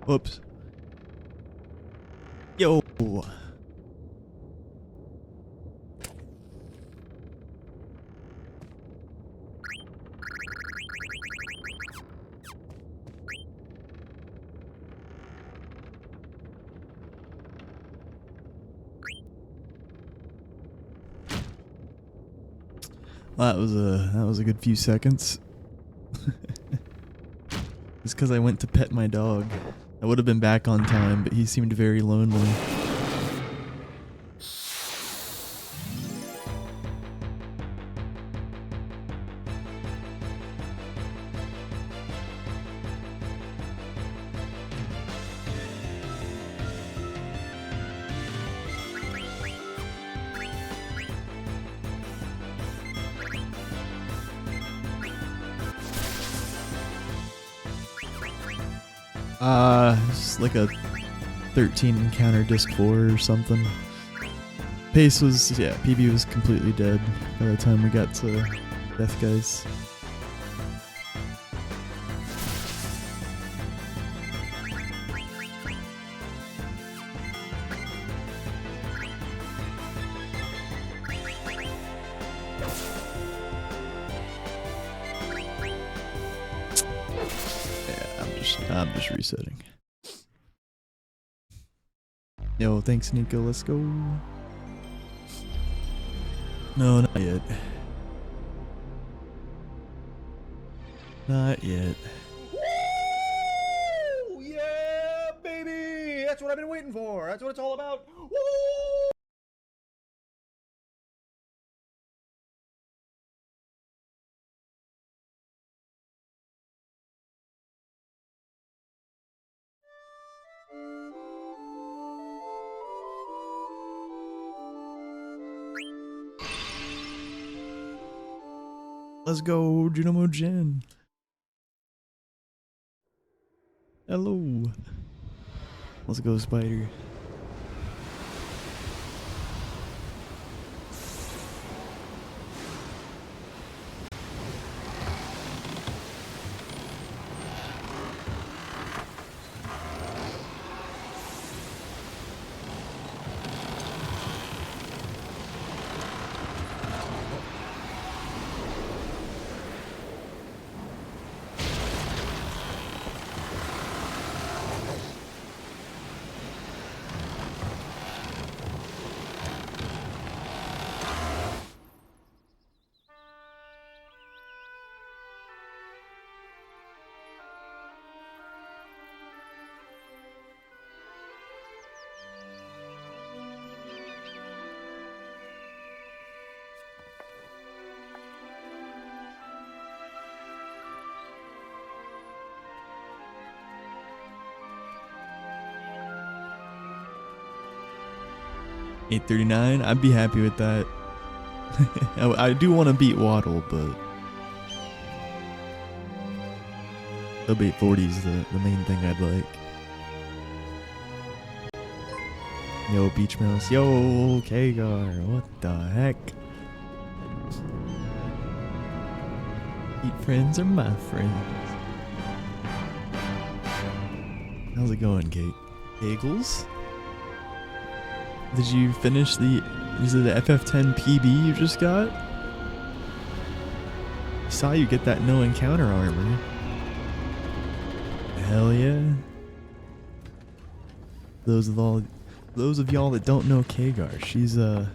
Whoops. Yo. Well, that was a good few seconds. It's because I went to pet my dog. I would have been back on time, but he seemed very lonely. It's like a 13 encounter disc 4 or something. Pace was, yeah, PB was completely dead by the time we got to Death Guys. Yeah, I'm just resetting. Yo, thanks Nico, let's go. No, not yet. Not yet. Woo! Yeah! That's what I've been waiting for. That's what it's all about. Woo! Let's go, Junimo Gen. Hello. Let's go, Spider. $839. I'd be happy with that. I do want to beat Waddle, but the $840 is the main thing I'd like. Yo, Beach Mouse. Yo, Kagar. What the heck? Eat friends are my friends. How's it going, Kate? Kegels? Did you finish is it the FF10 PB you just got? I saw you get that no encounter armor. Hell yeah. Those of y'all that don't know Kagar, she's a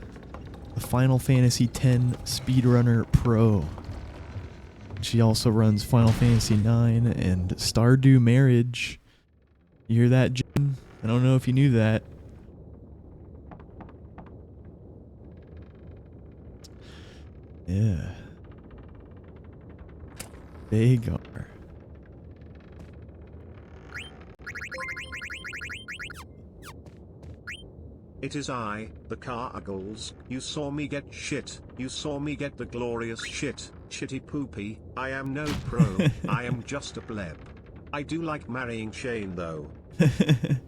Final Fantasy X speedrunner pro. She also runs Final Fantasy IX and Stardew Marriage. You hear that, Jim? I don't know if you knew that. Yeah. Vagar. It is I, the Cargles. You saw me get shit. You saw me get the glorious shit. Shitty poopy. I am no pro. I am just a pleb. I do like marrying Shane though. I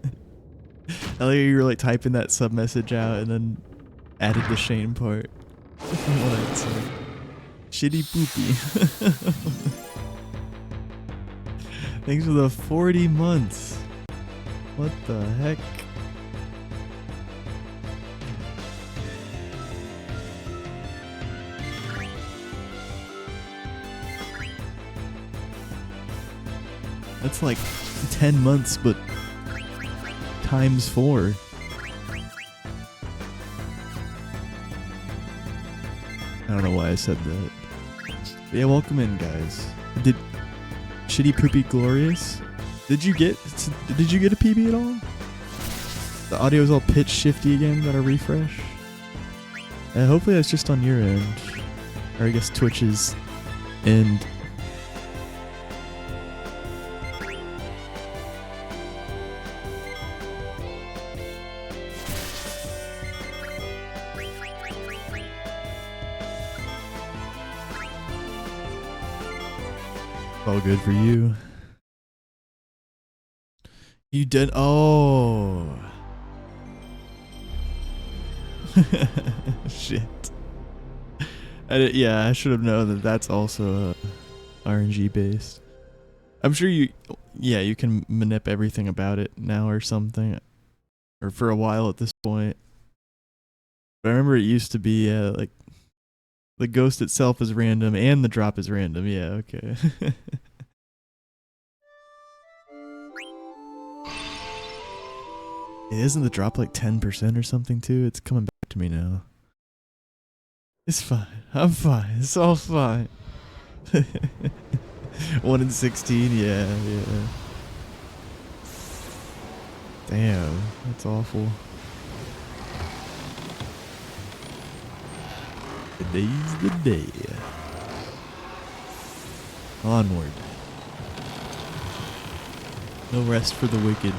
like you were like typing that sub message out and then added the Shane part. Shitty poopy. Thanks for the 40 months. What the heck? That's like 10 months, but times 4. I don't know why I said that. But yeah, welcome in, guys. Did Shitty Poopy Glorious? Did you get a PB at all? The audio's all pitch shifty again. Got to refresh. Hopefully that's just on your end, or I guess Twitch's end. All good for you. You did. Oh. Shit. Yeah, I should have known that that's also RNG based. I'm sure you can manip everything about it now or something. Or for a while at this point. But I remember it used to be like the ghost itself is random and the drop is random. Yeah, okay. Isn't the drop like 10% or something too? It's coming back to me now. It's fine. I'm fine. It's all fine. 1 in 16, yeah. Damn, that's awful. Today's the day. Onward. No rest for the wicked.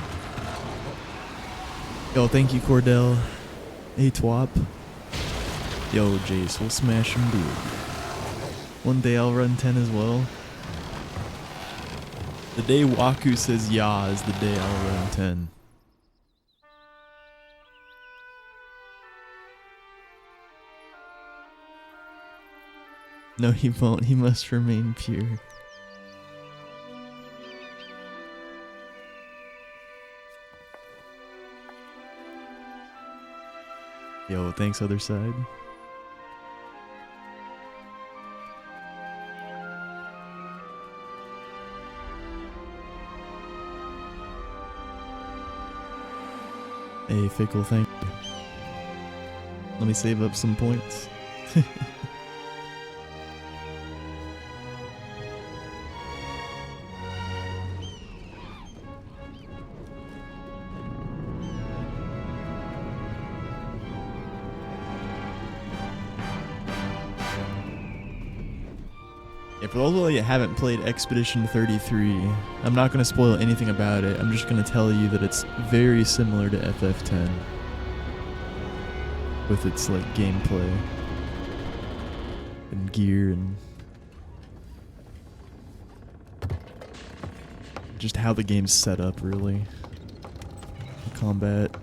Yo, thank you, Cordell. Hey, Twop. Yo, Jace, we'll smash him big. One day I'll run 10 as well. The day Waku says ya is the day I'll run 10. No, he won't. He must remain pure. Yo, thanks, other side. Hey, Fickle, thank you. Let me save up some points. Yeah, for those of you that haven't played Expedition 33, I'm not going to spoil anything about it. I'm just going to tell you that it's very similar to FF10 with its like gameplay and gear and just how the game's set up, really. The combat.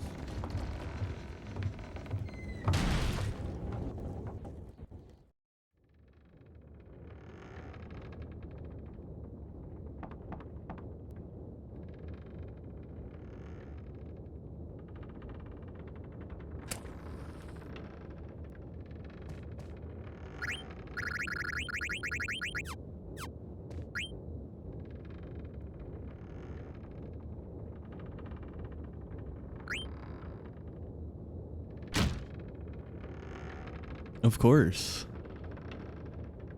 Of course.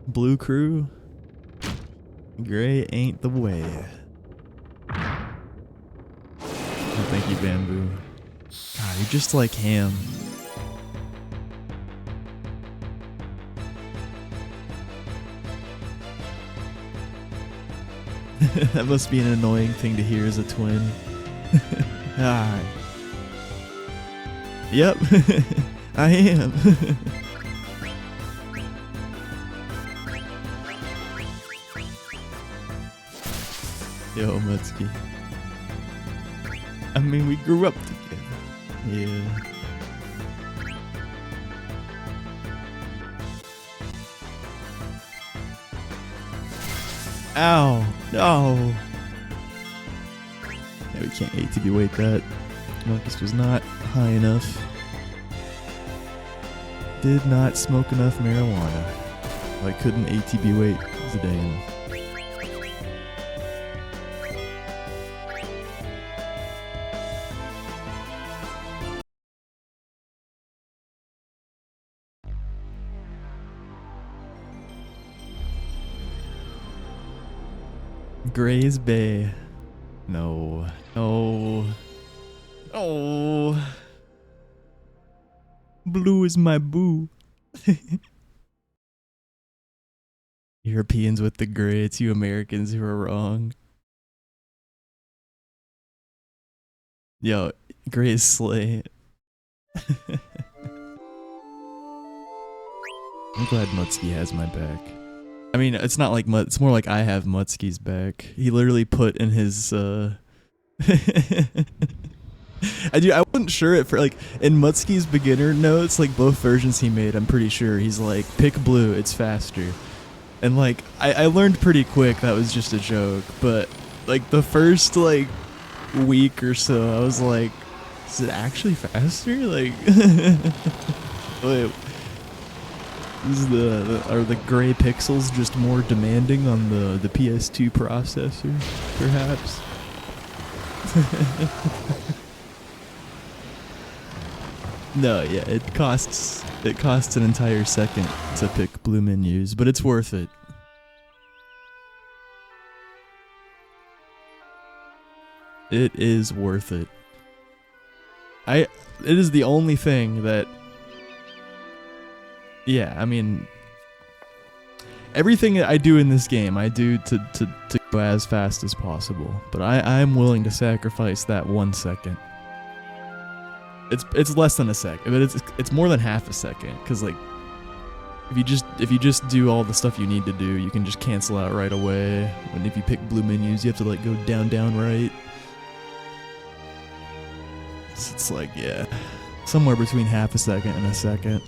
Blue crew. Gray ain't the way. Oh, thank you, Bamboo. God, you're just like Ham. That must be an annoying thing to hear as a twin. Ah. Yep. I am. Yo, Mutski. I mean, we grew up together. Yeah. Ow. No. Yeah, we can't ATB weight that. Marcus was not high enough. Did not smoke enough marijuana. I couldn't ATB weight Zidane. Gray's Bay. No. No. Oh. Blue is my boo. Europeans with the gray. It's you Americans who are wrong. Yo, gray is slay. I'm glad Mutski has my back. I mean, it's not like it's more like I have Mutski's back. He literally put in his I wasn't sure for like in Mutski's beginner notes, like both versions he made, I'm pretty sure he's like, pick blue, it's faster. And like I learned pretty quick that was just a joke, but like the first like week or so I was like, is it actually faster? Like wait, is are the gray pixels just more demanding on the PS2 processor, perhaps? No, yeah, it costs an entire second to pick blue menus, but it's worth it. It is worth it. It is the only thing that, yeah, I mean, everything that I do in this game, I do to go as fast as possible. But I'm willing to sacrifice that 1 second. It's less than a second, but it's more than half a second. Cause like, if you just do all the stuff you need to do, you can just cancel out right away. And if you pick blue menus, you have to like go down right. It's like, yeah, somewhere between half a second and a second.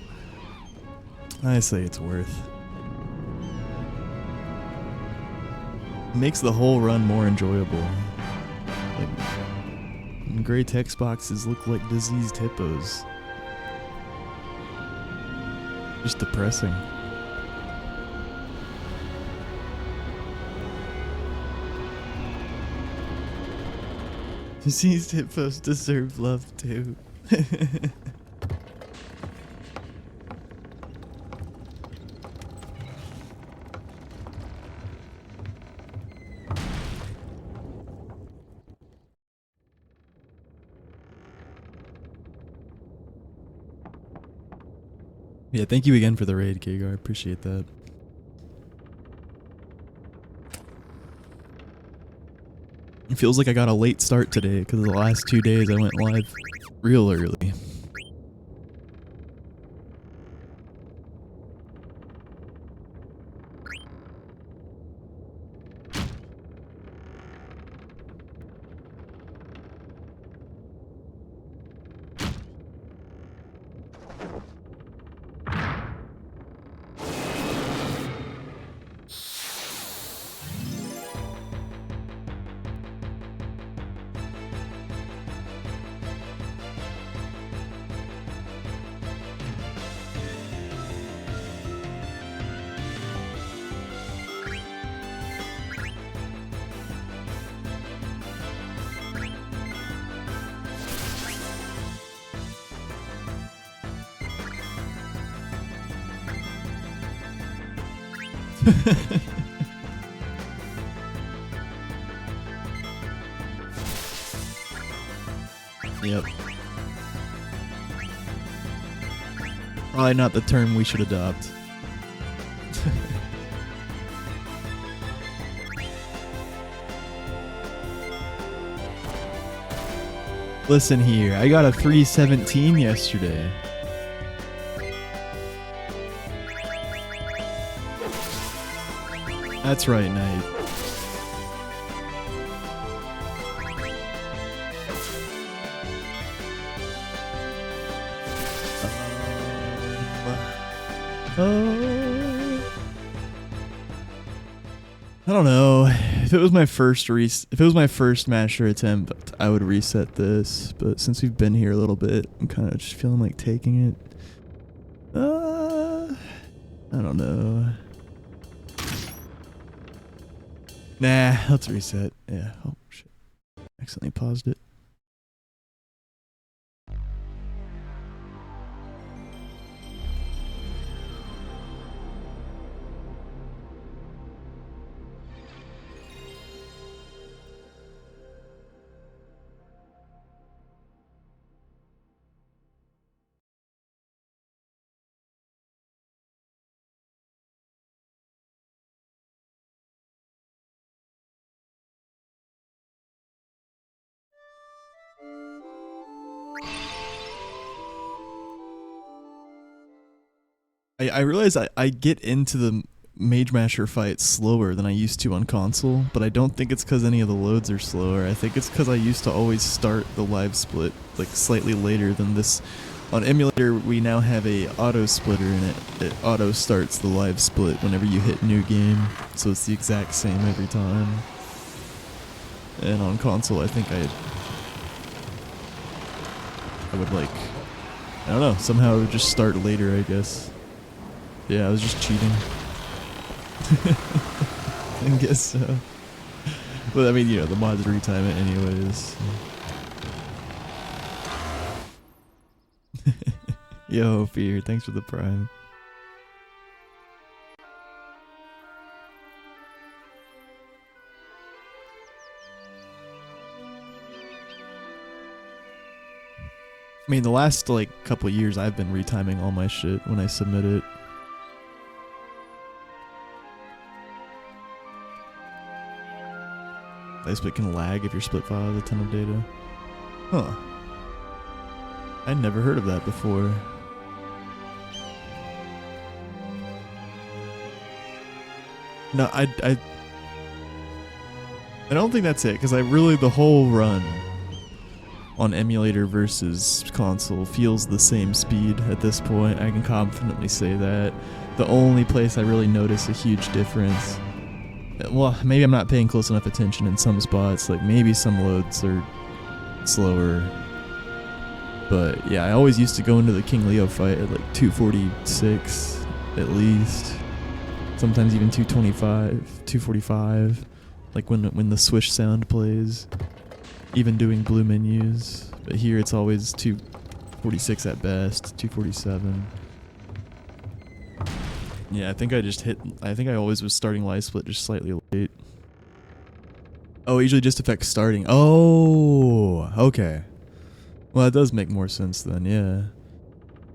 I say it's worth. Makes the whole run more enjoyable. Like, gray text boxes look like diseased hippos. Just depressing. Diseased hippos deserve love too. Yeah, thank you again for the raid, Kagar. I appreciate that. It feels like I got a late start today because the last 2 days I went live real early. Yep. Probably not the term we should adopt. Listen here, I got a 317 yesterday. That's right, Knight. I don't know. If it was my first master attempt, I would reset this. But since we've been here a little bit, I'm kind of just feeling like taking it. I don't know. Nah, let's reset. Yeah. Oh shit! Accidentally paused it. I realize I get into the Mage Masher fight slower than I used to on console, but I don't think it's because any of the loads are slower. I think it's because I used to always start the live split like slightly later than this. On Emulator, we now have a auto splitter in it. It auto starts the live split whenever you hit new game, so it's the exact same every time. And on console, I think I would like, I don't know, somehow it would just start later, I guess. Yeah, I was just cheating. I guess so. But I mean, you know, the mods retime it anyways. Yo, Fear, thanks for the prime. I mean, the last like couple years I've been retiming all my shit when I submit it. Split can lag if your split file has a ton of data. Huh. I'd never heard of that before. No, I don't think that's it, because the whole run on emulator versus console feels the same speed at this point. I can confidently say that. The only place I really notice a huge difference, well, maybe I'm not paying close enough attention in some spots, like maybe some loads are slower. But yeah, I always used to go into the King Leo fight at like 246 at least. Sometimes even 225, 245, like when the swish sound plays, even doing blue menus. But here it's always 246 at best, 247. Yeah, I think I always was starting live split just slightly late. Oh, it usually just affects starting. Oh, okay. Well, that does make more sense then, yeah.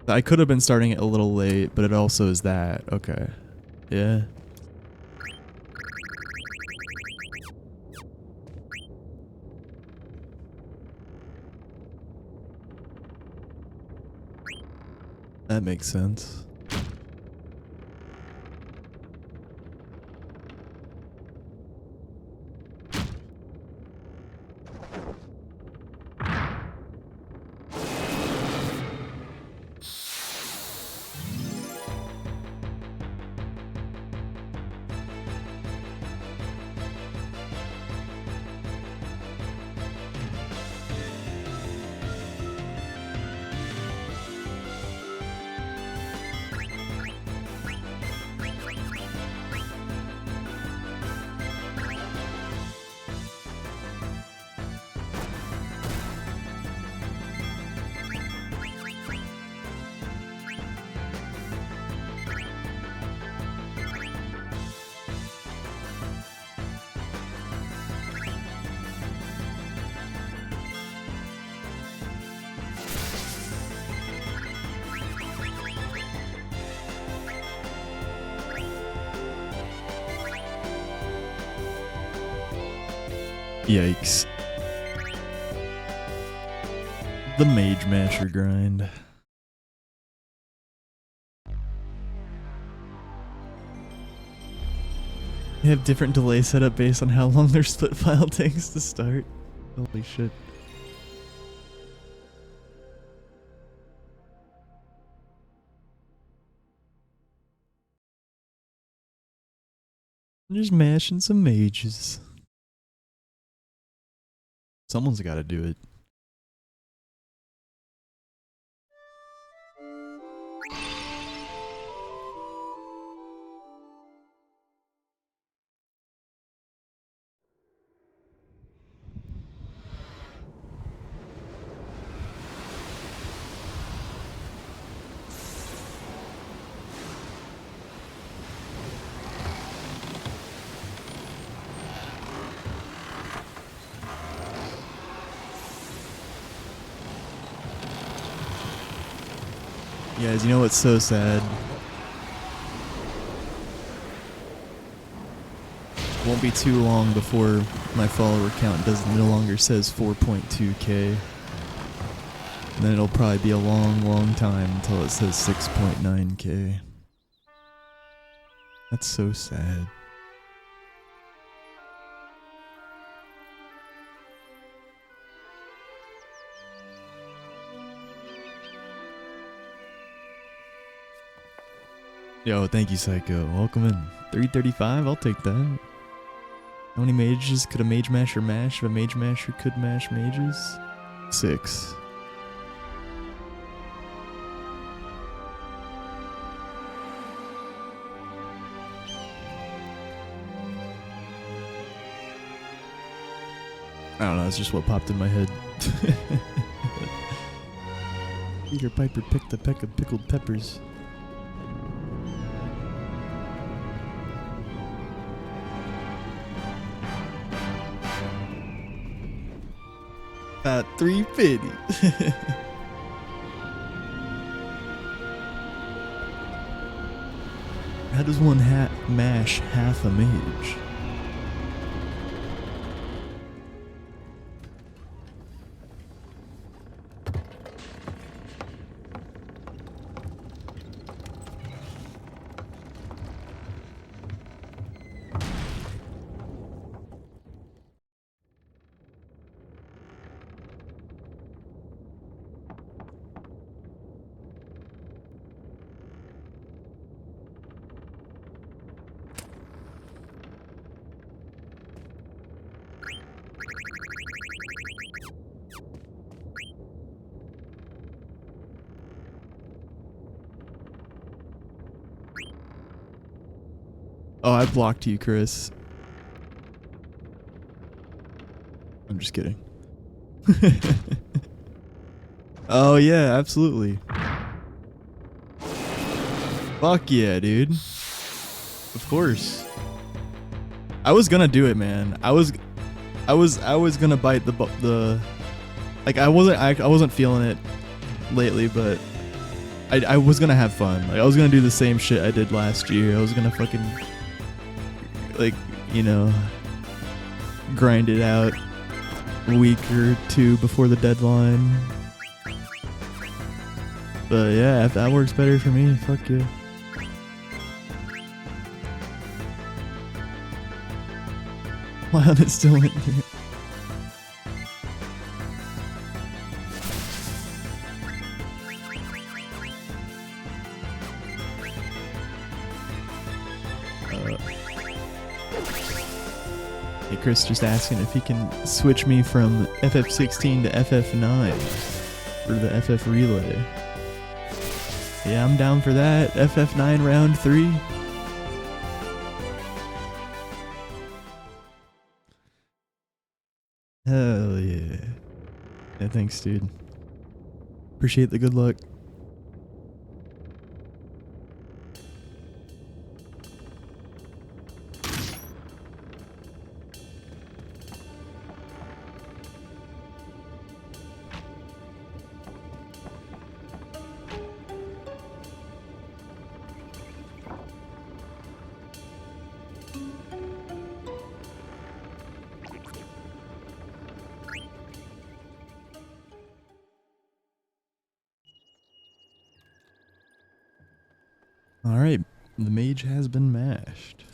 I could have been starting it a little late, but it also is that. Okay. Yeah. That makes sense. Yikes. The Mage Masher grind. They have different delay setup based on how long their split file takes to start. Holy shit. I'm just mashing some mages. Someone's got to do it. Guys, you know what's so sad? It won't be too long before my follower count no longer says 4.2k. And then it'll probably be a long time until it says 6.9k. That's so sad. Yo, thank you, Psycho. Welcome in. 335, I'll take that. How many mages could a Mage Masher mash if a Mage Masher could mash mages? 6. I don't know, it's just what popped in my head. Peter Piper picked a peck of pickled peppers. 350. How does one mash half a mage? Oh, I blocked you, Chris. I'm just kidding. Oh yeah, absolutely. Fuck yeah, dude. Of course. I was gonna do it, man. I was gonna bite the like I wasn't feeling it lately, but I was gonna have fun. Like I was gonna do the same shit I did last year. I was gonna fucking like, you know, grind it out a week or two before the deadline. But yeah, if that works better for me, fuck yeah. Wow, that still went through. Hey, Chris just asking if he can switch me from FF16 to FF9 for the FF relay. Yeah, I'm down for that. FF9 round 3. Hell yeah. Yeah, thanks, dude. Appreciate the good luck. Alright, the mage has been mashed.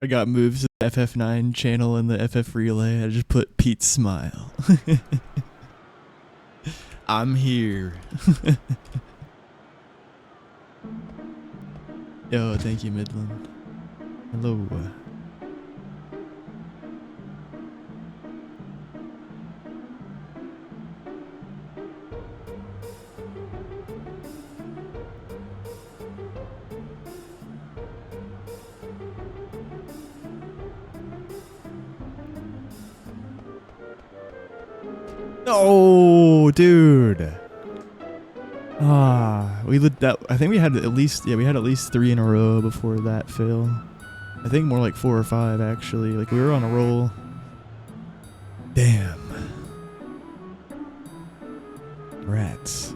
I got moves to the FF9 channel and the FF relay. I just put Pete's smile. I'm here. Yo, thank you, Midland. Hello. Oh, dude. We lit that. I think we had at least, yeah, we had at least 3 in a row before that fail. I think more like 4 or 5 actually. Like we were on a roll. Damn. Rats.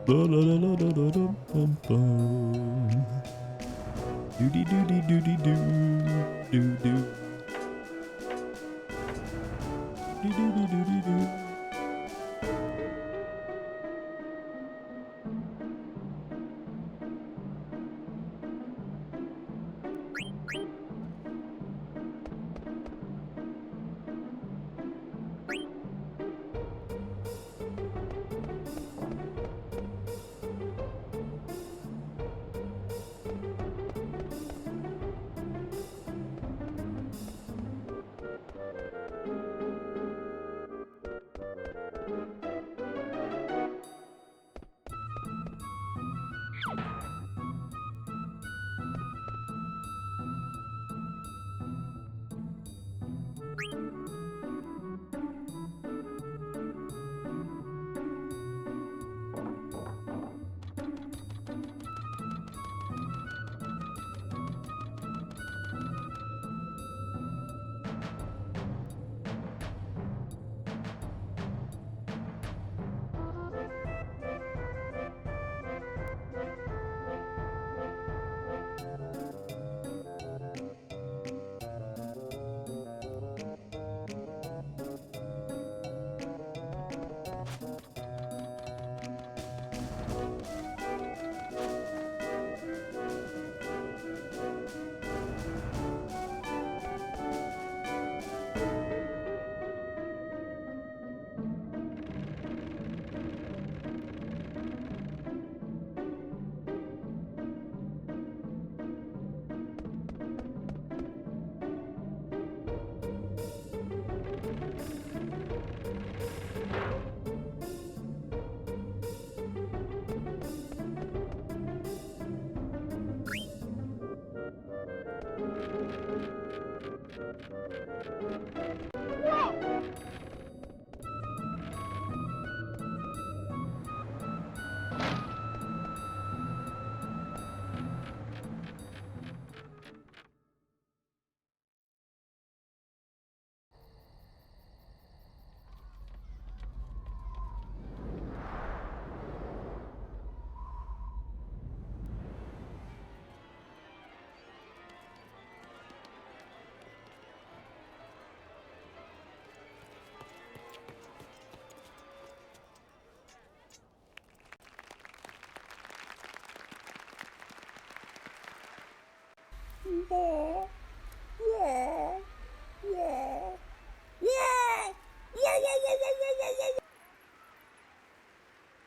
Doody doody doody doo doo doo. Doody doody doody doo.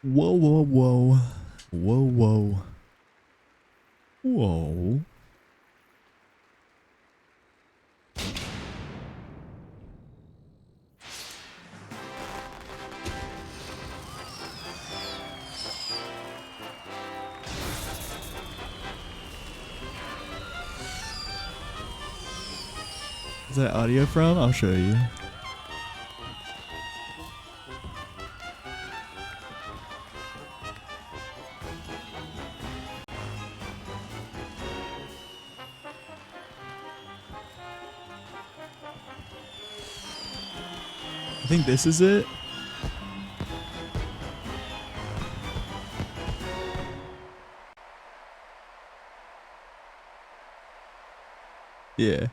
Whoa, whoa, whoa. Whoa, whoa. Whoa. Is that audio from? I'll show you. I think this is it. Yeah.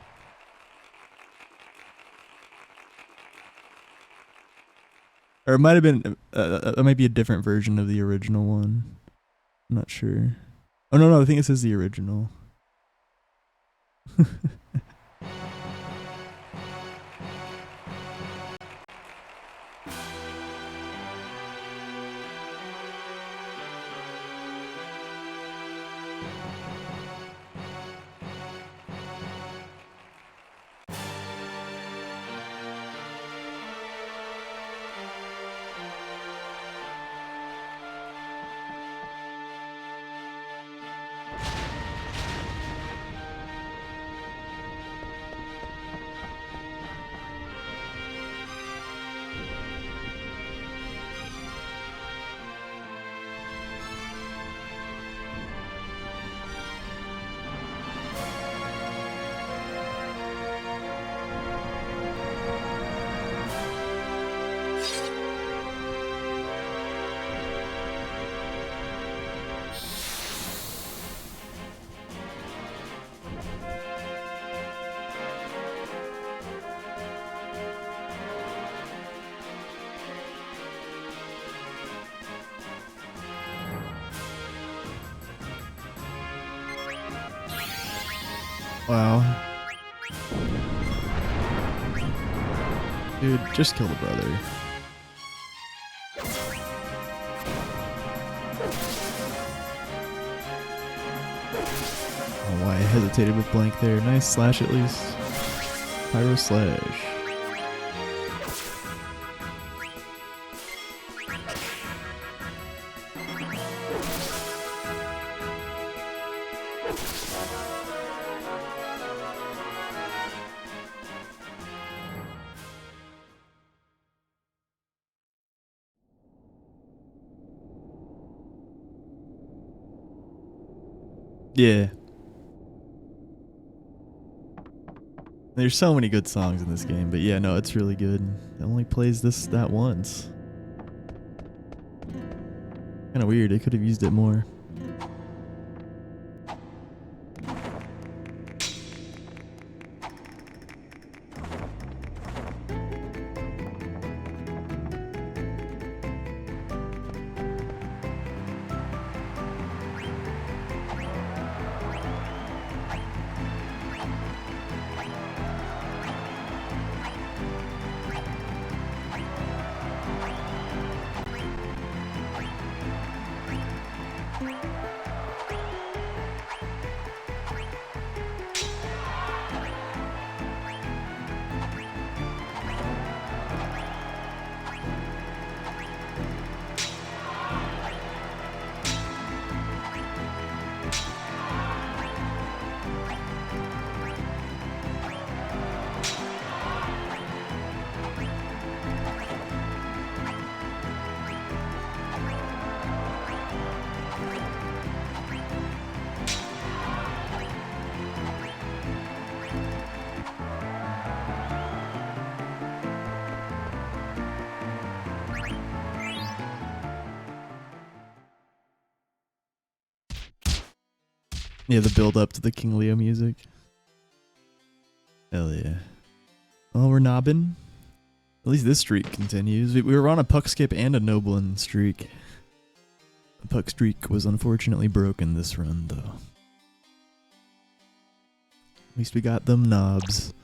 Or it might have been, it might be a different version of the original one. I'm not sure. Oh, no, I think it says the original. Wow. Dude, just kill the brother. I don't know why I hesitated with blank there. Nice slash at least. Pyro slash. Yeah. There's so many good songs in this game, but yeah, no, it's really good. It only plays that once. Kinda weird, they could have used it more. Yeah, the build up to the King Leo music. Hell yeah. Well, we're nobbing. At least this streak continues. We were on a puck skip and a Noblin streak. The puck streak was unfortunately broken this run, though. At least we got them knobs.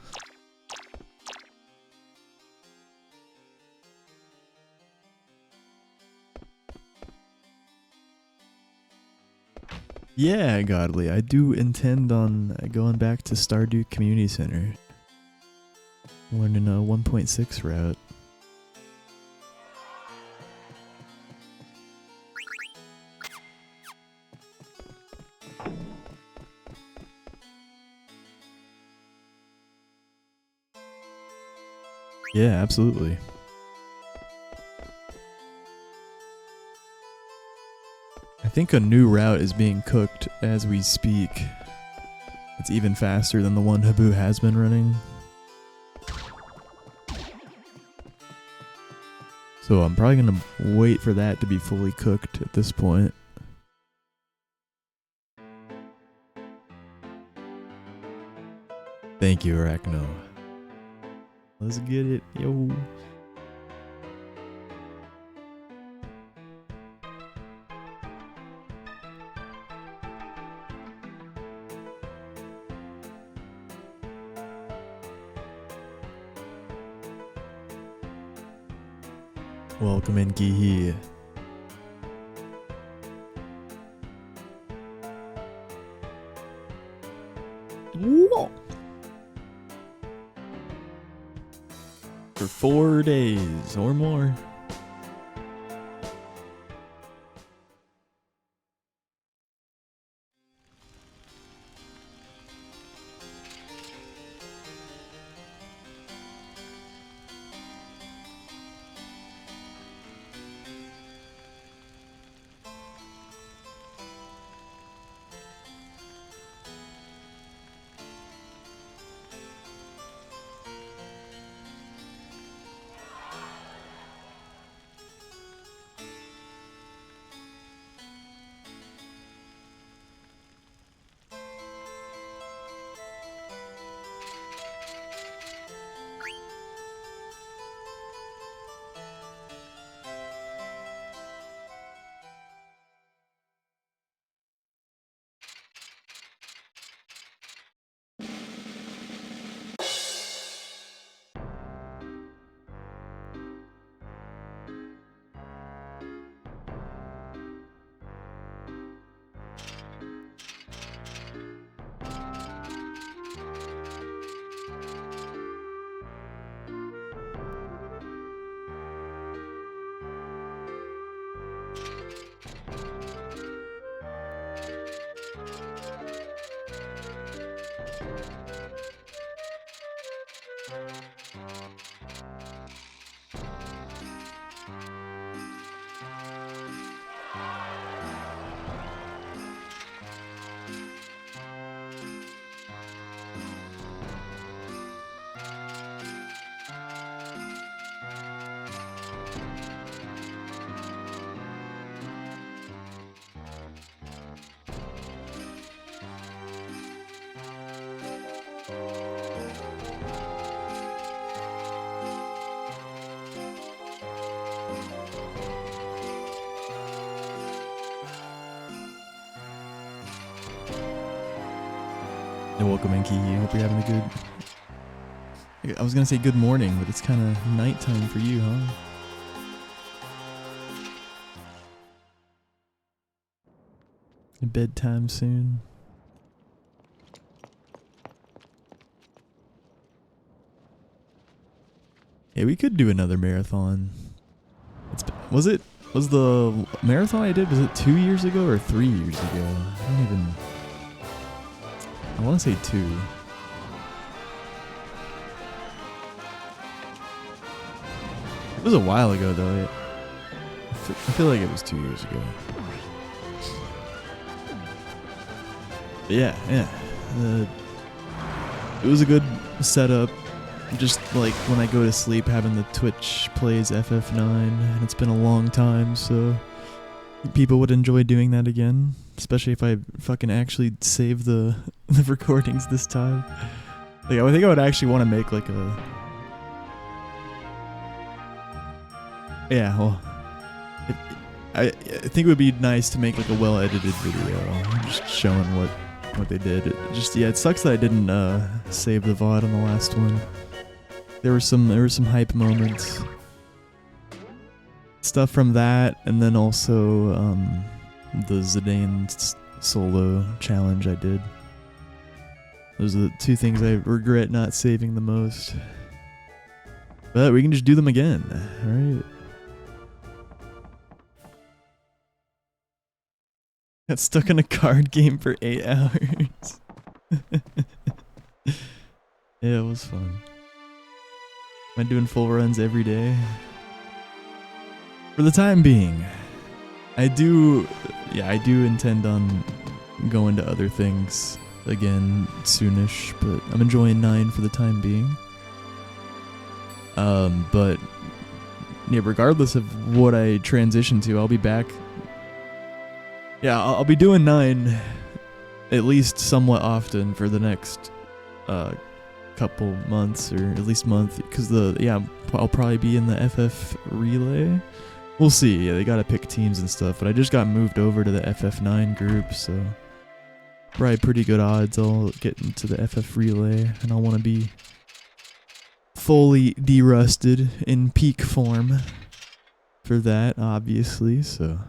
Yeah, Godly. I do intend on going back to Stardew Community Center. Learning a 1.6 route. Yeah, absolutely. I think a new route is being cooked as we speak. It's even faster than the one Habu has been running. So I'm probably going to wait for that to be fully cooked at this point. Thank you, Arachno. Let's get it, yo. Welcome in, Gihi. Whoa. For 4 days or more. And welcome in, Kiki. Hope you're having a good... I was gonna say good morning, but it's kind of nighttime for you, huh? Bedtime soon. Yeah, we could do another marathon. Was the marathon I did, was it 2 years ago or 3 years ago? I want to say 2. It was a while ago though. I feel like it was 2 years ago. But yeah. It was a good setup. Just like when I go to sleep, having the Twitch plays FF9, and it's been a long time, so people would enjoy doing that again, especially if I fucking actually save the recordings this time. Like, I think I would actually want to make like a... Yeah, well, I think it would be nice to make like a well-edited video, just showing what they did. It sucks that I didn't save the VOD on the last one. There were some hype moments, stuff from that, and then also the Zidane solo challenge I did. Those are the two things I regret not saving the most. But we can just do them again, alright? Got stuck in a card game for 8 hours. Yeah, it was fun. Am I doing full runs every day? For the time being. I do intend on going to other things again soonish, but I'm enjoying 9 for the time being. But yeah, regardless of what I transition to, I'll be back. Yeah, I'll be doing 9 at least somewhat often for the next couple months, or at least month, because I'll probably be in the FF relay. We'll see. Yeah, they gotta pick teams and stuff, but I just got moved over to the FF9 group, so probably pretty good odds I'll get into the FF relay, and I'll want to be fully derusted in peak form for that, obviously, so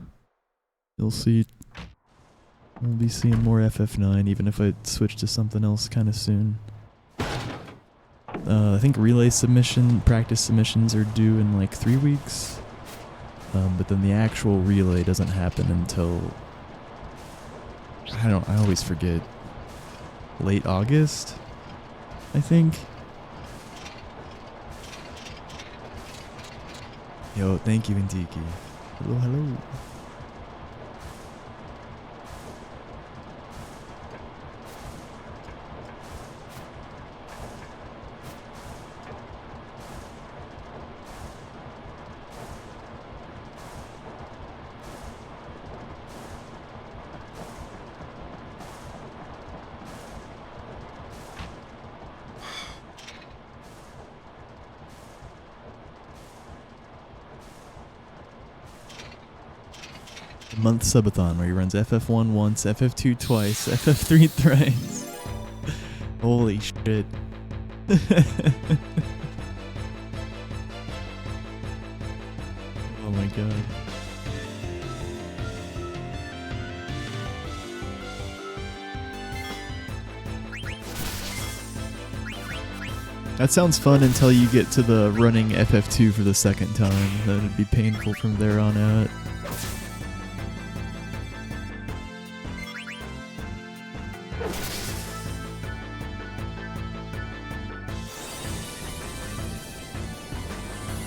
you'll see. We'll be seeing more FF9, even if I switch to something else kind of soon. I think relay practice submissions are due in like 3 weeks. But then the actual relay doesn't happen until, I always forget, late August, I think. Yo, thank you, Intiki. Hello. Month subathon where he runs FF1 once, FF2 twice, FF3 thrice. Holy shit. Oh my god. That sounds fun until you get to the running FF2 for the second time. Then it'd be painful from there on out.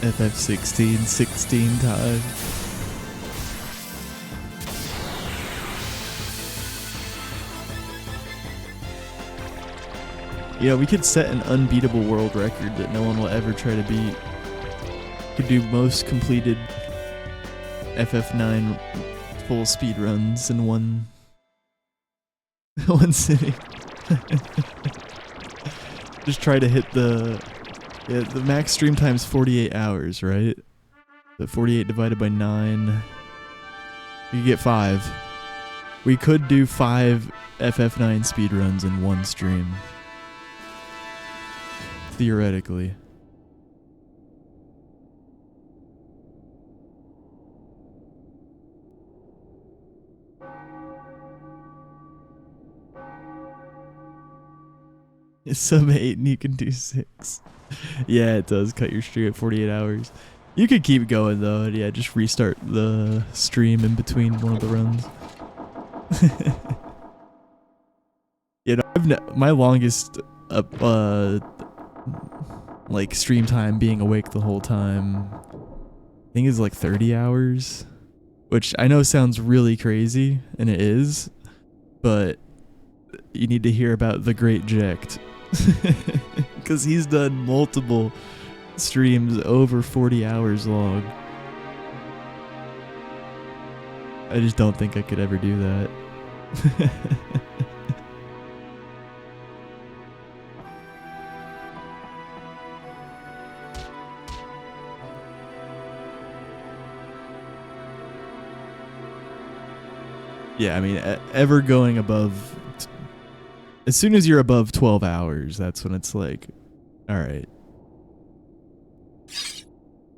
FF16 16 times. Yeah, we could set an unbeatable world record that no one will ever try to beat. Could do most completed FF9 full speed runs in one sitting. Just try to hit the max stream time's 48 hours, right? But 48 divided by 9, you get 5. We could do 5 FF9 speedruns in one stream. Theoretically. It's sub 8 and you can do 6. Yeah, it does cut your stream at 48 hours. You could keep going though, and yeah, just restart the stream in between one of the runs. You know, my longest like stream time being awake the whole time, I think is like 30 hours, which I know sounds really crazy, and it is, but you need to hear about the Great Ject, because he's done multiple streams over 40 hours long. I just don't think I could ever do that. Yeah, I mean, ever going above... As soon as you're above 12 hours, that's when it's like, alright.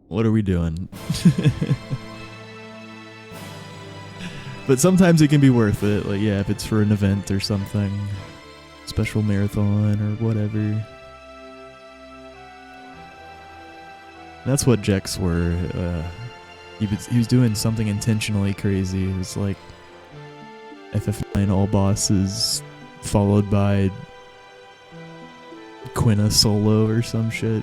What are we doing? But sometimes it can be worth it. Like, yeah, if it's for an event or something. Special marathon or whatever. That's what Jex were. He was doing something intentionally crazy. It was like FF9 all bosses followed by Quina solo or some shit.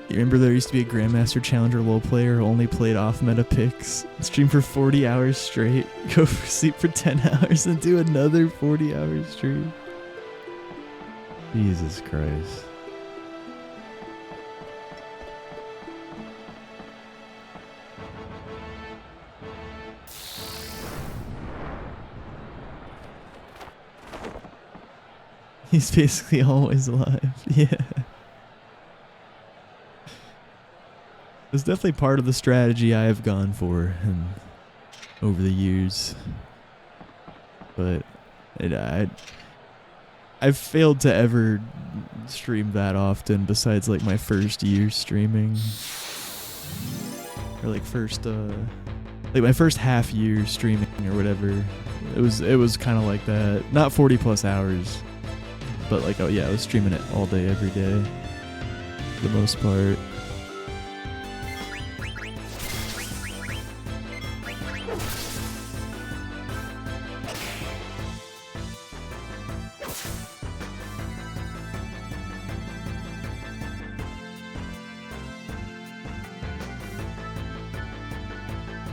You remember there used to be a Grandmaster Challenger LoL player who only played off-meta picks, stream for 40 hours straight, go sleep for 10 hours, and do another 40 hours stream. Jesus Christ. He's basically always alive, yeah. It's definitely part of the strategy I have gone for over the years. But I've failed to ever stream that often besides like my first year streaming. Or like like my first half year streaming or whatever. It was kind of like that. Not 40 plus hours. But like, oh yeah, I was streaming it all day, every day. For the most part.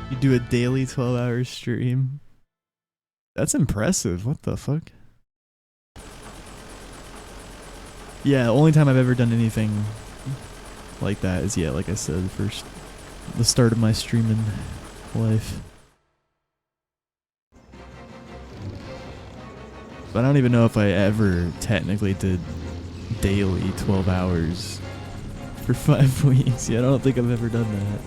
You do a daily 12-hour stream? That's impressive. What the fuck? Yeah, the only time I've ever done anything like that is, yeah, like I said, the start of my streaming life. But I don't even know if I ever technically did daily 12 hours for 5 weeks. Yeah, I don't think I've ever done that.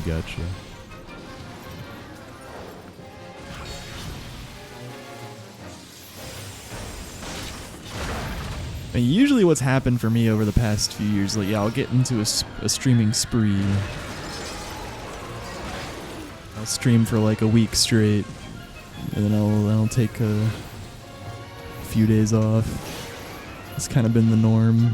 Gotcha. I mean, usually what's happened for me over the past few years, like, yeah, I'll get into a streaming spree. I'll stream for like a week straight, and then I'll take a few days off. It's kind of been the norm.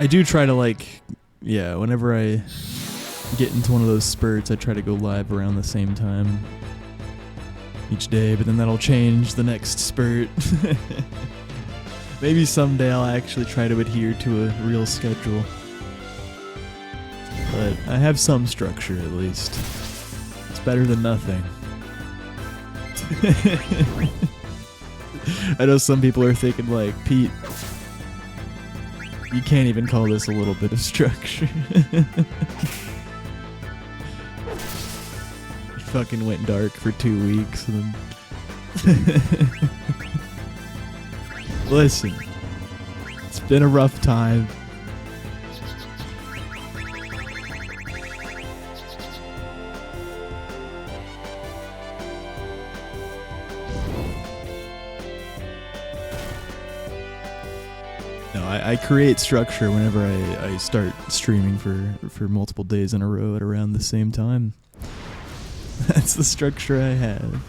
I do try to, like, yeah, whenever I get into one of those spurts, I try to go live around the same time each day, but then that'll change the next spurt. Maybe someday I'll actually try to adhere to a real schedule. But I have some structure, at least. It's better than nothing. I know some people are thinking like, Pete, you can't even call this a little bit of structure. Fucking went dark for 2 weeks and then listen, it's been a rough time. No, I create structure whenever I start streaming for multiple days in a row at around the same time. That's the structure I have.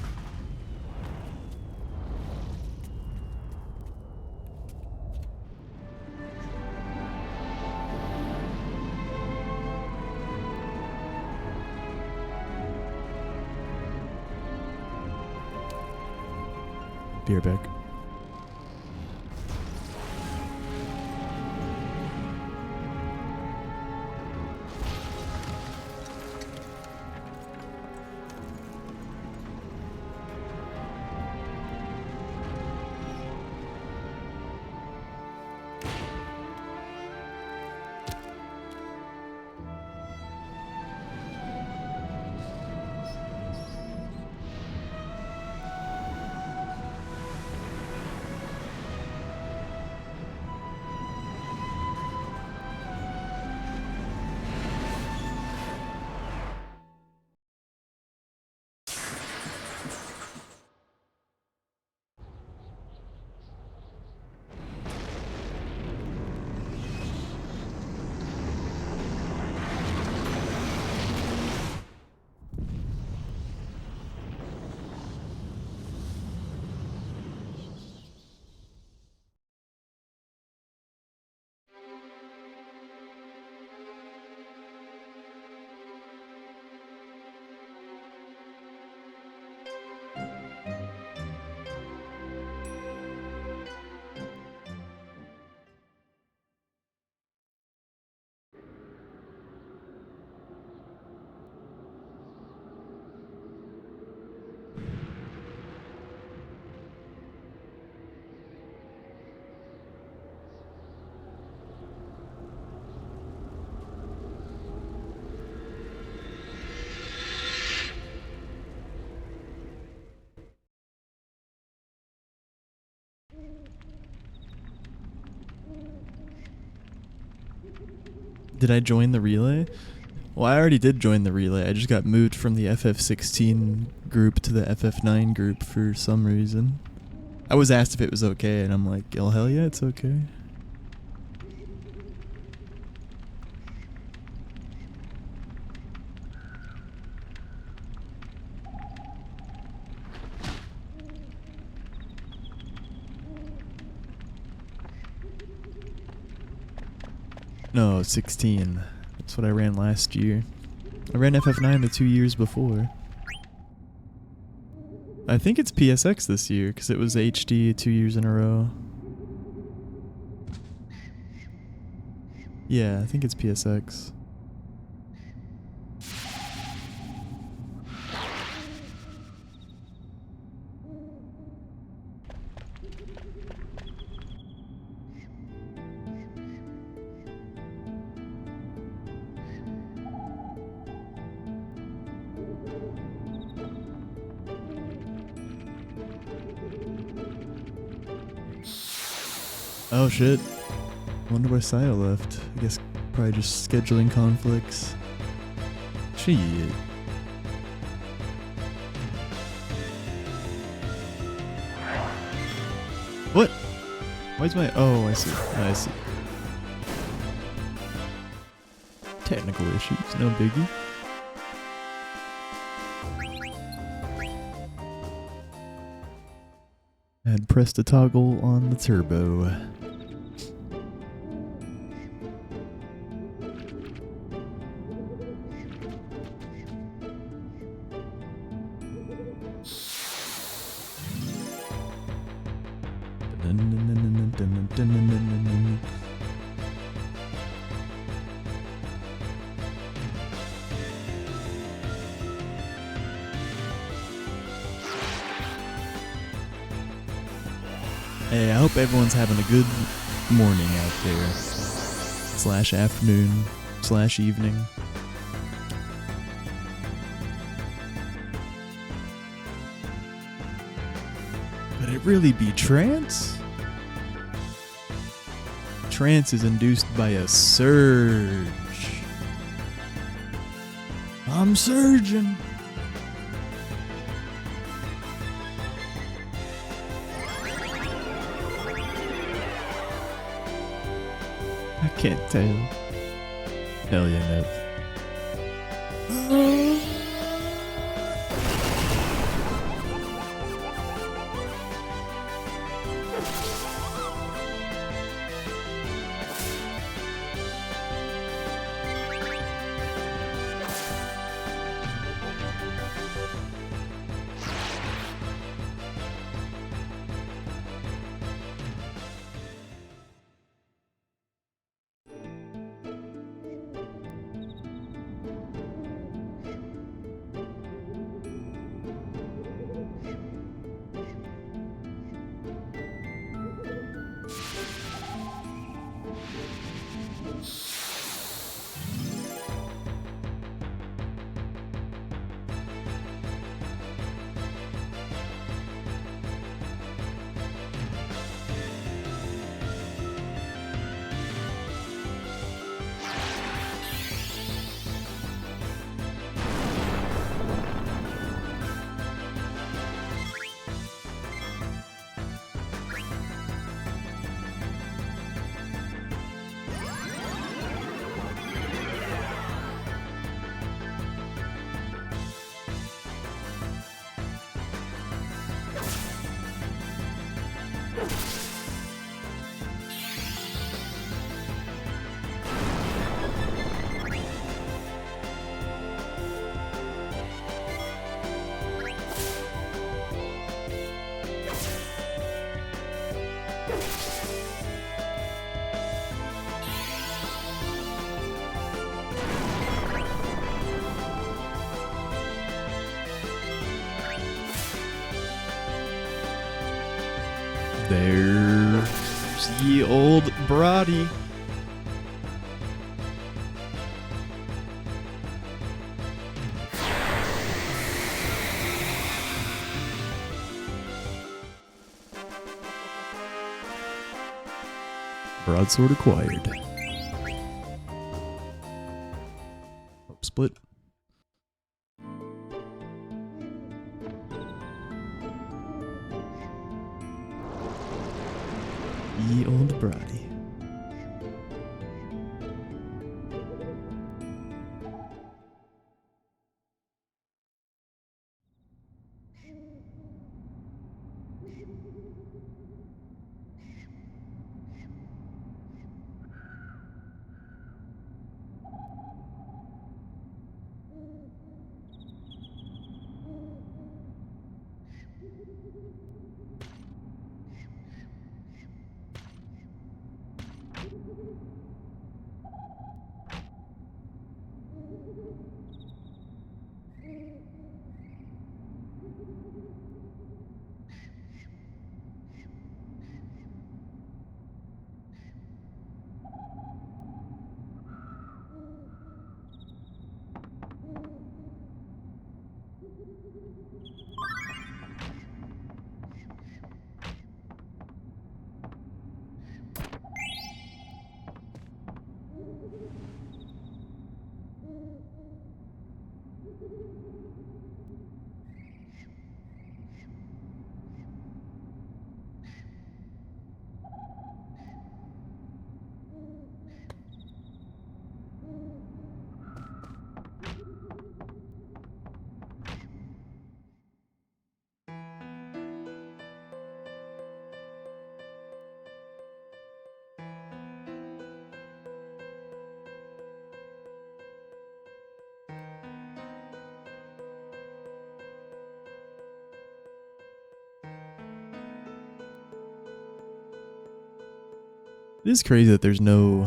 Beer back. Did I join the relay? Well, I already did join the relay. I just got moved from the FF16 group to the FF9 group for some reason. I was asked if it was okay, and I'm like, oh, hell yeah, it's okay. No, 16. That's what I ran last year. I ran FF9 the 2 years before. I think it's PSX this year, because it was HD 2 years in a row. Yeah, I think it's PSX. Oh shit. Wonder why Saya left. I guess probably just scheduling conflicts. Shit. What? Why's my... Oh, I see. I see. Technical issues, no biggie. I had pressed a toggle on the turbo. Hey, I hope everyone's having a good morning out there. / afternoon / evening. Could it really be trance? Trance is induced by a surge. I'm surging. I can't tell. Hell yeah, Nev. There's ye old Brody. Broadsword acquired. Oh, split. Ye old Brody. It is crazy that there's no...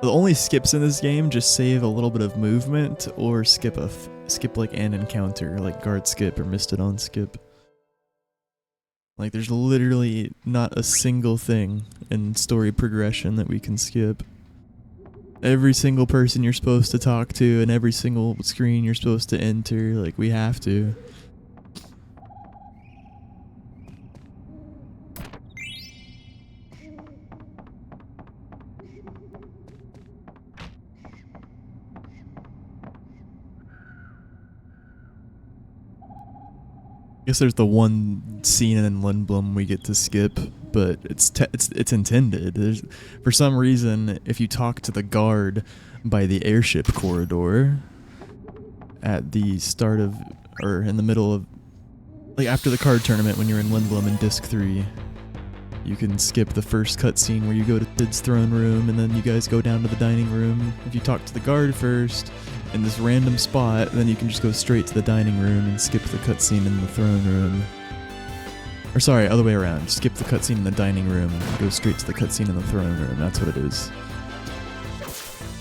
The only skips in this game just save a little bit of movement or skip like an encounter, like guard skip or missed it on skip. Like, there's literally not a single thing in story progression that we can skip. Every single person you're supposed to talk to and every single screen you're supposed to enter, like, we have to. I guess there's the one scene in Lindblom we get to skip, but it's intended. For some reason, if you talk to the guard by the airship corridor at the start of, or in the middle of, like after the card tournament when you're in Lindblom in Disc 3, you can skip the first cutscene where you go to Sid's throne room and then you guys go down to the dining room. If you talk to the guard first in this random spot, then you can just go straight to the dining room and skip the cutscene in the throne room. Or sorry, other way around. Skip the cutscene in the dining room and go straight to the cutscene in the throne room. That's what it is.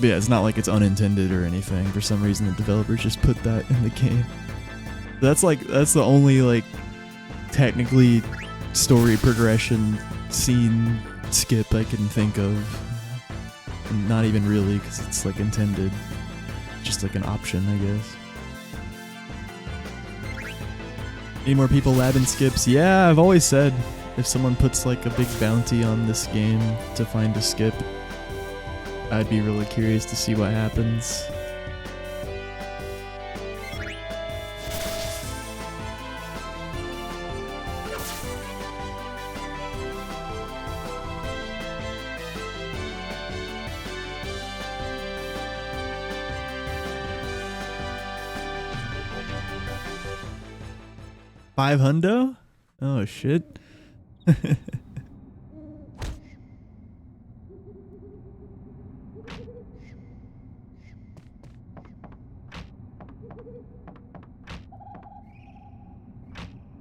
But yeah, it's not like it's unintended or anything. For some reason, the developers just put that in the game. That's the only, like, technically story progression scene skip I can think of. And not even really, because it's, like, intended. Just like an option, I guess. Need more people labbing skips? Yeah, I've always said if someone puts like a big bounty on this game to find a skip, I'd be really curious to see what happens. $500? Oh shit.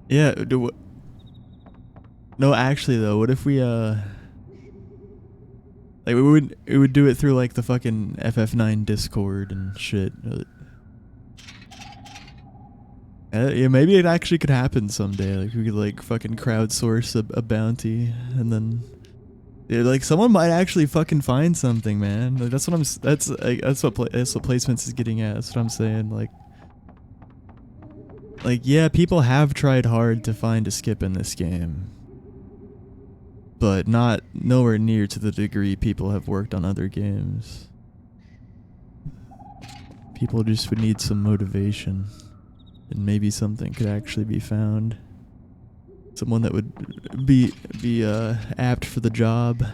Yeah, no, actually though, what if we like we would do it through like the fucking FF9 Discord and shit. Yeah, maybe it actually could happen someday. Like we could like fucking crowdsource a bounty, and then like someone might actually fucking find something, man. Like, that's what that's what placements is getting at. That's what I'm saying. Like yeah, people have tried hard to find a skip in this game, but nowhere near to the degree people have worked on other games. People just would need some motivation. And maybe something could actually be found. Someone that would be apt for the job.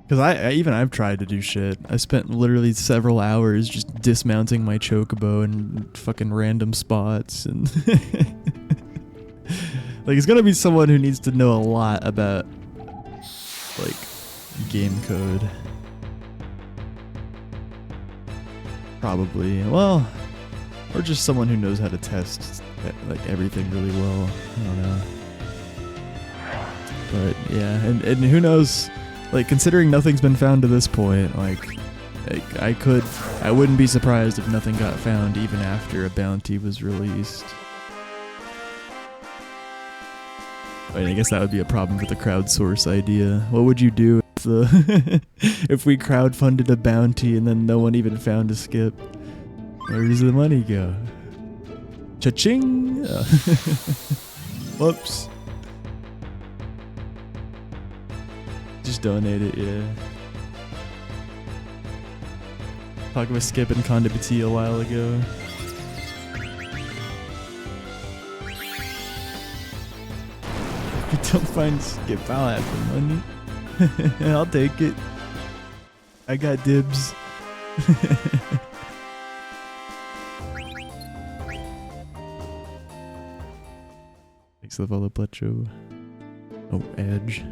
Because I've tried to do shit. I spent literally several hours just dismounting my chocobo in fucking random spots, and like it's gonna be someone who needs to know a lot about like game code. Probably. Well, or just someone who knows how to test like everything really well. I don't know. But yeah, and who knows? Like, considering nothing's been found to this point, like I wouldn't be surprised if nothing got found even after a bounty was released. I mean, I guess that would be a problem with the crowdsource idea. What would you do if if we crowdfunded a bounty and then no one even found a skip? Where does the money go? Cha-ching! Whoops. Just donate it, yeah. Talking about Skip and Condibity a while ago. If you don't find Skip, I'll have the money. I'll take it. I got dibs. Thanks for the follow, Plecho. Oh, Edge.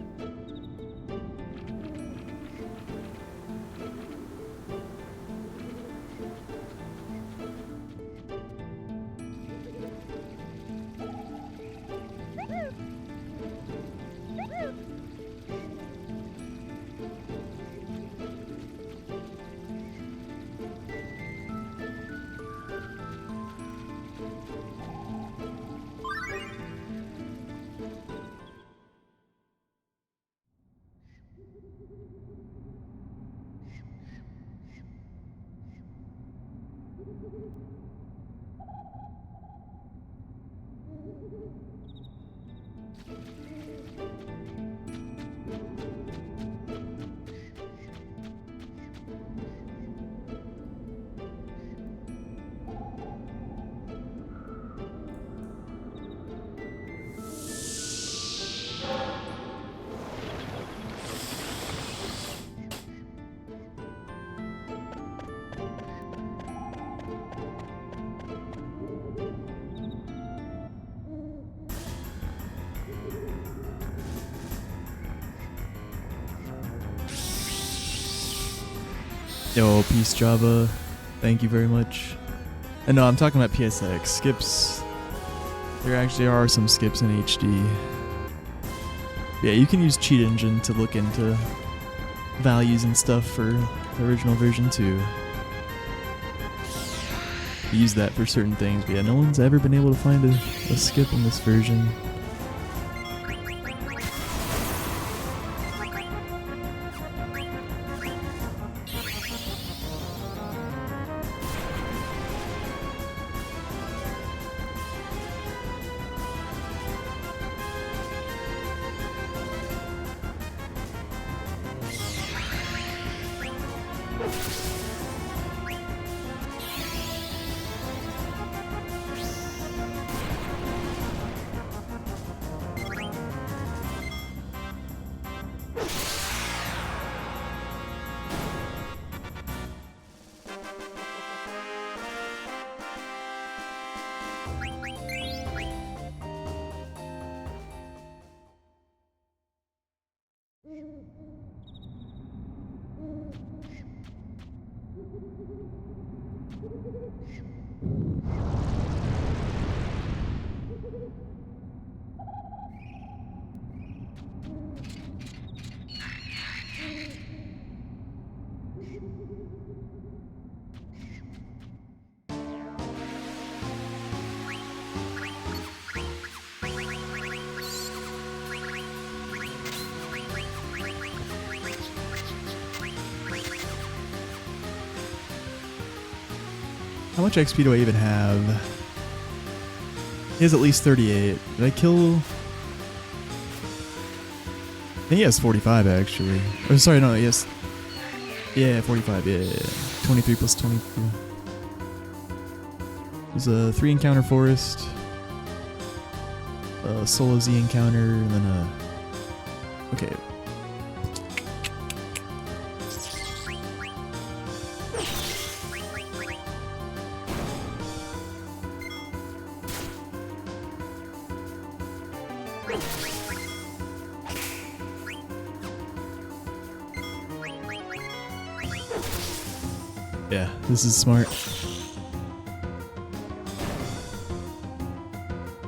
Yo, peace Java. Thank you very much. And no, I'm talking about PSX. Skips. There actually are some skips in HD. Yeah, you can use Cheat Engine to look into values and stuff for the original version too. Use that for certain things, but yeah, no one's ever been able to find a skip in this version. How much XP do I even have? He has at least 38. Did I kill? I think he has 45 actually. Oh, sorry, no, yes. Yeah, 45, yeah. 23 plus 22. There's a 3 encounter forest, a solo Z encounter, and then a... Okay. Yeah, this is smart.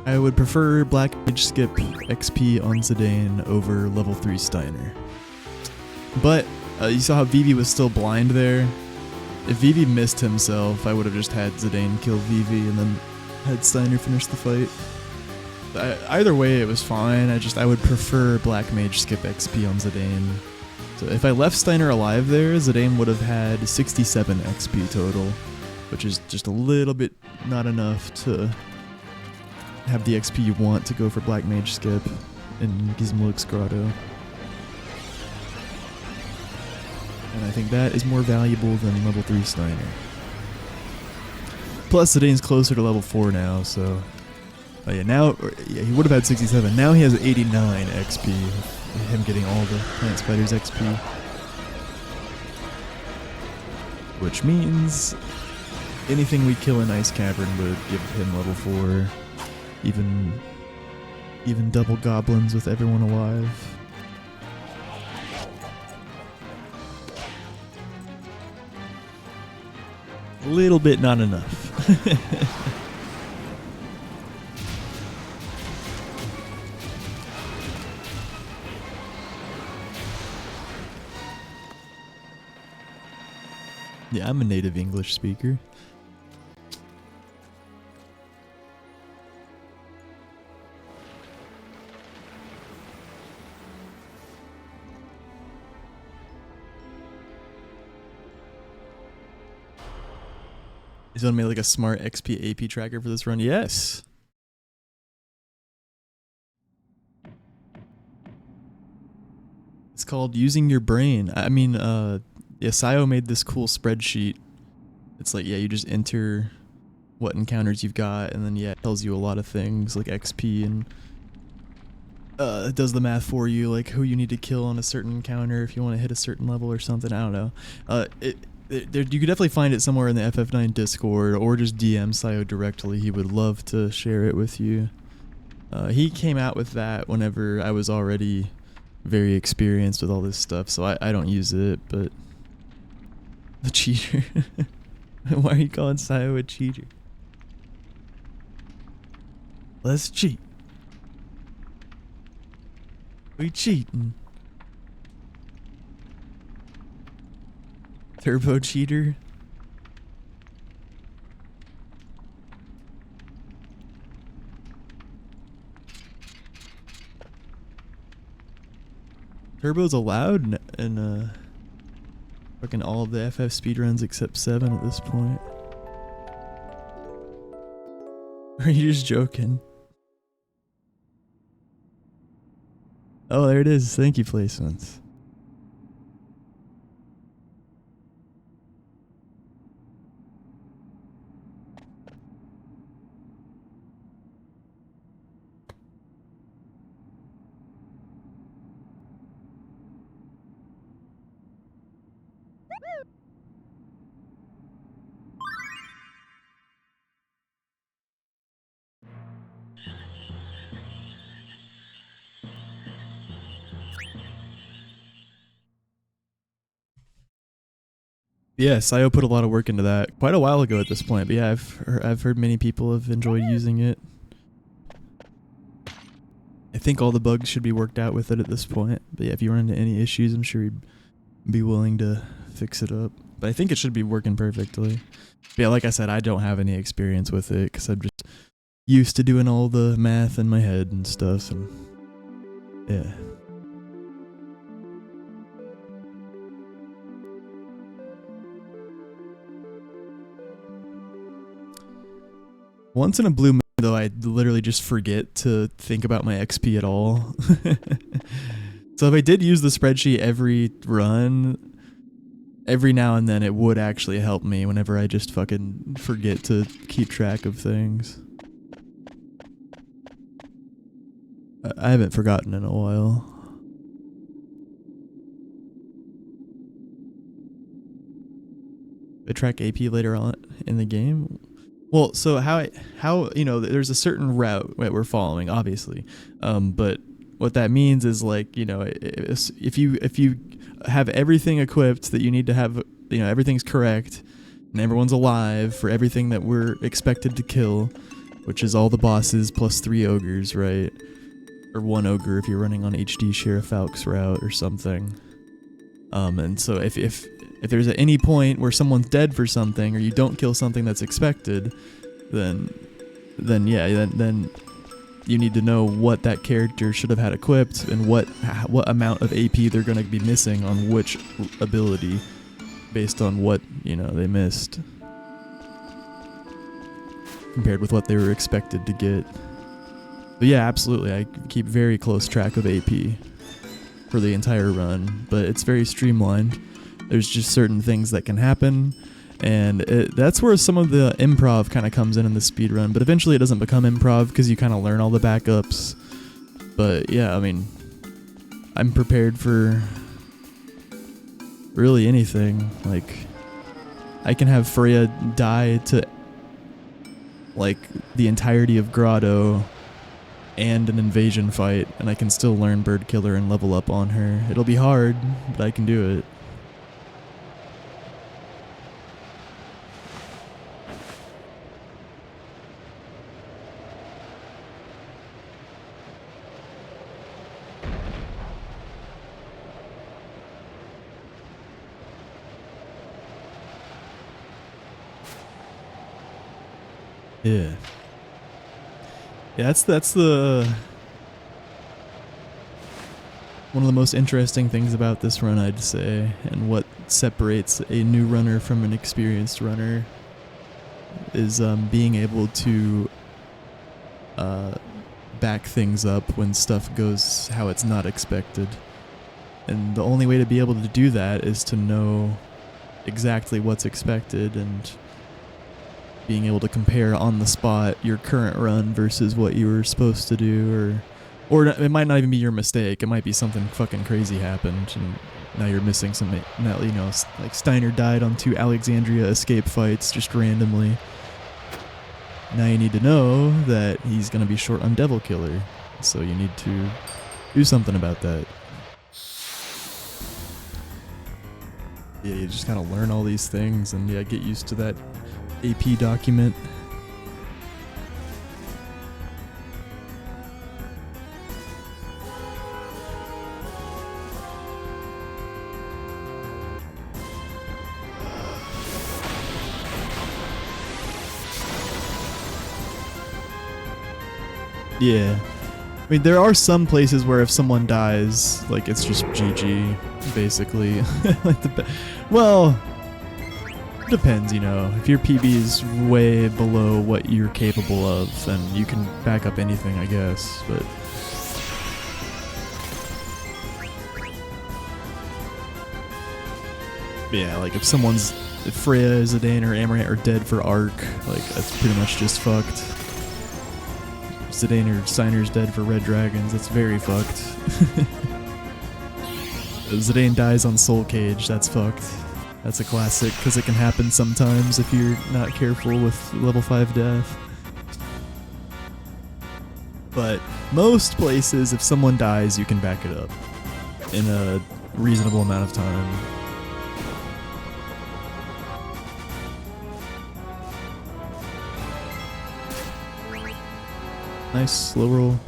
I would prefer Black Mage Skip XP on Zidane over level 3 Steiner. But you saw how Vivi was still blind there. If Vivi missed himself, I would have just had Zidane kill Vivi and then had Steiner finish the fight. Either way, it was fine. I would prefer Black Mage Skip XP on Zidane. So if I left Steiner alive there, Zidane would have had 67 XP total, which is just a little bit not enough to have the XP you want to go for Black Mage Skip in Gizmolik's Grotto. And I think that is more valuable than level 3 Steiner. Plus, Zidane's closer to level 4 now, so... Oh yeah, now... Yeah, he would have had 67. Now he has 89 XP. Him getting all the Plant Spider's XP. Which means anything we kill in Ice Cavern would give him level 4. Even double goblins with everyone alive. A little bit not enough. Yeah, I'm a native English speaker. Is it made like a smart XP AP tracker for this run? Yes. It's called using your brain. I mean, yeah, Sayo made this cool spreadsheet. It's like, yeah, you just enter what encounters you've got, and then, yeah, it tells you a lot of things, like XP, and it does the math for you, like who you need to kill on a certain encounter if you want to hit a certain level or something. I don't know. You could definitely find it somewhere in the FF9 Discord, or just DM Sayo directly. He would love to share it with you. He came out with that whenever I was already very experienced with all this stuff, so I don't use it, but The cheater. Why are you calling Sayo a cheater? Let's cheat. We cheating. Turbo cheater. Turbo's allowed in fucking all of the FF speedruns except 7 at this point. Or are you just joking? Oh, there it is. Thank you, placements. Yes, I put a lot of work into that quite a while ago at this point, but yeah, I've heard many people have enjoyed using it. I think all the bugs should be worked out with it at this point, but yeah, if you run into any issues, I'm sure he'd be willing to fix it up. But I think it should be working perfectly. But yeah, like I said, I don't have any experience with it because I'm just used to doing all the math in my head and stuff, and yeah. Once in a blue moon, though, I literally just forget to think about my XP at all. So if I did use the spreadsheet every run, every now and then it would actually help me whenever I just fucking forget to keep track of things. I haven't forgotten in a while. I track AP later on in the game. Well, so how you know, there's a certain route that we're following, obviously, but what that means is, like, you know, if you have everything equipped that you need to have, you know, everything's correct and everyone's alive for everything that we're expected to kill, which is all the bosses plus 3 ogres, right? Or 1 ogre if you're running on HD Sheriff Falk's route or something. And so if there's at any point where someone's dead for something, or you don't kill something that's expected, then you need to know what that character should have had equipped and what amount of AP they're going to be missing on which ability, based on what, you know, they missed compared with what they were expected to get. But yeah, absolutely, I keep very close track of AP for the entire run, but it's very streamlined. There's just certain things that can happen, and that's where some of the improv kind of comes in the speedrun, but eventually it doesn't become improv because you kind of learn all the backups. But yeah, I mean, I'm prepared for really anything. Like, I can have Freya die to, like, the entirety of Grotto and an invasion fight, and I can still learn Bird Killer and level up on her. It'll be hard, but I can do it. Yeah. Yeah, that's the one of the most interesting things about this run, I'd say, and what separates a new runner from an experienced runner is being able to back things up when stuff goes how it's not expected. And the only way to be able to do that is to know exactly what's expected, and being able to compare on the spot your current run versus what you were supposed to do, or it might not even be your mistake. It might be something fucking crazy happened, and now you're missing some, you know, like Steiner died on 2 Alexandria escape fights just randomly. Now you need to know that he's going to be short on Devil Killer, so you need to do something about that. Yeah, you just gotta learn all these things and yeah, get used to that AP document. Yeah. I mean, there are some places where if someone dies, like, it's just GG, basically. Like well, depends, you know. If your PB is way below what you're capable of, then you can back up anything, I guess, but... Yeah, like, if Freya, Zidane, or Amaranth are dead for Arc, like, that's pretty much just fucked. Zidane or Signer's dead for Red Dragons, that's very fucked. Zidane dies on Soul Cage, that's fucked. That's a classic, because it can happen sometimes if you're not careful with level 5 death. But most places, if someone dies, you can back it up in a reasonable amount of time. Nice slow roll.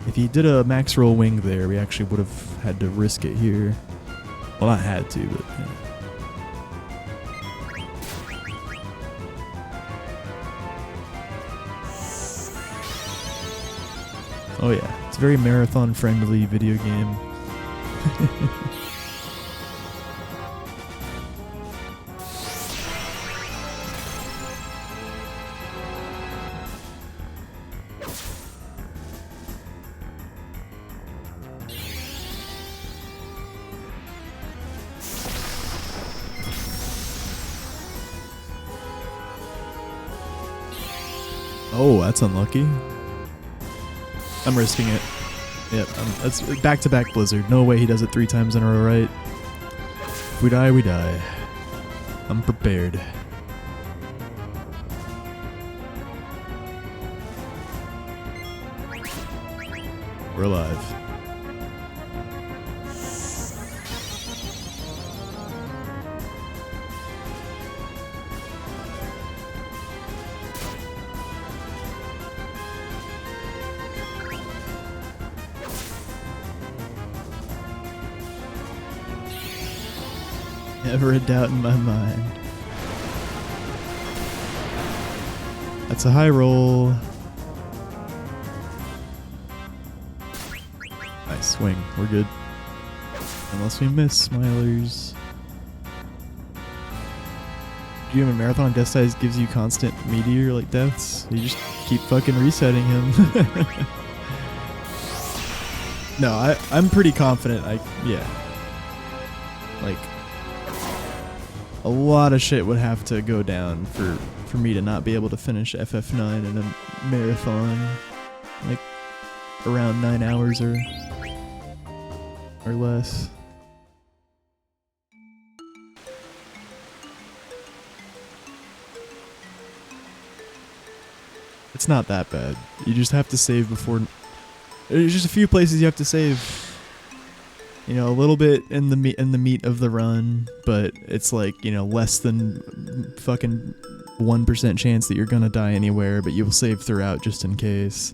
If he did a max roll wing there, we actually would have had to risk it here. Well, not had to, but yeah. Oh yeah, it's a very marathon-friendly video game. Oh, that's unlucky. I'm risking it. Yep, that's back-to-back Blizzard. No way he does it 3 times in a row, right? If we die, we die. I'm prepared. We're alive. Never a doubt in my mind. That's a high roll. Nice swing. We're good. Unless we miss, Smilers. GM in Marathon Death Size gives you constant meteor like deaths. You just keep fucking resetting him. No, I'm pretty confident. Yeah. Like, a lot of shit would have to go down for me to not be able to finish FF9 in a marathon, like around 9 hours or less. It's not that bad. You just have to save before. There's just a few places you have to save. You know, a little bit in the meat of the run, but it's like, you know, less than fucking 1% chance that you're gonna die anywhere, but you'll save throughout just in case.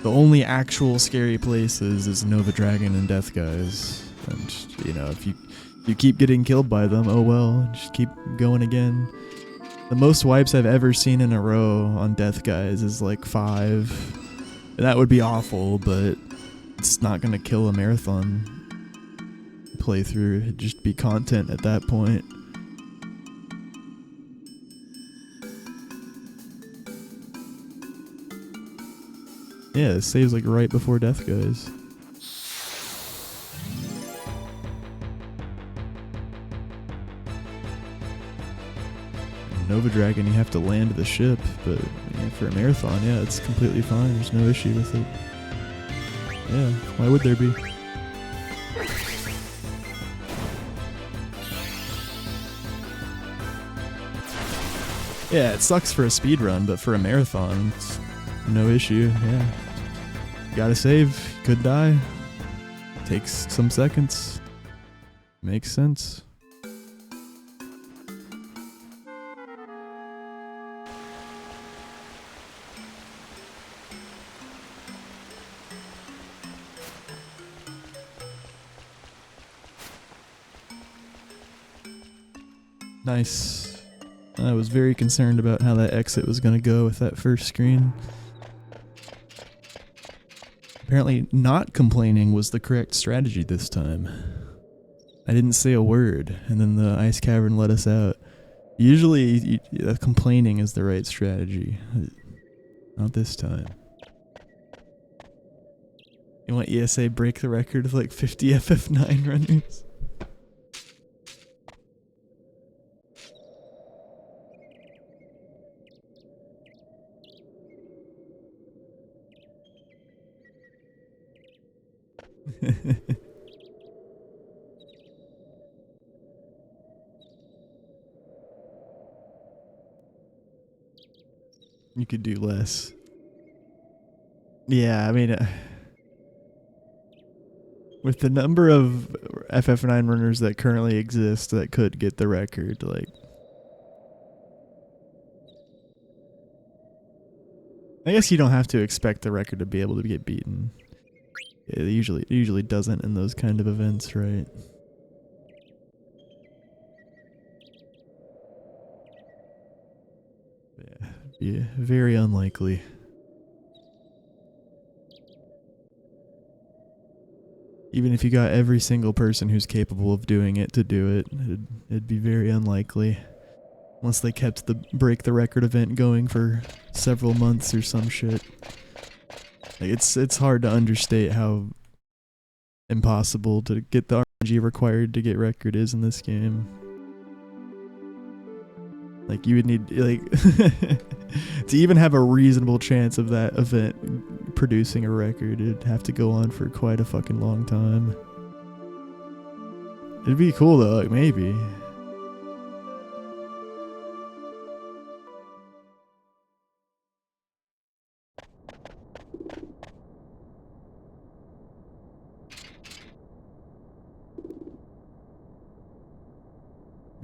The only actual scary places is Nova Dragon and Death Guys, and you know, if you keep getting killed by them, oh well, just keep going again. The most wipes I've ever seen in a row on Death Guys is like 5. That would be awful, but it's not gonna kill a marathon playthrough. It'd just be content at that point. Yeah, it saves like right before Death Guys. Nova Dragon, you have to land the ship, but yeah, for a marathon, yeah, it's completely fine. There's no issue with it. Yeah, why would there be? Yeah, it sucks for a speedrun, but for a marathon, it's no issue, yeah. Gotta save, could die. Takes some seconds. Makes sense. Nice. I was very concerned about how that exit was going to go with that first screen. Apparently not complaining was the correct strategy this time. I didn't say a word, and then the ice cavern let us out. Usually, complaining is the right strategy. Not this time. You want ESA break the record of like 50 FF9 runners? You could do less. Yeah, I mean, with the number of FF9 runners that currently exist that could get the record, like, I guess you don't have to expect the record to be able to get beaten. It usually doesn't in those kind of events, right? Yeah, very unlikely. Even if you got every single person who's capable of doing it to do it, it'd be very unlikely. Unless they kept the break the record event going for several months or some shit. Like it's hard to understate how impossible to get the RNG required to get record is in this game. Like you would need like to even have a reasonable chance of that event producing a record, it'd have to go on for quite a fucking long time. It'd be cool though, like maybe.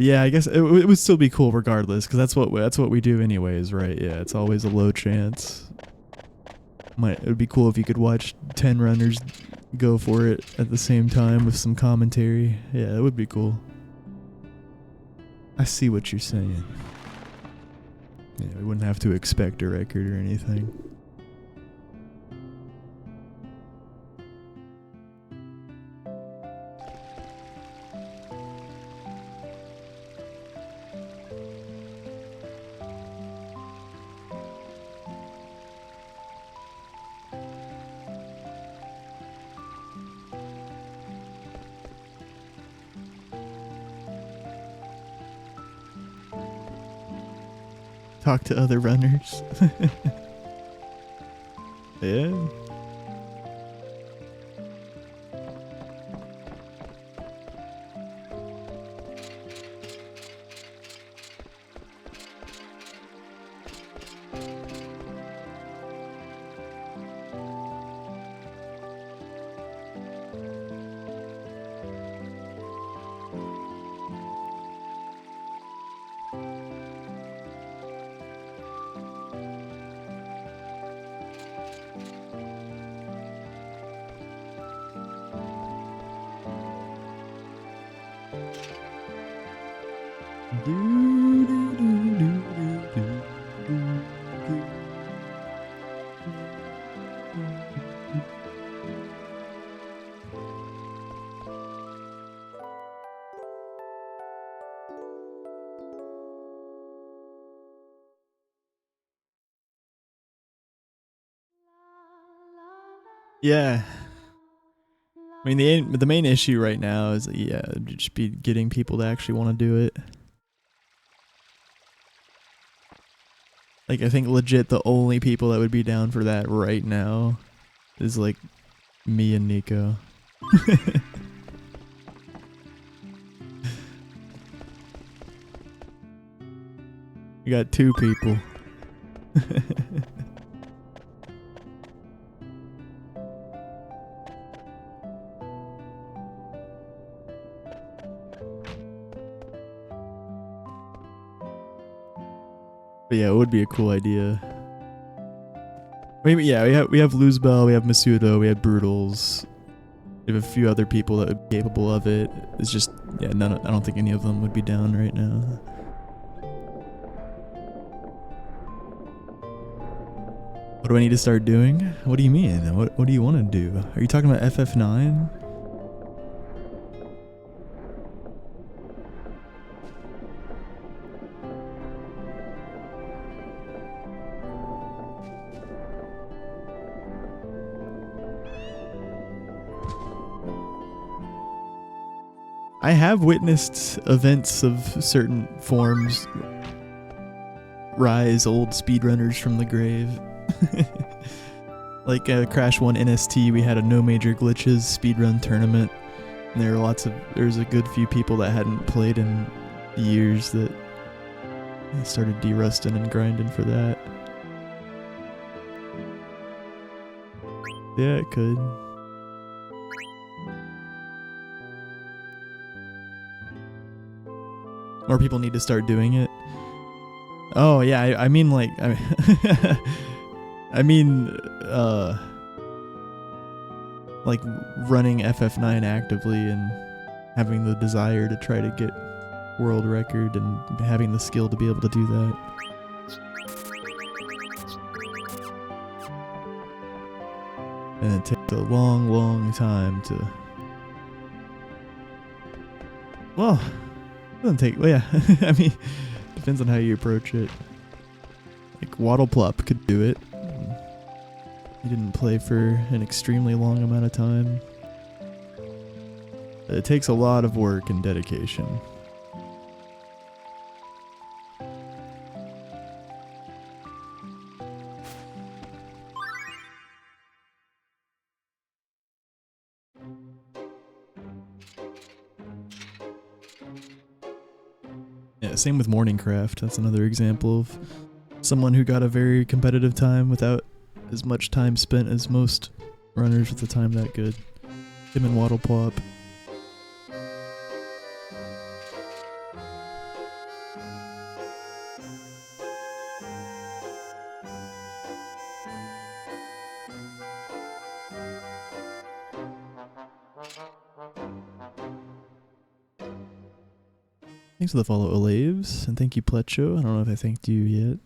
Yeah, I guess it would still be cool regardless, because that's what we do anyways, right? Yeah, it's always a low chance. It would be cool if you could watch 10 runners go for it at the same time with some commentary. Yeah, it would be cool. I see what you're saying. Yeah, we wouldn't have to expect a record or anything. Talk to other runners. Yeah. Yeah. I mean, the main issue right now is, yeah, just be getting people to actually want to do it. Like, I think legit the only people that would be down for that right now is, like, me and Nico. We got 2 people. But yeah, it would be a cool idea. Maybe yeah, we have Luzbel, we have Masudo, we have Brutals. We have a few other people that would be capable of it. It's just, yeah, I don't think any of them would be down right now. What do I need to start doing? What do you mean? What do you want to do? Are you talking about FF9? I have witnessed events of certain forms rise old speedrunners from the grave. Like Crash 1 NST, we had a no major glitches speedrun tournament, and there was a good few people that hadn't played in years that started de-rusting and grinding for that. Yeah, it could. More people need to start doing it. Oh yeah, I mean like I mean like running FF9 actively and having the desire to try to get world record and having the skill to be able to do that. And it takes a long, long time to... Well, it doesn't take... Well, yeah, I mean, depends on how you approach it. Like, Waddleplop could do it. He didn't play for an extremely long amount of time. It takes a lot of work and dedication. Yeah, same with Morningcraft. That's another example of someone who got a very competitive time without as much time spent as most runners with the time that good. Him and Waddleplop. Thanks for the follow, Olaves, and thank you, Plecho. I don't know if I thanked you yet.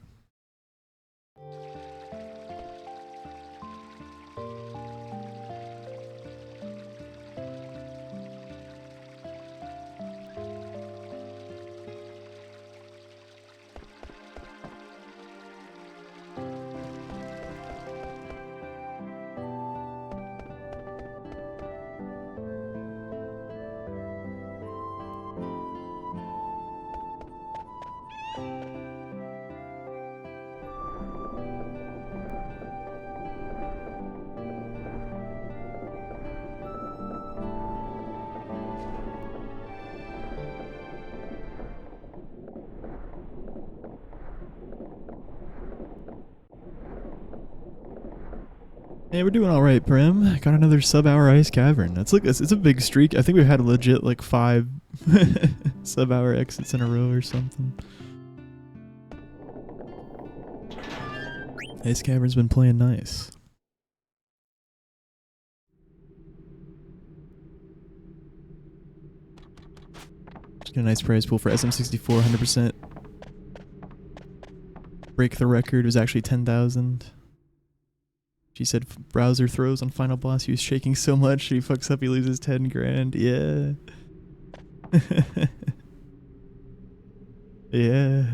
Hey, we're doing all right, Prim. Got another sub-hour ice cavern. That's like it's a big streak. I think we've had a legit like 5 sub-hour exits in a row or something. Ice cavern's been playing nice. Just get a nice prize pool for SM64, 100%. Break the record. It was actually 10,000. She said browser throws on final boss. He was shaking so much he fucks up, he loses 10 grand. Yeah. Yeah.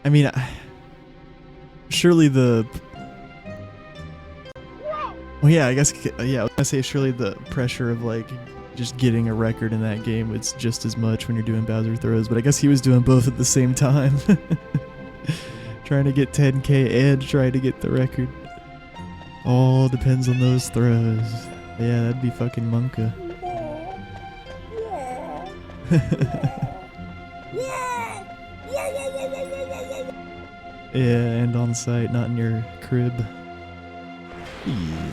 I mean, surely the... Well, yeah, I guess, yeah, I was gonna say surely the pressure of like just getting a record in that game, it's just as much when you're doing Bowser throws, but I guess he was doing both at the same time. Trying to get 10k and trying to get the record. All depends on those throws. Yeah, that'd be fucking Monka. Yeah, and on site, not in your crib. Yeah.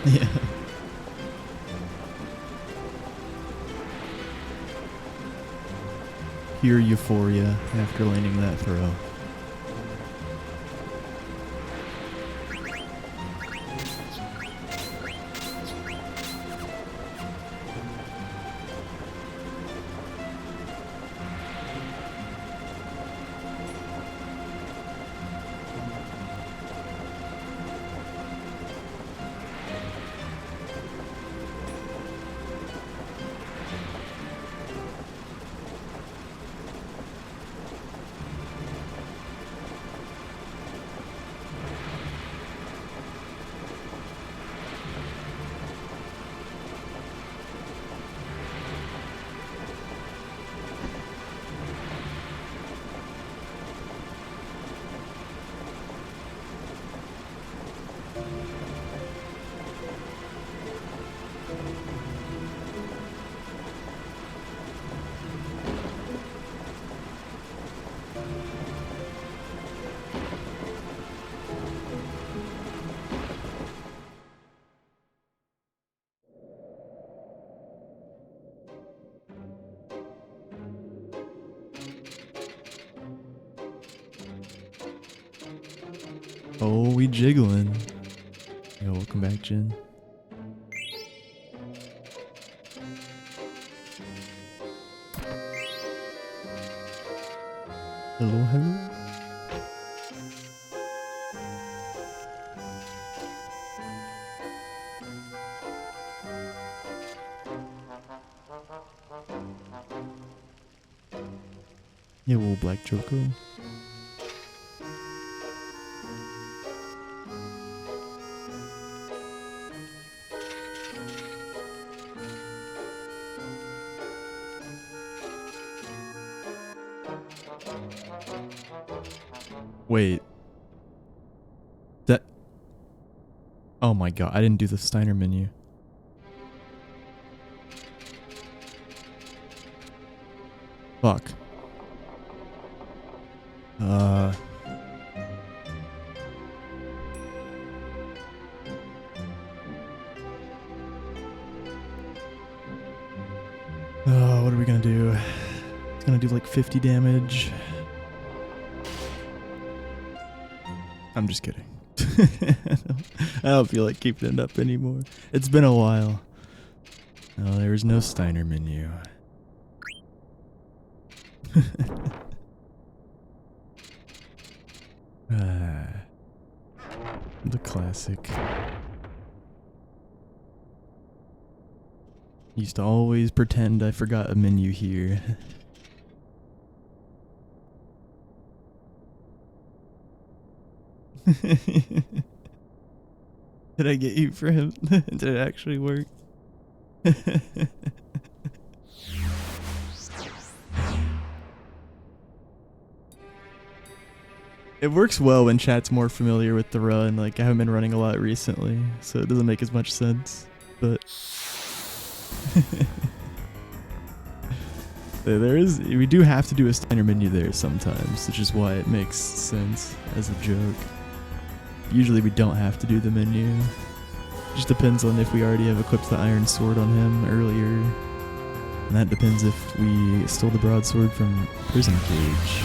Yeah. Pure euphoria after landing that throw. Oh, we jiggling. Yo, welcome back, Jen. Hello, hello. Yeah, well, Black Choco. Wait. That... Oh my god, I didn't do the Steiner menu. Fuck. What are we gonna do? It's gonna do like 50 damage. I'm just kidding. I don't feel like keeping it up anymore. It's been a while. Oh, there was no Steiner menu. The classic. Used to always pretend I forgot a menu here. Did I get you for him? Did it actually work? It works well when chat's more familiar with the run. Like, I haven't been running a lot recently, so it doesn't make as much sense. But we do have to do a Steiner menu there sometimes, which is why it makes sense as a joke. Usually we don't have to do the menu. Just depends on if we already have equipped the iron sword on him earlier. And that depends if we stole the broadsword from Prison Cage.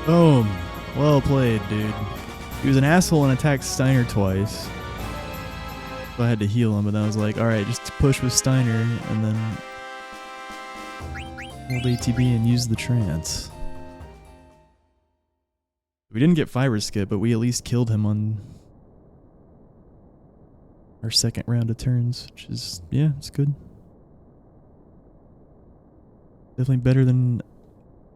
Boom. Well played, dude. He was an asshole and attacked Steiner twice. So I had to heal him, but then I was like, alright, just push with Steiner, and then Hold ATB and use the trance. We didn't get fire skip, but we at least killed him on our second round of turns, which is, yeah, it's good. Definitely better than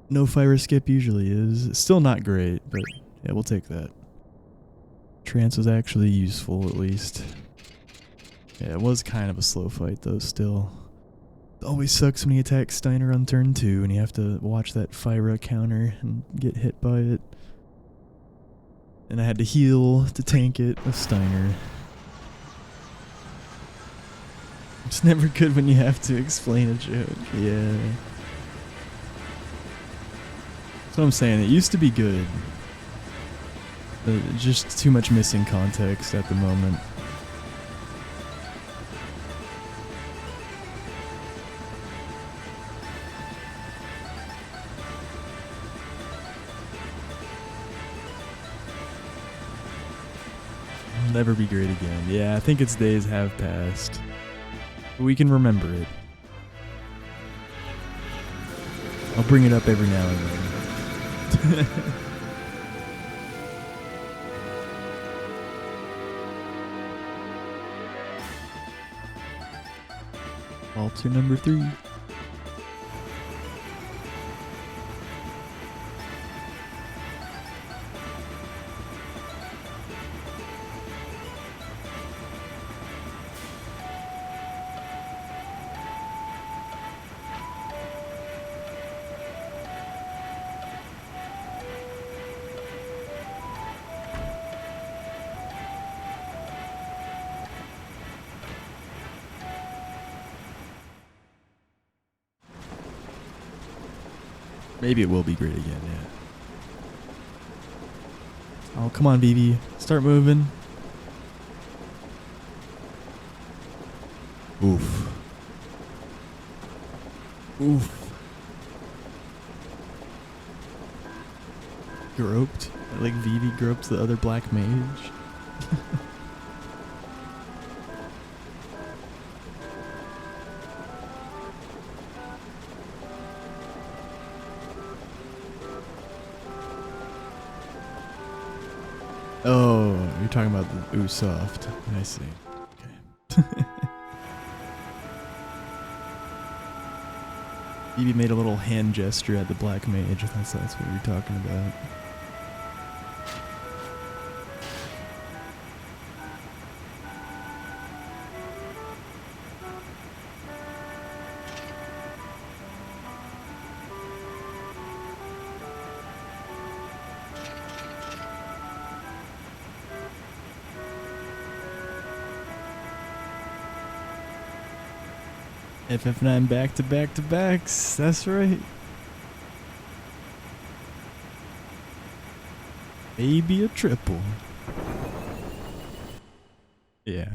no fire skip usually is. It's still not great, but yeah, we'll take that. Trance was actually useful, at least. Yeah, it was kind of a slow fight, though, still. It always sucks when you attack Steiner on turn 2 and you have to watch that Fyra counter and get hit by it. And I had to heal to tank it with Steiner. It's never good when you have to explain a joke. Yeah. That's what I'm saying. It used to be good. But just too much missing context at the moment. It'll never be great again. Yeah, I think its days have passed. But we can remember it. I'll bring it up every now and then. All to number 3. Maybe it will be great again, yeah. Oh, come on, BB. Start moving. Oof. Oof. Groped. Like Vivi groped the other black mage. Oh, you're talking about the Usoft. I see. Okay. Evie made a little hand gesture at the black mage. That's what you're talking about. FF9 back-to-back-to-backs. That's right. Maybe a triple. Yeah.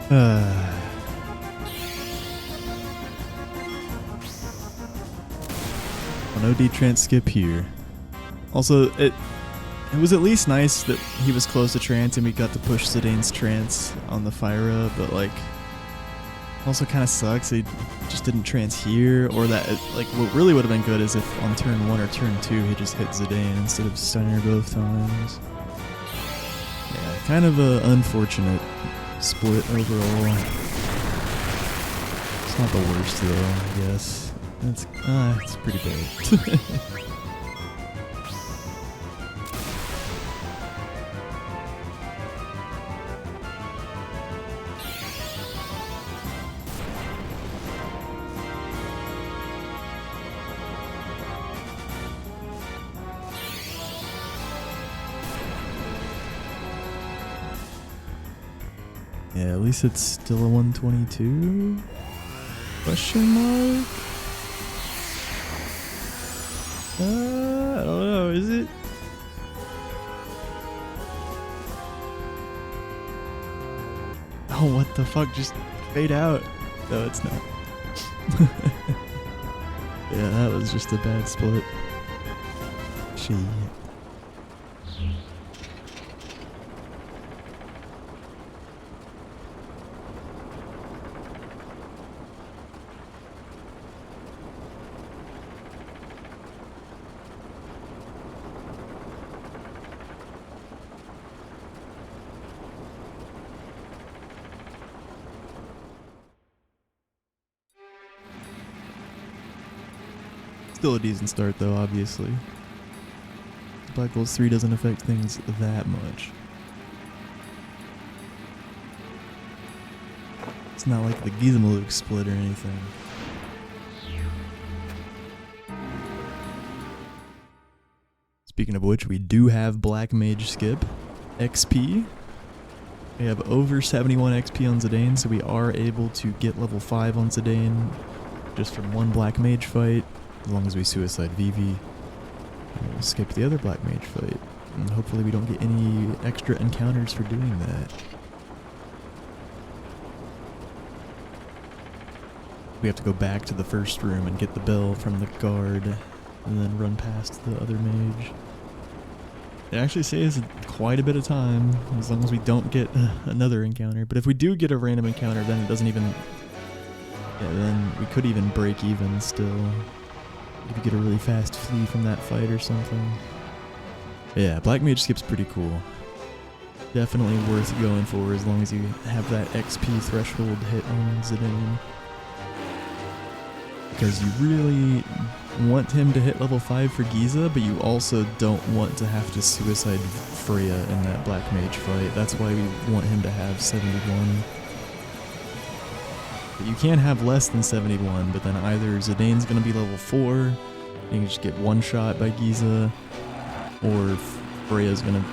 No D-Trance skip here. Also, it was at least nice that he was close to trance and we got to push Zidane's trance on the fire up, but like, also kind of sucks he just didn't trance here, or that, like, what really would have been good is if on turn 1 or turn 2 he just hit Zidane instead of stunning her both times. Yeah, kind of a unfortunate split overall. It's not the worst though, I guess. It's pretty bad. Yeah, at least it's still a 122? Question mark? I don't know, is it? Oh, what the fuck, just fade out. No, it's not. Yeah, that was just a bad split. Shit. Still a decent start though, obviously. Black Holes 3 doesn't affect things that much. It's not like the Gizmaluk split or anything. Speaking of which, we do have Black Mage skip XP. We have over 71 XP on Zidane, so we are able to get level 5 on Zidane just from one Black Mage fight. As long as we suicide Vivi, we'll skip the other Black Mage fight. And hopefully we don't get any extra encounters for doing that. We have to go back to the first room and get the bell from the guard, and then run past the other mage. It actually saves quite a bit of time, as long as we don't get another encounter. But if we do get a random encounter, then it doesn't even... Yeah, then we could even break even still. If you get a really fast flee from that fight or something. Yeah, Black Mage skip's pretty cool. Definitely worth going for as long as you have that XP threshold hit on Zidane. Because you really want him to hit level 5 for Giza, but you also don't want to have to suicide Freya in that Black Mage fight. That's why we want him to have 71. But you can have less than 71, but then either Zidane's going to be level 4, you can just get one shot by Giza, or Freya's going to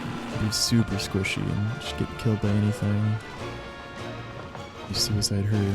be super squishy and just get killed by anything. You suicide her.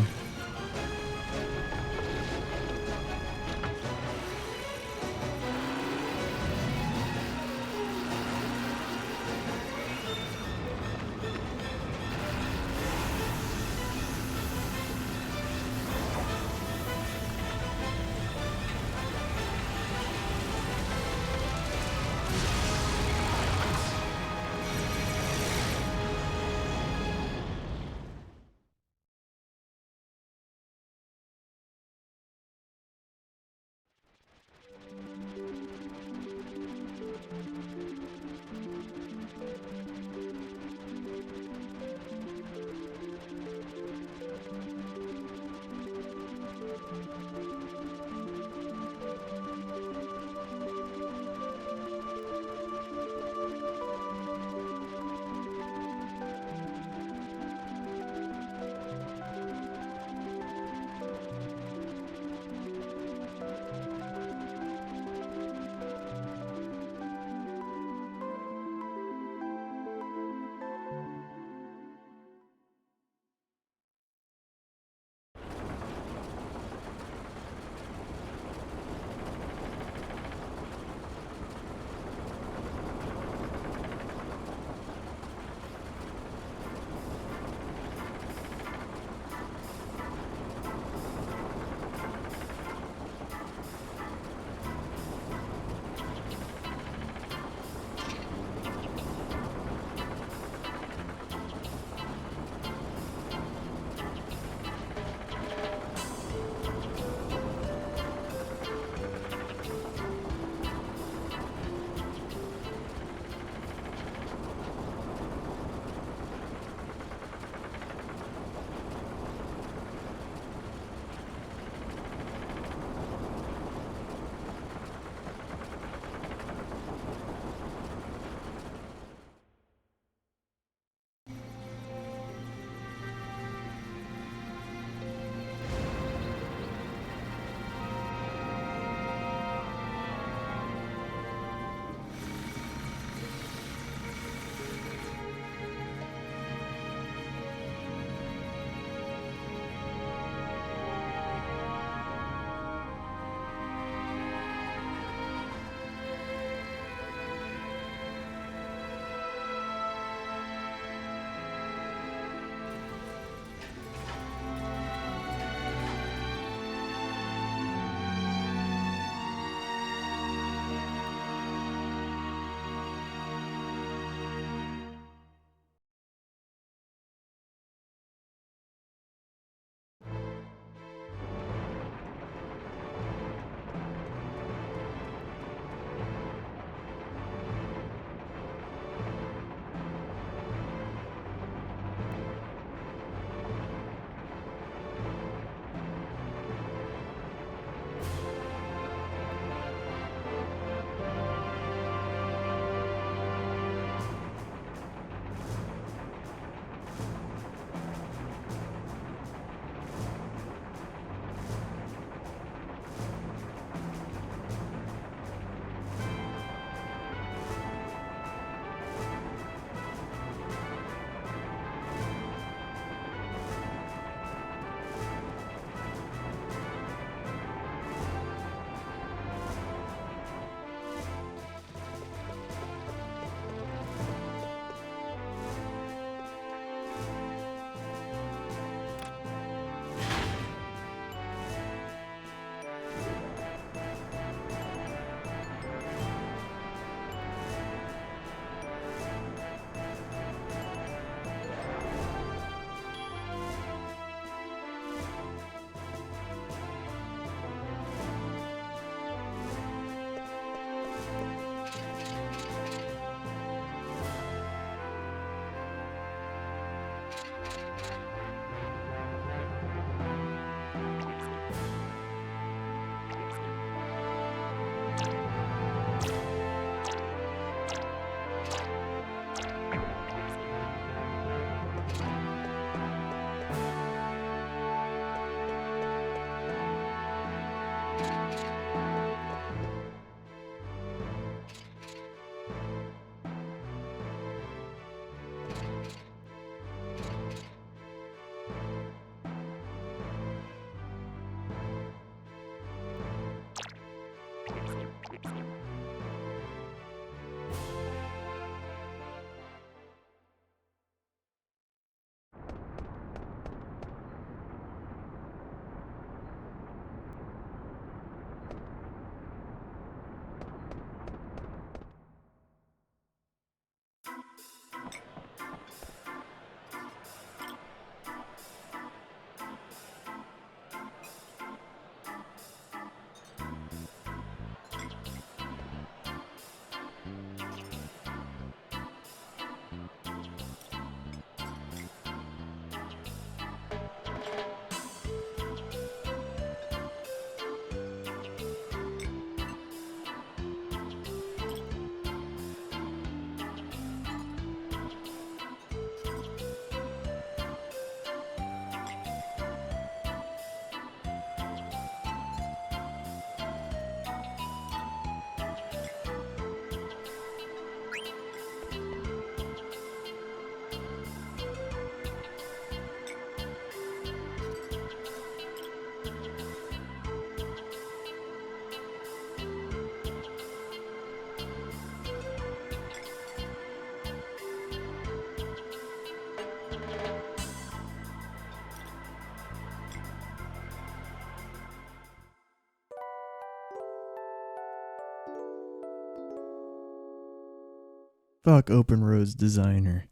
Fuck Open Road's designer.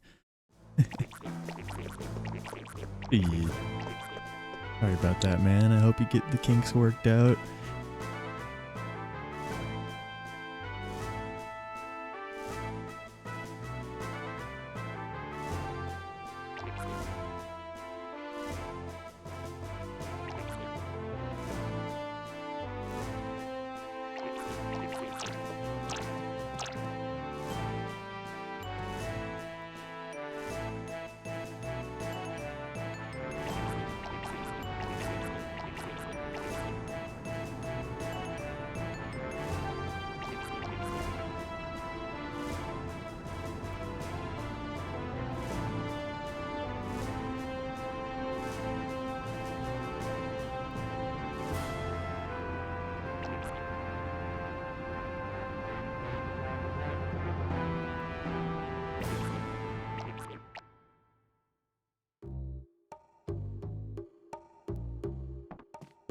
Yeah. Sorry about that, man. I hope you get the kinks worked out.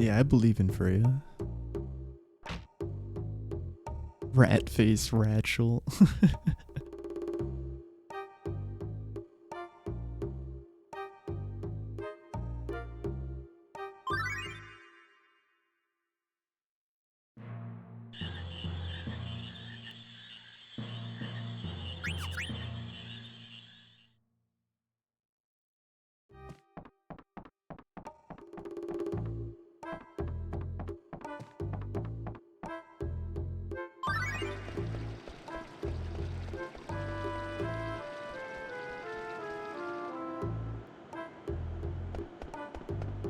Yeah, I believe in Freya. Rat face Ratchel.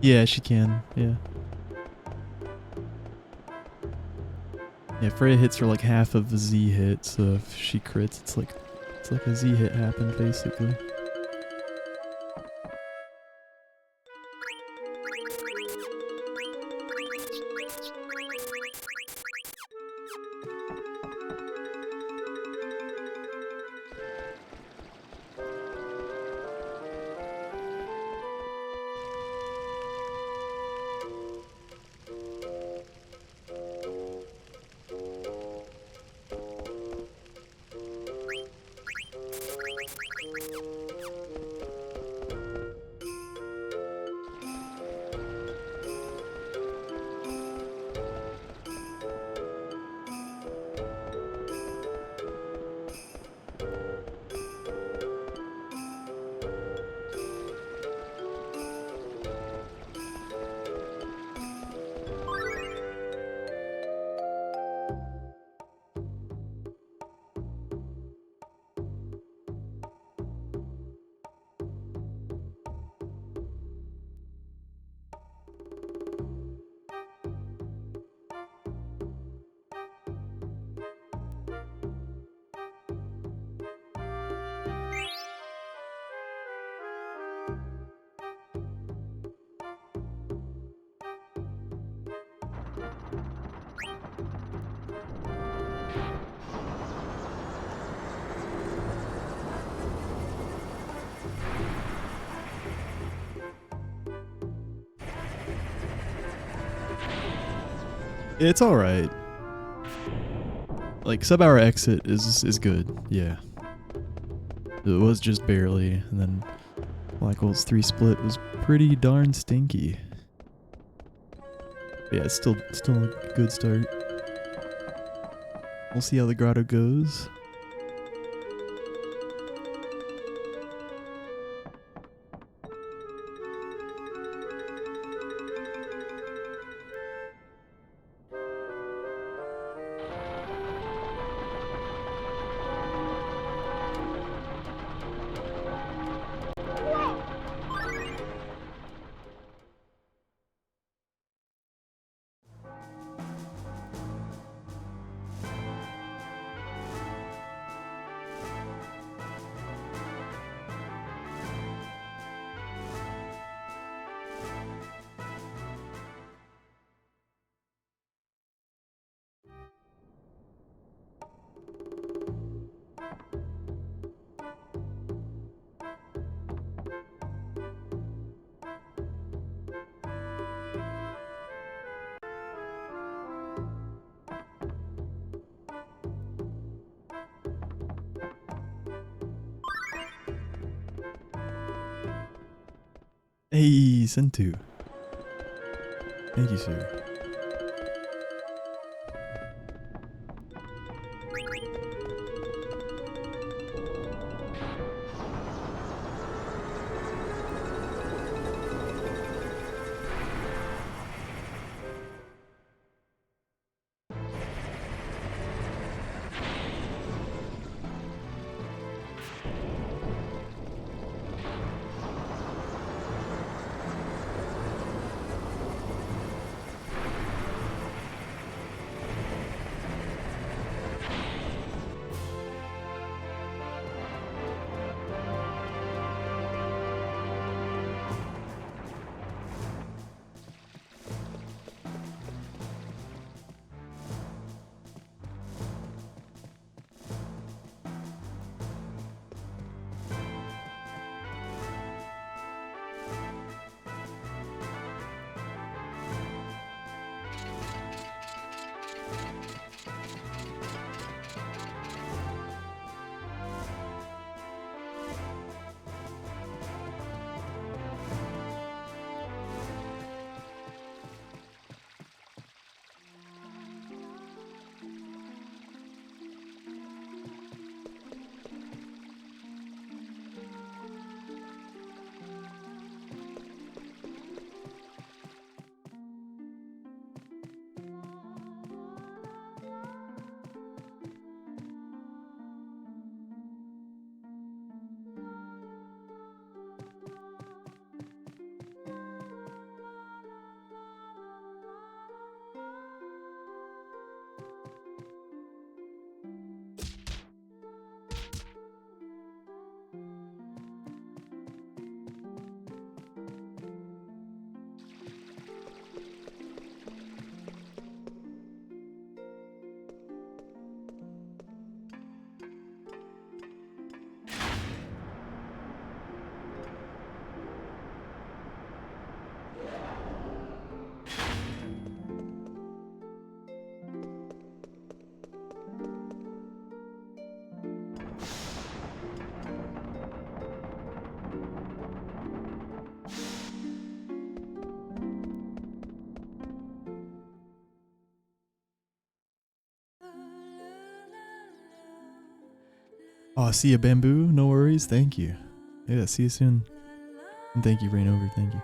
Yeah, she can. Yeah. Yeah, Freya hits her like half of a Z hit, so if she crits, it's like a Z hit happened basically. It's alright. Like, sub-hour exit is good, yeah. It was just barely, and then Black Holes 3 split was pretty darn stinky. But yeah, it's still a good start. We'll see how the grotto goes. Hey, Sentu. Thank you, sir. Oh, see ya, Bamboo. No worries. Thank you. Yeah, see you soon. And thank you, Rainover. Thank you.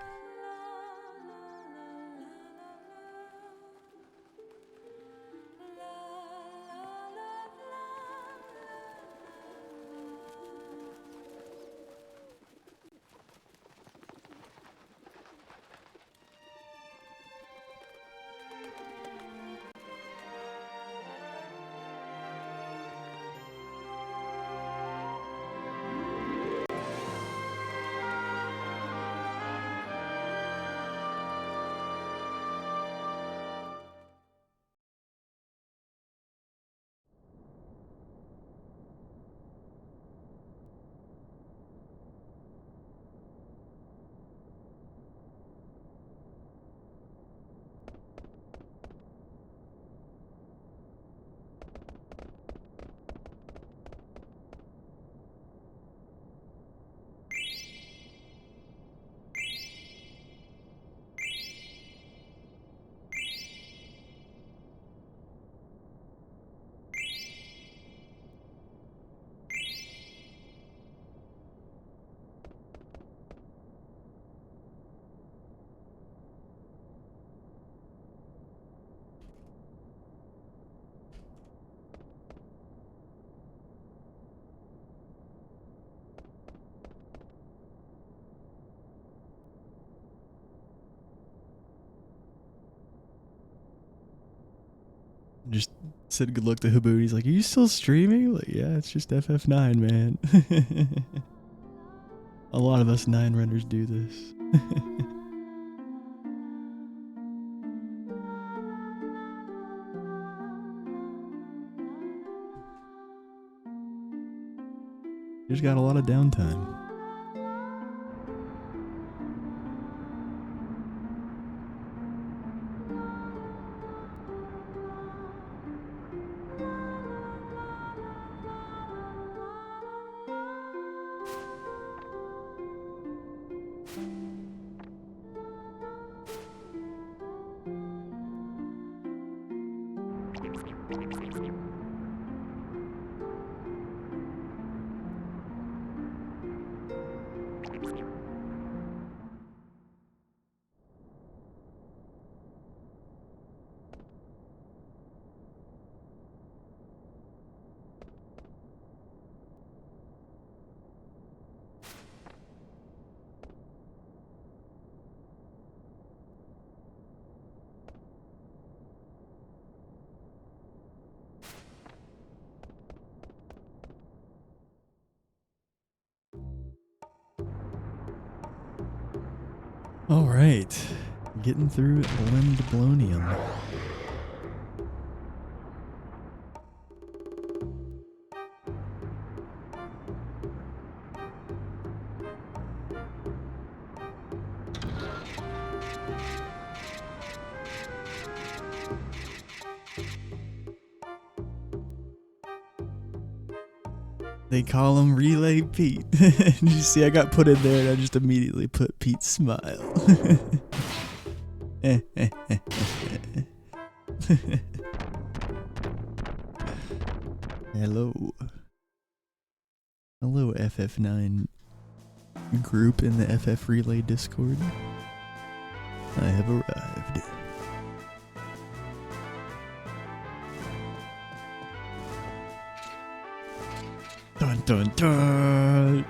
Just said good luck to Haboot. He's like, "Are you still streaming?" Like, yeah, it's just FF9, man. A lot of us 9 runners do this. Just got a lot of downtime. All right, getting through Limblonium. They call him Relay Pete. Did you see I got put in there and I just immediately put Pete's smile. Hello. Hello, FF9 group in the FF Relay Discord. I have arrived. Dun dun dun!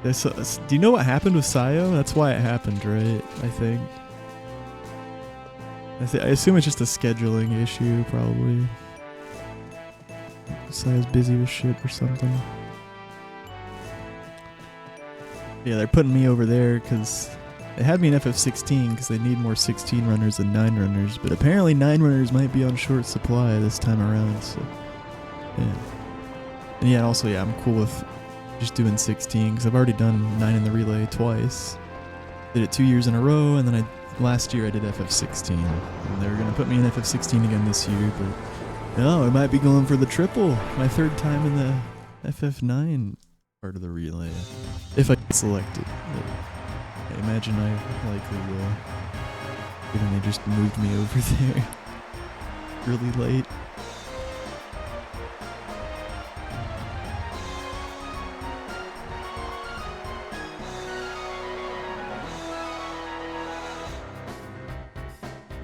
Do you know what happened with Sayo? That's why it happened, right? I think. I assume it's just a scheduling issue, probably. Sayo's busy with shit or something. Yeah, they're putting me over there because they had me in FF16 because they need more 16 runners than 9 runners, but apparently 9 runners might be on short supply this time around, so yeah. And yeah, also, yeah, I'm cool with just doing 16 because I've already done 9 in the relay twice. Did it 2 years in a row, and then last year I did FF16, and they were going to put me in FF16 again this year, but no, I might be going for the triple, my 3rd time in the FF9 part of the relay, if I get selected. But I imagine I likely will, given they just moved me over there really late.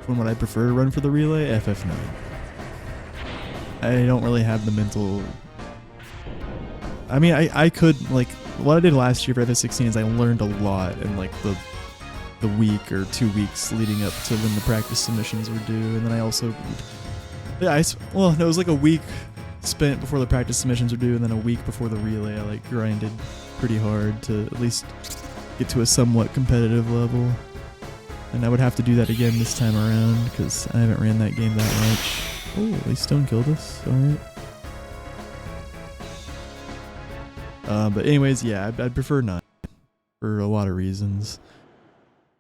When would I prefer to run for the relay? FF9. I don't really have the mental... I mean, I could, like, what I did last year for FF16 is I learned a lot in, like, the week or 2 weeks leading up to when the practice submissions were due, and then I also... Yeah, well, no, it was like a week spent before the practice submissions were due, and then a week before the relay I, like, grinded pretty hard to at least get to a somewhat competitive level. And I would have to do that again this time around, because I haven't ran that game that much. Oh, they stone killed us. Alright. But anyways, yeah, I'd prefer not. For a lot of reasons.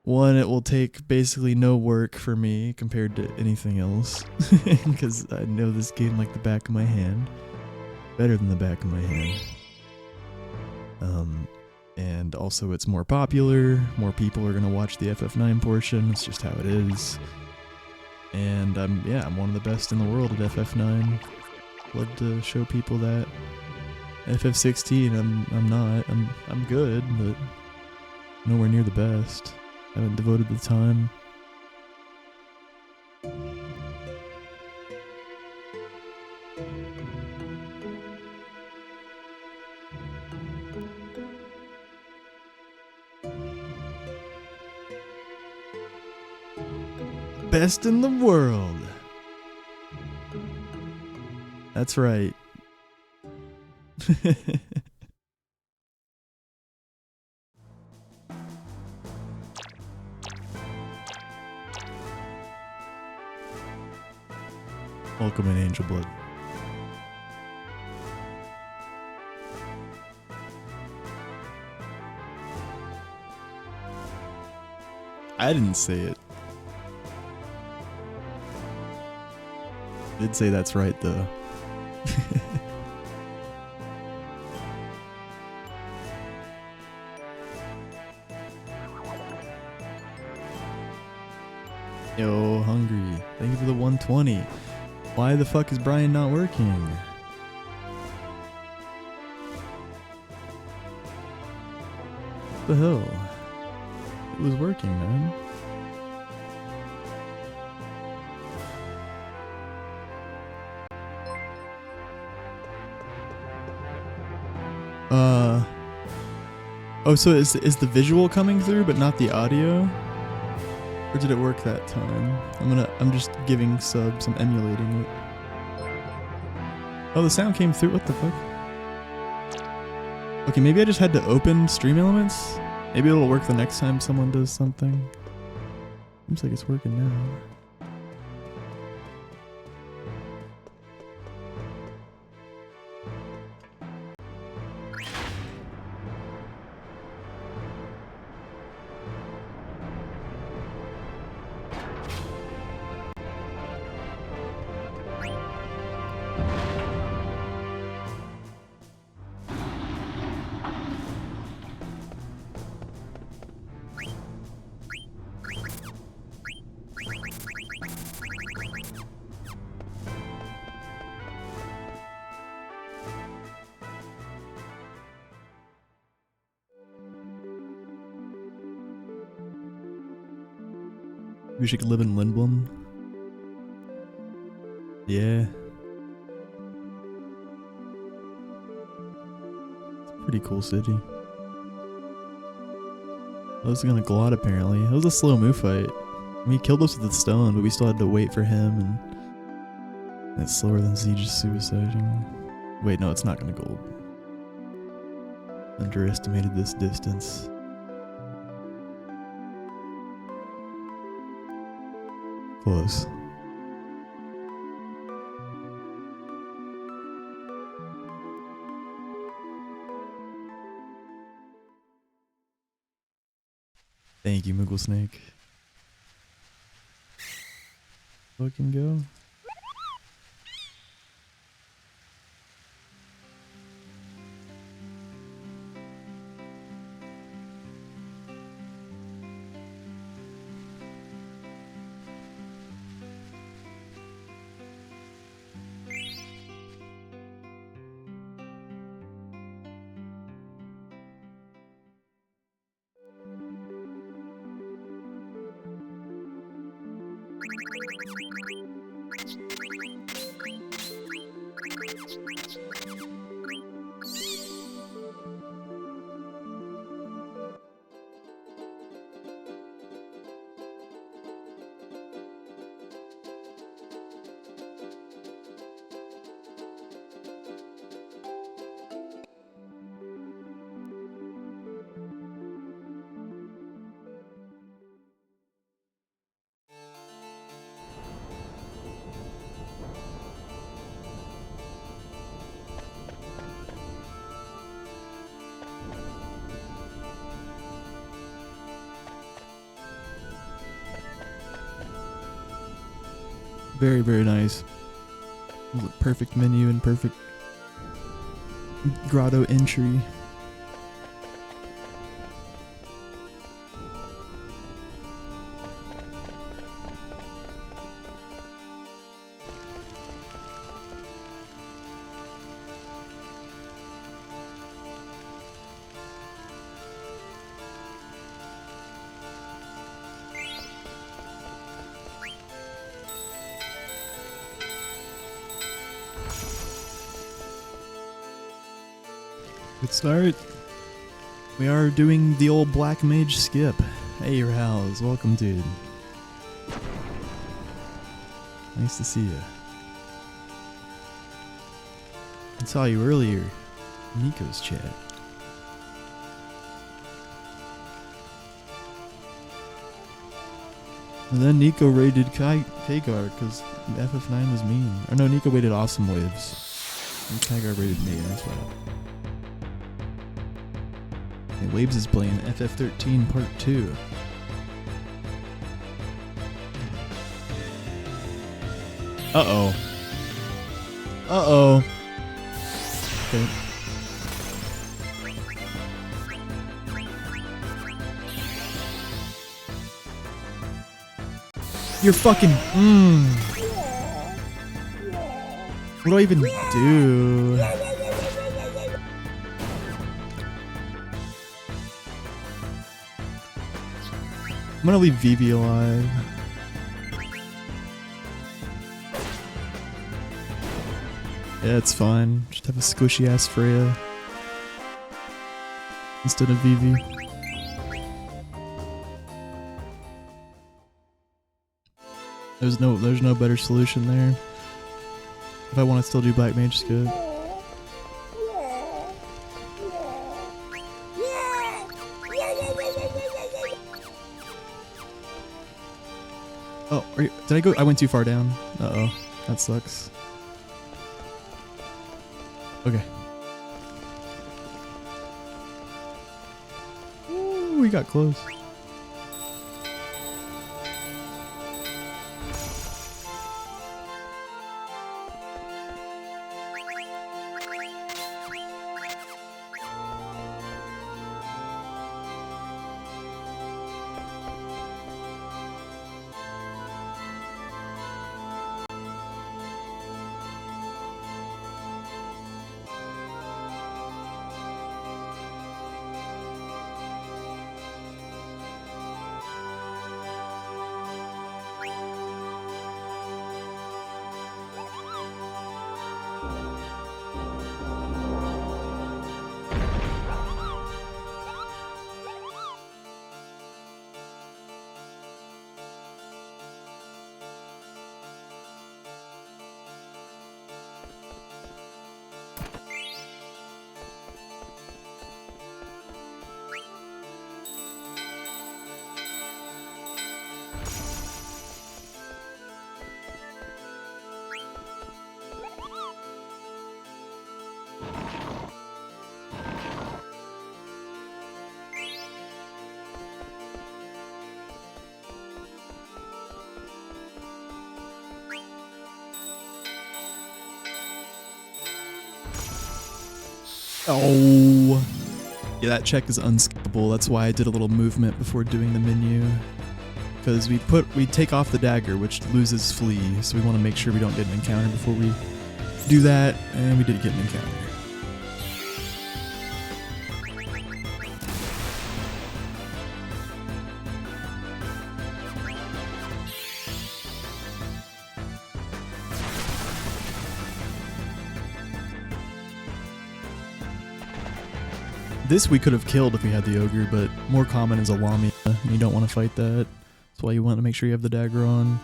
One, it will take basically no work for me compared to anything else. Because I know this game like the back of my hand. Better than the back of my hand. And also it's more popular, more people are going to watch the FF9 portion, it's just how it is. And I'm one of the best in the world at FF9. Love to show people that. FF16, I'm not. I'm good, but nowhere near the best. I haven't devoted the time. best in the world. That's right. Welcome in Angel Blood. I didn't say it. Did say that's right though. Yo, hungry. Thank you for the 120. Why the fuck is Brian not working? What the hell? It was working, man. Oh, so is the visual coming through but not the audio? Or did it work that time? I'm just giving subs, I'm emulating it. Oh, the sound came through, what the fuck? Okay, maybe I just had to open Stream Elements? Maybe it'll work the next time someone does something. Seems like it's working now. Wish you could live in Lindblom. Yeah. It's a pretty cool city. I was gonna glot apparently. It was a slow move fight. I mean, he killed us with the stone, but we still had to wait for him, and it's slower than Z just suiciding. Wait, no, it's not gonna gold. Underestimated this distance. Close. Thank you, Moogle Snake. Fucking go. Very, very nice. Perfect menu and perfect grotto entry. Good start. We are doing the old Black Mage skip. Hey, Rouse, welcome, dude. Nice to see you. I saw you earlier. Nico's chat. And then Nico raided Kagar because FF9 was mean. Or no, Nico raided Awesome Waves. And Kagar raided me as well. And Waves is playing FF13 Part 2. Uh-oh. Uh-oh. Okay. You're fucking. What do I even do? I'm gonna leave Vivi alive. Yeah, it's fine. Just have a squishy ass Freya instead of Vivi. There's no better solution there. If I want to still do Black Mage, it's good. Oh, did I go? I went too far down. Uh-oh. That sucks. Okay. Ooh, we got close. Oh, yeah, that check is unskippable. That's why I did a little movement before doing the menu. Because we take off the dagger, which loses flee, so we want to make sure we don't get an encounter before we do that, and we did get an encounter. This we could have killed if we had the ogre, but more common is a Lamia, and you don't want to fight that. That's why you want to make sure you have the dagger on.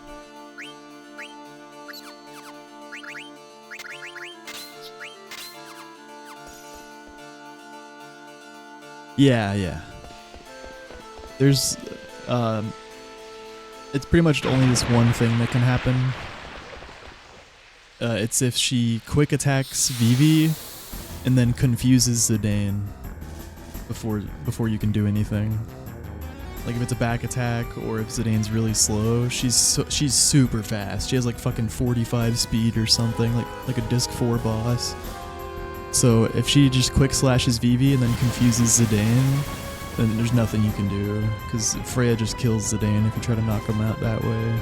Yeah. There's, it's pretty much only this one thing that can happen. It's if she quick attacks Vivi and then confuses Zidane before you can do anything. Like if it's a back attack or if Zidane's really slow, she's super fast. She has like fucking 45 speed or something, like a disc 4 boss. So if she just quick slashes Vivi and then confuses Zidane, then there's nothing you can do, because Freya just kills Zidane if you try to knock him out that way.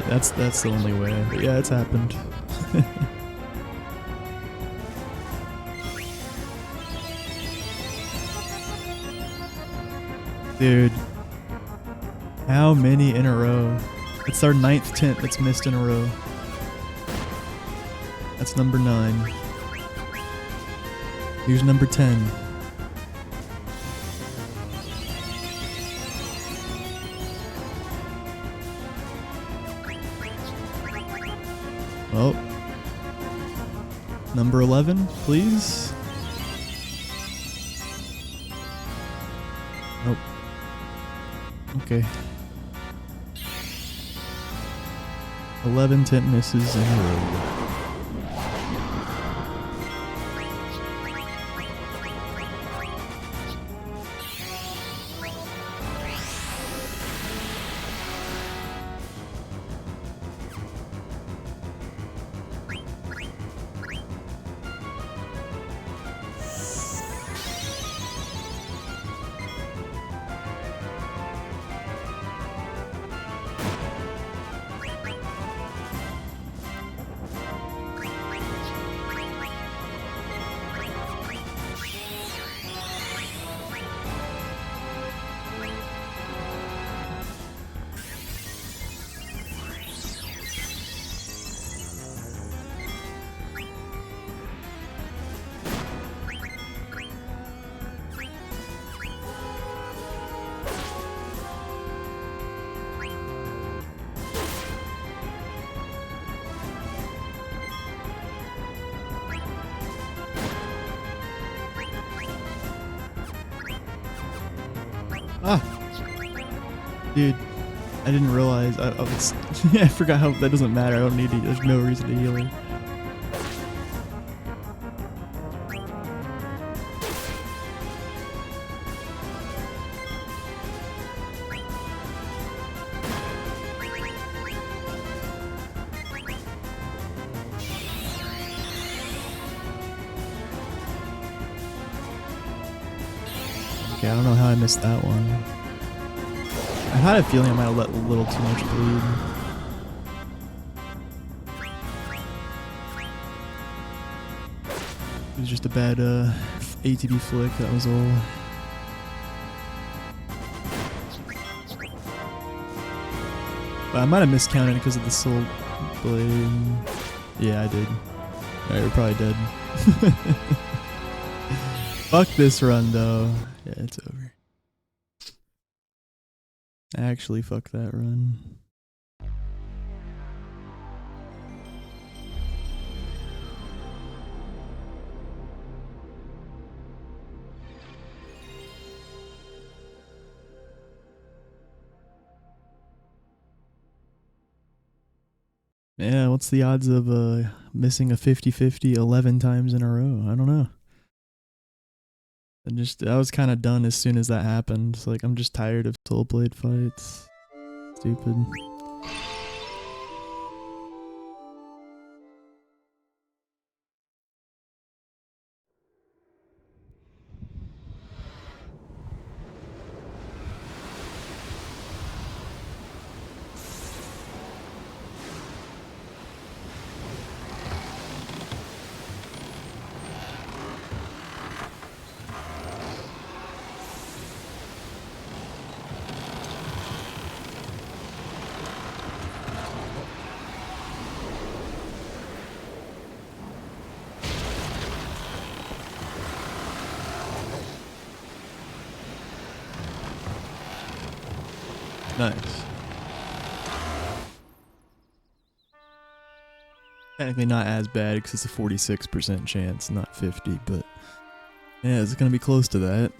That's the only way. But yeah, it's happened. Dude, how many in a row? It's our 9th tent that's missed in a row. That's number 9. Here's number 10. Oh. Number 11, please. Nope. Okay. 11 tent misses in a row. Ah! Dude, I didn't realize I was I forgot how that doesn't matter. I don't need to, there's no reason to heal her. Okay, I don't know how I missed that one. I had a feeling I might have let a little too much bleed. It was just a bad ATB flick, that was all. But I might have miscounted because of the soul blade. Yeah, I did. Alright, we're probably dead. Fuck this run though. Yeah, it's over. Actually, fuck that run. Yeah, what's the odds of missing a 50-50 11 times in a row? I don't know. I was kind of done as soon as that happened. It's like, I'm just tired of soul blade fights. Stupid. Nice. Technically not as bad because it's a 46% chance, not 50, but yeah, it's gonna be close to that.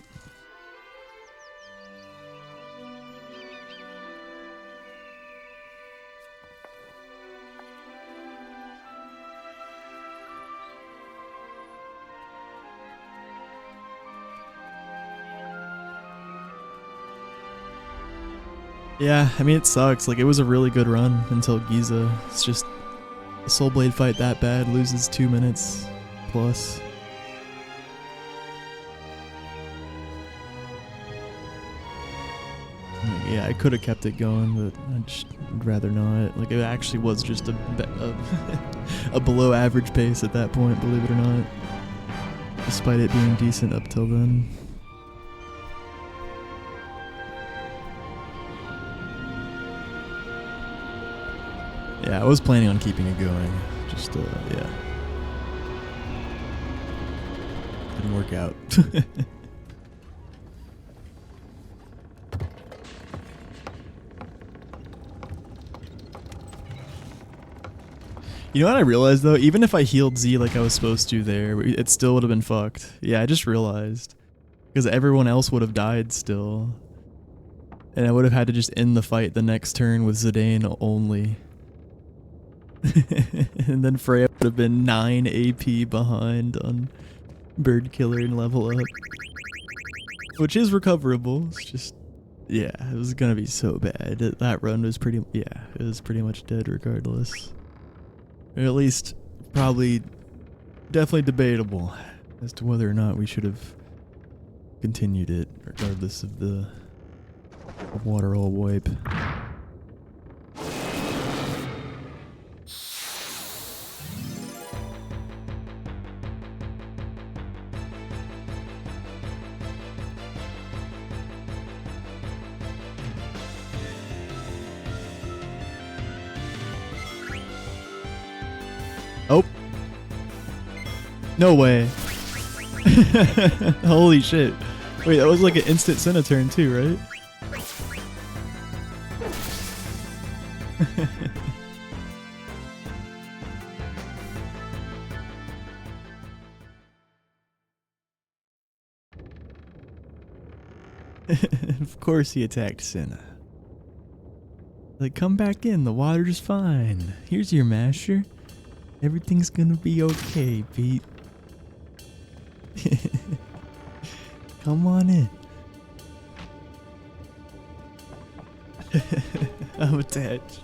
Yeah, I mean, it sucks. Like, it was a really good run until Giza. It's just a Soul Blade fight that bad loses 2 minutes plus. Yeah, I could have kept it going, but I'd rather not. Like, it actually was just a below average pace at that point, believe it or not. Despite it being decent up till then. Yeah, I was planning on keeping it going. Just, yeah. Didn't work out. You know what I realized though? Even if I healed Z like I was supposed to there, it still would have been fucked. Yeah, I just realized. Because everyone else would have died still. And I would have had to just end the fight the next turn with Zidane only. And then Freya would have been 9 AP behind on Bird Killer and level up. Which is recoverable. It's just, yeah, it was gonna be so bad. That run was pretty, yeah, it was pretty much dead regardless. Or at least, probably, definitely debatable as to whether or not we should have continued it, regardless of the water all wipe. Oh. No way. Holy shit. Wait, that was like an instant Cineturn too, right? Of course he attacked Senna. Like, come back in, the water's fine. Here's your master. Everything's gonna be okay, Pete. Come on in. I'm attached.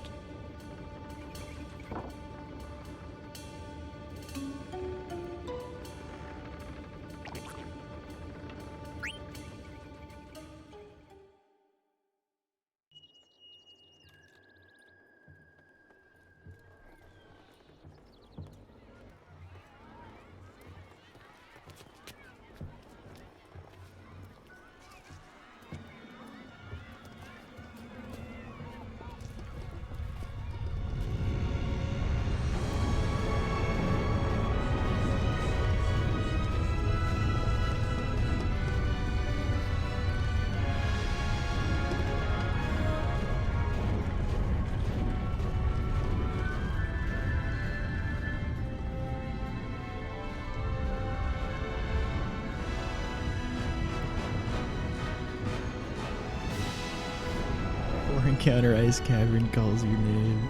Encounter Ice Cavern calls your name.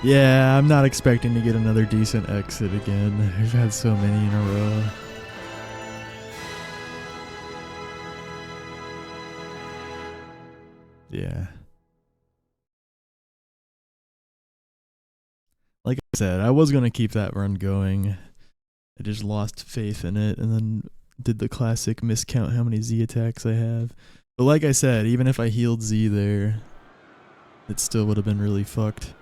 Yeah, I'm not expecting to get another decent exit again. We've had so many in a row. Yeah. Like I said, I was going to keep that run going. I just lost faith in it and then did the classic miscount how many Z attacks I have. But like I said, even if I healed Z there, it still would have been really fucked.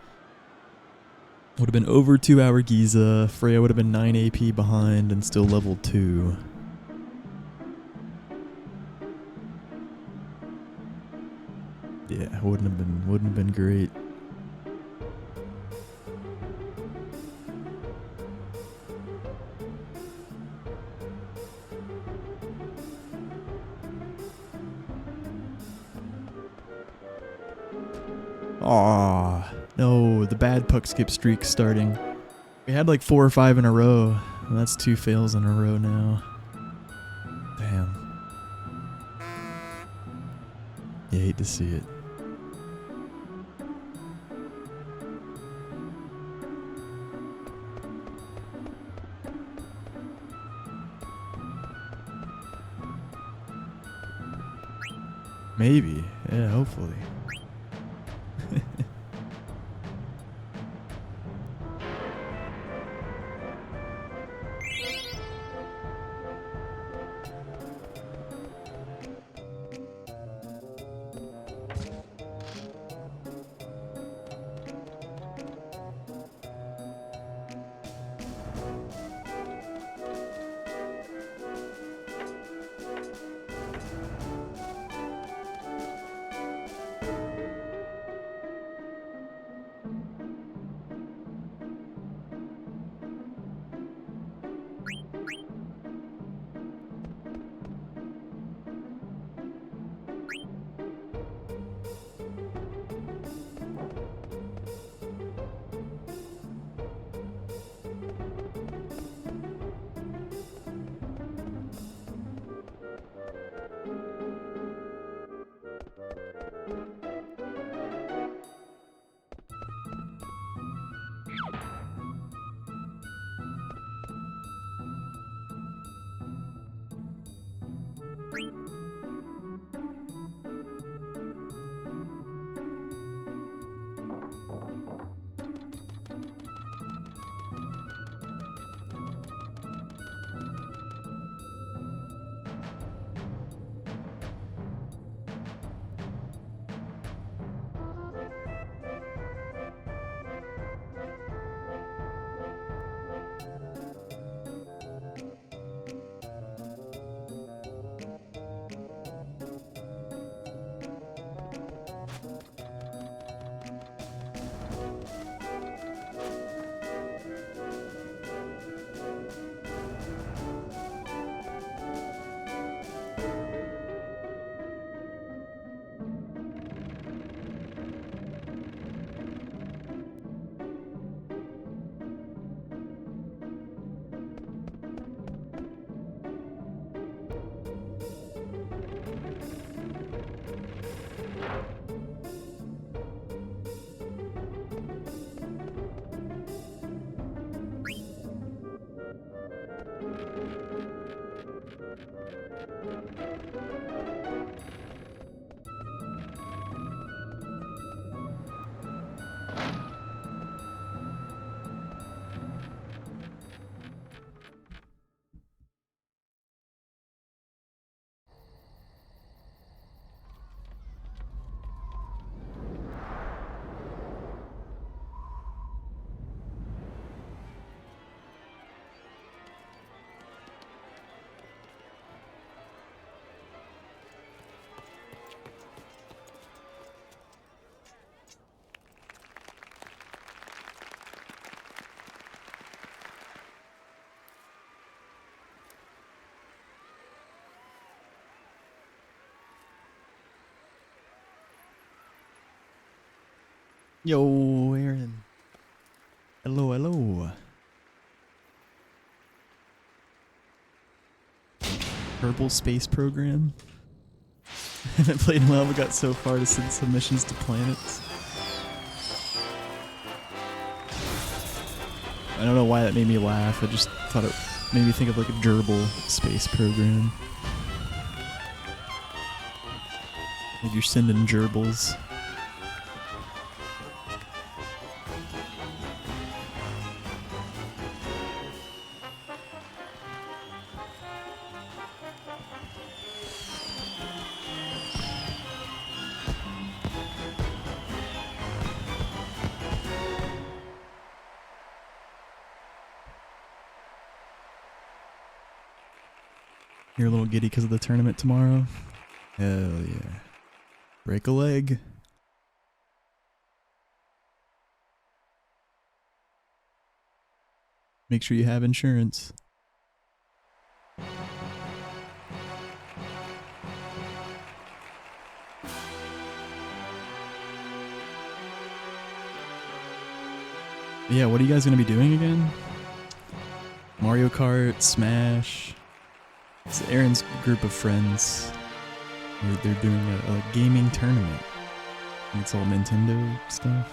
Would have been over 2 hour Giza. Freya would have been 9 AP behind and still level 2. Yeah, wouldn't have been great. Aw, no, the bad puck skip streak starting. We had like 4 or 5 in a row. And that's 2 fails in a row now. Damn. You hate to see it. Maybe. Yeah, hopefully. Yo, Aaron. Hello, hello. Purple Space Program. I haven't played in a while, but got so far to send submissions to planets. I don't know why that made me laugh. I just thought it made me think of like a gerbil space program. Like you're sending gerbils. You're a little giddy because of the tournament tomorrow? Hell yeah. Break a leg. Make sure you have insurance. Yeah, what are you guys going to be doing again? Mario Kart, Smash. It's Aaron's group of friends. They're doing a gaming tournament. It's all Nintendo stuff.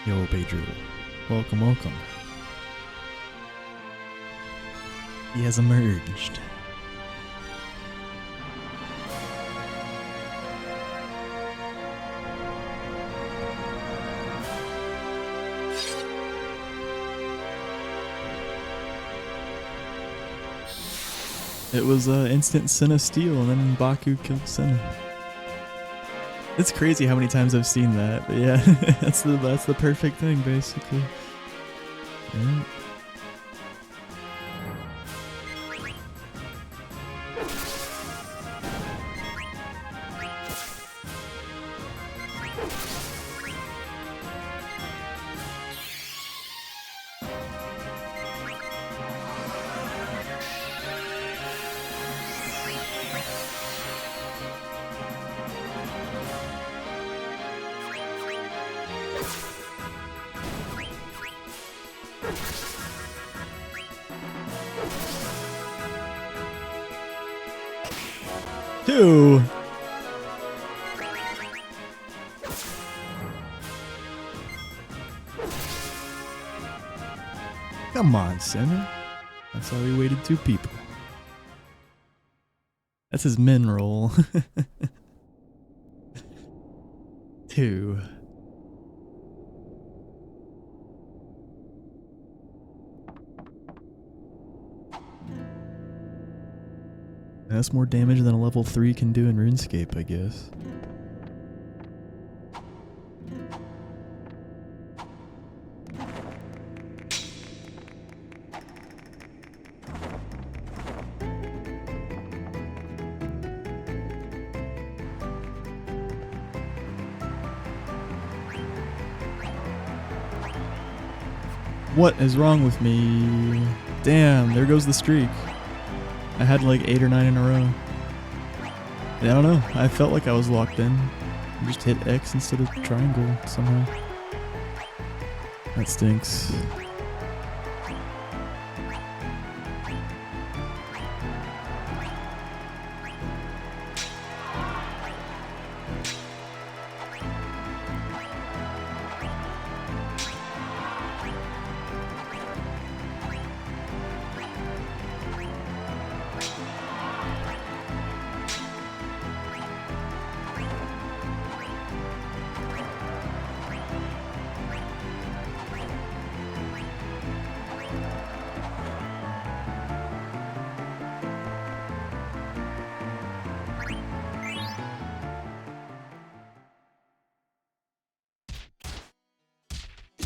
Yo, Pedro. Welcome, welcome. He has emerged. It was instant Senna steal, and then Baku killed Senna. It's crazy how many times I've seen that, but yeah, that's the perfect thing, basically. Yeah. Two. Come on, Senna. That's why we waited 2 people. That's his min roll. 2. That's more damage than a level 3 can do in RuneScape, I guess. What is wrong with me? Damn, there goes the streak. I had like 8 or 9 in a row. I don't know. I felt like I was locked in. I just hit X instead of triangle somehow. That stinks.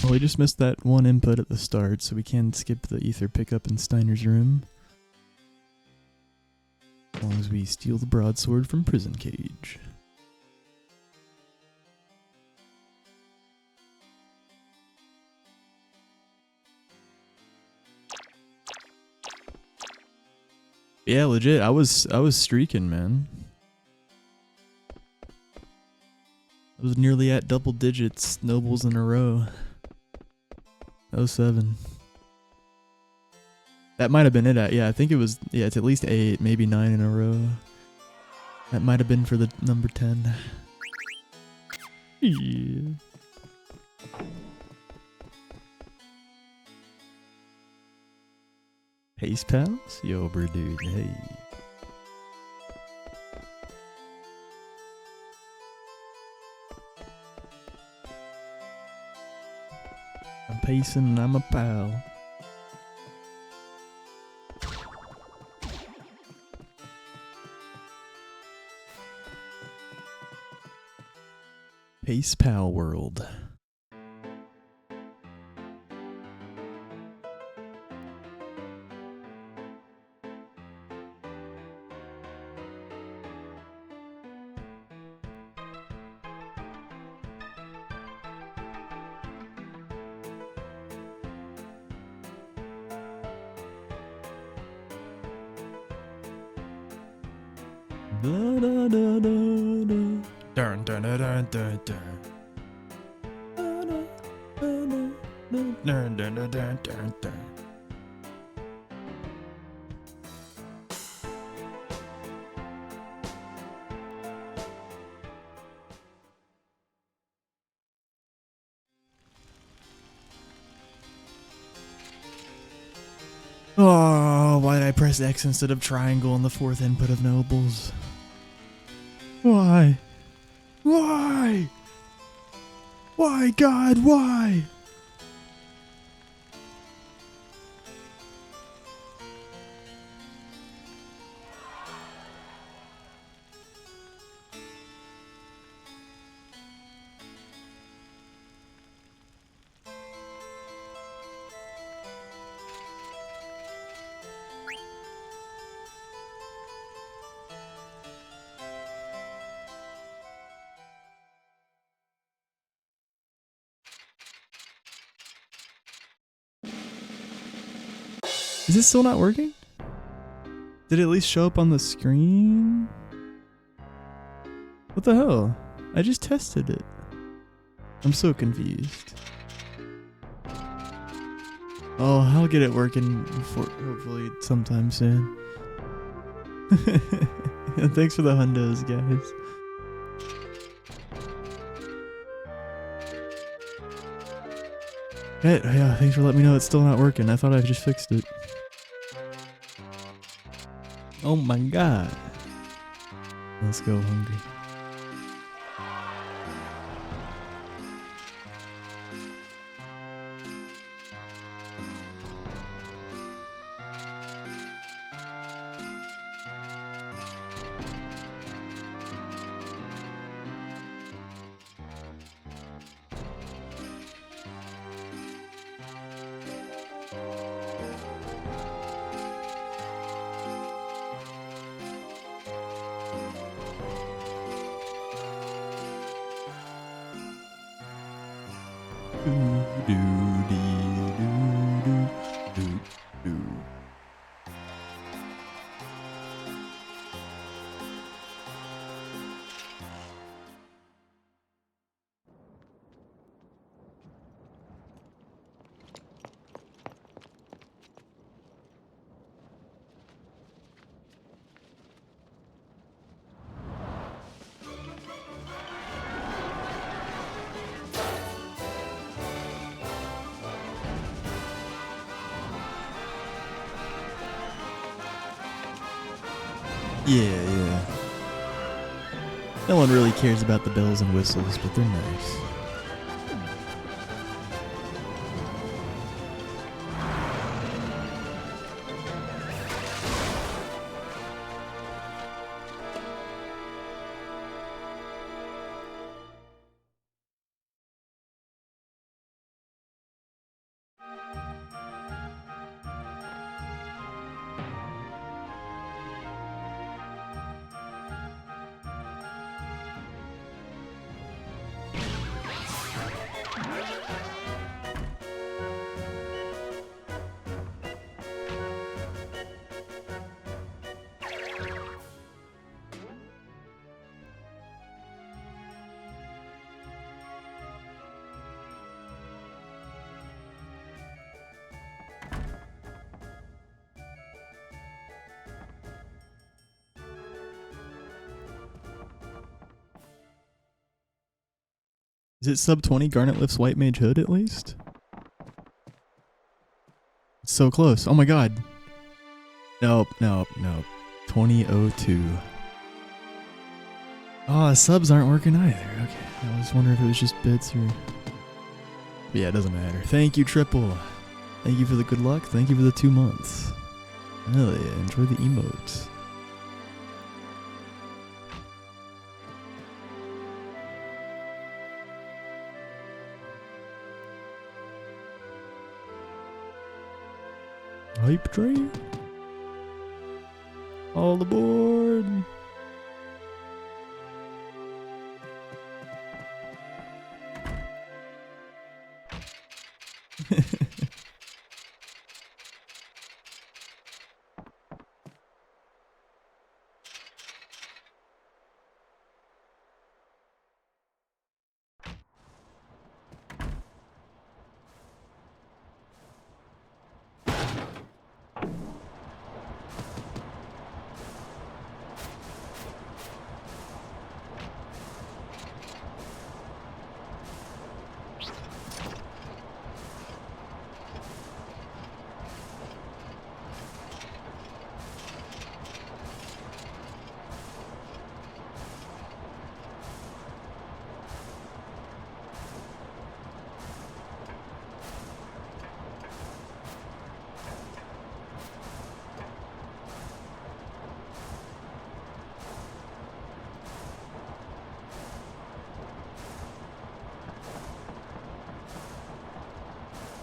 Well, we just missed that one input at the start, so we can skip the ether pickup in Steiner's room. As long as we steal the broadsword from Prison Cage. Yeah, legit. I was streaking, man. I was nearly at double digits nobles in a row. 07. That might have been it. Yeah, I think it was. Yeah, it's at least 8, maybe 9 in a row. That might have been for the number 10. Yeah. Pace pals? Yo, bro, dude. Hey. I'm pacing, I'm a pal. Pace pal world. Da, da, da, da, da. Dun, dun, dun, dun, dun, dun. Da, da, da, da, dun, dun, dun, dun, dun, dun. Oh, why did I press X instead of triangle on the 4th input of nobles? Why? Why? Why, God, why? Is this still not working? Did it at least show up on the screen? What the hell? I just tested it. I'm so confused. Oh, I'll get it working before, hopefully sometime soon. Thanks for the hundos, guys. Yeah, thanks for letting me know it's still not working. I thought I just fixed it. Oh my god. Let's go, hungry. Yeah. No one really cares about the bells and whistles, but they're nice. Is it sub 20 Garnet lifts White Mage Hood at least? It's so close. Oh my god. Nope, nope, nope. 2002. Oh, subs aren't working either. Okay. I was wondering if it was just bits or... But yeah, it doesn't matter. Thank you, Triple. Thank you for the good luck. Thank you for the 2 months. Hell yeah, enjoy the emotes. Hype train. All aboard.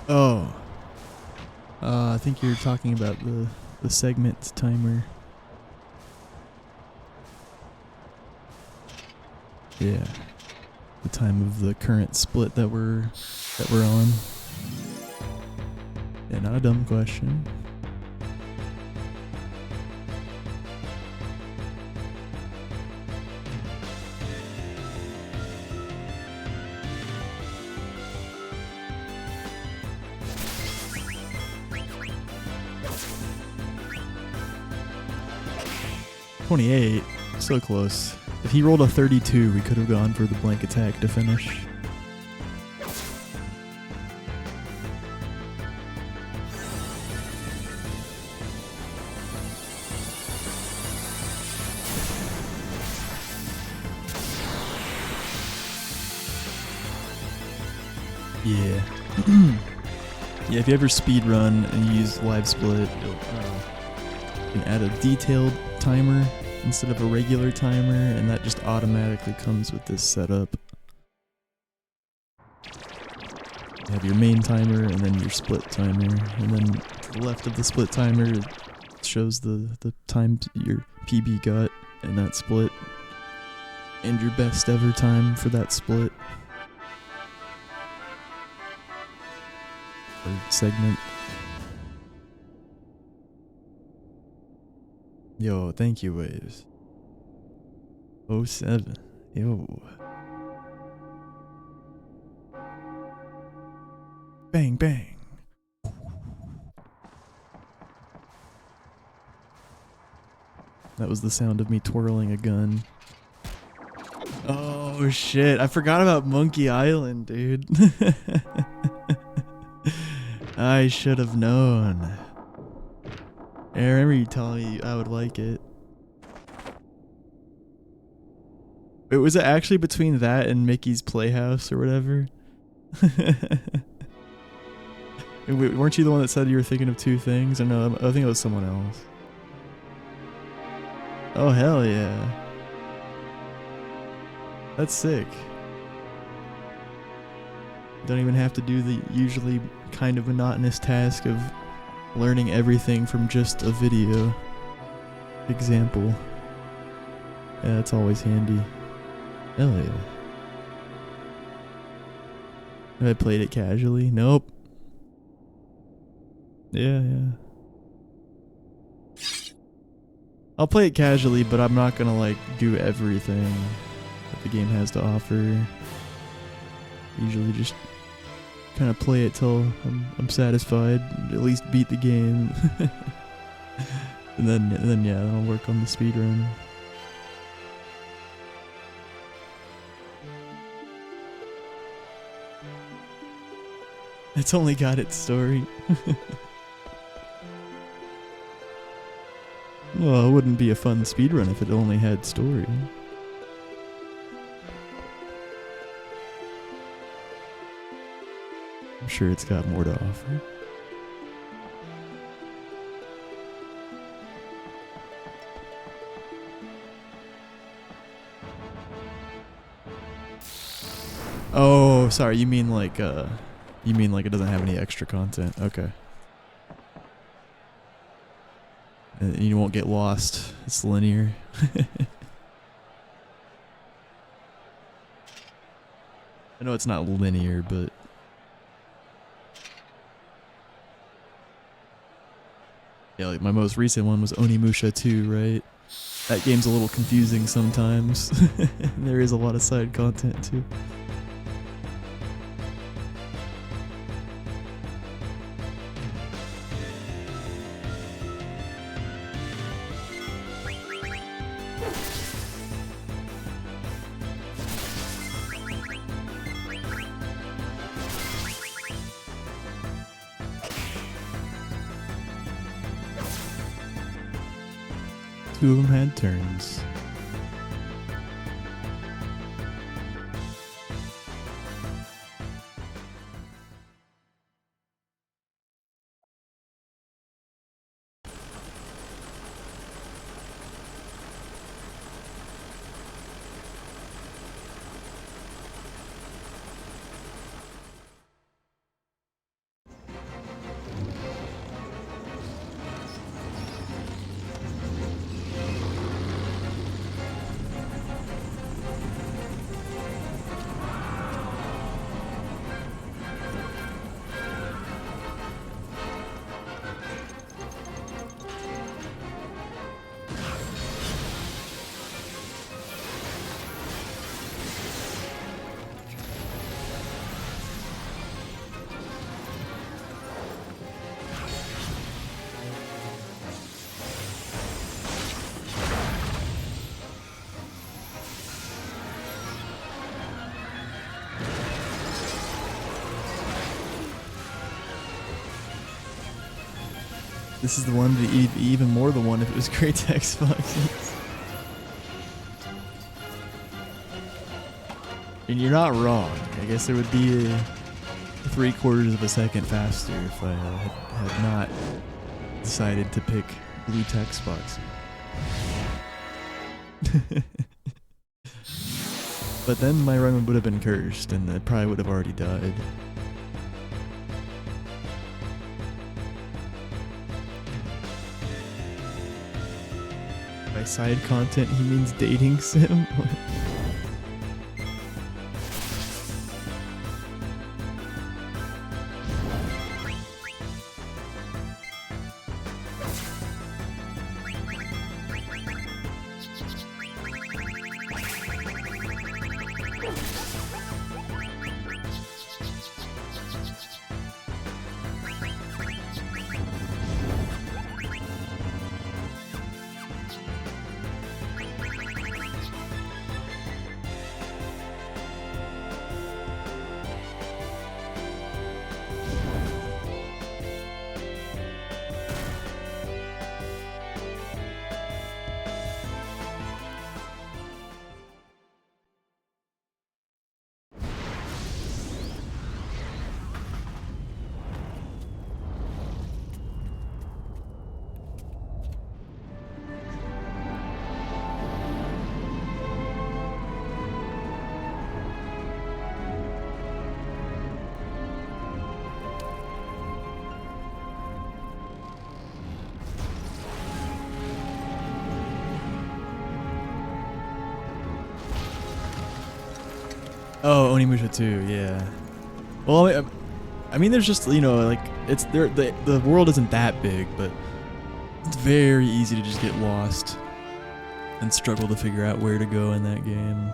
Oh. I think you're talking about the segment timer. Yeah. The time of the current split that we're on. Yeah, not a dumb question. .28, so close. If he rolled a 32, we could have gone for the blank attack to finish. Yeah. Yeah, if you ever speedrun and you use live split, you can add a detailed timer instead of a regular timer, and that just automatically comes with this setup. You have your main timer and then your split timer, and then to the left of the split timer it shows the time your PB got in that split and your best ever time for that split or segment. Yo, thank you, Waves. 07. Yo. Bang, bang. That was the sound of me twirling a gun. Oh, shit. I forgot about Monkey Island, dude. I should have known. I remember you telling me I would like it. Wait, was it actually between that and Mickey's Playhouse or whatever? Wait, weren't you the one that said you were thinking of two things? Or no, I think it was someone else. Oh, hell yeah. That's sick. Don't even have to do the usually kind of monotonous task of learning everything from just a video example. Yeah, that's always handy. Hell yeah. Have I played it casually? Nope. Yeah. I'll play it casually, but I'm not gonna like do everything that the game has to offer. Usually just kind of play it till I'm satisfied, at least beat the game. and then yeah, then I'll work on the speedrun. It's only got its story. Well, it wouldn't be a fun speedrun if it only had story. I'm sure it's got more to offer. Oh, sorry, you mean like it doesn't have any extra content. Okay. And you won't get lost. It's linear. I know it's not linear, but yeah, like my most recent one was Onimusha 2, right? That game's a little confusing sometimes. There is a lot of side content too. Two of them had turns. This is the one, but even more the one if it was great to Xbox. And you're not wrong. I guess it would be 3/4 of a second faster if I had not decided to pick blue text box. But then my run would have been cursed and I probably would have already died. By side content, he means dating sim? Oh, Onimusha 2, yeah. Well, I mean, there's just, you know, like, it's there. The world isn't that big, but it's very easy to just get lost and struggle to figure out where to go in that game.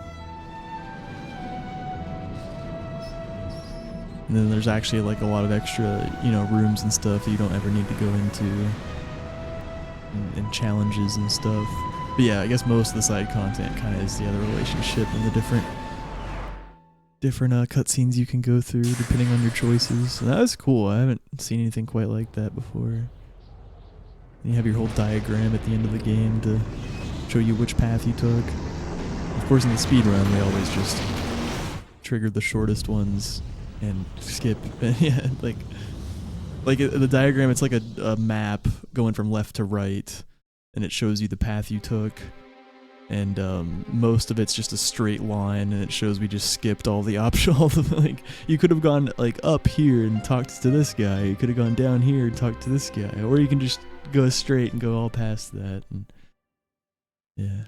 And then there's actually like a lot of extra, you know, rooms and stuff that you don't ever need to go into, and challenges and stuff. But yeah, I guess most of the side content kind of is the other relationship and the different different cutscenes you can go through depending on your choices. And that was cool. I haven't seen anything quite like that before. And you have your whole diagram at the end of the game to show you which path you took. Of course, in the speedrun, they always just trigger the shortest ones and skip. Yeah, like the diagram, it's like a map going from left to right, and it shows you the path you took. And most of it's just a straight line, and it shows we just skipped all the optional. Like, you could have gone like up here and talked to this guy. You could have gone down here and talked to this guy, or you can just go straight and go all past that. And yeah.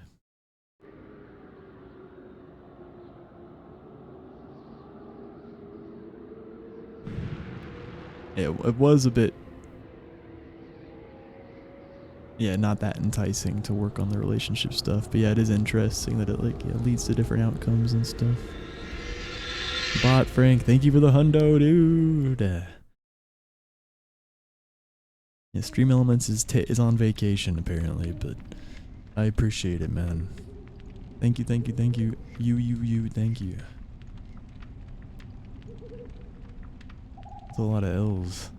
Yeah, it was a bit. Yeah, not that enticing to work on the relationship stuff, but yeah, it is interesting that it leads to different outcomes and stuff. Bot Frank, thank you for the hundo, dude. Yeah, Stream Elements is on vacation apparently, but I appreciate it, man. Thank you, thank you, thank you. You, thank you. That's a lot of L's.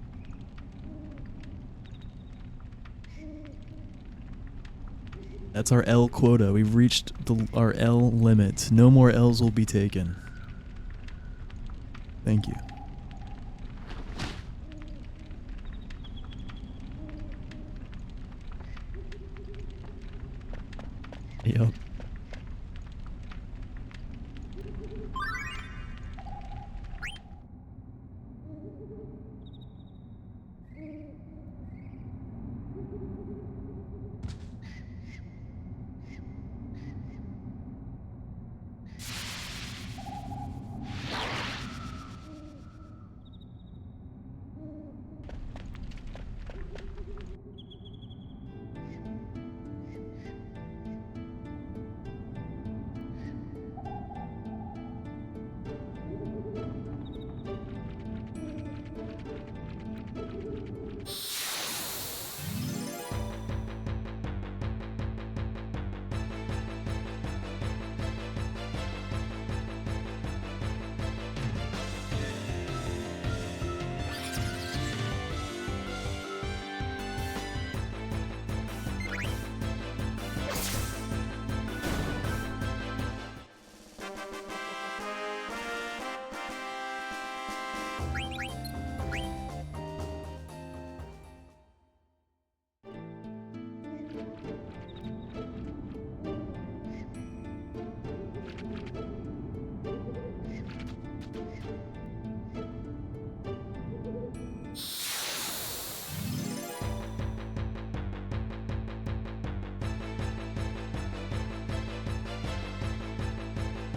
That's our L quota. We've reached our L limit. No more L's will be taken. Thank you. Yep.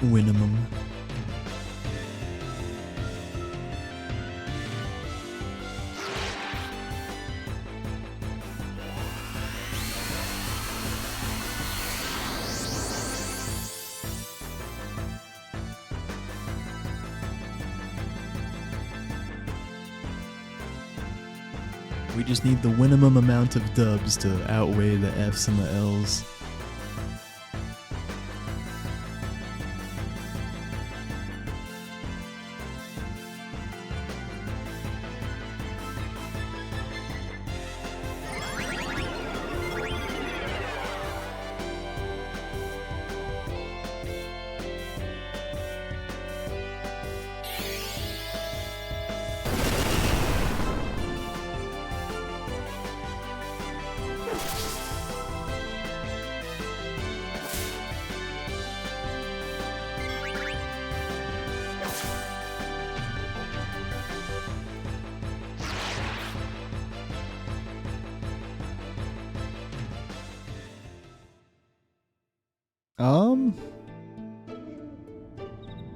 Winimum. We just need the minimum amount of dubs to outweigh the Fs and the Ls.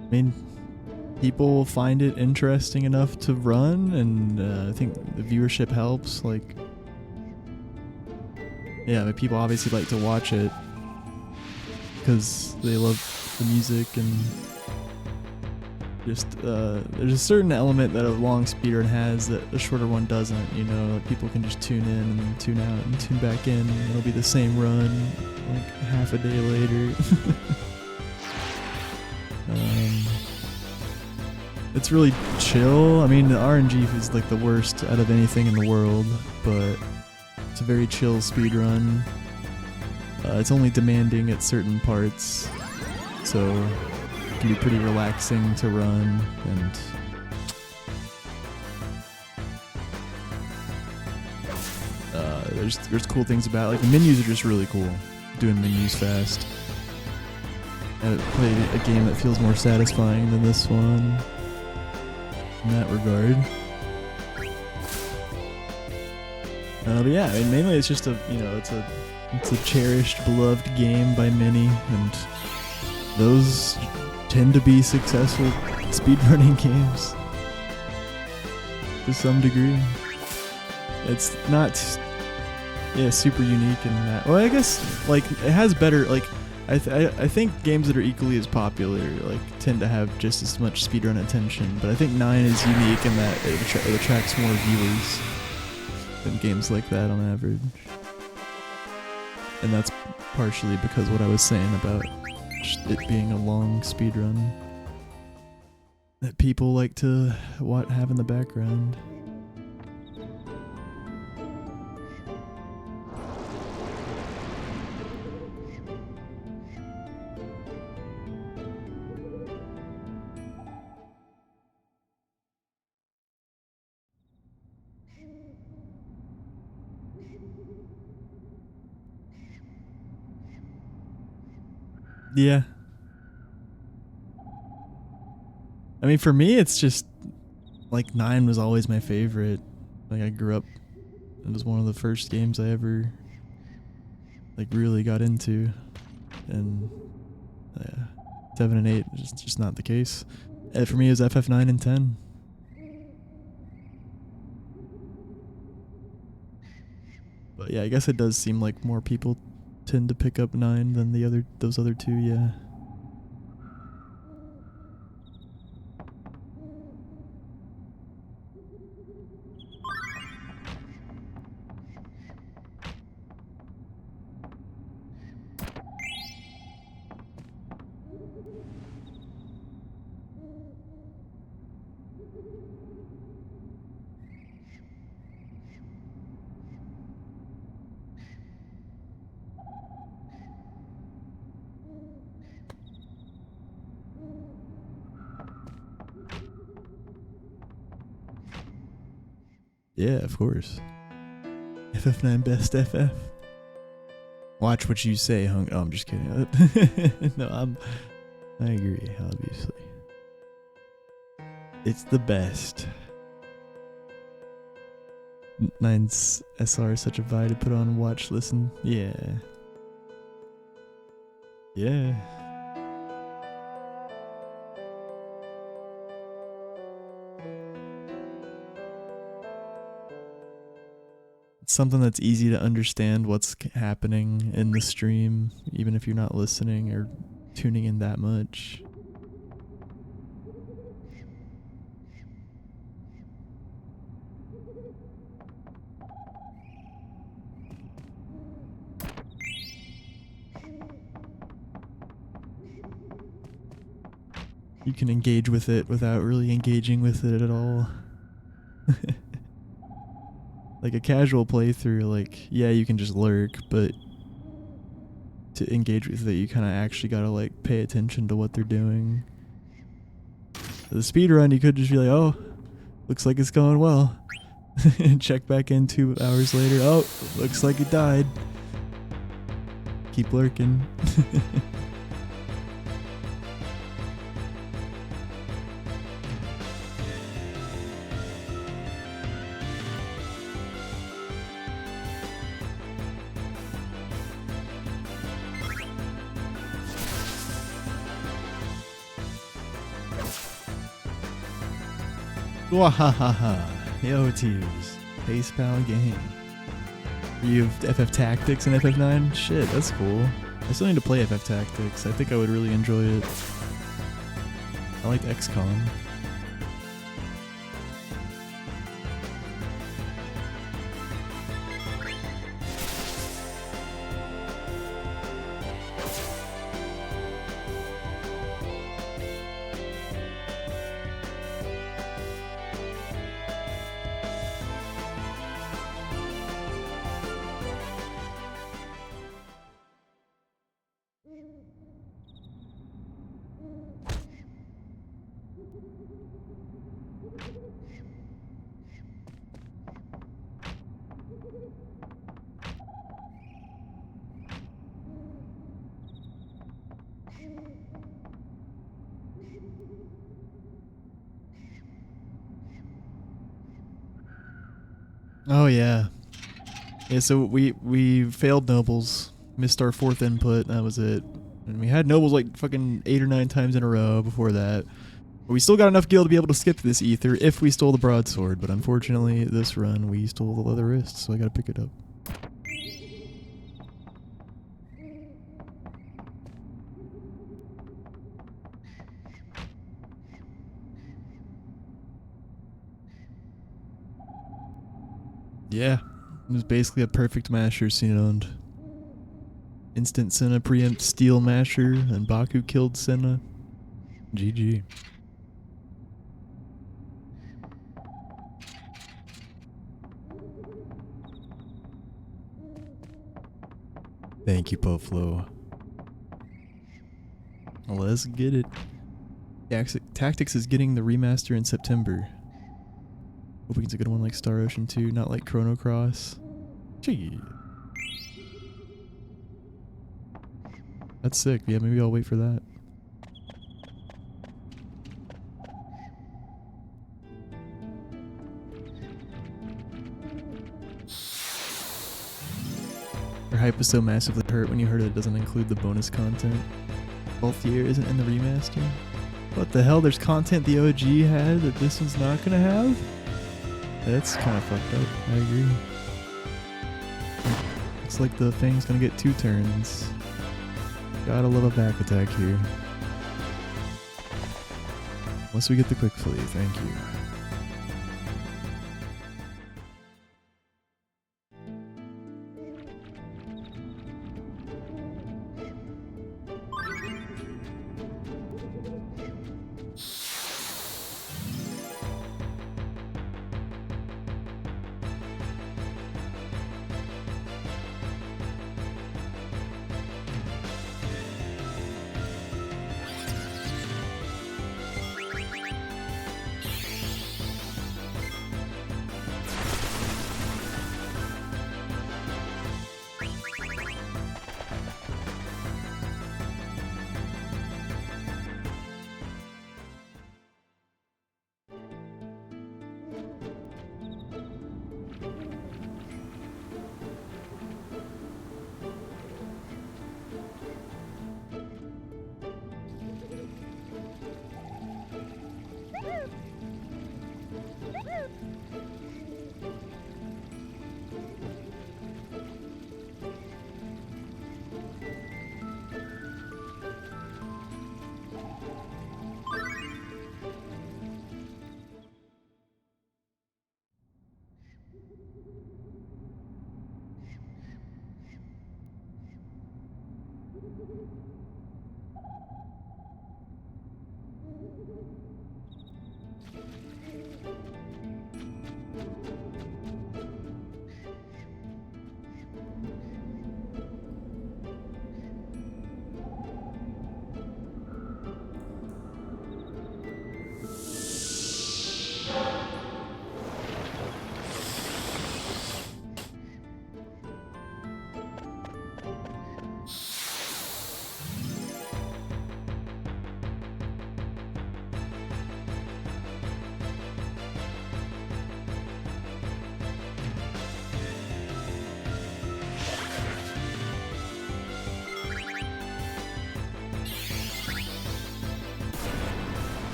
I mean, people find it interesting enough to run, and I think the viewership helps. Like, yeah, but people obviously like to watch it because they love the music, and just there's a certain element that a long speedrun has that a shorter one doesn't. You know, like people can just tune in and then tune out and tune back in, and it'll be the same run like half a day later. It's really chill. I mean, the RNG is like the worst out of anything in the world, but it's a very chill speedrun. It's only demanding at certain parts, so it can be pretty relaxing to run, and there's cool things about it. Like the menus are just really cool. Doing menus fast. I played a game that feels more satisfying than this one in that regard. But yeah, I mean, mainly it's just it's a cherished, beloved game by many, and those tend to be successful speedrunning games to some degree. It's not, super unique in that. Well, I guess like it has better like. I think games that are equally as popular like tend to have just as much speedrun attention, but I think 9 is unique in that it attracts more viewers than games like that on average. And that's partially because what I was saying about it being a long speedrun that people like to have in the background. Yeah. I mean, for me, it's just like 9 was always my favorite. Like I grew up, it was one of the first games I ever like really got into, and 7 and 8 is just not the case. For me, it was FF9 and 10. But yeah, I guess it does seem like more people tend to pick up 9 than those other two. Yeah. Yeah, of course. FF9 best FF. Watch what you say, Hung. Oh, I'm just kidding. No, I agree, obviously. It's the best. 9's SR is such a vibe to put on, watch, listen. Yeah. Yeah. It's something that's easy to understand what's happening in the stream, even if you're not listening or tuning in that much. You can engage with it without really engaging with it at all. Like a casual playthrough, like, yeah, you can just lurk, but to engage with it, you kind of actually gotta, like, pay attention to what they're doing. The speedrun, you could just be like, oh, looks like it's going well. Check back in 2 hours later, oh, looks like it died. Keep lurking. Wahahaha. Yo, Tears. Base Pal game. You have FF Tactics and FF9? Shit, that's cool. I still need to play FF Tactics. I think I would really enjoy it. I like XCOM. Oh yeah. Yeah, so we failed nobles, missed our 4th input, that was it. And we had nobles like fucking 8 or 9 times in a row before that. But we still got enough gil to be able to skip this ether if we stole the broadsword, but unfortunately this run we stole the leather wrist, so I gotta pick it up. Yeah, it was basically a perfect masher Cena owned. Instant Senna preempt steel masher, and Baku killed Senna. GG. Thank you, Poflo. Let's get it. Tactics is getting the remaster in September. Hoping it's a good one like Star Ocean 2, not like Chrono Cross. Gee. That's sick. Yeah, maybe I'll wait for that. Your hype was so massively hurt when you heard it doesn't include the bonus content. 12th year isn't in the remaster? What the hell? There's content the OG had that this one's not gonna have? That's kind of fucked up. I agree. Looks like the Fang's gonna get 2 turns. Gotta love a back attack here. Unless we get the quick flee, thank you.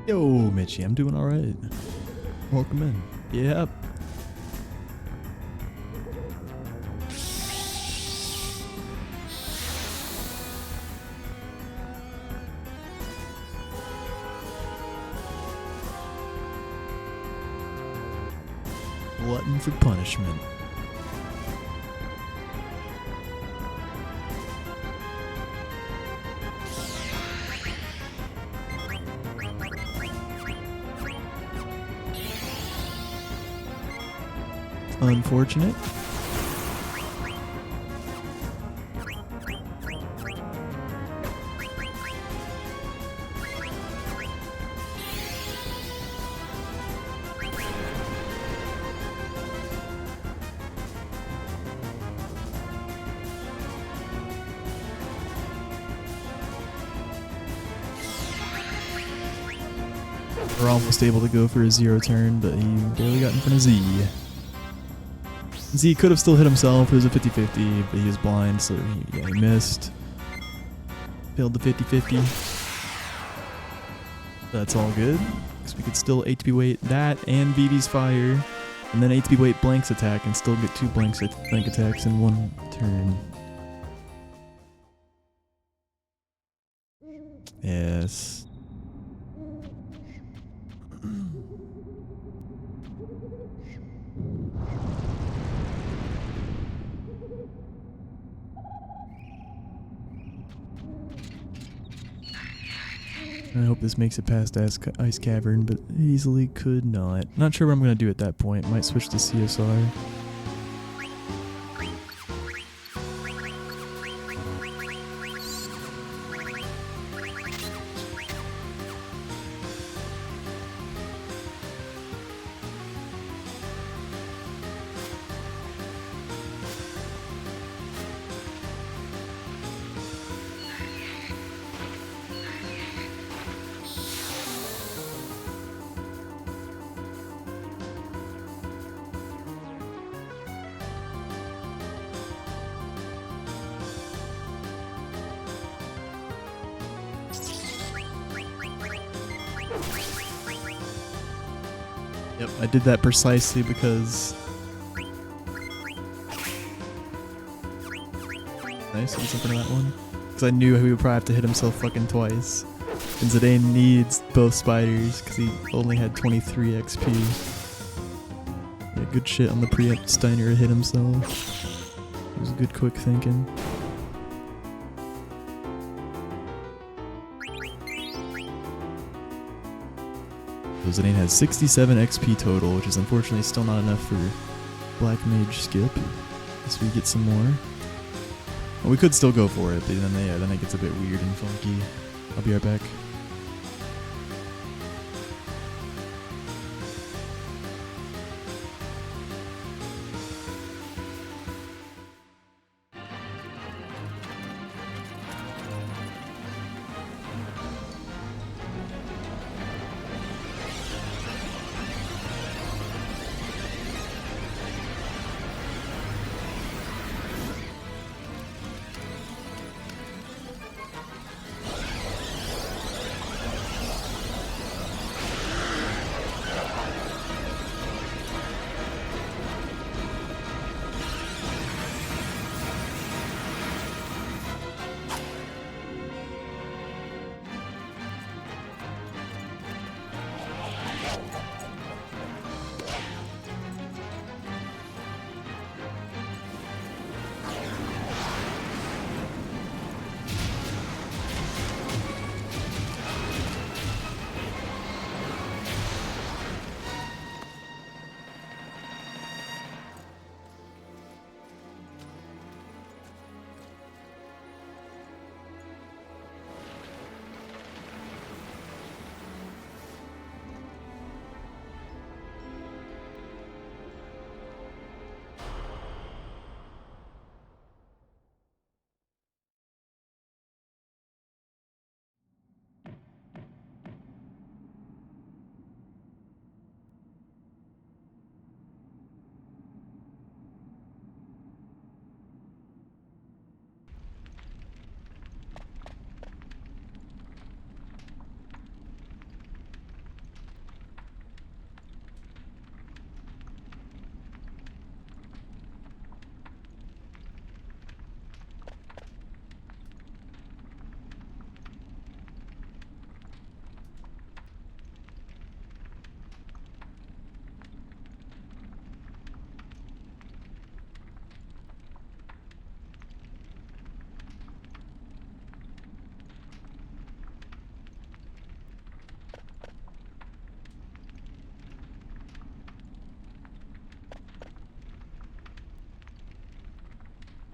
Yo, Mitchie, I'm doing alright. Welcome in. Yep. Glutton for punishment. Unfortunate. We're almost able to go for a 0 turn, but he barely got in front of Z. Z could have still hit himself. It was a 50-50, but he was blind, so he missed. Failed the 50-50. That's all good, because we could still HP weight that and VV's fire, and then HP weight Blank's attack and still get 2 blank attacks in 1 turn. Yes. I hope this makes it past Ice Cavern, but easily could not. Not sure what I'm going to do at that point. Might switch to CSR. Yep, I did that precisely because... Nice, I was in front of that one. Because I knew he would probably have to hit himself fucking twice. And Zidane needs both spiders because he only had 23 XP. Yeah, good shit on the preempt Steiner to hit himself. It was good quick thinking. So Zidane has 67 XP total, which is unfortunately still not enough for Black Mage skip. Guess we get some more. Well, we could still go for it, but then it gets a bit weird and funky. I'll be right back.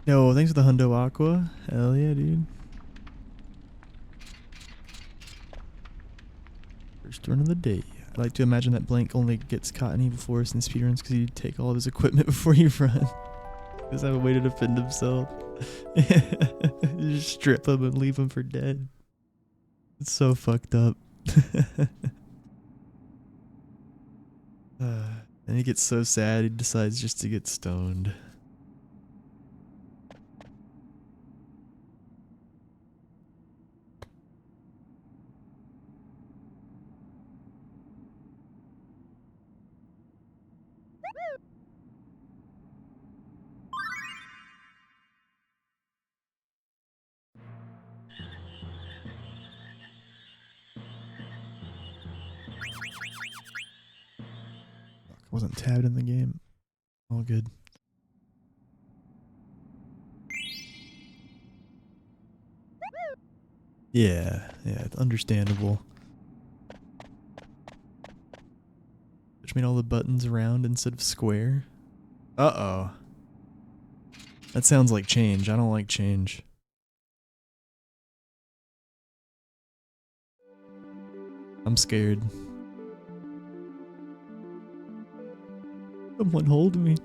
Yo, thanks for the Hundo Aqua. Hell yeah, dude. First run of the day. I like to imagine that Blank only gets caught in Evil Forest in speedruns because you take all of his equipment before you run. He doesn't have a way to defend himself. You just strip him and leave him for dead. It's so fucked up. And he gets so sad he decides just to get stoned. Wasn't tabbed in the game. All good. Yeah, it's understandable. Which made all the buttons round instead of square. Uh-oh. That sounds like change. I don't like change. I'm scared. Someone hold me.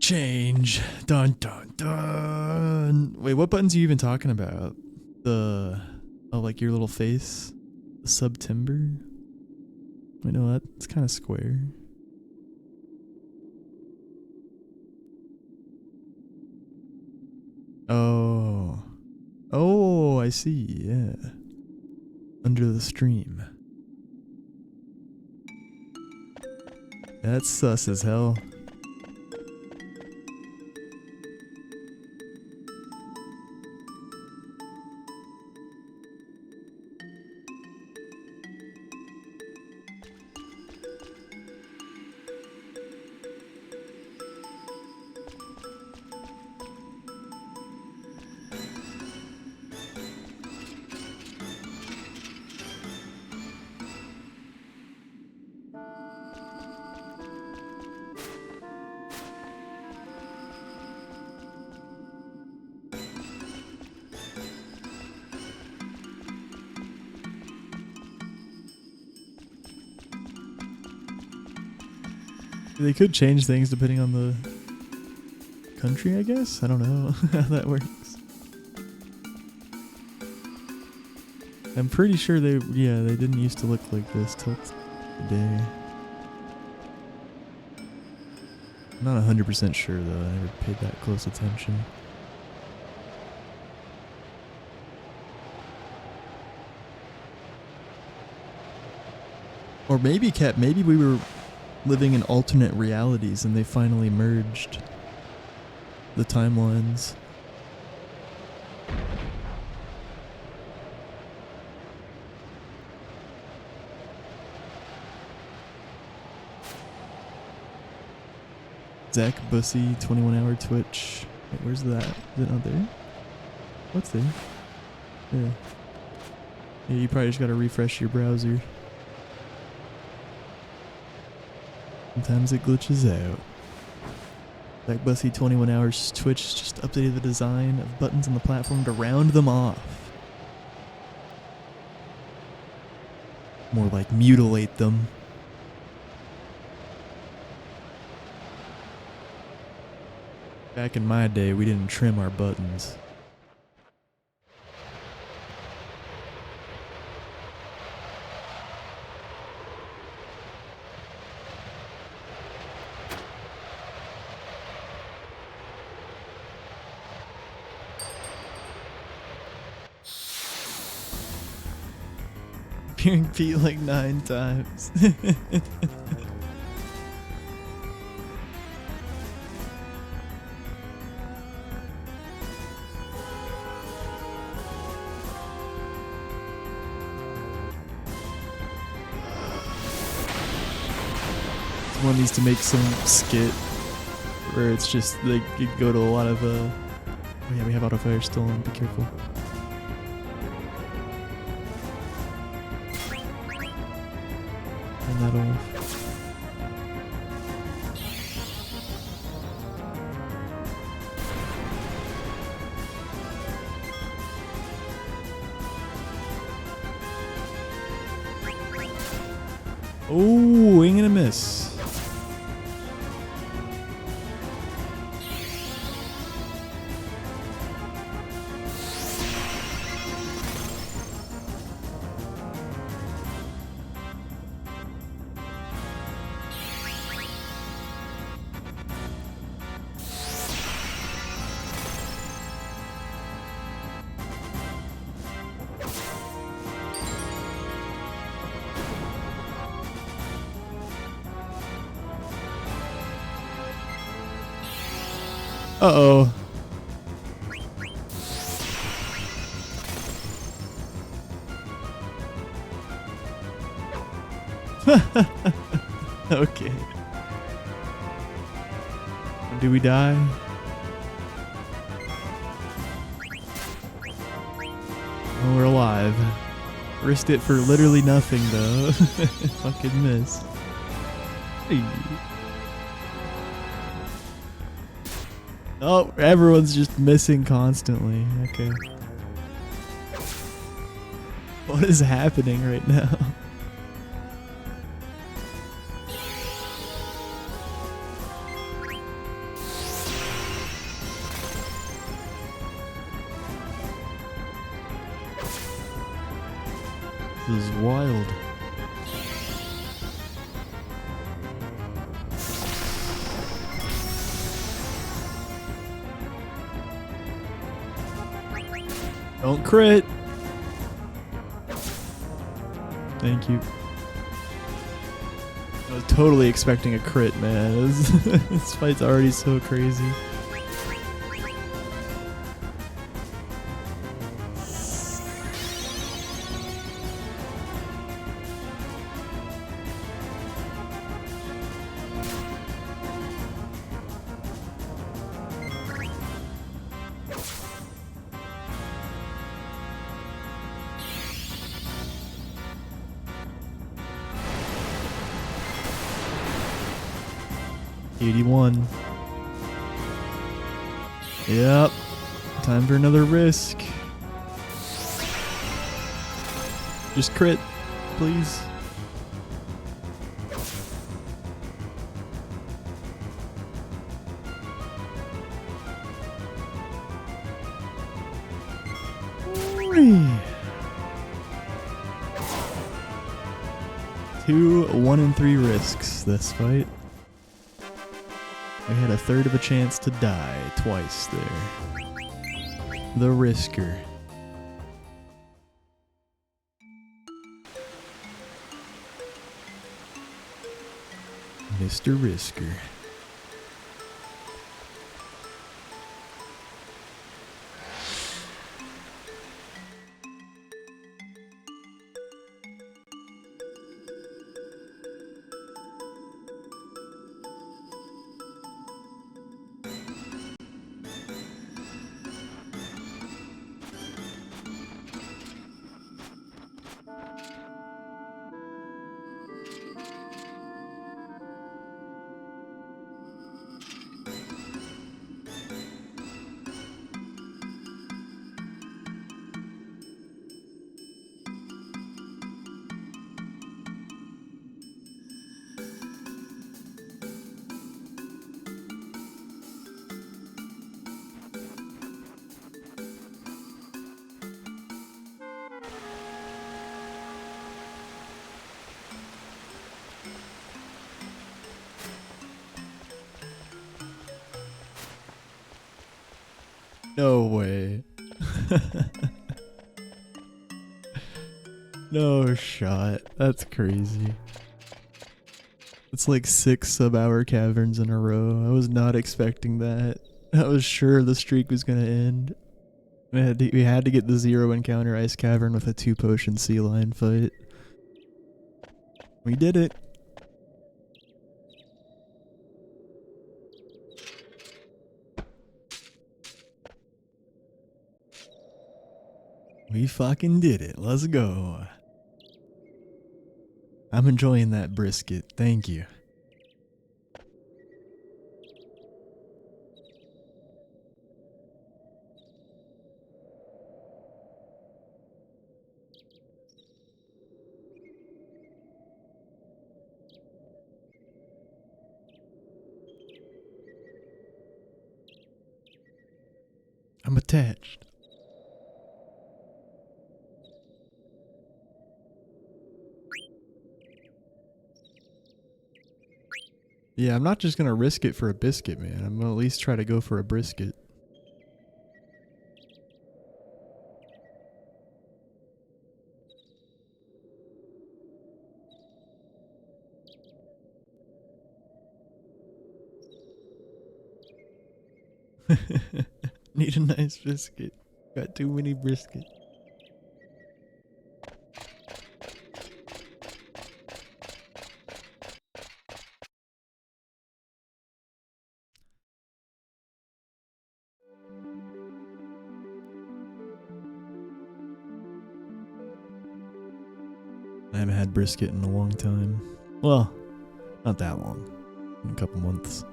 Change. Dun dun dun. Wait, what buttons are you even talking about? The... Oh, like your little face? The sub-timber? Wait, no, that's kind of square. Oh. Oh, I see, yeah. Under the stream. That's sus as hell. They could change things depending on the country, I guess? I don't know how that works. I'm pretty sure they didn't used to look like this till today. I'm not 100% sure though, I never paid that close attention. Or maybe we were living in alternate realities and they finally merged the timelines. Zach Bussy, 21-hour Twitch. Wait, where's that? Is it not there? What's there? Yeah. Yeah, you probably just gotta refresh your browser. Sometimes it glitches out. Zach Bussy, 21 hours Twitch just updated the design of buttons on the platform to round them off. More like mutilate them. Back in my day, we didn't trim our buttons. Hearing Pete like 9 times. Someone needs to make some skit where it's just they go to a lot of oh yeah, we have auto fire still on, be careful. Turn that off. Oh, ain't gonna miss. Uh-oh. Okay. Do we die? Oh, we're alive. Risked it for literally nothing, though. Fucking miss. Hey. Oh, everyone's just missing constantly. Okay. What is happening right now? This is wild. Don't crit. Thank you. I was totally expecting a crit, man. This fight's already so crazy. $81. Yep. Time for another risk. Just crit, please. Two 1 in 3 risks this fight. We had a third of a chance to die twice there. The Risker. Mr. Risker. No way. No shot. That's crazy. It's like 6 sub-hour caverns in a row. I was not expecting that. I was sure the streak was gonna end. We had to get the 0 encounter ice cavern with a 2 potion sea lion fight. We did it. We fucking did it. Let's go. I'm enjoying that brisket. Thank you. attached. Yeah, I'm not just gonna risk it for a biscuit, man. I'm gonna at least try to go for a brisket. Need a nice biscuit. Got too many brisket. I haven't had brisket in a long time. Well, not that long. In a couple months.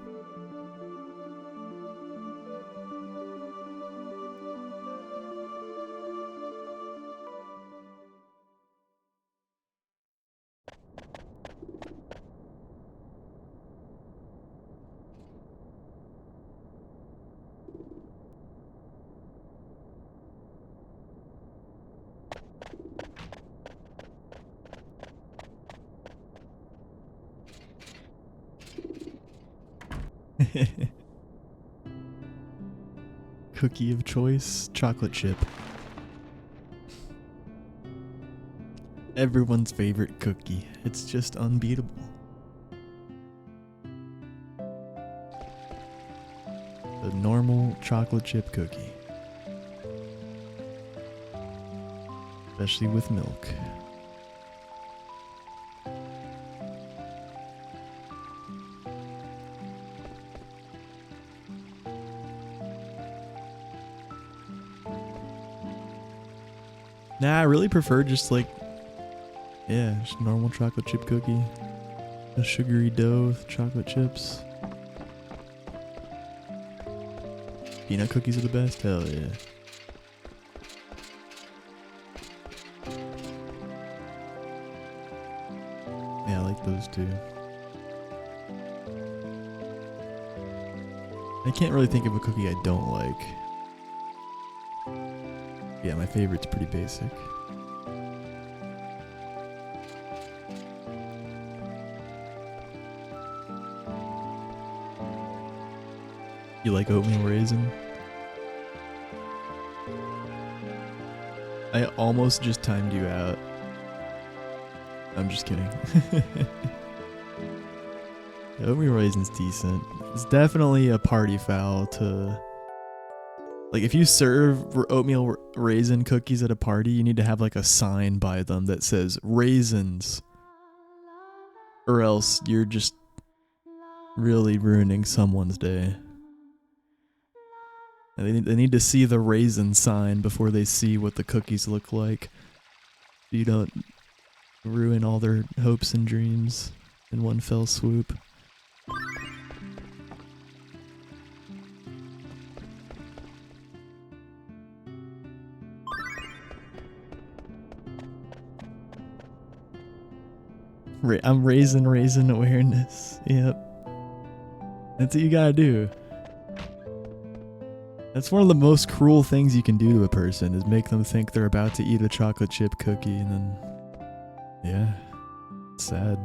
Cookie of choice, chocolate chip. Everyone's favorite cookie. It's just unbeatable. The normal chocolate chip cookie. Especially with milk. Nah, I really prefer just like, yeah, just normal chocolate chip cookie. A sugary dough with chocolate chips. Peanut cookies are the best? Hell yeah. Yeah, I like those too. I can't really think of a cookie I don't like. Yeah, my favorite's pretty basic. You like oatmeal raisin? I almost just timed you out. I'm just kidding. Oatmeal raisin's decent. It's definitely a party foul to... Like, if you serve oatmeal raisin cookies at a party, you need to have, like, a sign by them that says, raisins. Or else you're just really ruining someone's day. And they need to see the raisin sign before they see what the cookies look like. So you don't ruin all their hopes and dreams in one fell swoop. I'm raising awareness. Yep. That's what you gotta do. That's one of the most cruel things you can do to a person, is make them think they're about to eat a chocolate chip cookie, and then... Yeah. It's sad.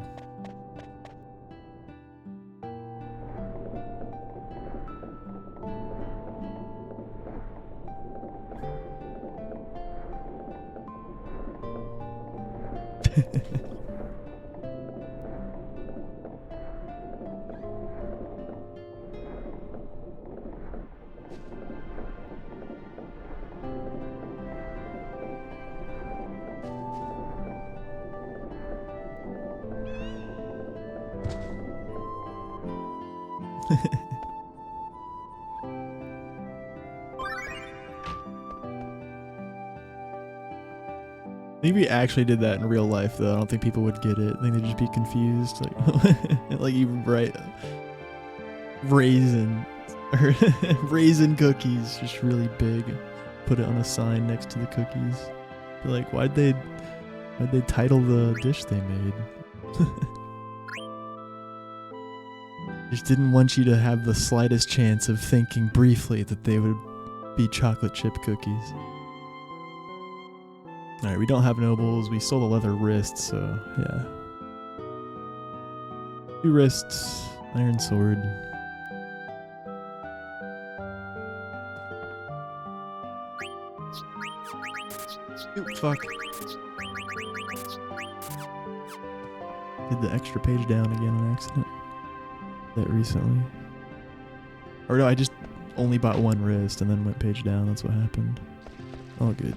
I think if we actually did that in real life, though, I don't think people would get it. I think they'd just be confused. Like, like you write raisin or raisin cookies, just really big. Put it on a sign next to the cookies. Be like, why'd they title the dish they made? Just didn't want you to have the slightest chance of thinking briefly that they would be chocolate chip cookies. Alright, we don't have nobles. We stole the leather wrist, so yeah. 2 wrists, iron sword. Ooh, fuck. Did the extra page down again on accident. That recently. Or no, I just only bought 1 wrist and then went page down. That's what happened. All good.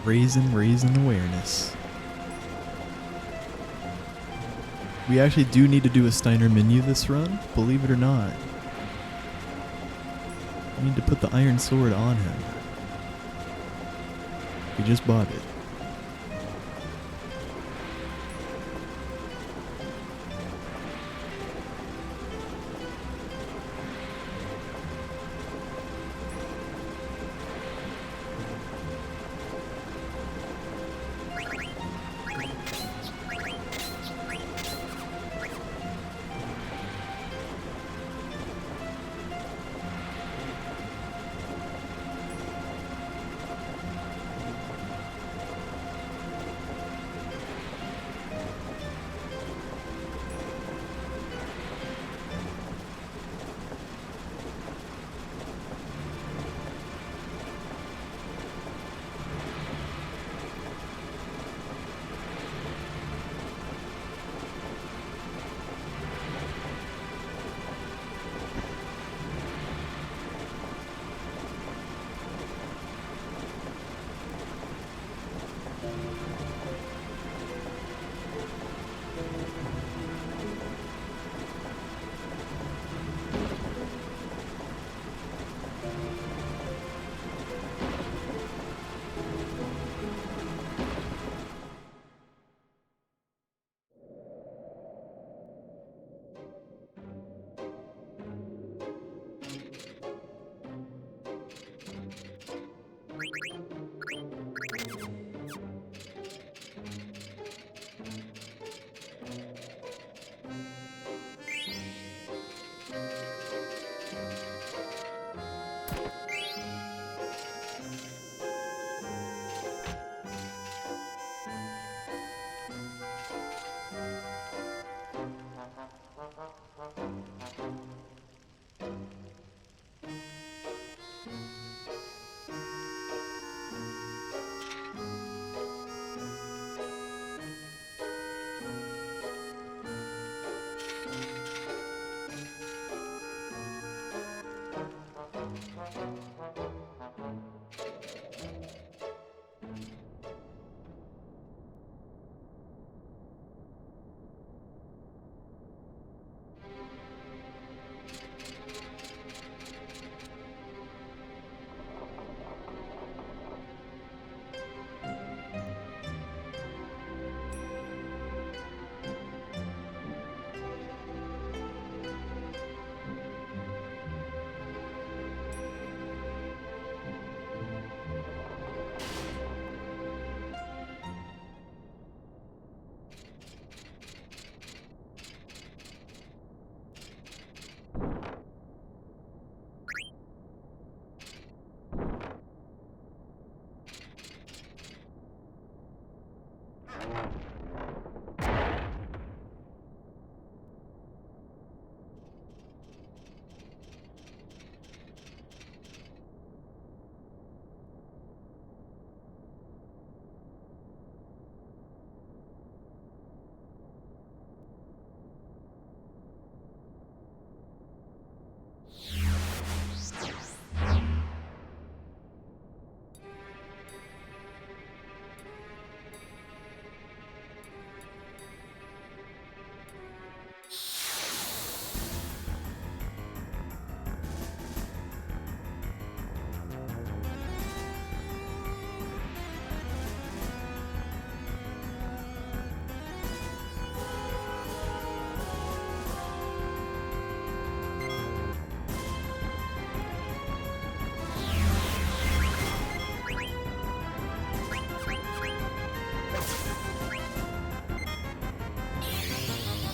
Raising awareness. We actually do need to do a Steiner menu this run, believe it or not. We need to put the iron sword on him. We just bought it.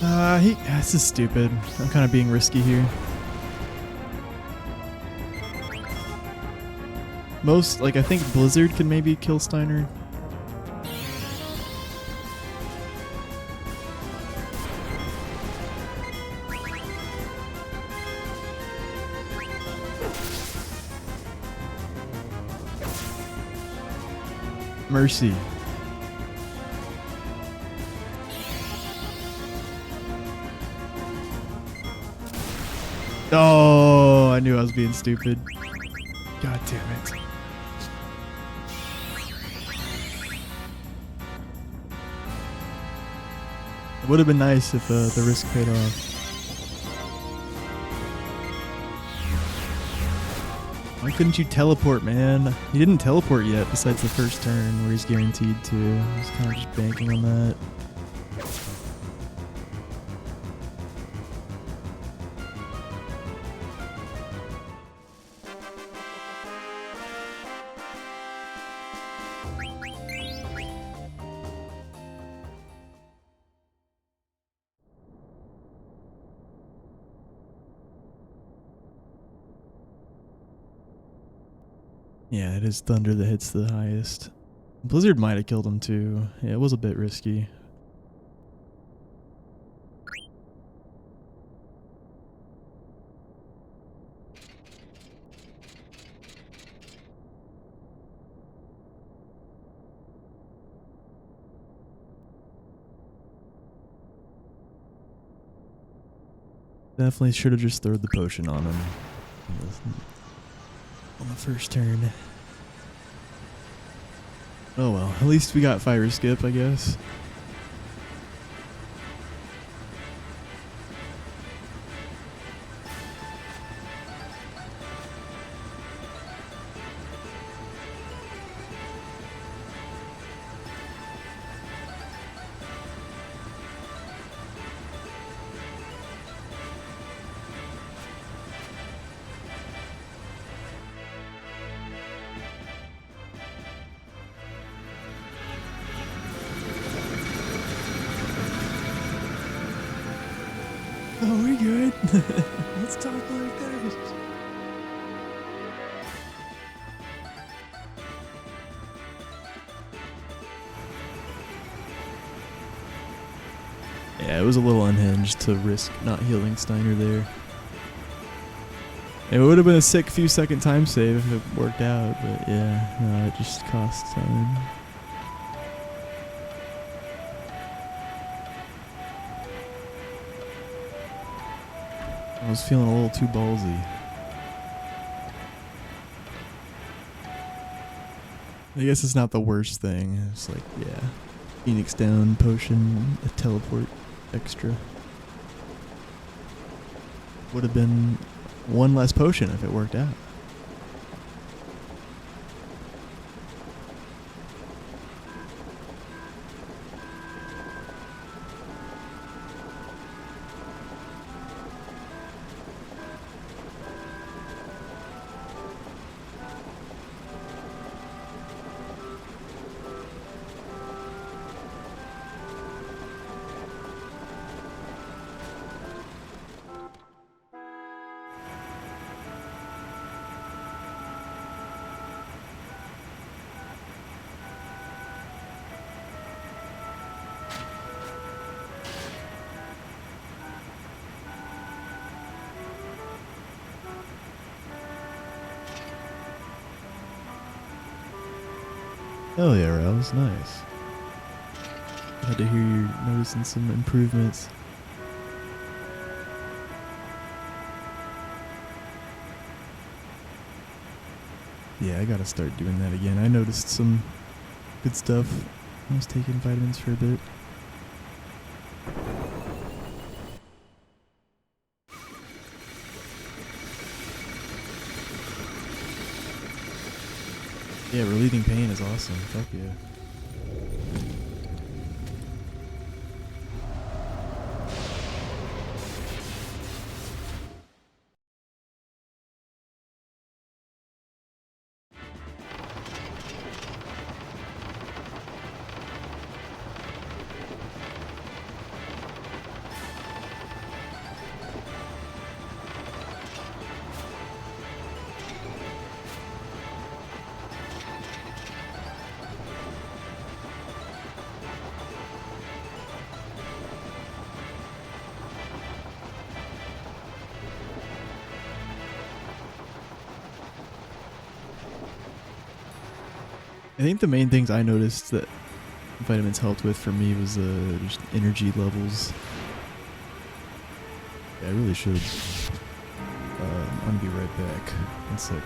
This is stupid. I'm kind of being risky here. I think Blizzard can maybe kill Steiner. Mercy. Oh, I knew I was being stupid. God damn it. It would have been nice if the risk paid off. Why couldn't you teleport, man? He didn't teleport yet, besides the first turn where he's guaranteed to. He's kind of just banking on that. Yeah, it is Thunder that hits the highest. Blizzard might have killed him too. Yeah, it was a bit risky. Definitely should have just thrown the potion on him on the first turn. Oh well, at least we got fire skip, I guess. Oh, we're good. Let's talk like that. Yeah, it was a little unhinged to risk not healing Steiner there. It would have been a sick few second time save if it worked out, but yeah, no, it just cost time. I was feeling a little too ballsy. I guess it's not the worst thing. It's like, yeah, Phoenix down, potion, a teleport extra. Would have been one less potion if it worked out. Hell yeah, Rouse, nice. Glad to hear you're noticing some improvements. Yeah, I gotta start doing that again. I noticed some good stuff. I was taking vitamins for a bit. Yeah, relieving pain is awesome. Fuck yeah. I think the main things I noticed that vitamins helped with for me was just energy levels. Yeah, I really should. I'm gonna be right back. One sec.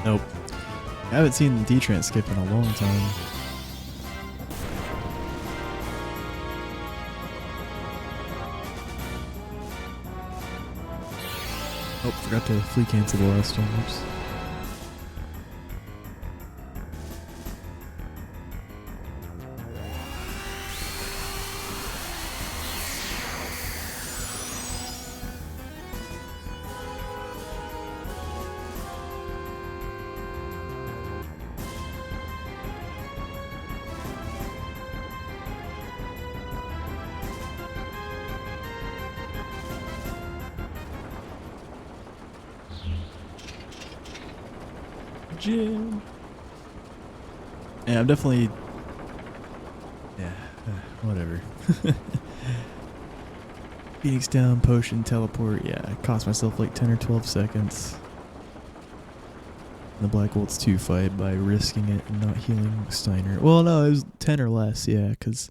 Nope. I haven't seen the D-Trans skip in a long time. Oh, forgot to flea cancel the last one. Oops. Jim. Yeah, I'm definitely. Yeah, whatever. Phoenix down, potion, teleport. Yeah, it cost myself like 10 or 12 seconds. The Black Bolt's 2 fight by risking it and not healing Steiner. Well, no, it was 10 or less, yeah, because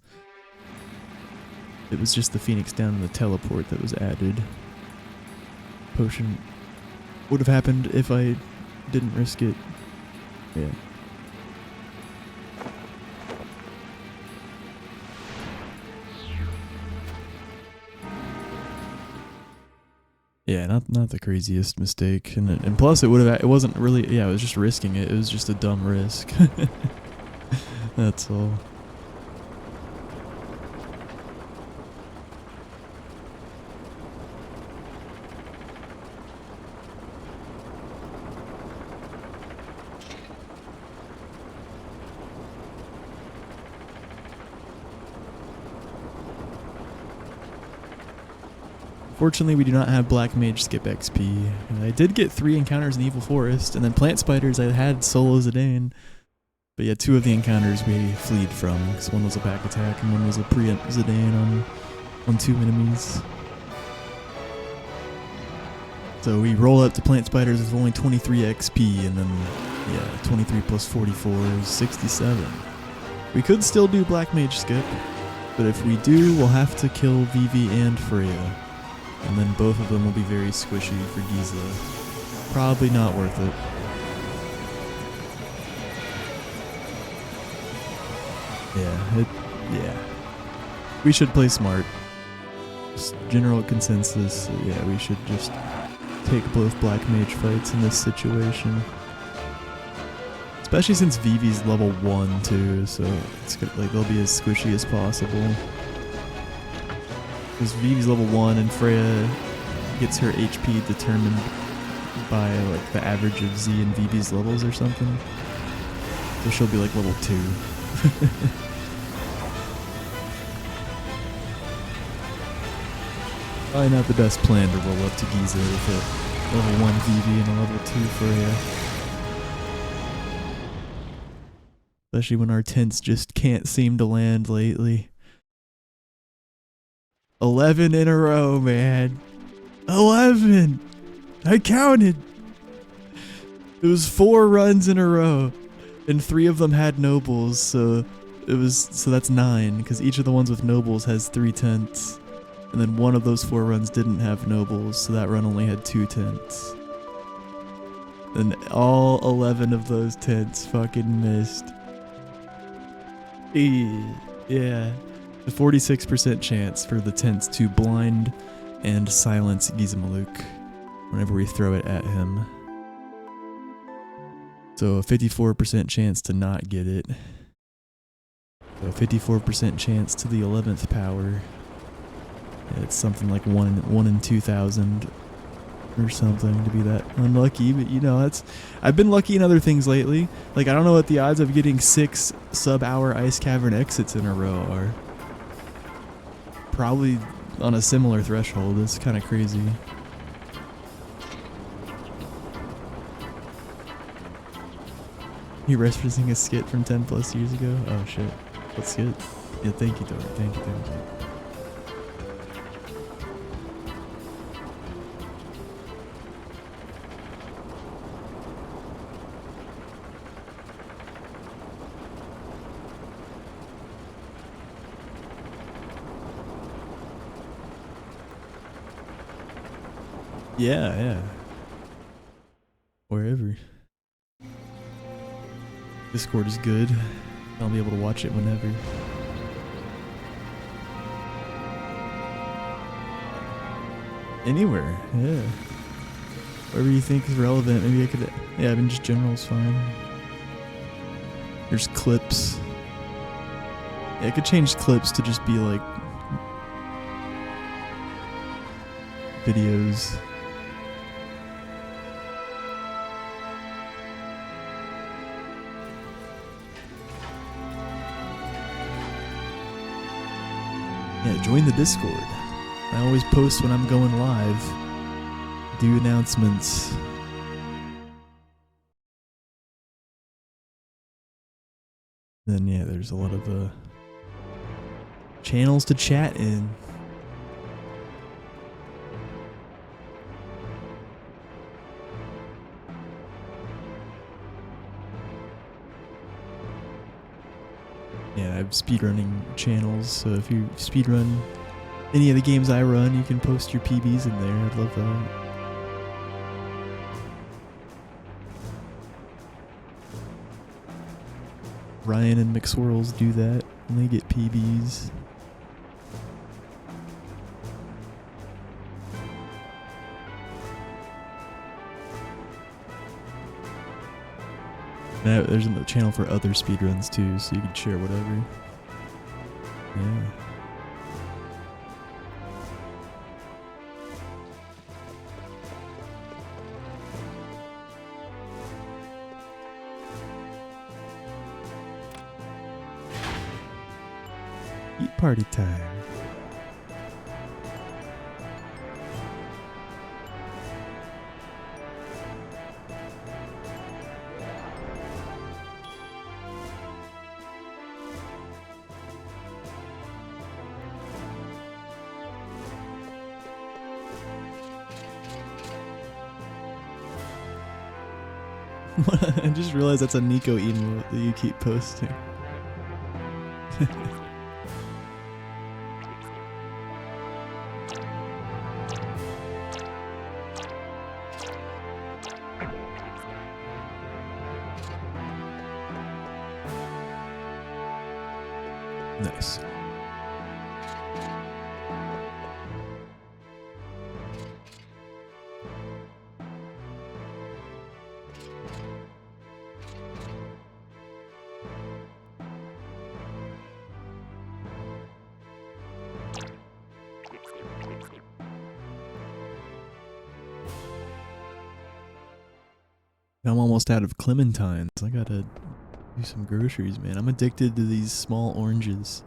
it was just the Phoenix down and the teleport that was added. Potion would have happened if I didn't risk it. Yeah. Yeah, not the craziest mistake, and plus it wasn't really, yeah, it was just risking it. It was just a dumb risk. That's all. Fortunately, we do not have Black Mage skip XP. I did get 3 encounters in Evil Forest, and then Plant Spiders I had solo Zidane. But yeah, 2 of the encounters we fleed from, because one was a back attack and one was a preempt Zidane on 2 enemies. So we roll up to plant spiders with only 23 XP, and then, yeah, 23 plus 44 is 67. We could still do Black Mage skip, but if we do, we'll have to kill Vivi and Freya, and then both of them will be very squishy for Giza. Probably not worth it. Yeah. We should play smart. Just general consensus, yeah, we should just take both Black Mage fights in this situation. Especially since Vivi's level 1 too, so it's good, like they'll be as squishy as possible. Because Vivi's level 1 and Freya gets her HP determined by like the average of Z and Vivi's levels or something. So she'll be like level 2. Probably not the best plan to roll up to Giza with a level 1 Vivi and a level 2 Freya. Especially when our tents just can't seem to land lately. 11 in a row, man. 11! I counted! It was 4 runs in a row. And 3 of them had nobles, so that's 9, because each of the ones with nobles has 3 tents. And then one of those 4 runs didn't have nobles, so that run only had 2 tents. And all 11 of those tents fucking missed. Yeah. A 46% chance for the tents to blind and silence Gizmaluk whenever we throw it at him. So a 54% chance to not get it. So a 54% chance to the 11th power. Yeah, it's something like 1 in 2,000 or something to be that unlucky, but you know, I've been lucky in other things lately. Like, I don't know what the odds of getting 6 sub-hour ice cavern exits in a row are. Probably on a similar threshold. It's kind of crazy. You referencing a skit from 10 plus years ago? Oh shit. What skit? Yeah, thank you, Dory. Thank you. Yeah. Wherever. Discord is good. I'll be able to watch it whenever. Anywhere, yeah. Wherever you think is relevant. Maybe I could, yeah, I mean, just general's fine. There's clips. Yeah, I could change clips to just be like videos. Yeah, join the Discord. I always post when I'm going live. Do announcements. Then yeah, there's a lot of channels to chat in. Yeah, I have speedrunning channels, so if you speedrun any of the games I run, you can post your PBs in there. I'd love that. Ryan and McSwirls do that, and they get PBs. Now, there's a channel for other speedruns too, so you can share whatever. Yeah. Eat party time. I just realized that's a Nico emote that you keep posting. Nice. I'm almost out of clementines. I gotta do some groceries, man. I'm addicted to these small oranges.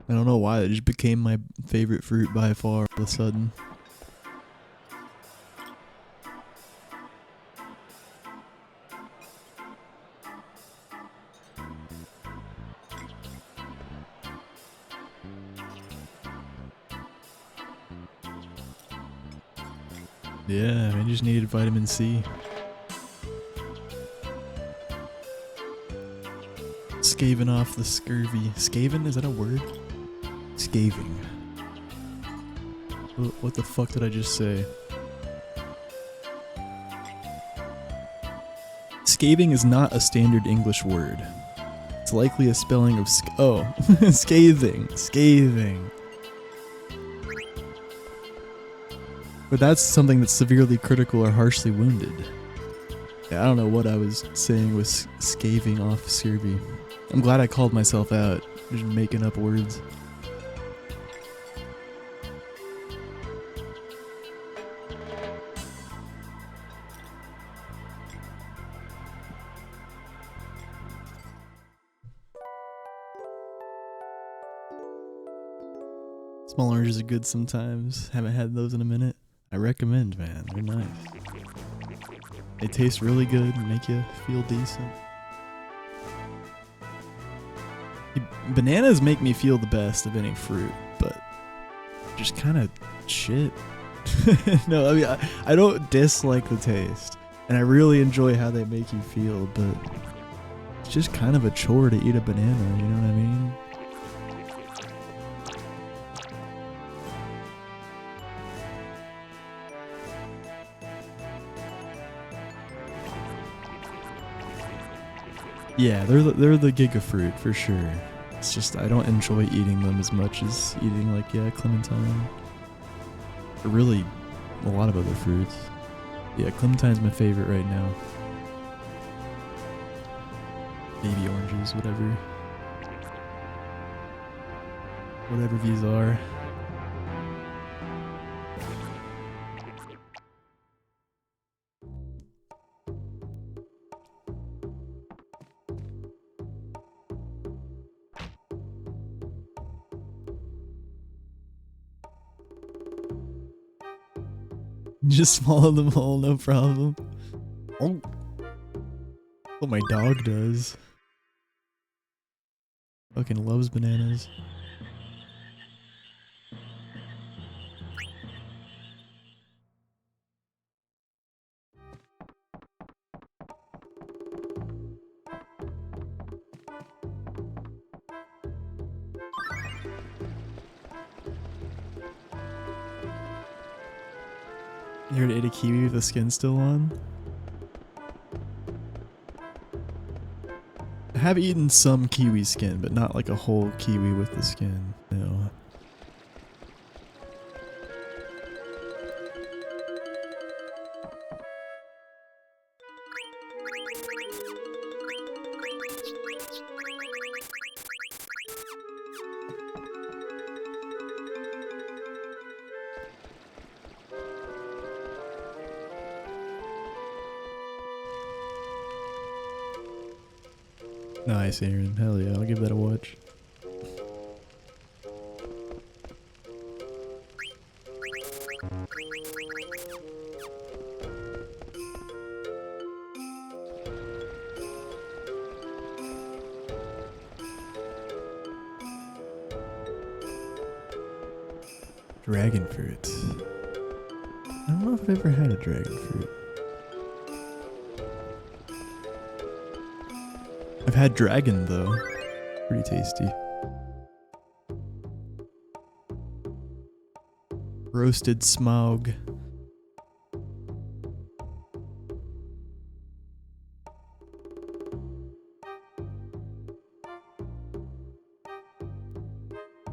I don't know why, it just became my favorite fruit by far all of a sudden. Yeah, I just needed vitamin C. Scaving off the scurvy. Scaven? Is that a word? Scaving. What the fuck did I just say? Scaving is not a standard English word. It's likely a spelling of scathing. Scathing. But that's something that's severely critical or harshly wounded. Yeah, I don't know what I was saying with scaving off scurvy. I'm glad I called myself out. Just making up words. Small oranges are good sometimes. Haven't had those in a minute. I recommend, man. They're nice. They taste really good and make you feel decent. Bananas make me feel the best of any fruit, but just kind of shit. No, I mean, I don't dislike the taste, and I really enjoy how they make you feel, but it's just kind of a chore to eat a banana, you know what I mean? Yeah, they're the giga fruit for sure. It's just I don't enjoy eating them as much as eating like clementine. Or really a lot of other fruits. Yeah, clementine's my favorite right now. Baby oranges, whatever. Whatever these are. Just swallow them whole, no problem. Oh. What my dog does. Fucking loves bananas. You ever ate a kiwi with the skin still on? I have eaten some kiwi skin, but not like a whole kiwi with the skin. No. Nice, Aaron. Hell yeah, I'll give that a watch. Dragon fruit. I don't know if I've ever had a dragon fruit. I've had dragon though. Pretty tasty. Roasted smaug.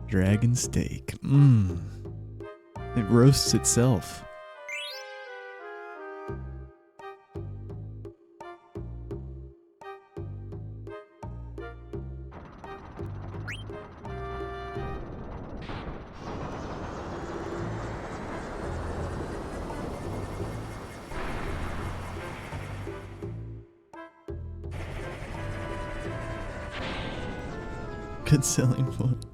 Dragon steak. Mmm. It roasts itself. Good selling point.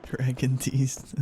Dragon teased.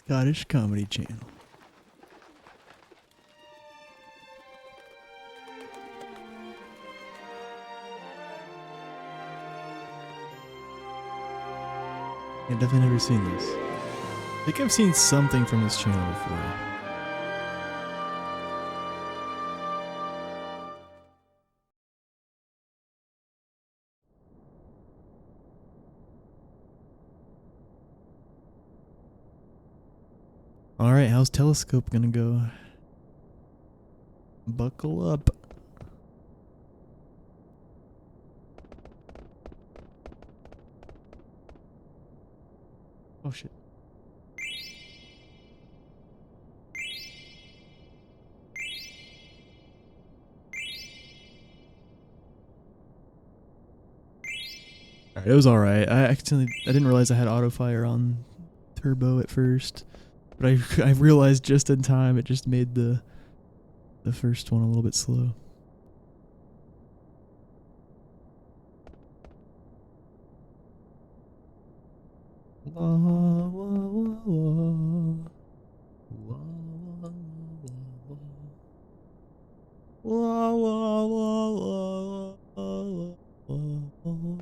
Scottish Comedy Channel. I've definitely never seen this. I think I've seen something from this channel before. Alright, how's Telescope gonna go? Buckle up. Oh shit. Alright, it was alright. I didn't realize I had auto fire on turbo at first. But I realized just in time it just made the first one a little bit slow. La, la, la, la. La, la, la, la, la, la, la, la.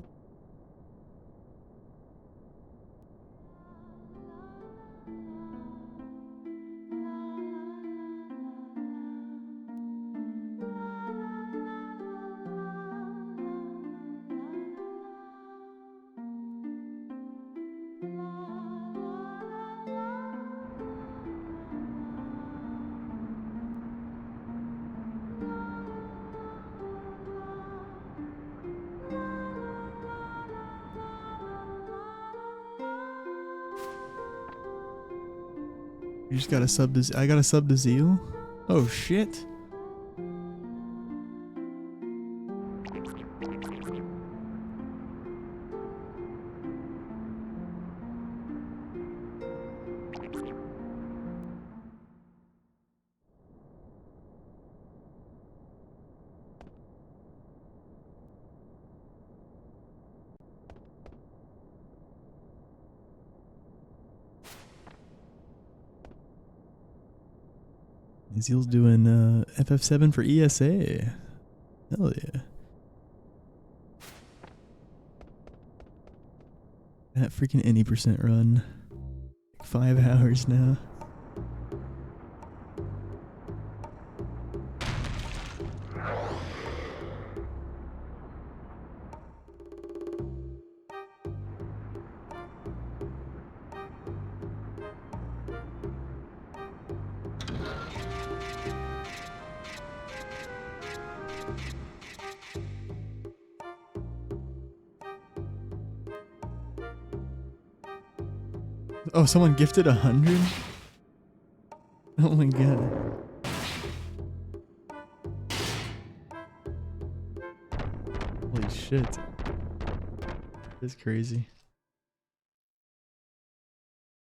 You just gotta sub to I gotta sub to Zeal? Oh shit. Zeal's doing FF7 for ESA. Hell yeah. That freaking any percent run. Like 5 hours now. Oh, someone gifted 100? Oh my god. Holy shit. That's crazy.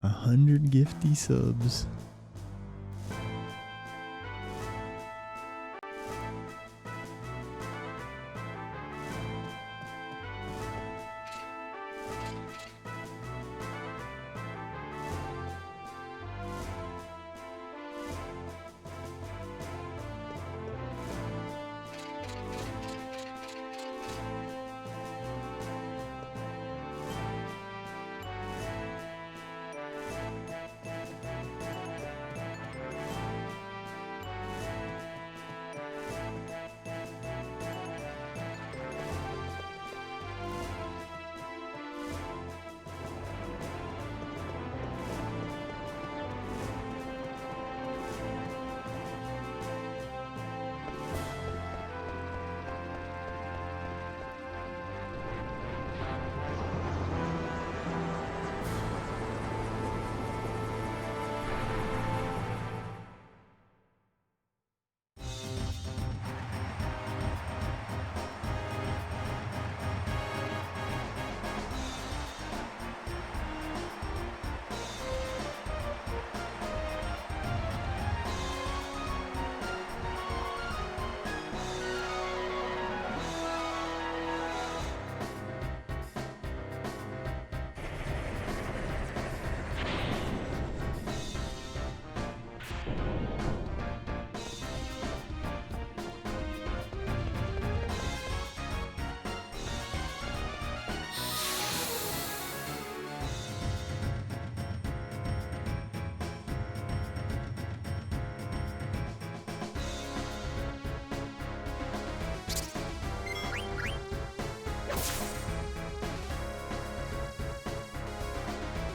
100 gifty subs.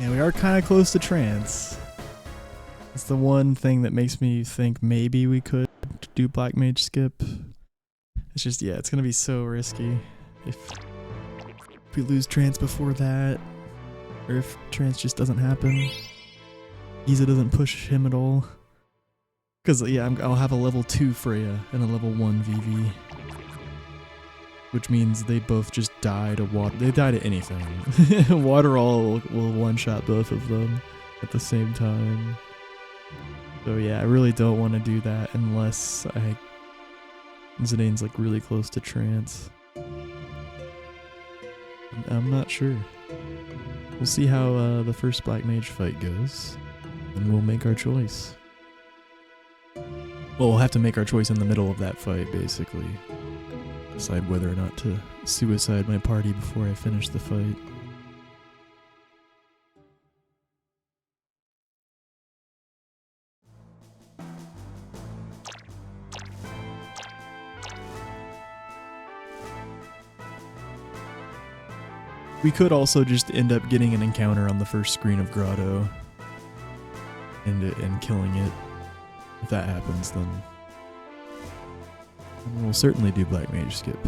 And we are kind of close to trance. It's the one thing that makes me think maybe we could do Black Mage skip. It's just, yeah, it's gonna be so risky if we lose trance before that, or if trance just doesn't happen. Iza doesn't push him at all. Because, yeah, I'll have a level 2 Freya and a level 1 VV. Which means they both just die to water. They die to anything. Water all will one-shot both of them at the same time. So yeah, I really don't want to do that unless Zidane's like really close to trance. I'm not sure. We'll see how the first Black Mage fight goes, and we'll make our choice. Well, we'll have to make our choice in the middle of that fight, basically. Decide whether or not to suicide my party before I finish the fight. We could also just end up getting an encounter on the first screen of Grotto and killing it. If that happens, then we'll certainly do Black Mage skip.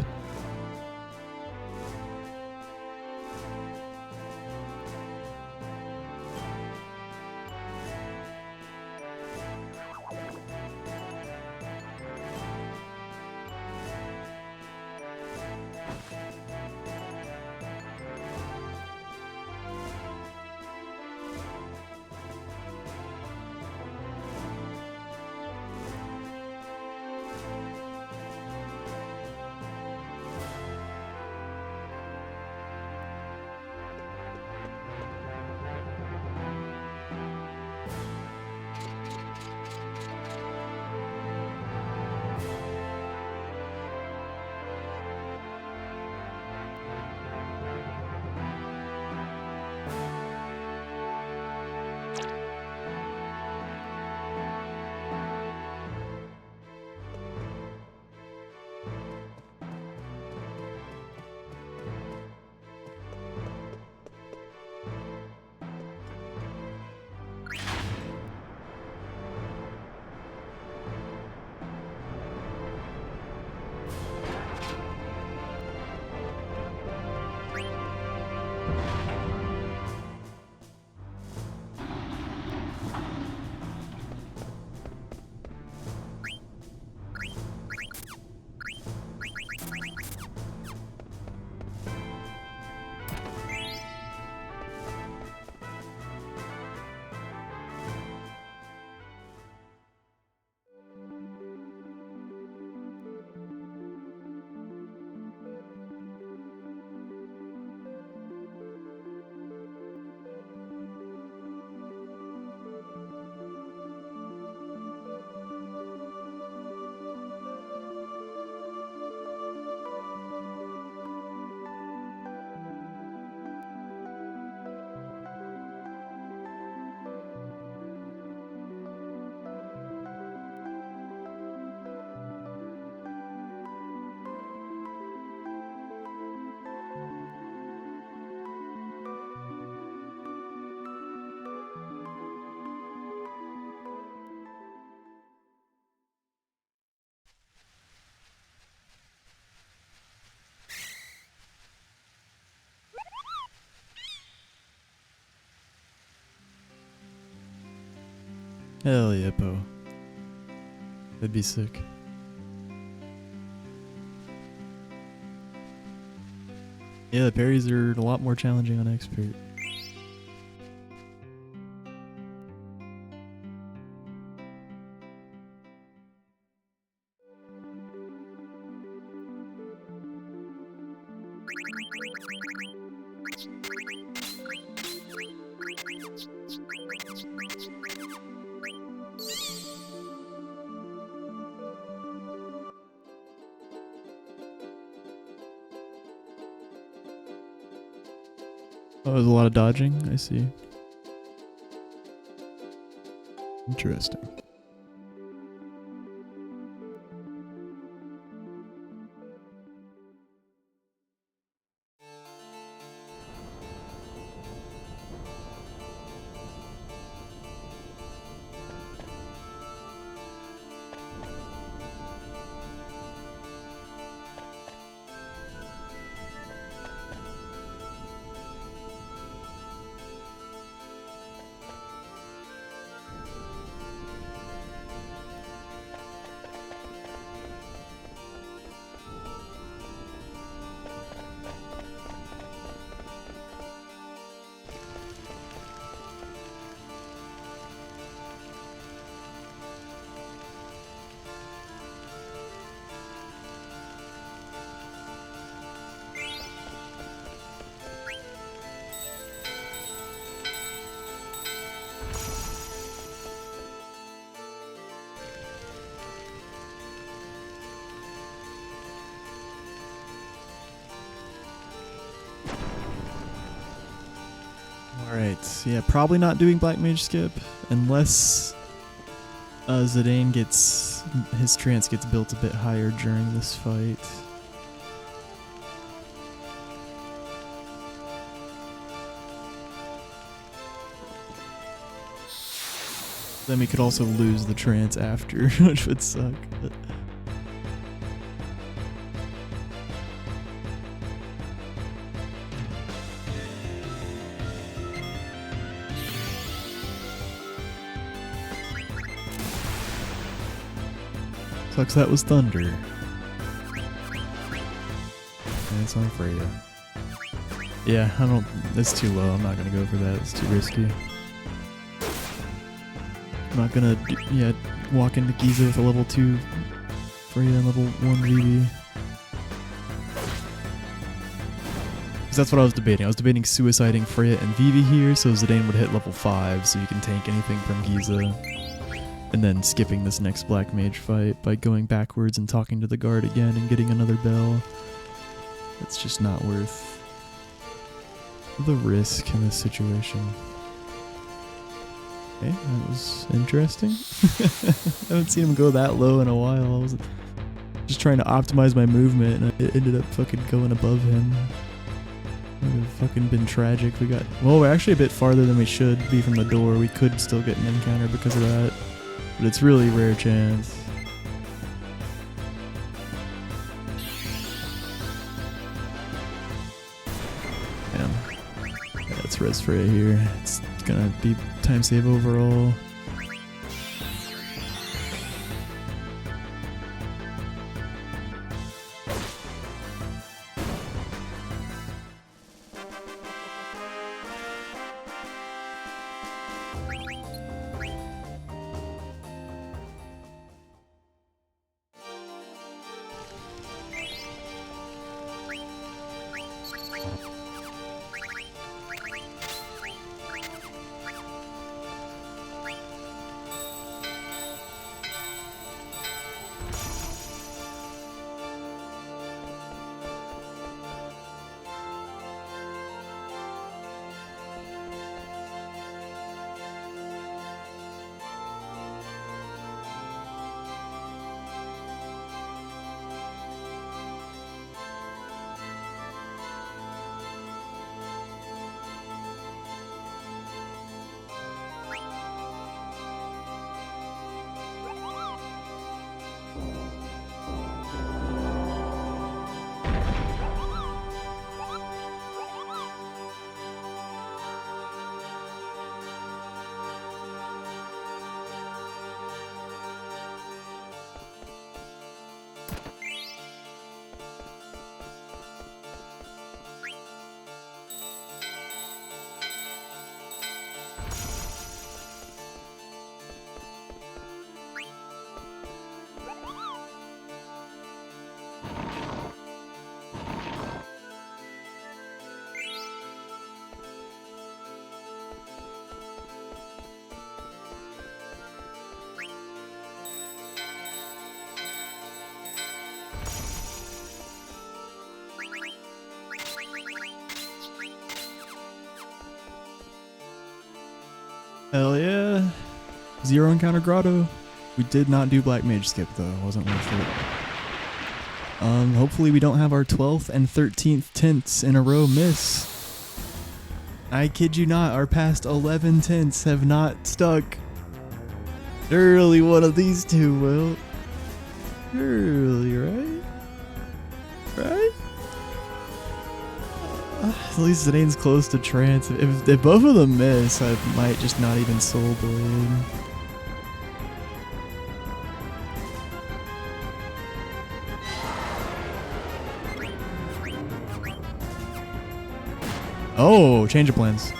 Hell yeah, Poe. That'd be sick. Yeah, the parries are a lot more challenging on Expert. Oh, there's a lot of dodging, I see. Interesting. Alright, yeah, probably not doing Black Mage Skip unless Zidane gets his trance gets built a bit higher during this fight. Then we could also lose the trance after, which would suck. But sucks that was Thunder. And it's on Freya. Yeah, it's too low. I'm not gonna go for that. It's too risky. I'm not gonna, walk into Giza with a level 2 Freya and level 1 Vivi. Because that's what I was debating. I was debating suiciding Freya and Vivi here, so Zidane would hit level 5, so you can tank anything from Giza. And then skipping this next Black Mage fight by going backwards and talking to the guard again and getting another bell. It's just not worth the risk in this situation. Okay, that was interesting. I haven't seen him go that low in a while. I was just trying to optimize my movement and it ended up fucking going above him. It would have fucking been tragic. We're actually a bit farther than we should be from the door. We could still get an encounter because of that. But it's really a rare chance. Damn. Yeah, it's res Freya here. It's gonna be time save overall. Hell yeah. 0 encounter grotto. We did not do Black Mage Skip though. It wasn't worth it. Hopefully we don't have our 12th and 13th tints in a row miss. I kid you not, our past 11 tints have not stuck. Surely one of these two will. Surely, right? Right? At least Zidane's close to trance. If both of them miss, I might just not even soul blade. Oh, change of plans.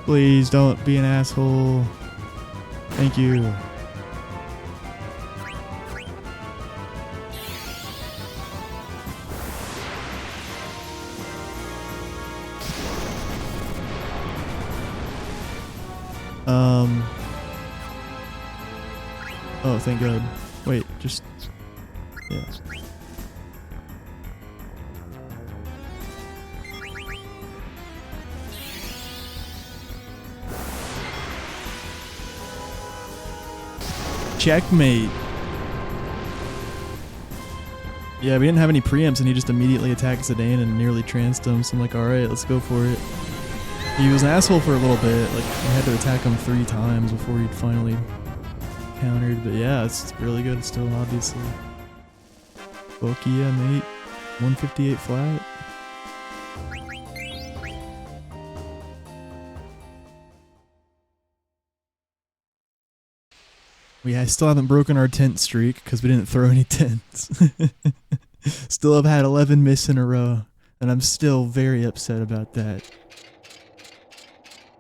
Please don't be an asshole. Thank you. Oh, thank God. Wait, just... Yeah. Checkmate. Yeah, we didn't have any preamps and he just immediately attacked Zidane and nearly tranced him, so I'm like, alright, let's go for it. He was an asshole for a little bit, like, I had to attack him 3 times before he'd finally countered, but yeah, it's really good still, obviously. Fuck yeah, mate. 158 flat. I still haven't broken our tent streak because we didn't throw any tents. Still have had 11 miss in a row, and I'm still very upset about that.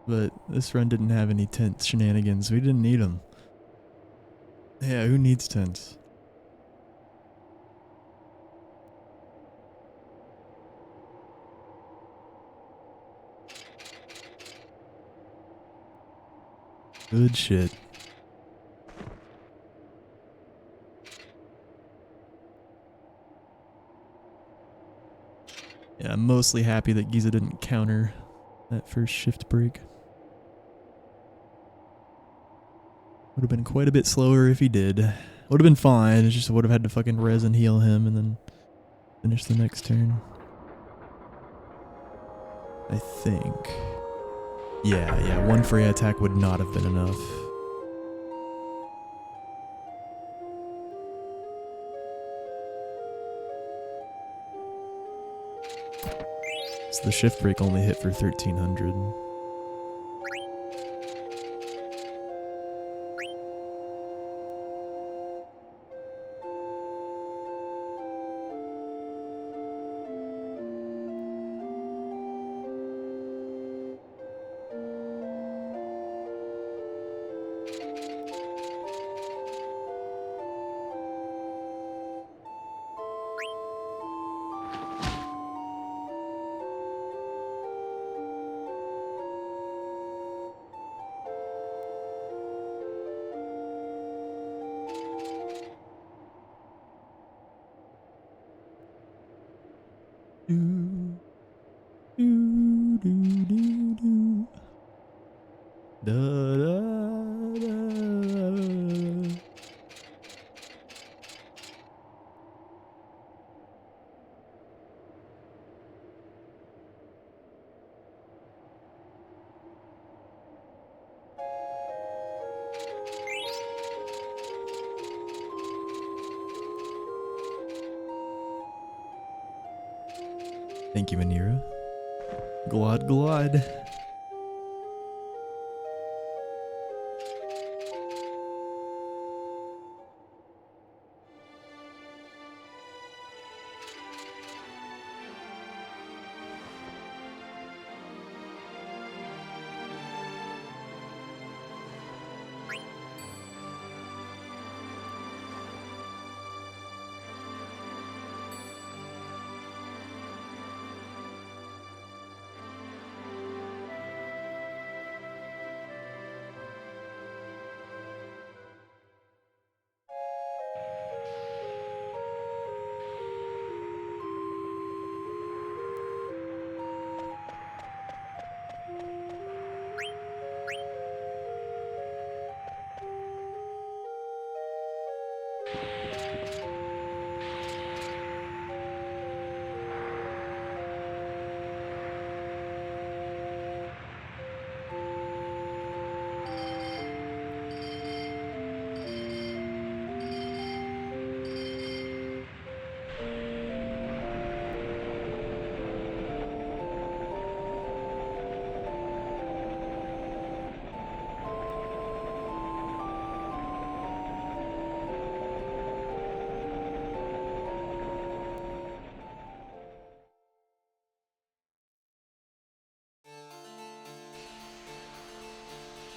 But this run didn't have any tent shenanigans. We didn't need them. Yeah, who needs tents? Good shit. Yeah, I'm mostly happy that Giza didn't counter that first shift break. Would have been quite a bit slower if he did. Would have been fine, it's just would have had to fucking res and heal him and then finish the next turn. I think. Yeah, one free attack would not have been enough. So the shift break only hit for 1300. Do, do, do, do, do. Da, da, da. Thank you, Manira. Glad, glad.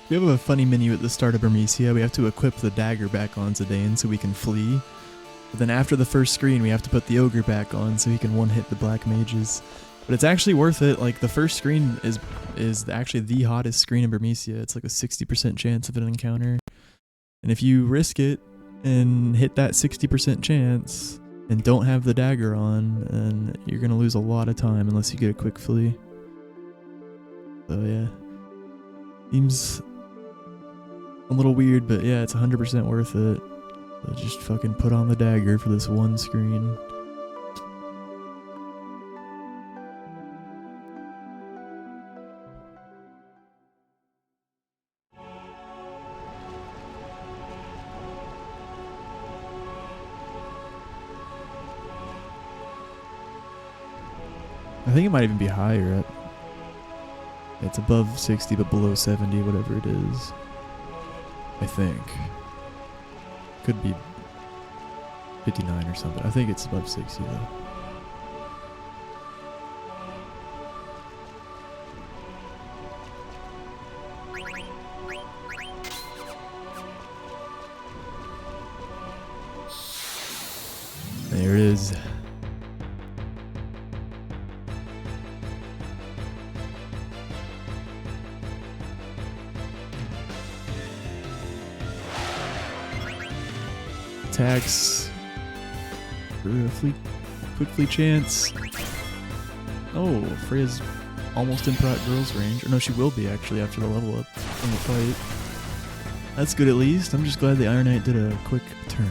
We have a funny menu at the start of Bermesia. We have to equip the dagger back on Zidane so we can flee. But then after the first screen, we have to put the ogre back on so he can one-hit the black mages. But it's actually worth it. Like, the first screen is actually the hottest screen in Bermesia. It's like a 60% chance of an encounter. And if you risk it and hit that 60% chance and don't have the dagger on, then you're going to lose a lot of time unless you get a quick flee. So yeah. Seems a little weird, but yeah, it's 100% worth it. So just fucking put on the dagger for this one screen. I think it might even be higher up. It's above 60 but below 70, whatever it is. I think. Could be 59 or something. I think it's above 60 though. There it is. Attacks for a quick flee chance. Oh, Freya's almost in Prot Girl's range. Or no, she will be actually after the level up from the fight. That's good at least. I'm just glad the Iron Knight did a quick turn.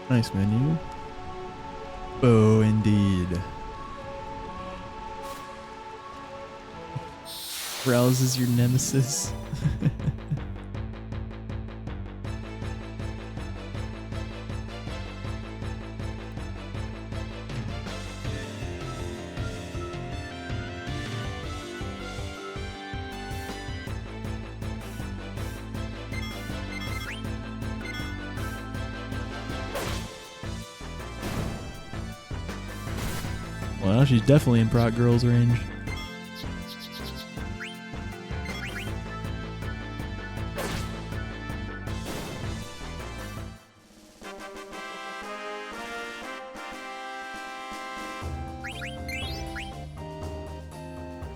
Nice menu. Oh, indeed. Rouses your nemesis. Well, she's definitely in Prot Girl's range.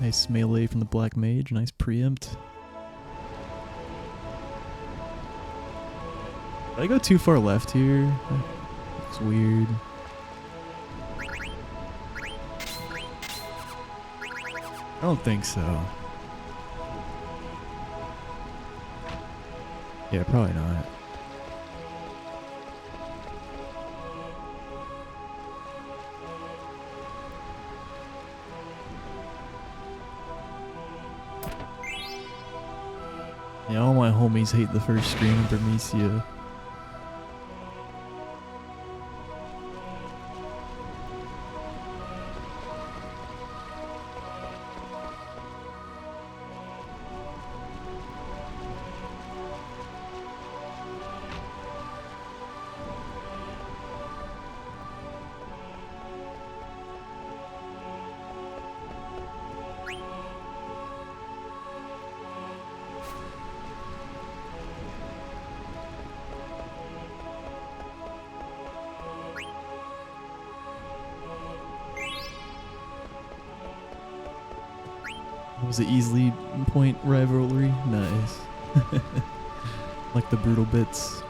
Nice melee from the Black Mage, nice preempt. Did I go too far left here? Looks weird. I don't think so. Yeah, probably not. Yeah, all my homies hate the first screen of Bermesia. Was it easily point rivalry? Nice. Like the brutal bits.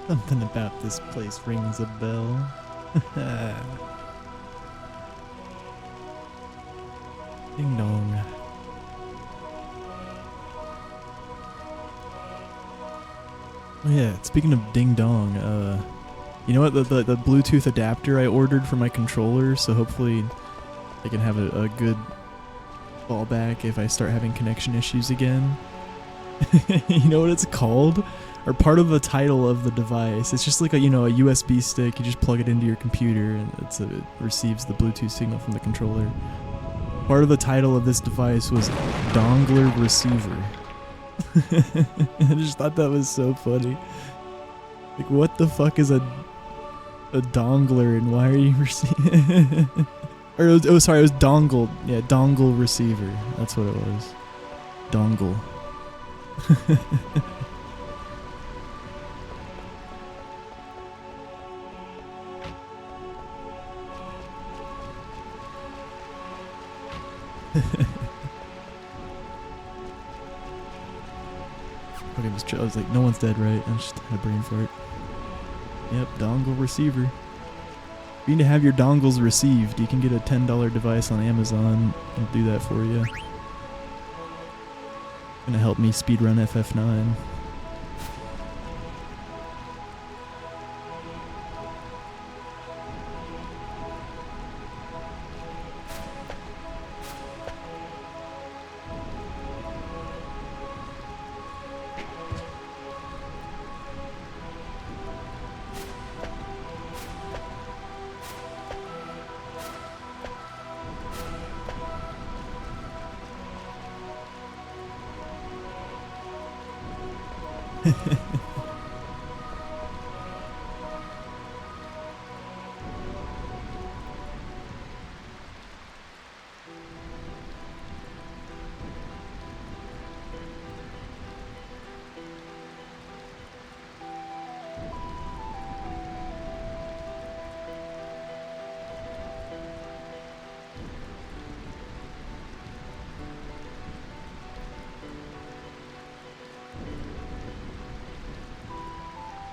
Something about this place rings a bell. Ding dong. Oh yeah, speaking of ding dong, you know what, the Bluetooth adapter I ordered for my controller, so hopefully I can have a good fallback if I start having connection issues again. You know what it's called? Or part of the title of the device. It's just like a, you know, a USB stick. You just plug it into your computer and it receives the Bluetooth signal from the controller. Part of the title of this device was Dongler Receiver. I just thought that was so funny. Like, what the fuck is a dongler and why are you receiving? Or it was dongle. Yeah, dongle receiver. That's what it was. Dongle. I was like, no one's dead, right? I just had a brain fart. Yep, dongle receiver. You need to have your dongles received. You can get a $10 device on Amazon. I'll do that for you. Gonna help me speedrun FF9.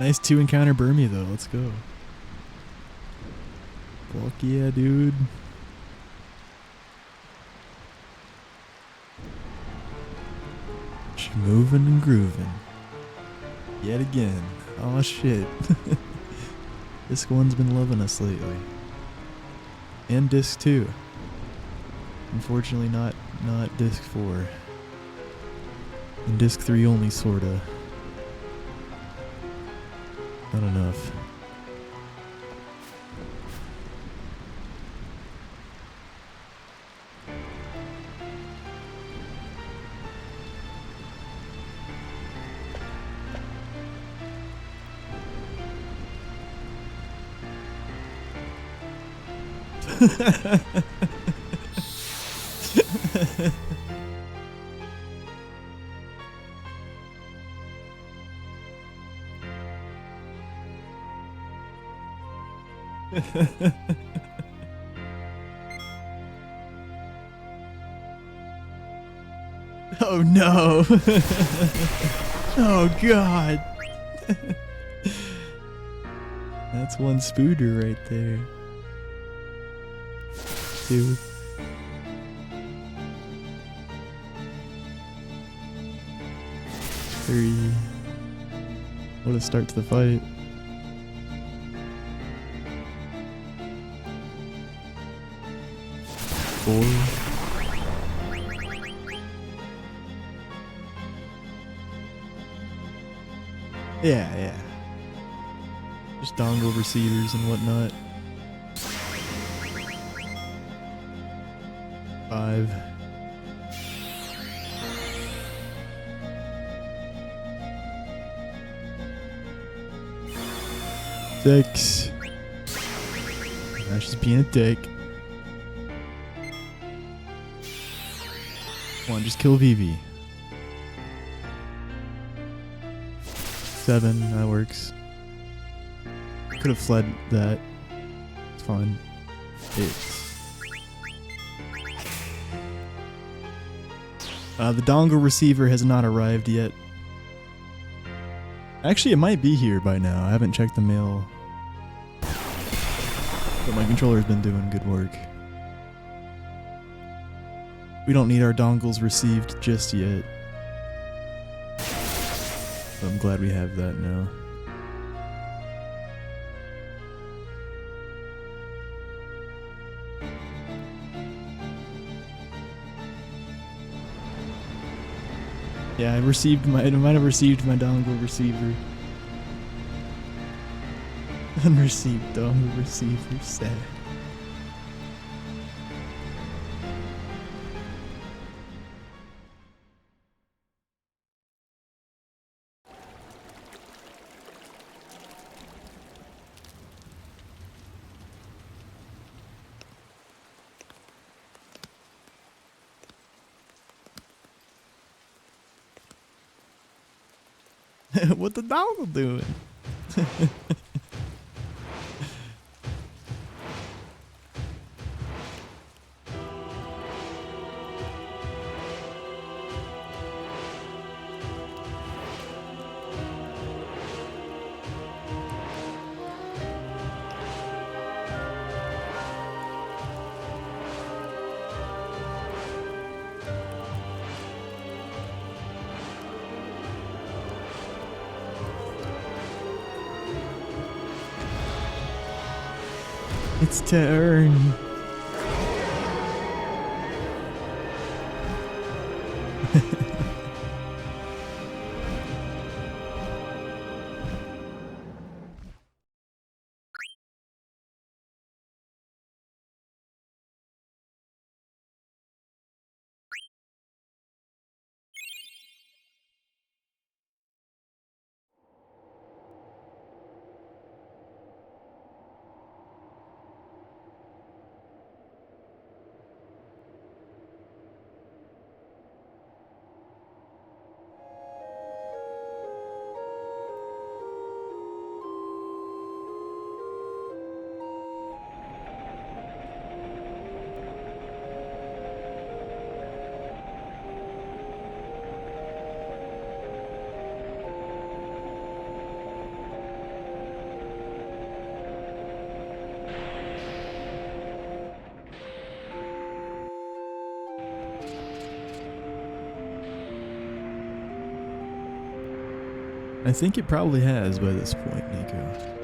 Nice 2-encounter Burmy though, let's go. Fuck yeah, dude. Just moving and grooving. Yet again. Oh shit. Disc 1's been loving us lately. And Disc 2. Unfortunately not Disc 4. And Disc 3 only sorta. Not enough. Oh no. Oh god. That's one spooder right there. 2. 3. What a start to the fight. 4. Yeah. Just dongle receivers and whatnot. 5. 6. That's just being a dick. Come on, just kill Vivi. 7, that works. Could have fled that. It's fine. 8. The dongle receiver has not arrived yet. Actually, it might be here by now. I haven't checked the mail. But my controller's been doing good work. We don't need our dongles received just yet. But I'm glad we have that now. Yeah, I might have received my dongle receiver. Unreceived dongle receiver, sad. What the dongle doing? It's turn. I think it probably has by this point, Nico.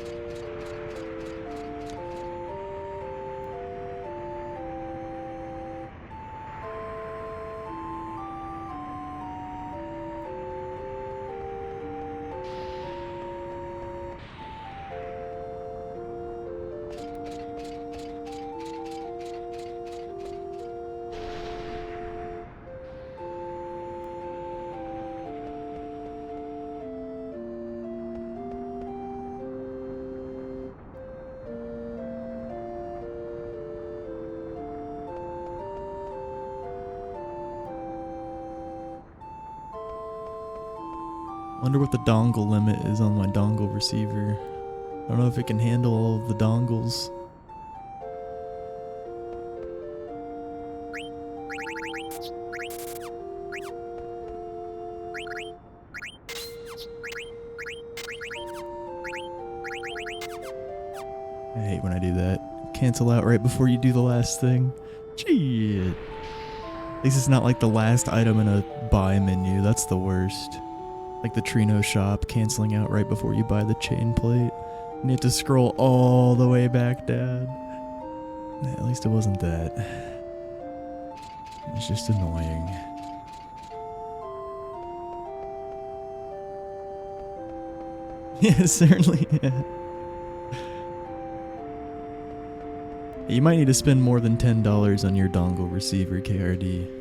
Wonder what the dongle limit is on my dongle receiver. I don't know if it can handle all of the dongles. I hate when I do that. Cancel out right before you do the last thing. Shit. At least it's not like the last item in a buy menu. That's the worst. Like the Trino shop canceling out right before you buy the chain plate. And you have to scroll all the way back down. At least it wasn't that. It's just annoying. Yeah, certainly. Yeah. You might need to spend more than $10 on your dongle receiver, KRD.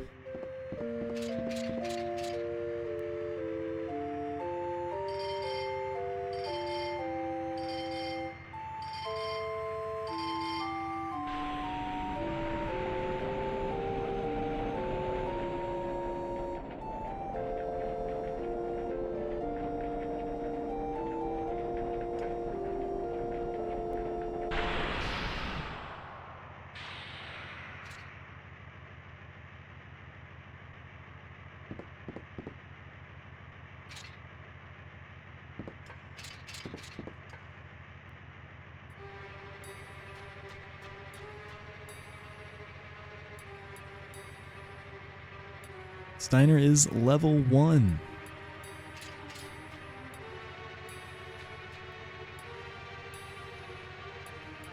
Steiner is level 1.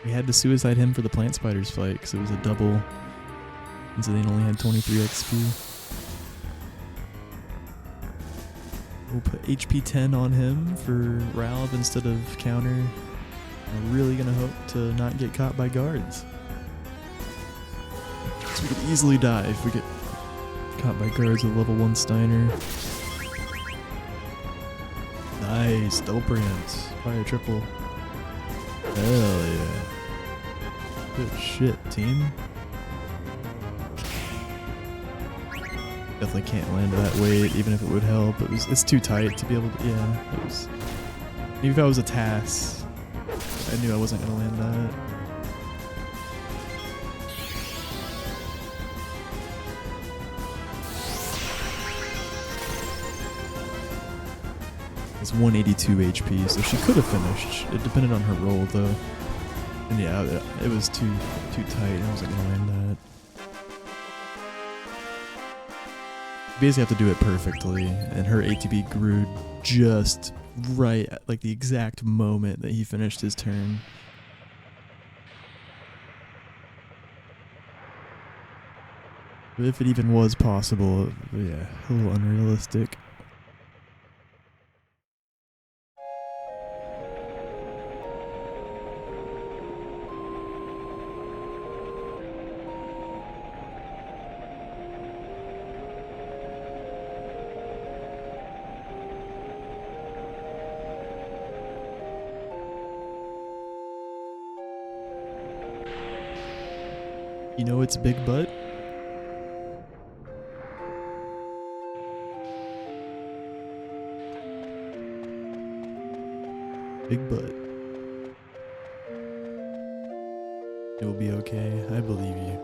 We had to suicide him for the plant spiders fight because it was a double, and so they only had 23 XP. We'll put HP 10 on him for Ralph instead of counter. We're really gonna hope to not get caught by guards. So we could easily die if we get caught by guards with level 1 Steiner. Nice, double preempts. Probably a triple. Hell yeah. Good shit, team. Definitely can't land that weight, even if it would help. It's too tight to be able to, yeah. It was, even if I was a TAS, I knew I wasn't gonna land that. It's 182 HP, so she could have finished. It depended on her roll, though. And yeah, it was too tight. I wasn't gonna land that. You basically have to do it perfectly, and her ATB grew just right at like the exact moment that he finished his turn. But if it even was possible, yeah, a little unrealistic. You know it's big butt? Big butt. It will be okay. I believe you.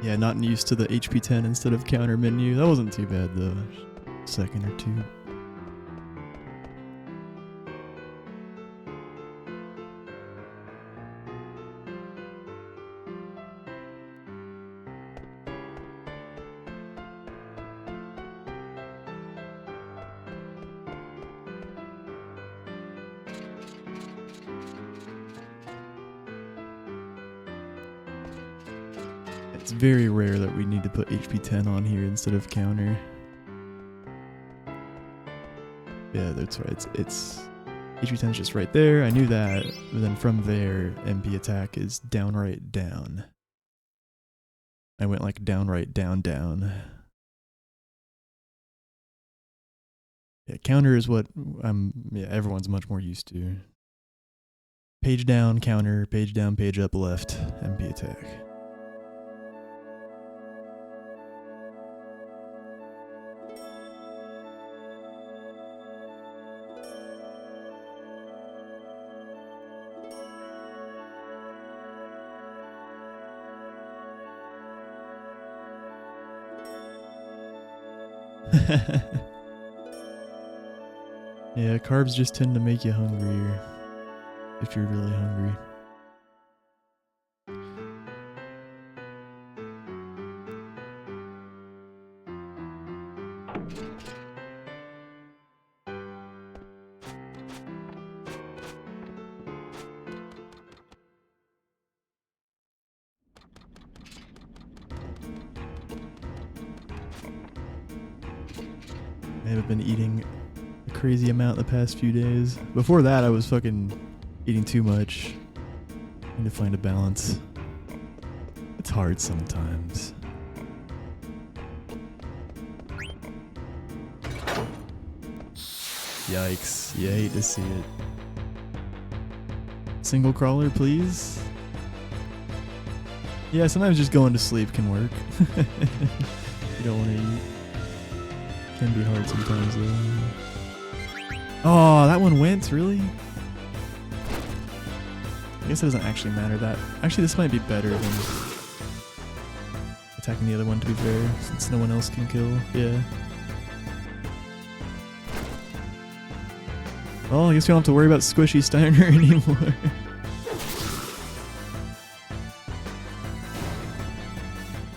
Yeah, not used to the HP 10 instead of counter menu. That wasn't too bad though. Second or two. It's very rare that we need to put HP 10 on here instead of counter. Yeah, that's right. It's HP 10 is just right there. I knew that. But then from there, MP attack is downright down. I went like downright down down. Yeah, counter is what everyone's much more used to. Page down, counter, page down, page up, left, MP attack. Yeah, carbs just tend to make you hungrier if you're really hungry. I haven't been eating a crazy amount the past few days. Before that, I was fucking eating too much. Need to find a balance. It's hard sometimes. Yikes. You hate to see it. Single crawler, please? Yeah, sometimes just going to sleep can work. You don't want to eat. Can be hard sometimes though. Oh, that one went, really? I guess it doesn't actually matter that. Actually, this might be better than attacking the other one, to be fair, since no one else can kill. Yeah. Well, I guess we don't have to worry about Squishy Steiner anymore.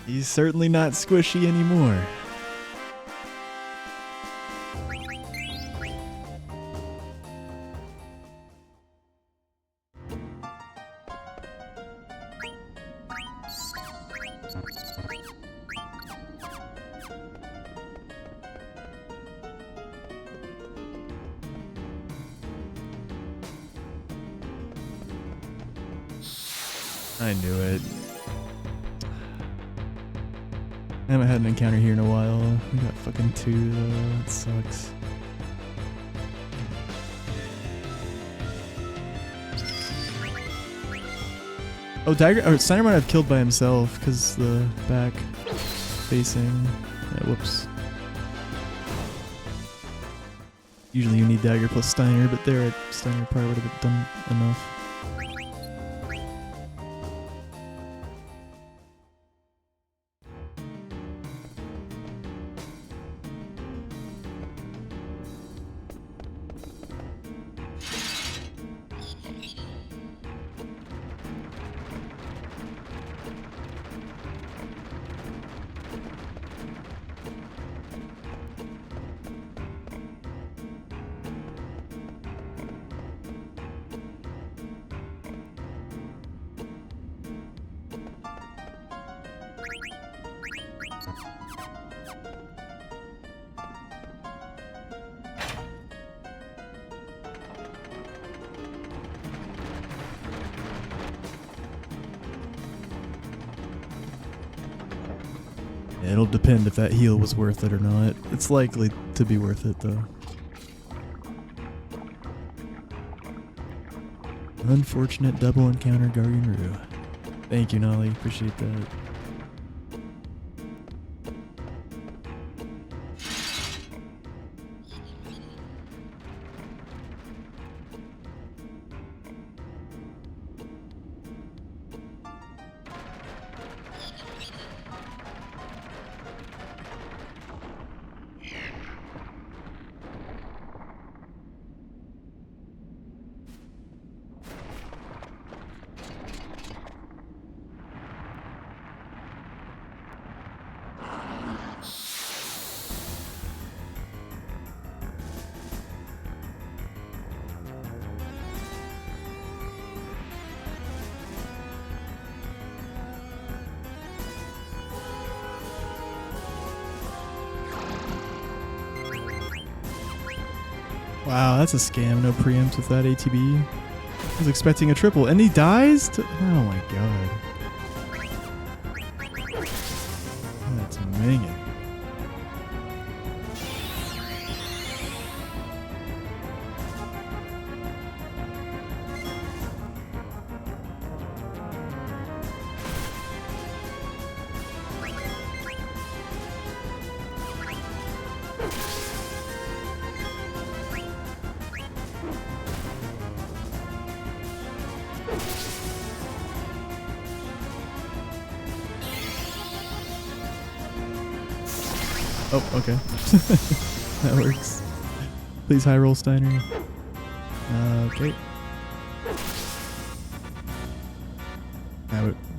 He's certainly not squishy anymore. I knew it. I haven't had an encounter here in a while. We got fucking 2 though. That sucks. Oh, Steiner might have killed by himself because the back facing. Yeah, whoops. Usually you need Dagger plus Steiner, but there Steiner probably would have done enough. It'll depend if that heal was worth it or not. It's likely to be worth it, though. Unfortunate double encounter Garganroo. Thank you, Nolly. Appreciate that. Wow, that's a scam. No preempt with that ATB. I was expecting a triple, and he dies? Oh my god. That's minging. Oh, okay. That works. Please high roll Steiner. Okay.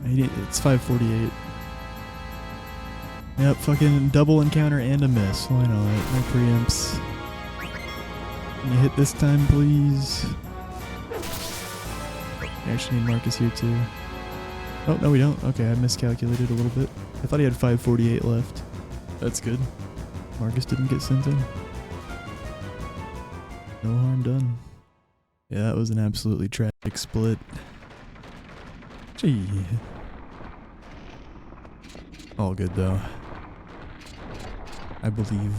It's 548. Yep, fucking double encounter and a miss. Why not? No preempts. Can you hit this time, please? I actually need Marcus here too. Oh, no we don't. Okay, I miscalculated a little bit. I thought he had 548 left. That's good. Marcus didn't get sent in. No harm done. Yeah, that was an absolutely tragic split. Gee. All good though. I believe.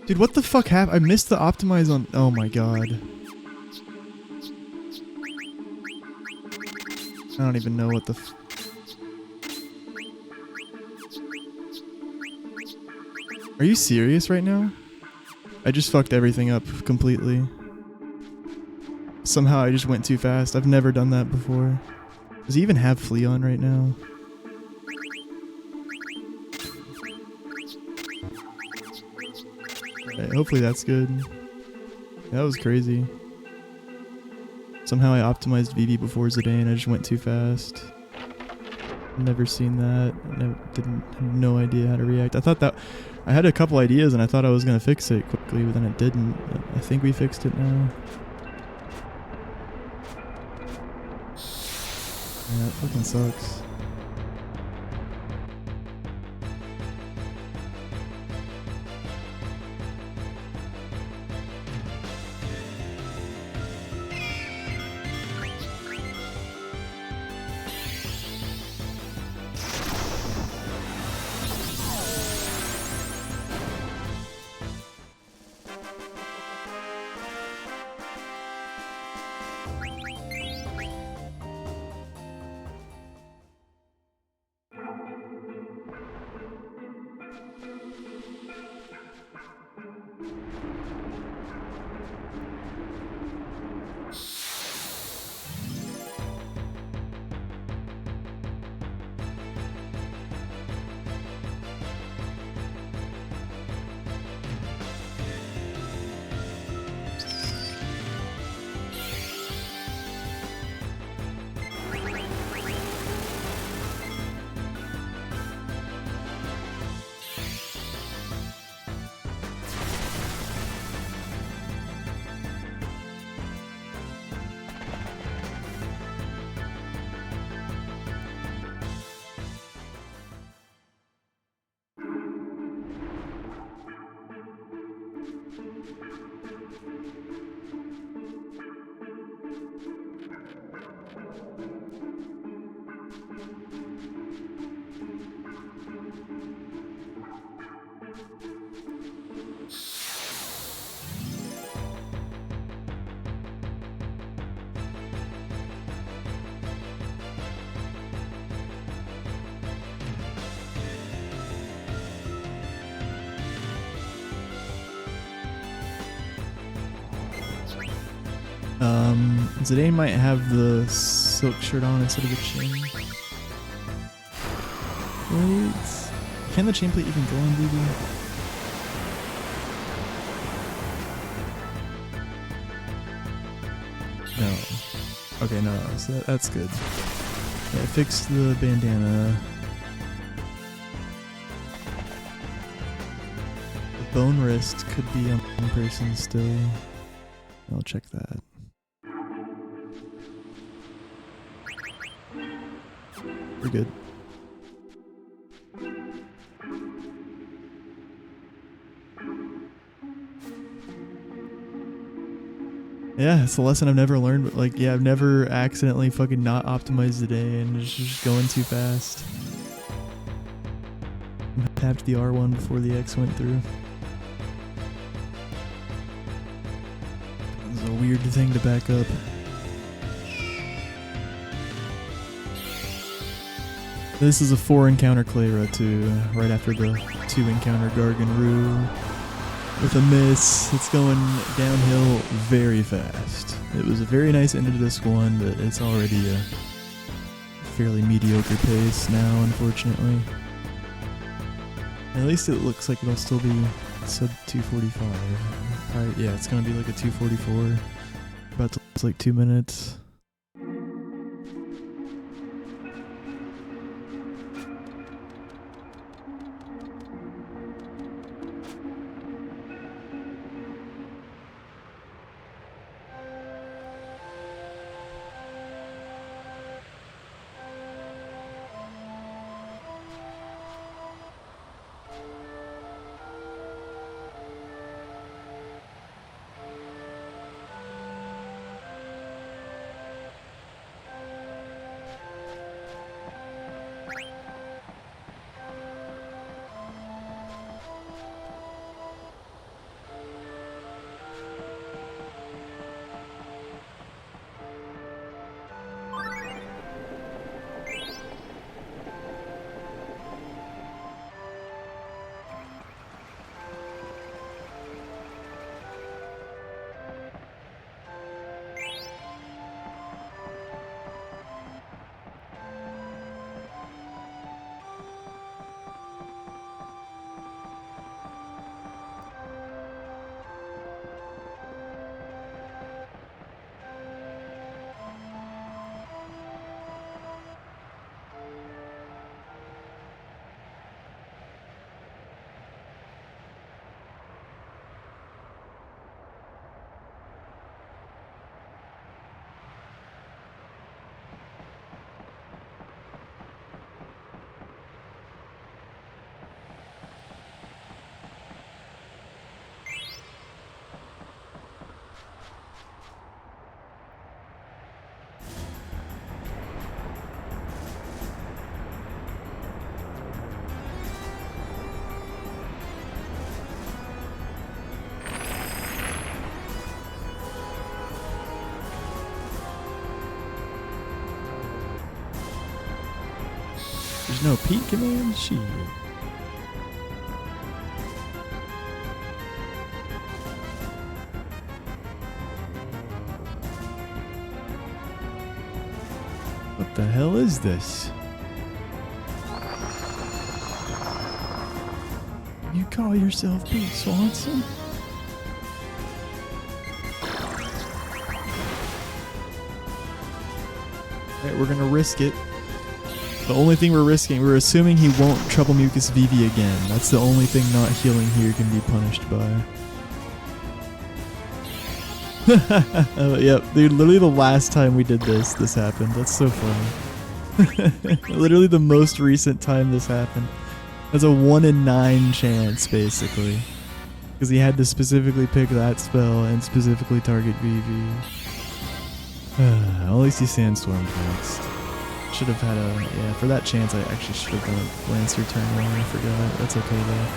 Dude, what the fuck happened? I missed the optimize on... Oh my god. I don't even know what the Are you serious right now? I just fucked everything up completely. Somehow I just went too fast. I've never done that before. Does he even have Flea on right now? Right, hopefully that's good. That was crazy. Somehow I optimized VB before Zidane. I just went too fast. Never seen that. Had no idea how to react. I thought that I had a couple ideas and I thought I was gonna fix it quickly, but then it didn't. I think we fixed it now. Yeah, that fucking sucks. Zidane might have the silk shirt on instead of the chain. Wait. Can the chain plate even go on BB? No. Okay, no. So that's good. Yeah, fix the bandana. The bone wrist could be on one person still. I'll check that. We're good. Yeah, it's a lesson I've never learned, but like, yeah, I've never accidentally fucking not optimized the day and just going too fast. I tapped the R1 before the X went through. It was a weird thing to back up. This is a 4 encounter Clara too, right after the 2 encounter Garganroo. With a miss, it's going downhill very fast. It was a very nice end to this one, but it's already a fairly mediocre pace now, unfortunately. At least it looks like it'll still be sub 245. Yeah, it's gonna be like a 244. About to last like 2 minutes. There's no Pete command? Shit. What the hell is this? You call yourself Pete Swanson? Alright, we're gonna risk it. The only thing we're risking, we're assuming he won't Trouble Mucus VV again. That's the only thing not healing here can be punished by. Yep, dude, literally the last time we did this happened. That's so funny. Literally the most recent time this happened. That's a 1 in 9 chance, basically. Because he had to specifically pick that spell and specifically target VV. At least he Sandstormed next. Should have had a, yeah, for that chance I actually should have done a Lancer turn one. I forgot. That's okay though.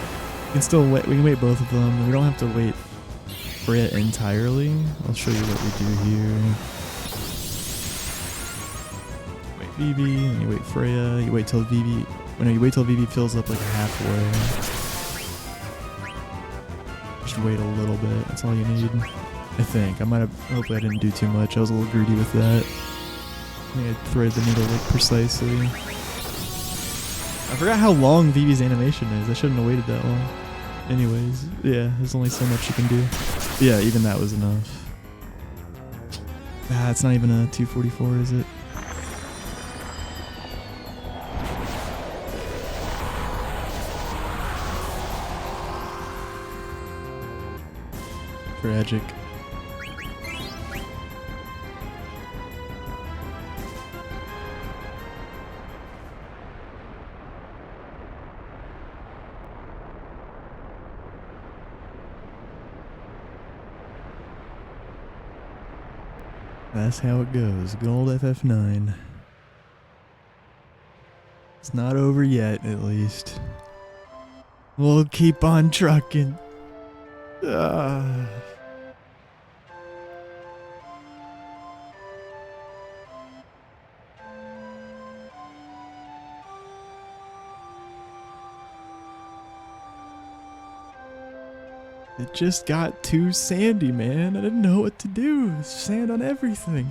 We can still wait, we can wait both of them. We don't have to wait for it entirely. I'll show you what we do here. Wait VV, and you wait Freya, you wait till VV, no, you wait till VV fills up like halfway. Just wait a little bit, that's all you need. I think. I might have, hopefully I didn't do too much. I was a little greedy with that. I think I threaded the needle like precisely. I forgot how long Vivi's animation is. I shouldn't have waited that long. Anyways, yeah, there's only so much you can do. But yeah, even that was enough. Ah, it's not even a 244, is it? Tragic. That's how it goes. Good old FF9. It's not over yet, at least. We'll keep on trucking. Ah. It just got too sandy, man. I didn't know what to do. There's sand on everything.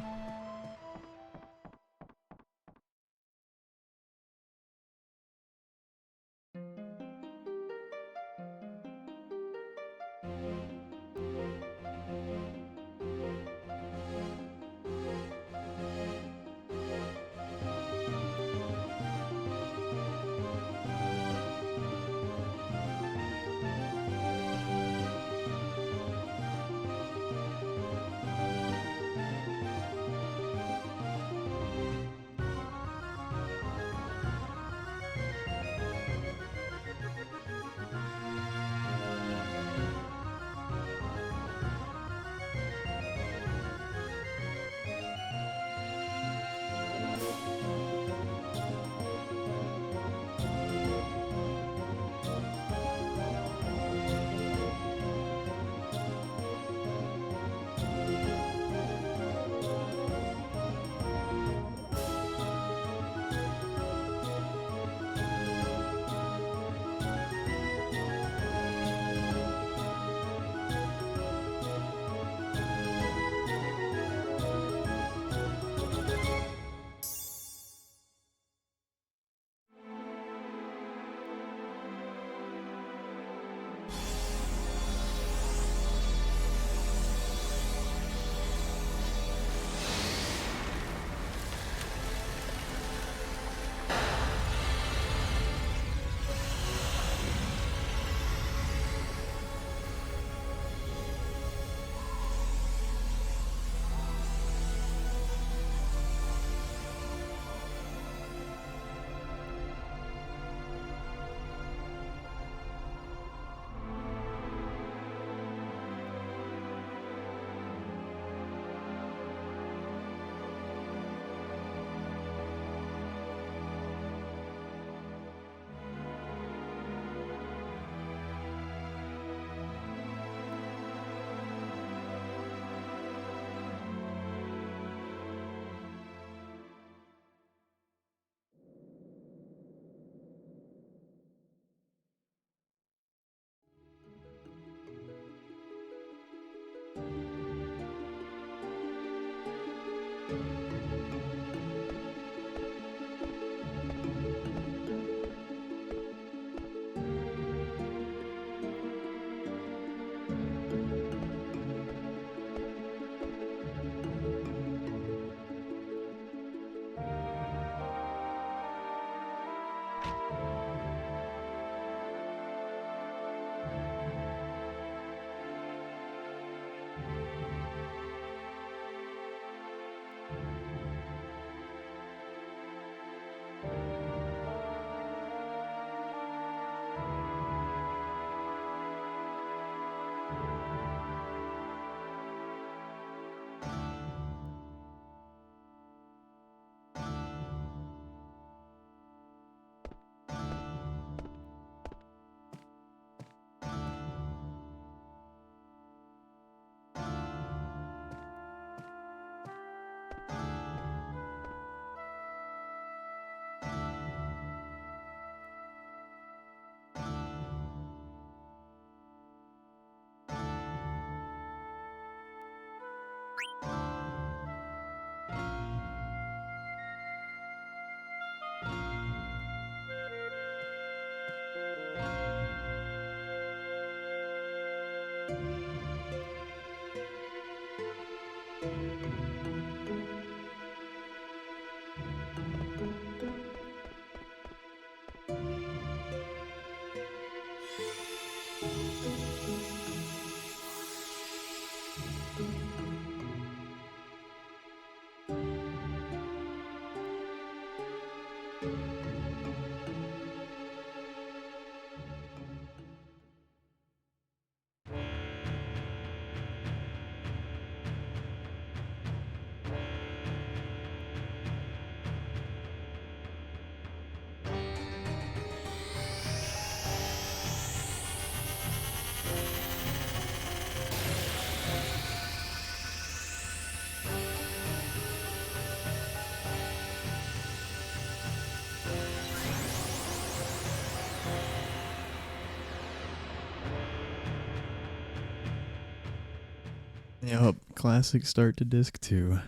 Yep, classic start to disc 2.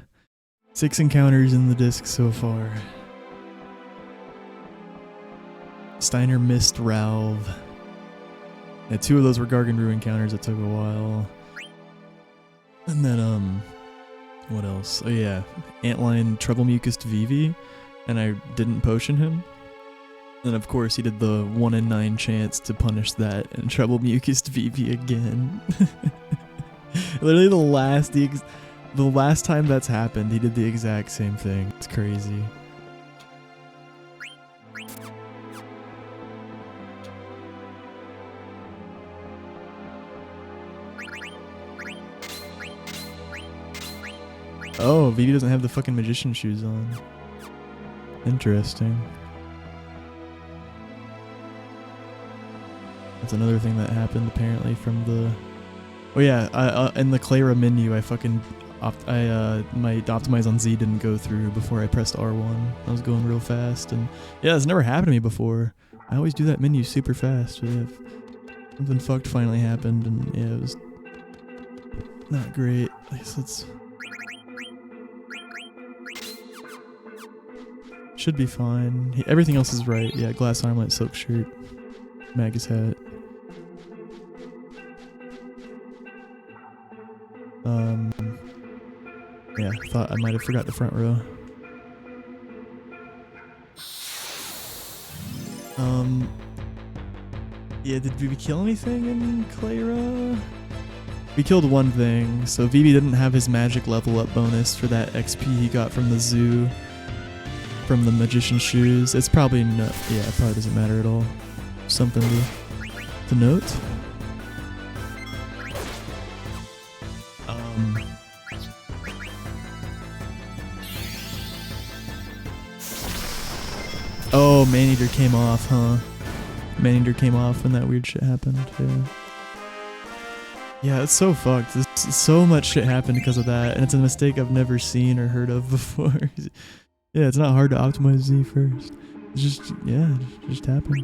6 encounters in the disc so far. Steiner missed Ralph. Yeah, 2 of those were Garganru encounters that took a while. And then, what else? Oh yeah, Antline Trouble Mucus Vivi, and I didn't potion him. And of course he did the 1 in 9 chance to punish that and Trouble Mucus Vivi again. Literally the last time that's happened, he did the exact same thing. It's crazy. Oh, Vivi doesn't have the fucking magician shoes on. Interesting. That's another thing that happened apparently from the... Oh yeah, in the Clara menu, my optimize on Z didn't go through before I pressed R1. I was going real fast, and yeah, it's never happened to me before. I always do that menu super fast. But yeah, something fucked finally happened, and yeah, it was not great. I guess it's... Should be fine. Everything else is right. Yeah, glass armlet, silk shirt, Magus hat. Yeah, thought I might have forgot the front row. Yeah, did Vivi kill anything in Clara? We killed one thing, so Vivi didn't have his magic level up bonus for that XP he got from the zoo. From the magician shoes. It's probably no, yeah, it probably doesn't matter at all. Something to note. Oh, Maneater came off, huh? Maneater came off when that weird shit happened. Yeah, it's so fucked. So much shit happened because of that, and it's a mistake I've never seen or heard of before. Yeah, it's not hard to optimize Z first. It's just, yeah, it just happened.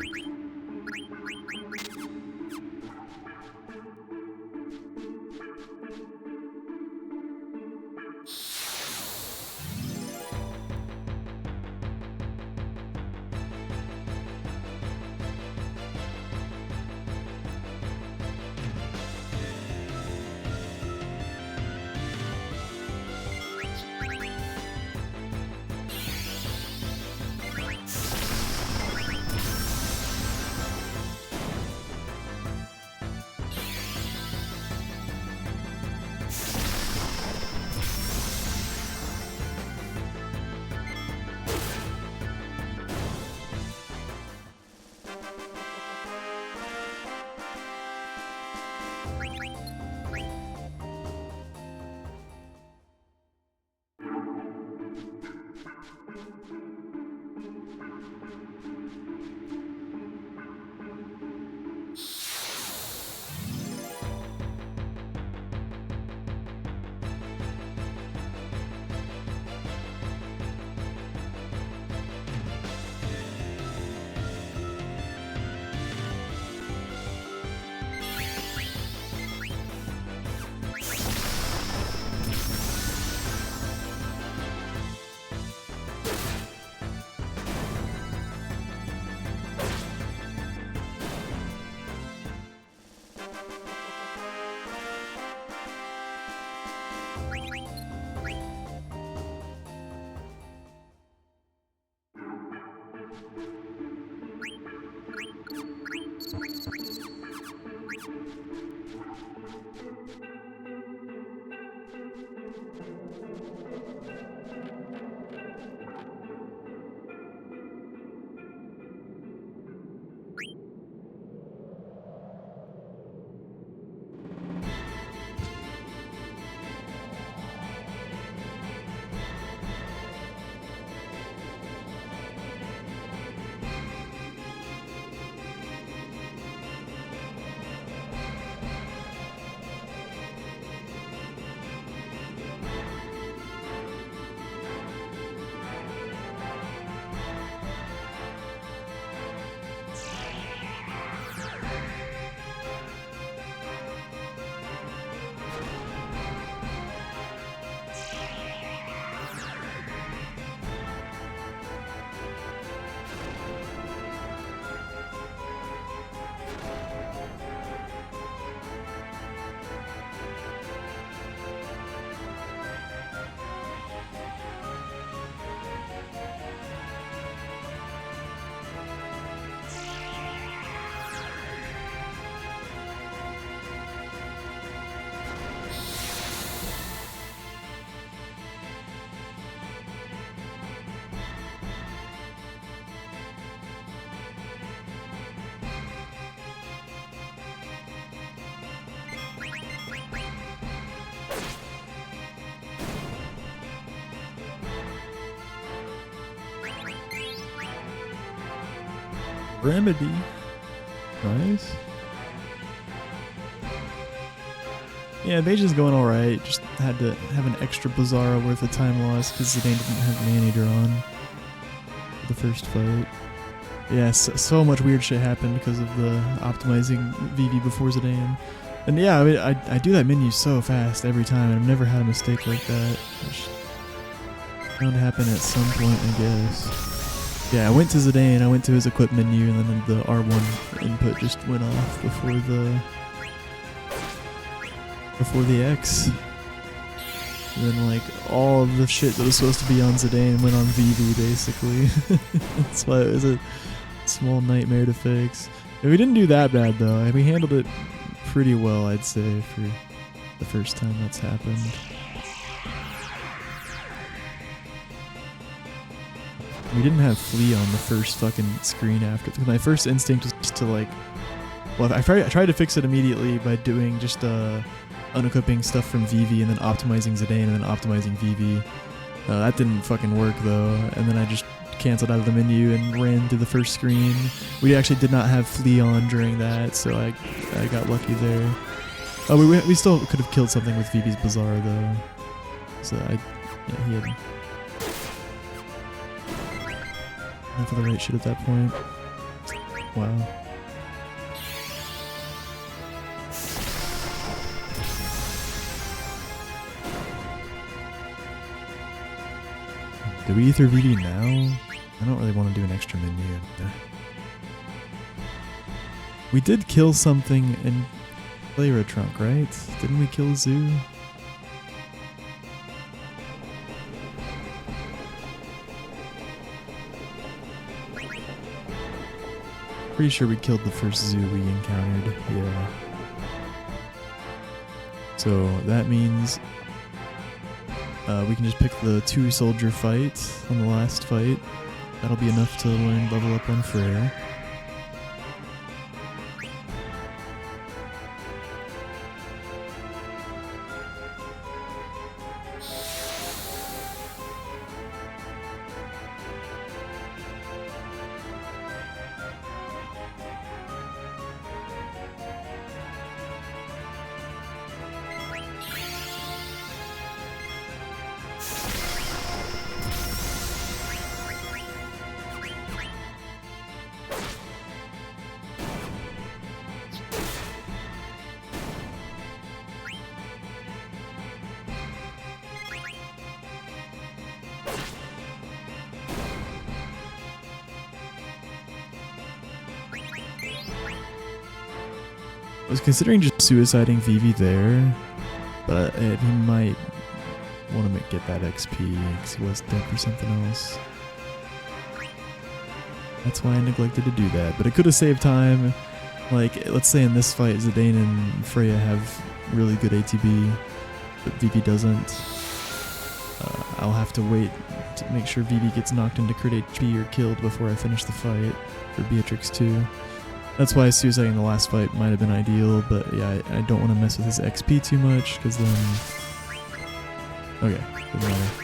Remedy. Nice. Yeah, Beijing's going alright. Just had to have an extra Bizarro worth of time loss because Zidane didn't have Maneater on for the first fight. Yeah, so much weird shit happened because of the optimizing Vivi before Zidane. And yeah, I mean, I do that menu so fast every time, and I've never had a mistake like that. It's bound to happen at some point, I guess. Yeah, I went to Zidane, I went to his equip menu, and then the R1 input just went off before the X. And then like all of the shit that was supposed to be on Zidane went on Vivi basically. That's why it was a small nightmare to fix. And we didn't do that bad though. We handled it pretty well, I'd say, for the first time that's happened. We didn't have Flea on the first fucking screen after. My first instinct was just to like, well, I tried to fix it immediately by doing just unequipping stuff from Vivi and then optimizing Zidane and then optimizing Vivi. That didn't fucking work though, and then I just canceled out of the menu and ran through the first screen. We actually did not have Flea on during that, so I got lucky there. Oh, we still could have killed something with Vivi's Bazaar though. So yeah, he had enough of the right shit at that point. Wow. Do we ether VD now? I don't really want to do an extra menu. We did kill something in Playra Trunk, right? Didn't we kill Zoo? Pretty sure we killed the first Zoo we encountered, yeah. So that means we can just pick the 2-soldier fight on the last fight. That'll be enough to learn level up on Freyr. I was considering just suiciding Vivi there, but he might want to get that XP because he was dead for something else. That's why I neglected to do that, but it could have saved time. Like, let's say in this fight, Zidane and Freya have really good ATB, but Vivi doesn't. I'll have to wait to make sure Vivi gets knocked into crit HP or killed before I finish the fight for Beatrix too. That's why suiciding the last fight might have been ideal, but yeah, I don't want to mess with his XP too much, because then... Okay, doesn't matter.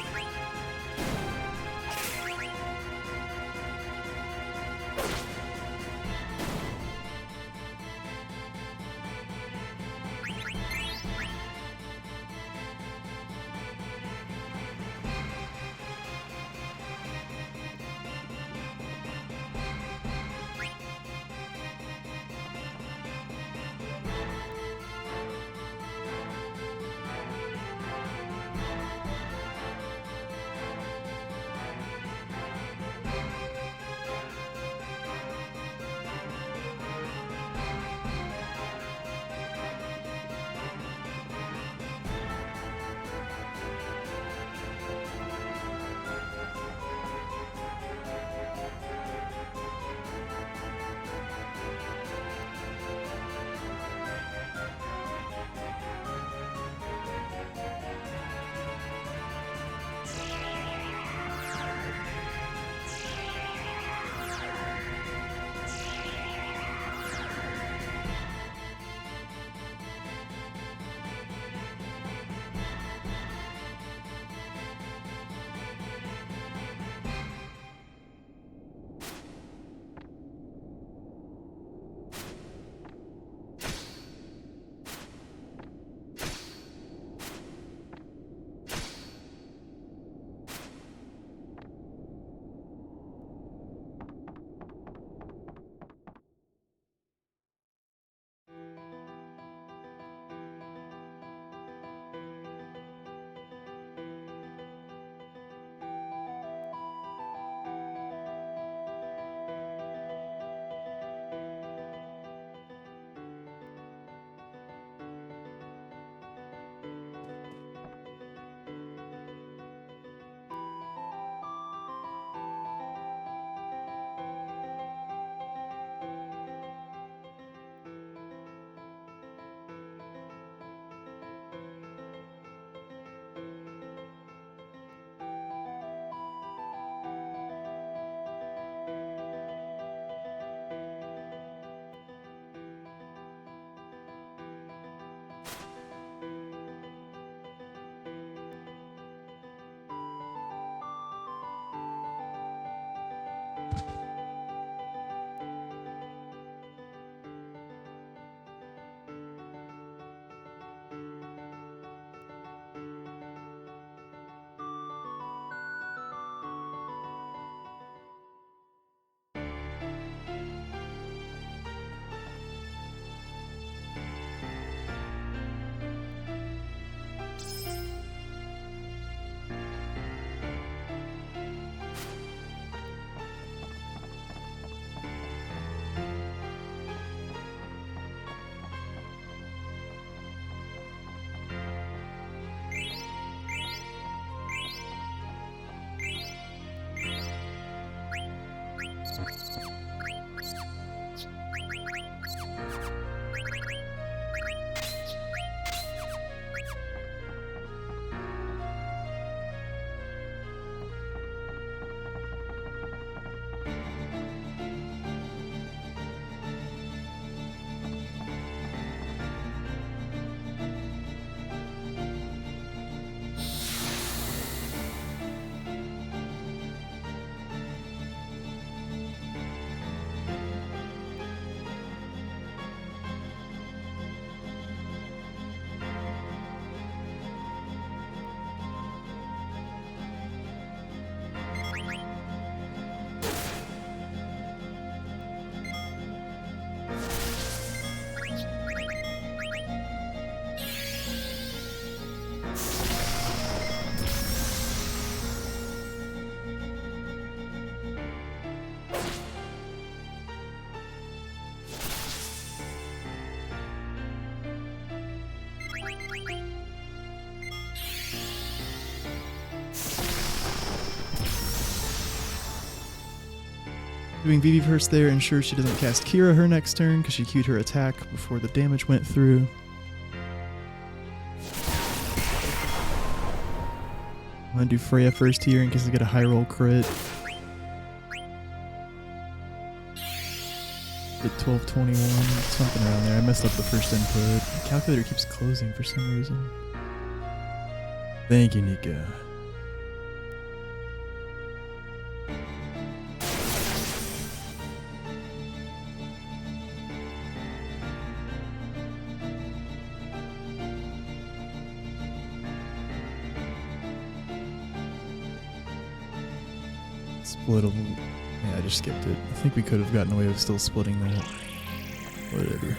Doing Vivi first there ensures she doesn't cast Kira her next turn because she queued her attack before the damage went through. I'm gonna do Freya first here in case I get a high roll crit. Get 1221, something around there. I messed up the first input. The calculator keeps closing for some reason. Thank you, Nika. Splittable. Yeah, I just skipped it. I think we could have gotten away with still splitting that. Whatever.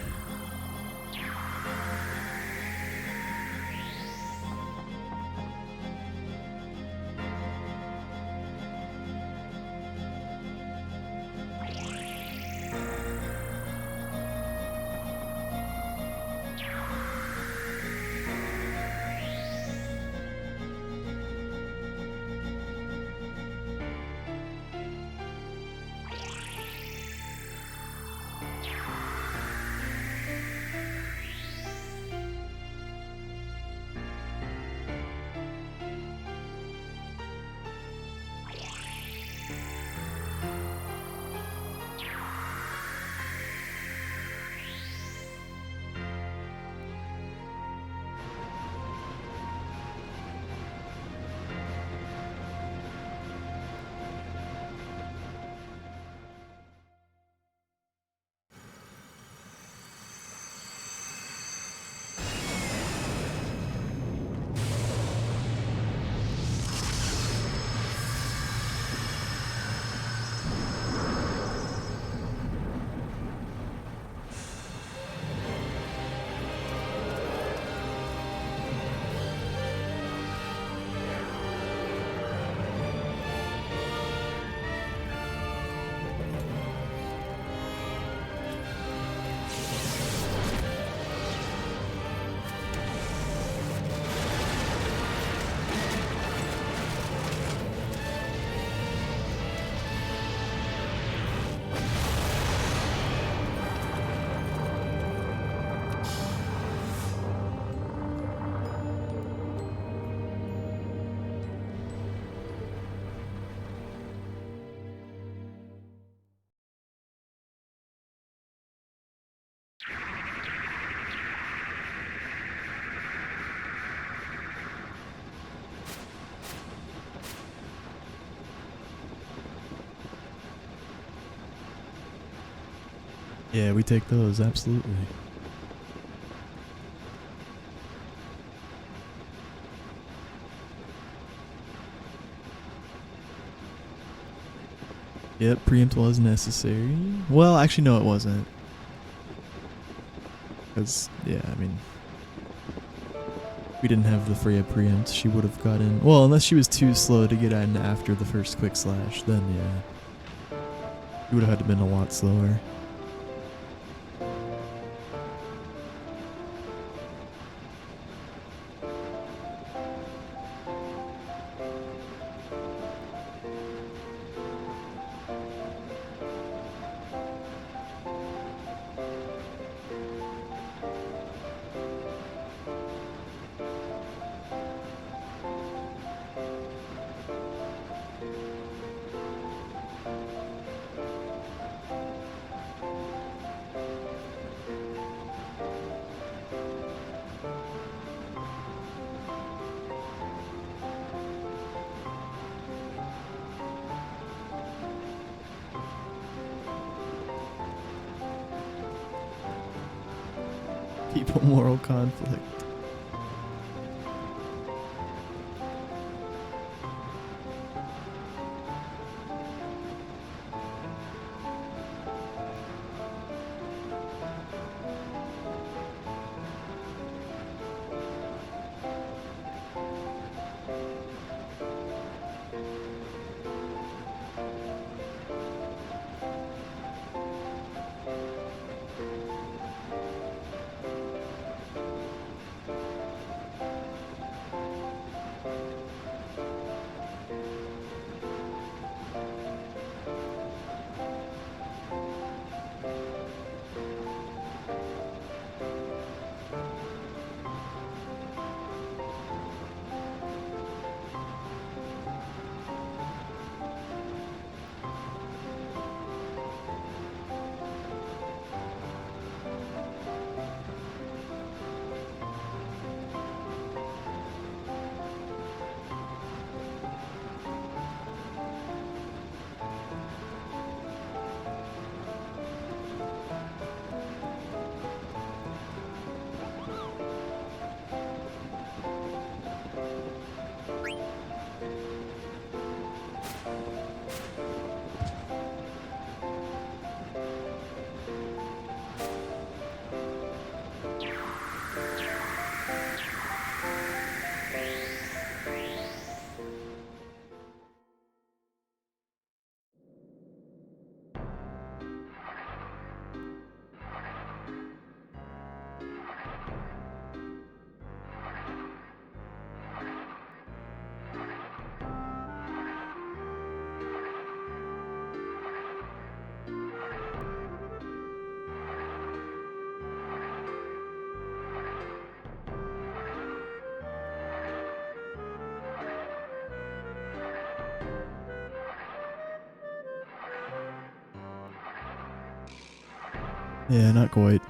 Yeah, we take those, absolutely. Yep, preempt was necessary. Well, actually, no, it wasn't. Because, yeah, I mean, we didn't have the Freya preempt. She would have got in. Well, unless she was too slow to get in after the first quick slash, then yeah. She would have had to been a lot slower. People moral conflict. Yeah, not quite.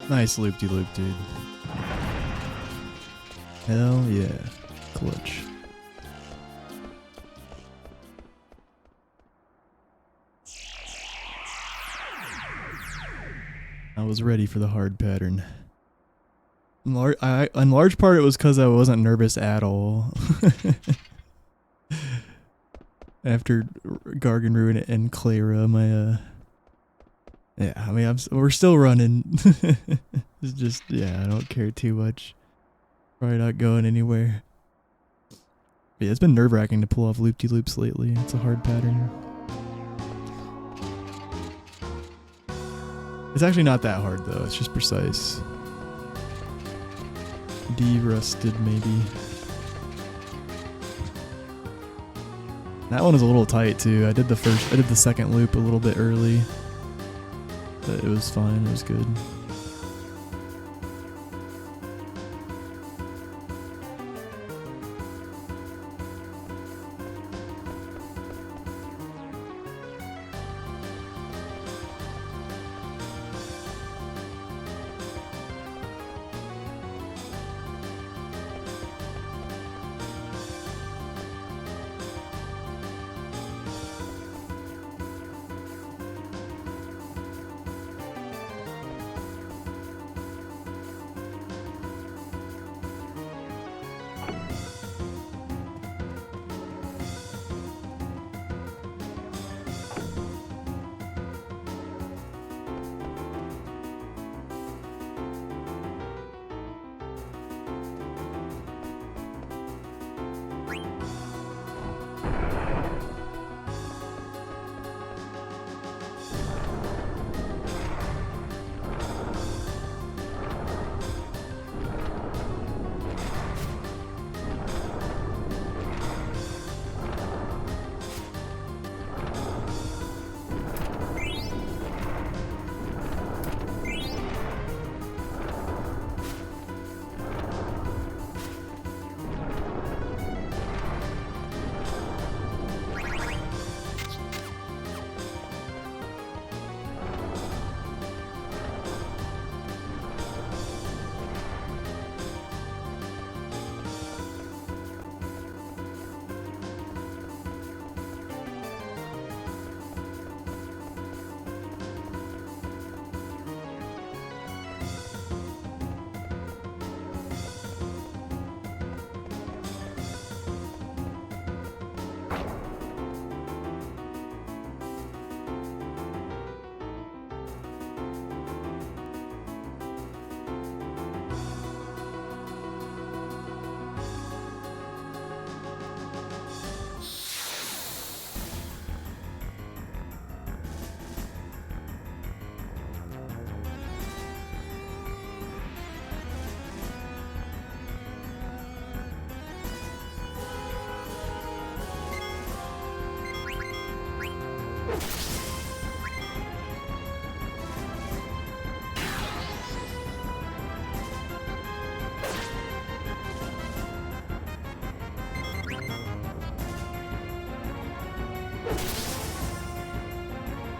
Nice loop-de-loop, dude. Hell yeah. Clutch. I was ready for the hard pattern. In large part it was because I wasn't nervous at all. After Gargan Ruin and Clara, my yeah, I mean we're still running. It's just, yeah, I don't care too much. Probably not going anywhere. But yeah, it's been nerve-wracking to pull off loop-de-loops lately. It's a hard pattern. It's actually not that hard though, it's just precise. De-rusted maybe. That one was a little tight too. I did the second loop a little bit early. But it was fine, it was good.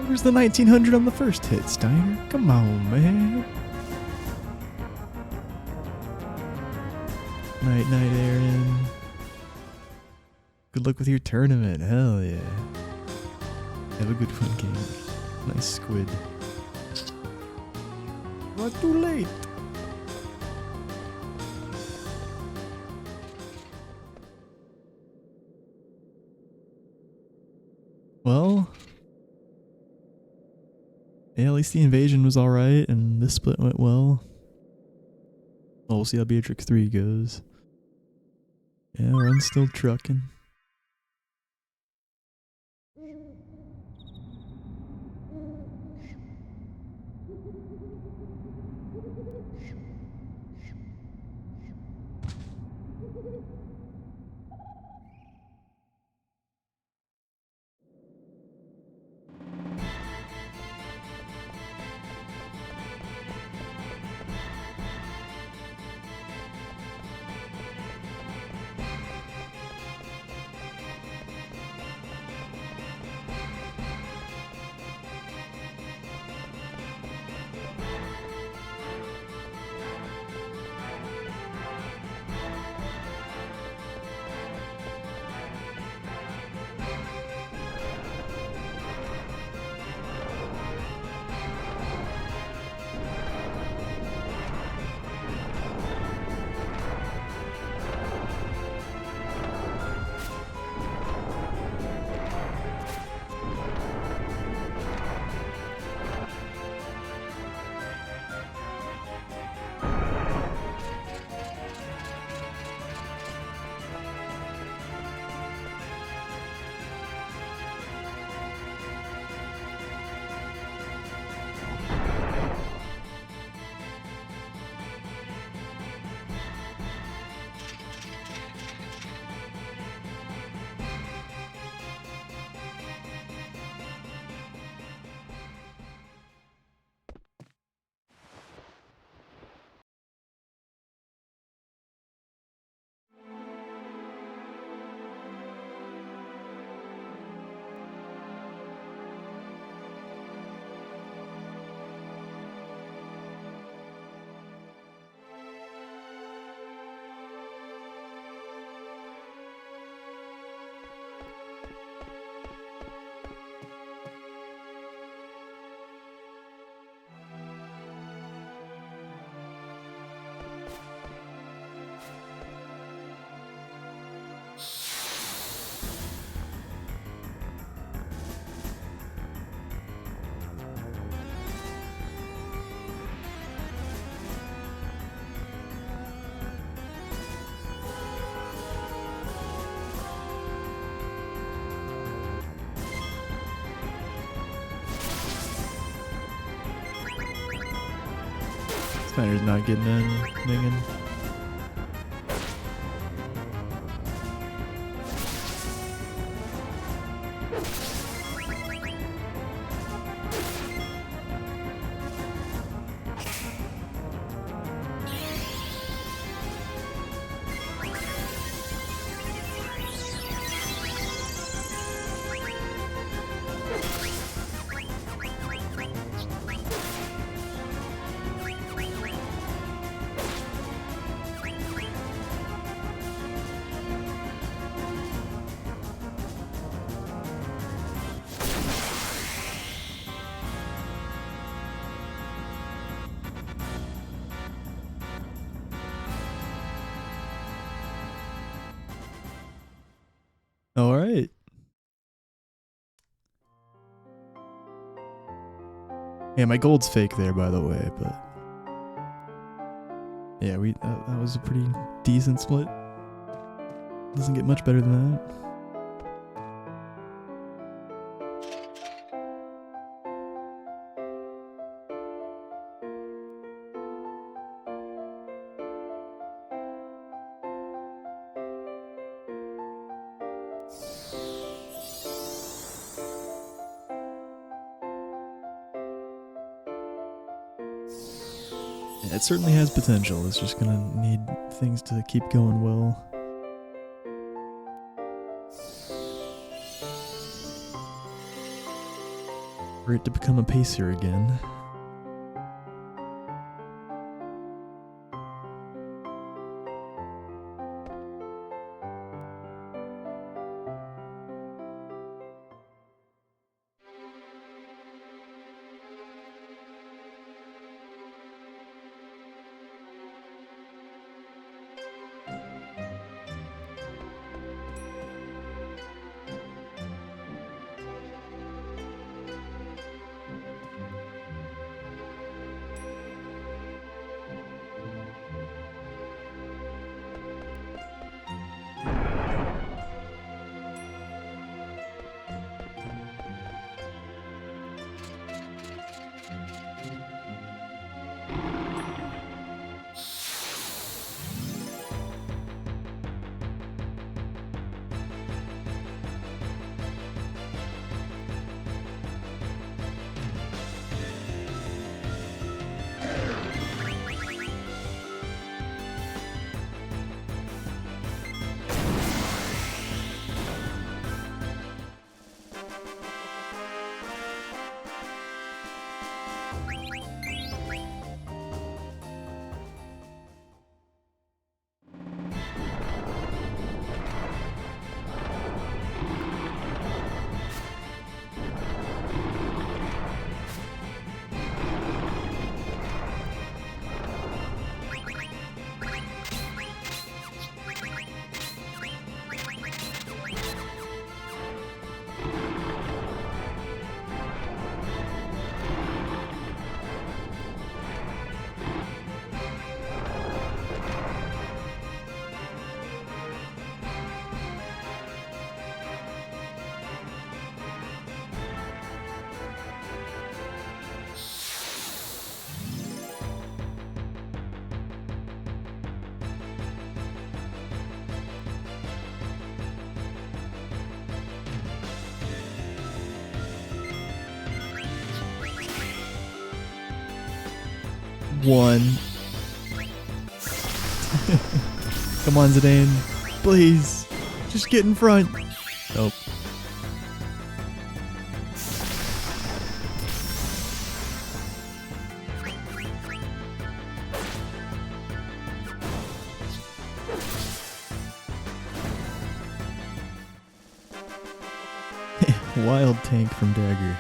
Where's the 1900 on the first hit, Steiner? Come on, man. Night, night, Aaron. Good luck with your tournament. Hell yeah. Have a good one, gamers. Nice squid. Not too late. Well, yeah, at least the invasion was alright, and this split went well. Well, we'll see how Beatrix 3 goes. Yeah, Run's still trucking. Snyder's not getting anything in. All right. Yeah, my gold's fake there, by the way, but yeah, that was a pretty decent split. Doesn't get much better than that. Yeah, it certainly has potential. It's just gonna need things to keep going well. For it to become a pacer again. 1. Come on, Zidane. Please. Just get in front. Nope. Wild tank from Dagger.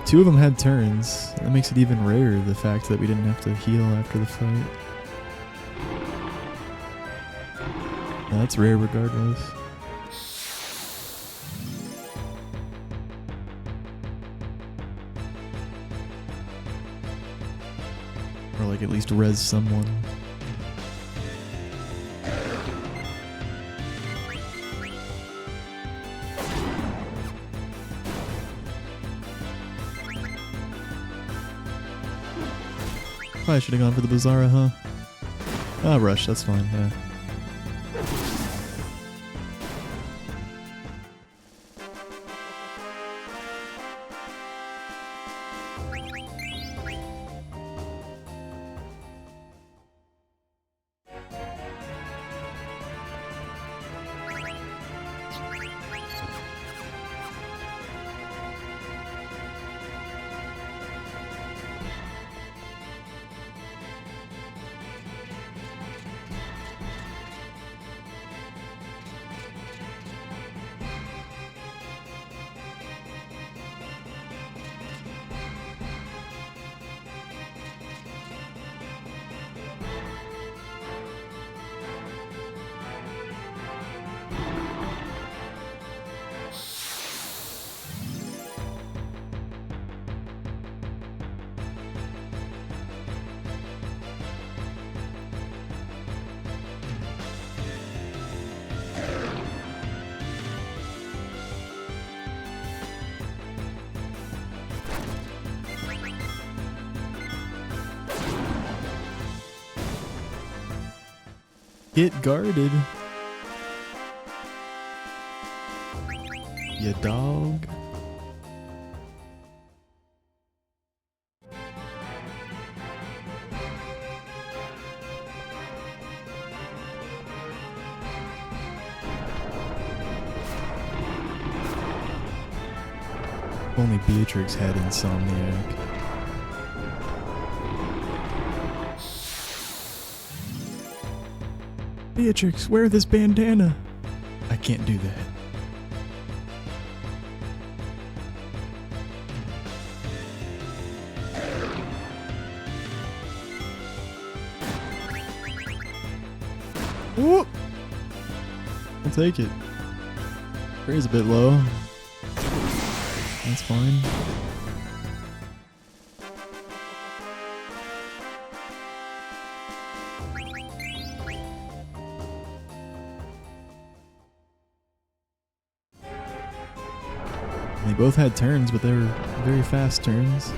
Two of them had turns. That makes it even rarer, the fact that we didn't have to heal after the fight. That's rare regardless. Or like at least res someone. Probably should have gone for the Bizarra, huh? Ah, rush, that's fine, yeah. Get guarded. You dog. Only Beatrix had Insomniac. Beatrix, wear this bandana. I can't do that. Whoop! I'll take it. Ray's a bit low. That's fine. They both had turns, but they were very fast turns.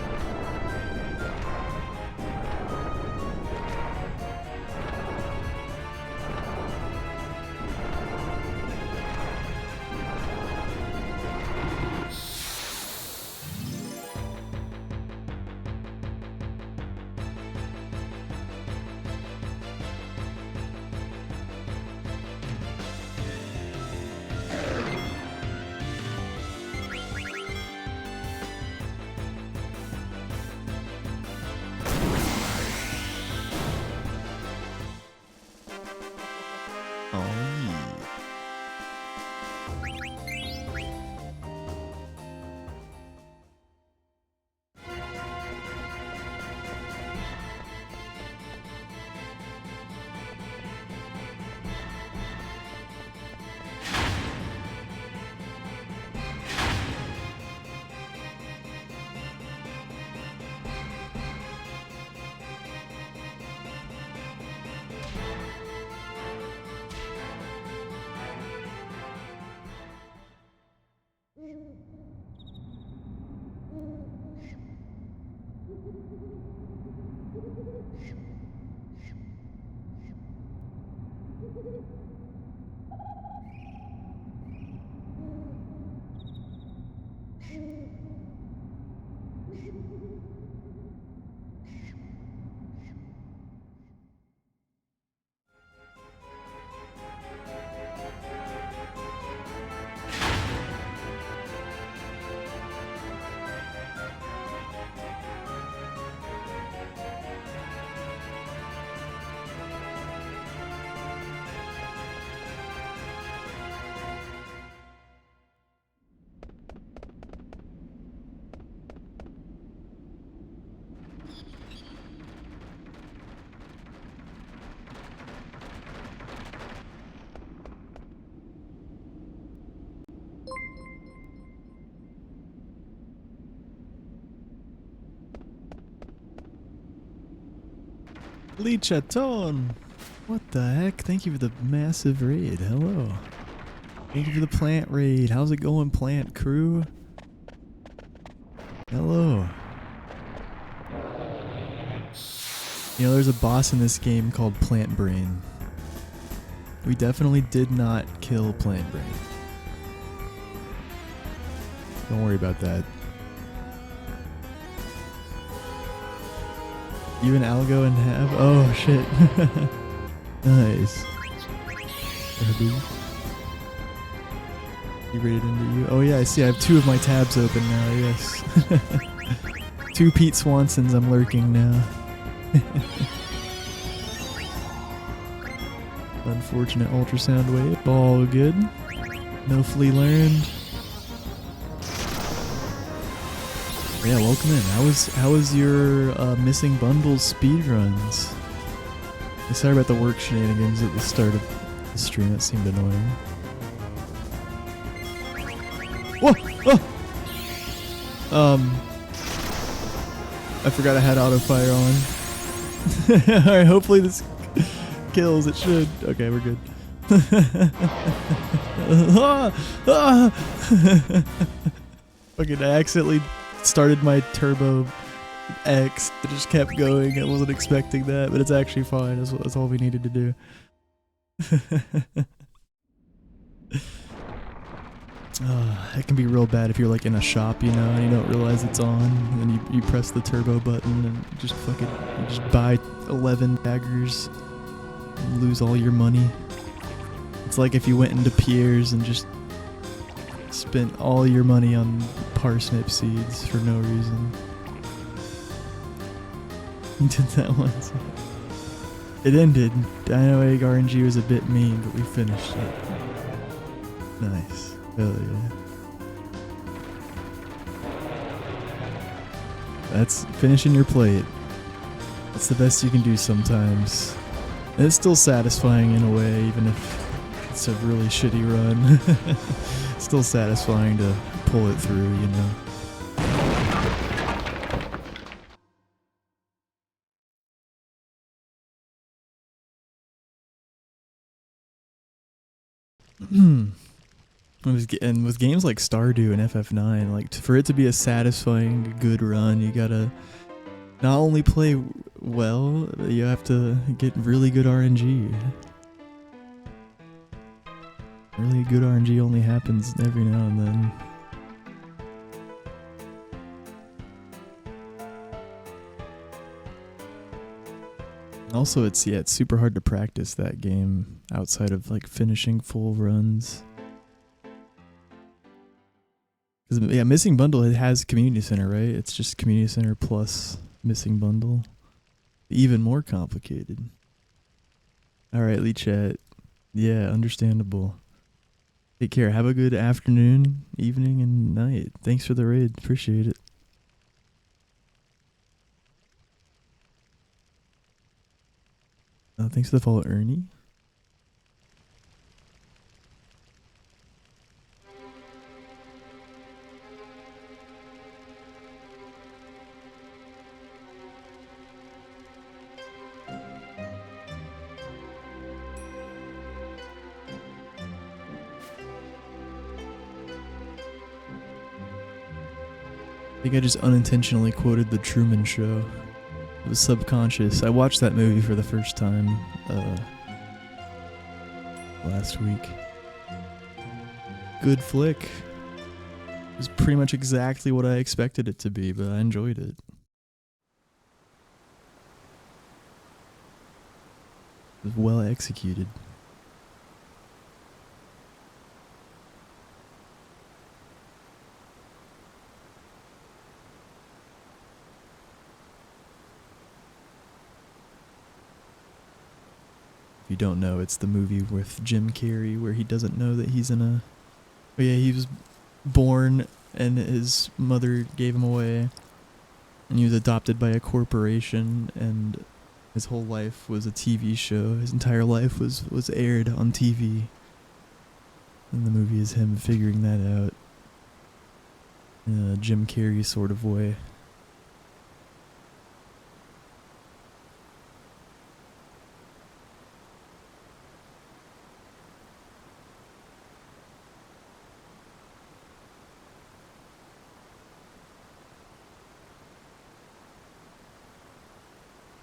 Lee Chaton! What the heck? Thank you for the massive raid. Hello. Thank you for the plant raid. How's it going, plant crew? Hello. You know, there's a boss in this game called Plant Brain. We definitely did not kill Plant Brain. Don't worry about that. You and Algo and Have? Oh shit. Nice. You rated into you? Oh yeah, I see. I have 2 of my tabs open now, yes. 2 Pete Swansons, I'm lurking now. Unfortunate ultrasound wave. All good. No flea learned. Yeah, welcome in. How was your missing bundles speedruns? Sorry about the work shenanigans at the start of the stream. That seemed annoying. Whoa! Oh! I forgot I had auto fire on. Alright, hopefully this kills. It should. Okay, we're good. Fucking I accidentally started my turbo X. It just kept going. I wasn't expecting that, but it's actually fine. That's all we needed to do. It can be real bad if you're like in a shop, you know, and you don't realize it's on, and then you press the turbo button and just fucking you just buy 11 daggers and lose all your money. It's like if you went into Pierre's and just spent all your money on parsnip seeds for no reason. You did that once. It ended. Dino Egg RNG was a bit mean, but we finished it. Nice. Hell yeah. That's finishing your plate. That's the best you can do sometimes. And it's still satisfying in a way, even if it's a really shitty run. It's still satisfying to pull it through, you know. And with games like Stardew and FF9, like for it to be a satisfying, good run, you gotta not only play well, you have to get really good RNG. Really good RNG only happens every now and then. Also, it's super hard to practice that game outside of like finishing full runs. Yeah, Missing Bundle, it has Community Center, right? It's just Community Center plus Missing Bundle. Even more complicated. Alright, Lee Chat. Yeah, understandable. Take care. Have a good afternoon, evening, and night. Thanks for the raid. Appreciate it. Thanks for the follow, Ernie. I think I just unintentionally quoted The Truman Show. It was subconscious. I watched that movie for the first time last week. Good flick. It was pretty much exactly what I expected it to be, but I enjoyed it. It was well executed. If you don't know, it's the movie with Jim Carrey where he doesn't know that he's in a... Oh yeah, he was born and his mother gave him away. And he was adopted by a corporation and his whole life was a TV show. His entire life was aired on TV. And the movie is him figuring that out in a Jim Carrey 'y sort of way. Jim Carrey sort of way.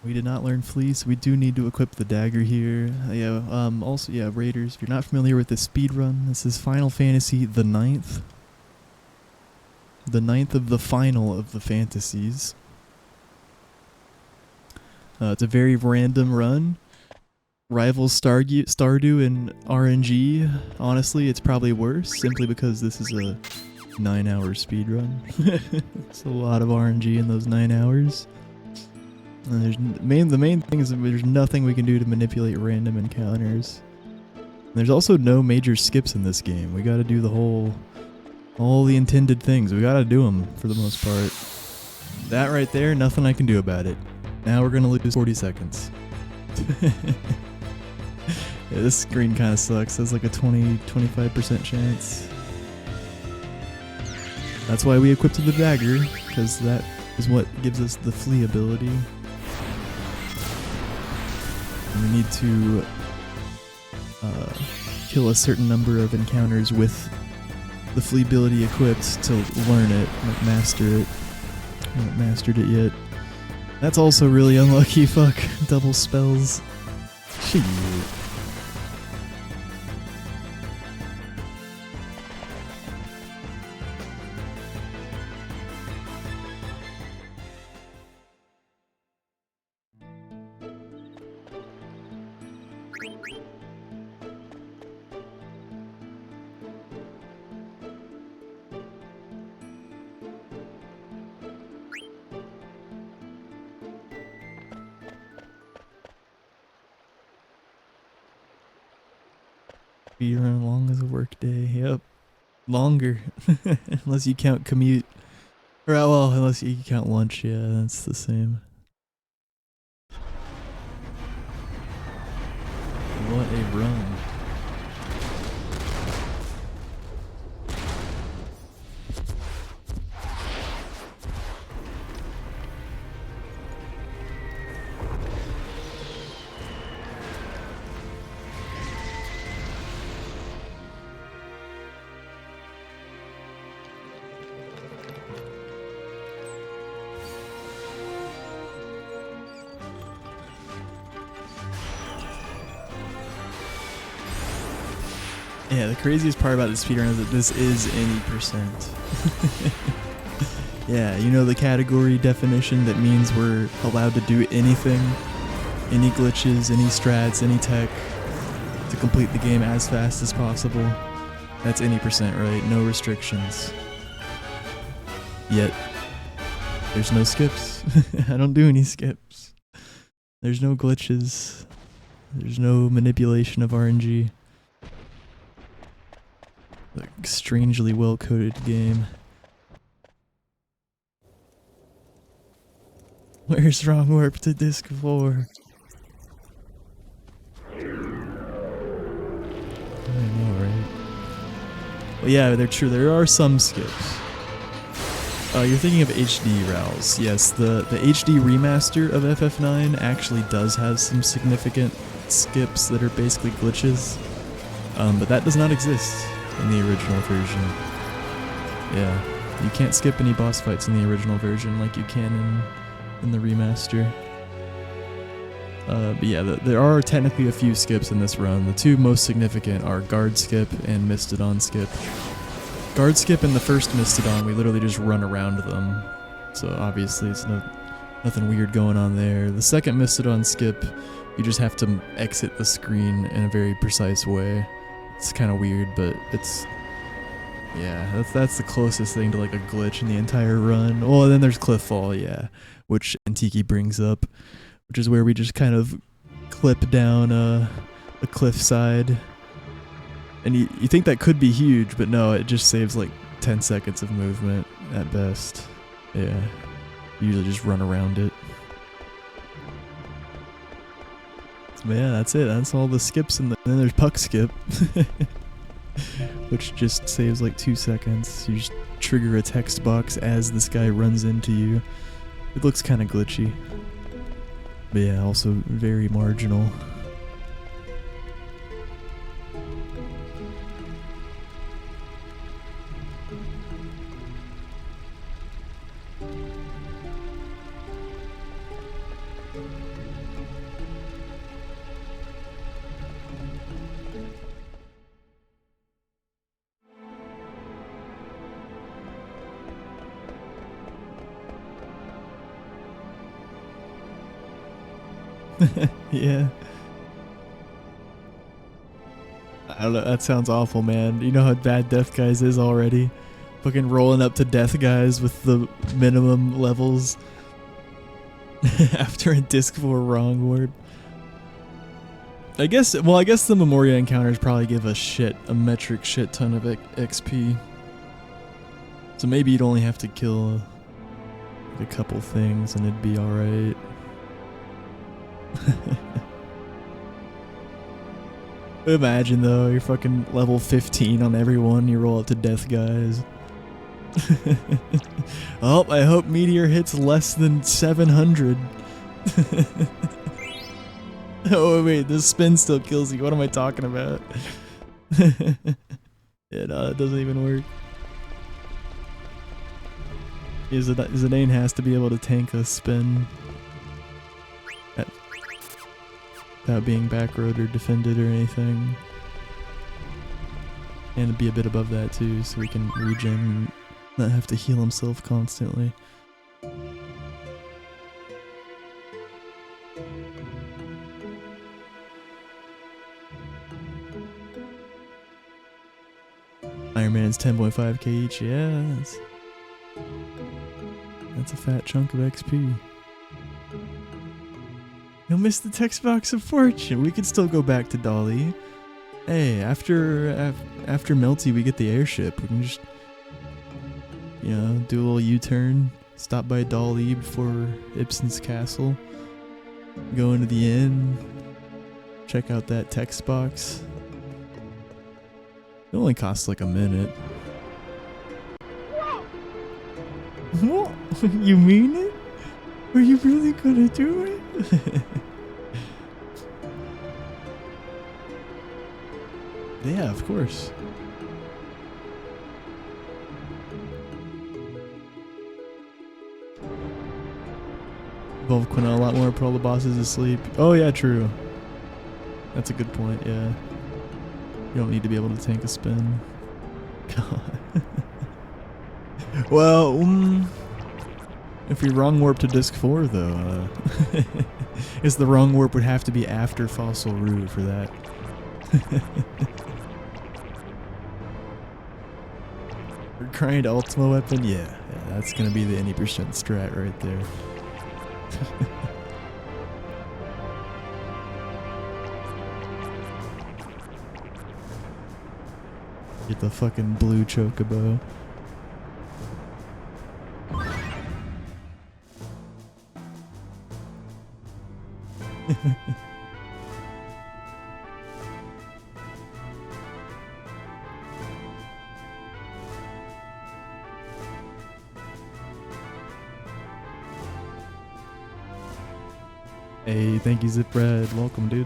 We did not learn Flee, so we do need to equip the dagger here. Also, yeah, Raiders, if you're not familiar with the speedrun, this is Final Fantasy the 9th. The 9th of the final of the fantasies. It's a very random run. Rivals Stardew in RNG. Honestly, it's probably worse, simply because this is a 9-hour speedrun. It's a lot of RNG in those 9 hours. And the main thing is that there's nothing we can do to manipulate random encounters. And there's also no major skips in this game. We gotta do all the intended things. We gotta do them for the most part. That right there, nothing I can do about it. Now we're gonna lose 40 seconds. Yeah, this screen kind of sucks. There's like a 20-25% chance. That's why we equipped the dagger, because that is what gives us the flee ability. And we need to kill a certain number of encounters with the flee ability equipped to learn it, like master it. I haven't mastered it yet. That's also really unlucky, fuck. Double spells. Shit. Speedrun long as a work day. Yep. Longer. Unless you count commute. Or, well, unless you count lunch. Yeah, that's the same. What a run. Yeah, the craziest part about this speedrun is that this is any percent. Yeah, you know the category definition that means we're allowed to do anything, any glitches, any strats, any tech, to complete the game as fast as possible. That's any percent, right? No restrictions. Yet, there's no skips. I don't do any skips. There's no glitches. There's no manipulation of RNG. Like, strangely well-coded game. Where's wrong warp to disc 4? I know, right? Well, yeah, they're true. There are some skips. You're thinking of HD RALs. Yes, the HD remaster of FF9 actually does have some significant skips that are basically glitches. But that does not exist in the original version. Yeah, you can't skip any boss fights in the original version like you can in the remaster. But yeah, there are technically a few skips in this run. The two most significant are Guard Skip and Mistodon Skip. Guard Skip and the first Mistodon, we literally just run around them. So obviously it's nothing weird going on there. The second Mistodon Skip, you just have to exit the screen in a very precise way. It's kind of weird, but yeah, that's the closest thing to like a glitch in the entire run. Oh, and then there's Cliff Fall, yeah, which Antiki brings up, which is where we just kind of clip down a cliffside. And you think that could be huge, but no, it just saves like 10 seconds of movement at best. Yeah, you usually just run around it. But yeah, that's it. That's all the skips, and then there's Puck Skip, which just saves like 2 seconds. You just trigger a text box as this guy runs into you. It looks kind of glitchy, but yeah, also very marginal. Yeah. I don't know, that sounds awful, man. You know how bad Death Guys is already? Fucking rolling up to Death Guys with the minimum levels after a disc 4 wrong warp. I guess the Memoria encounters probably give a metric shit ton of XP. So maybe you'd only have to kill a couple things and it'd be alright. Imagine though, you're fucking level 15 on everyone, you roll up to Death Guys. Oh, I hope Meteor hits less than 700. Oh wait, this spin still kills you. What am I talking about? Yeah, no, it doesn't even work. Zidane has to be able to tank a spin without being backroad or defended or anything. And be a bit above that too, so he can regen and not have to heal himself constantly. Iron Man's 10.5k each, yeah, that's a fat chunk of XP. You'll miss the text box of fortune. We could still go back to Dolly. Hey, after Melty, we get the airship. We can just, you know, do a little U-turn, stop by Dolly before Ibsen's castle, go into the inn, check out that text box. It only costs like a minute. What? You mean it? Are you really gonna do it? Yeah, of course. Involve Quinn a lot more, put all the bosses asleep. Oh yeah, true. That's a good point, yeah. You don't need to be able to tank a spin. God. Well, if we wrong warp to disc 4 though, is the wrong warp would have to be after Fossil Root for that. Grind Ultima weapon? Yeah, that's gonna be the any percent strat right there. Get the fucking blue chocobo. Hey, thank you, Zip Red. Welcome, dude.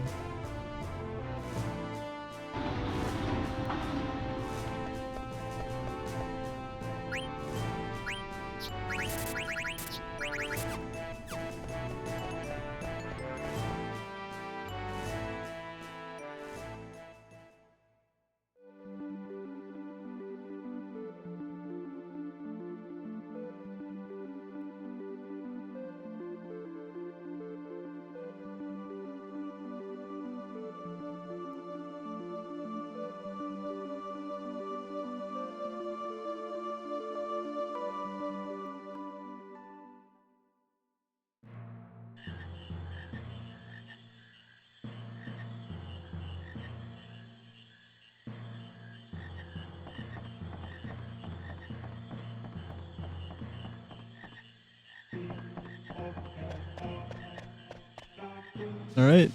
Alright,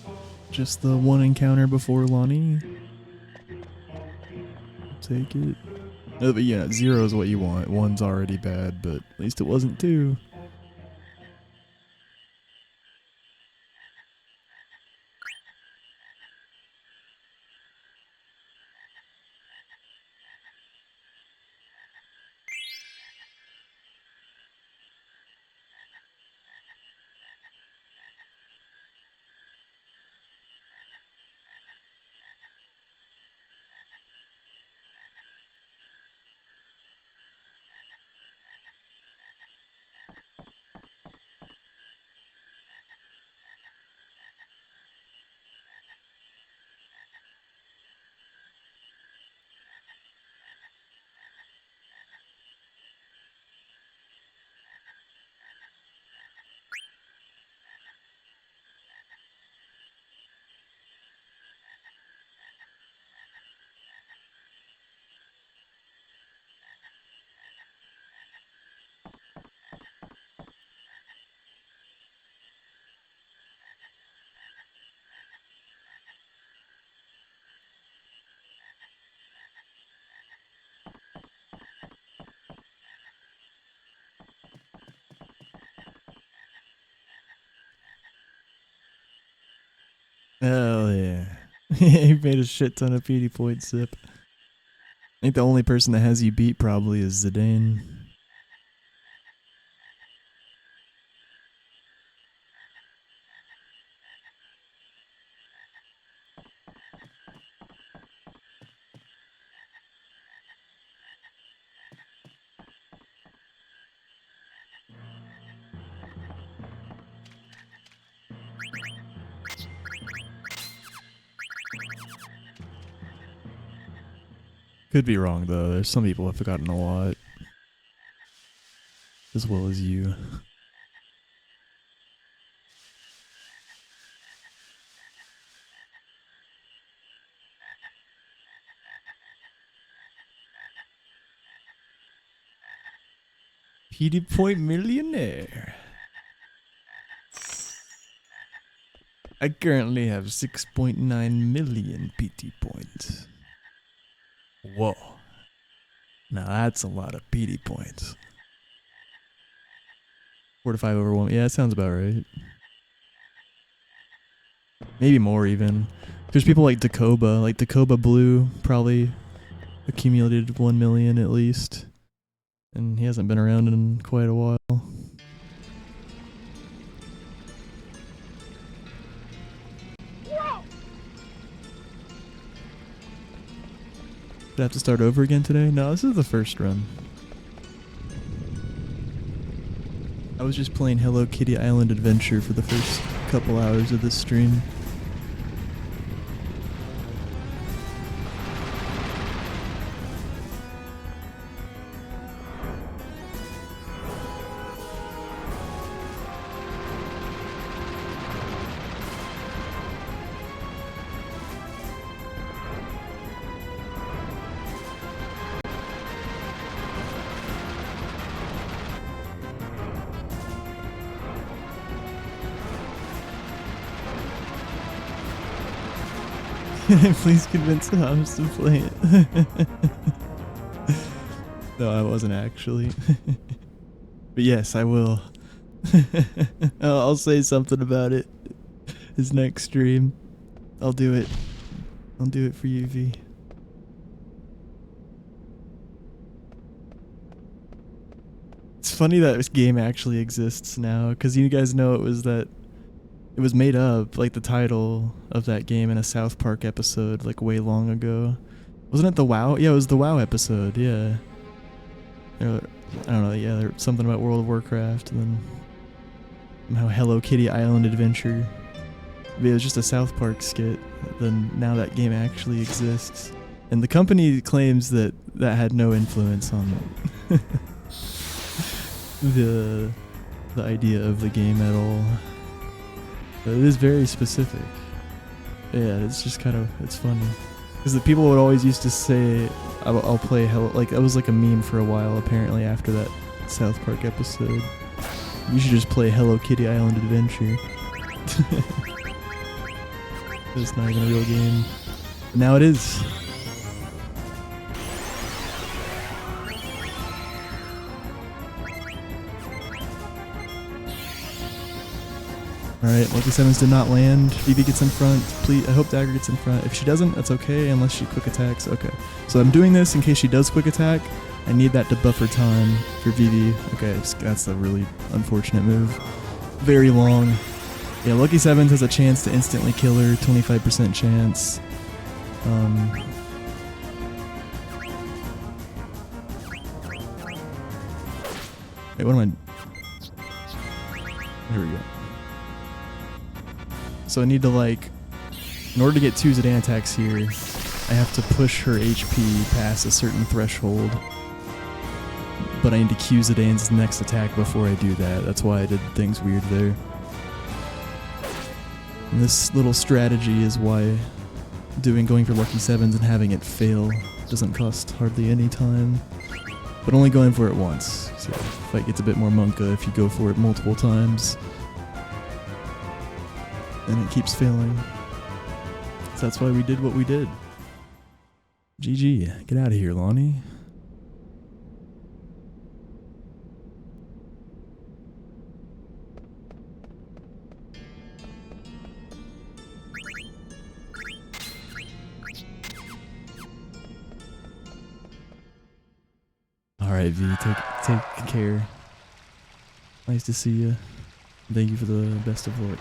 just the one encounter before Lonnie. Take it. No, but yeah, 0 is what you want. 1's already bad, but at least it wasn't 2. Hell yeah. He made a shit ton of PD points, Zip. I think the only person that has you beat probably is Zidane. Could be wrong though. There's some people have forgotten a lot, as well as you. PD point millionaire. I currently have 6.9 million PT points. Whoa. Now that's a lot of PD points. 4 to 5 over 1. Yeah, that sounds about right. Maybe more even. There's people like Dakoba. Like Dakoba Blue probably accumulated 1 million at least. And he hasn't been around in quite a while. Did I have to start over again today? No, this is the first run. I was just playing Hello Kitty Island Adventure for the first couple hours of this stream. Please convince the house to play it. No, I wasn't actually. But yes, I will. I'll say something about it. His next stream. I'll do it. I'll do it for you, V. It's funny that this game actually exists now, because you guys know it was made up, like the title of that game in a South Park episode, like way long ago. Wasn't it the WoW? Yeah, it was the WoW episode, yeah. I don't know, yeah, there's something about World of Warcraft, and then somehow Hello Kitty Island Adventure. But it was just a South Park skit. Then now that game actually exists. And the company claims that that had no influence on the idea of the game at all. But it is very specific. Yeah, it's just kind of, it's funny. Because the people would always used to say, I'll play Hello, like, that was like a meme for a while apparently after that South Park episode. You should just play Hello Kitty Island Adventure. It's not even a real game. But now it is. Alright, Lucky Sevens did not land. BB gets in front. Please, I hope Dagger gets in front. If she doesn't, that's okay, unless she quick attacks. Okay. So I'm doing this in case she does quick attack. I need that to buffer time for VV. Okay, that's a really unfortunate move. Very long. Yeah, Lucky Sevens has a chance to instantly kill her. 25% chance. Wait, what am I... Here we go. So I need to, like, in order to get 2 Zidane attacks here, I have to push her HP past a certain threshold. But I need to cue Zidane's next attack before I do that. That's why I did things weird there. And this little strategy is why going for Lucky Sevens and having it fail doesn't cost hardly any time. But only going for it once. So the fight gets a bit more monka if you go for it multiple times. And it keeps failing. So that's why we did what we did. GG. Get out of here, Lonnie. Alright, V, take care. Nice to see you. Thank you for the best of luck.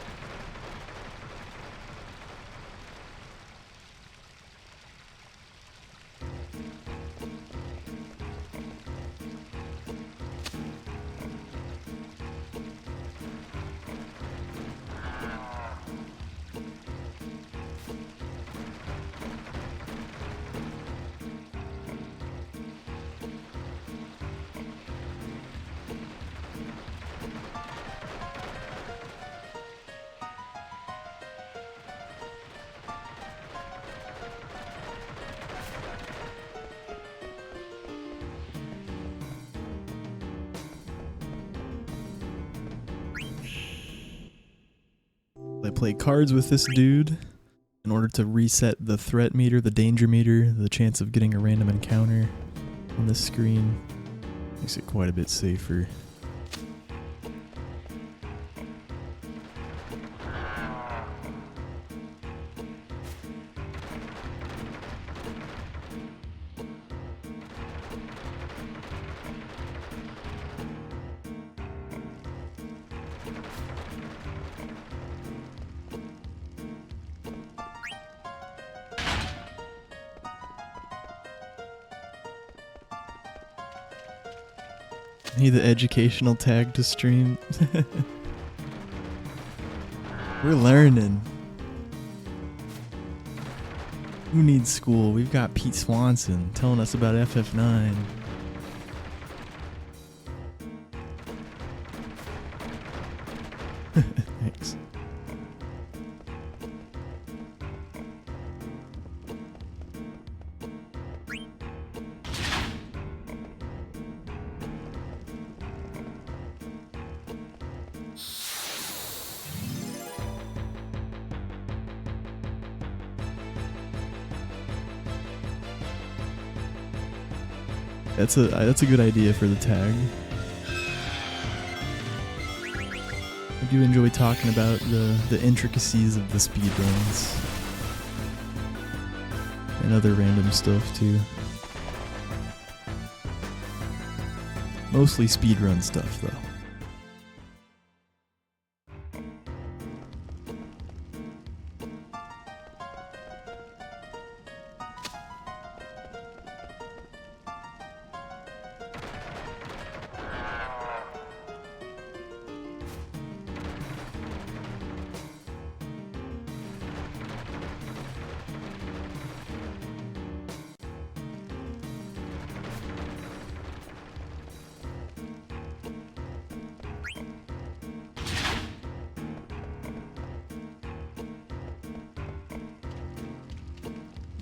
I play cards with this dude in order to reset the threat meter, the danger meter, the chance of getting a random encounter on this screen. Makes it quite a bit safer. Need the educational tag to stream. We're learning. Who needs school? We've got Pete Swanson telling us about FF9. Thanks. That's a good idea for the tag. I do enjoy talking about the intricacies of the speedruns and other random stuff too. Mostly speedrun stuff though.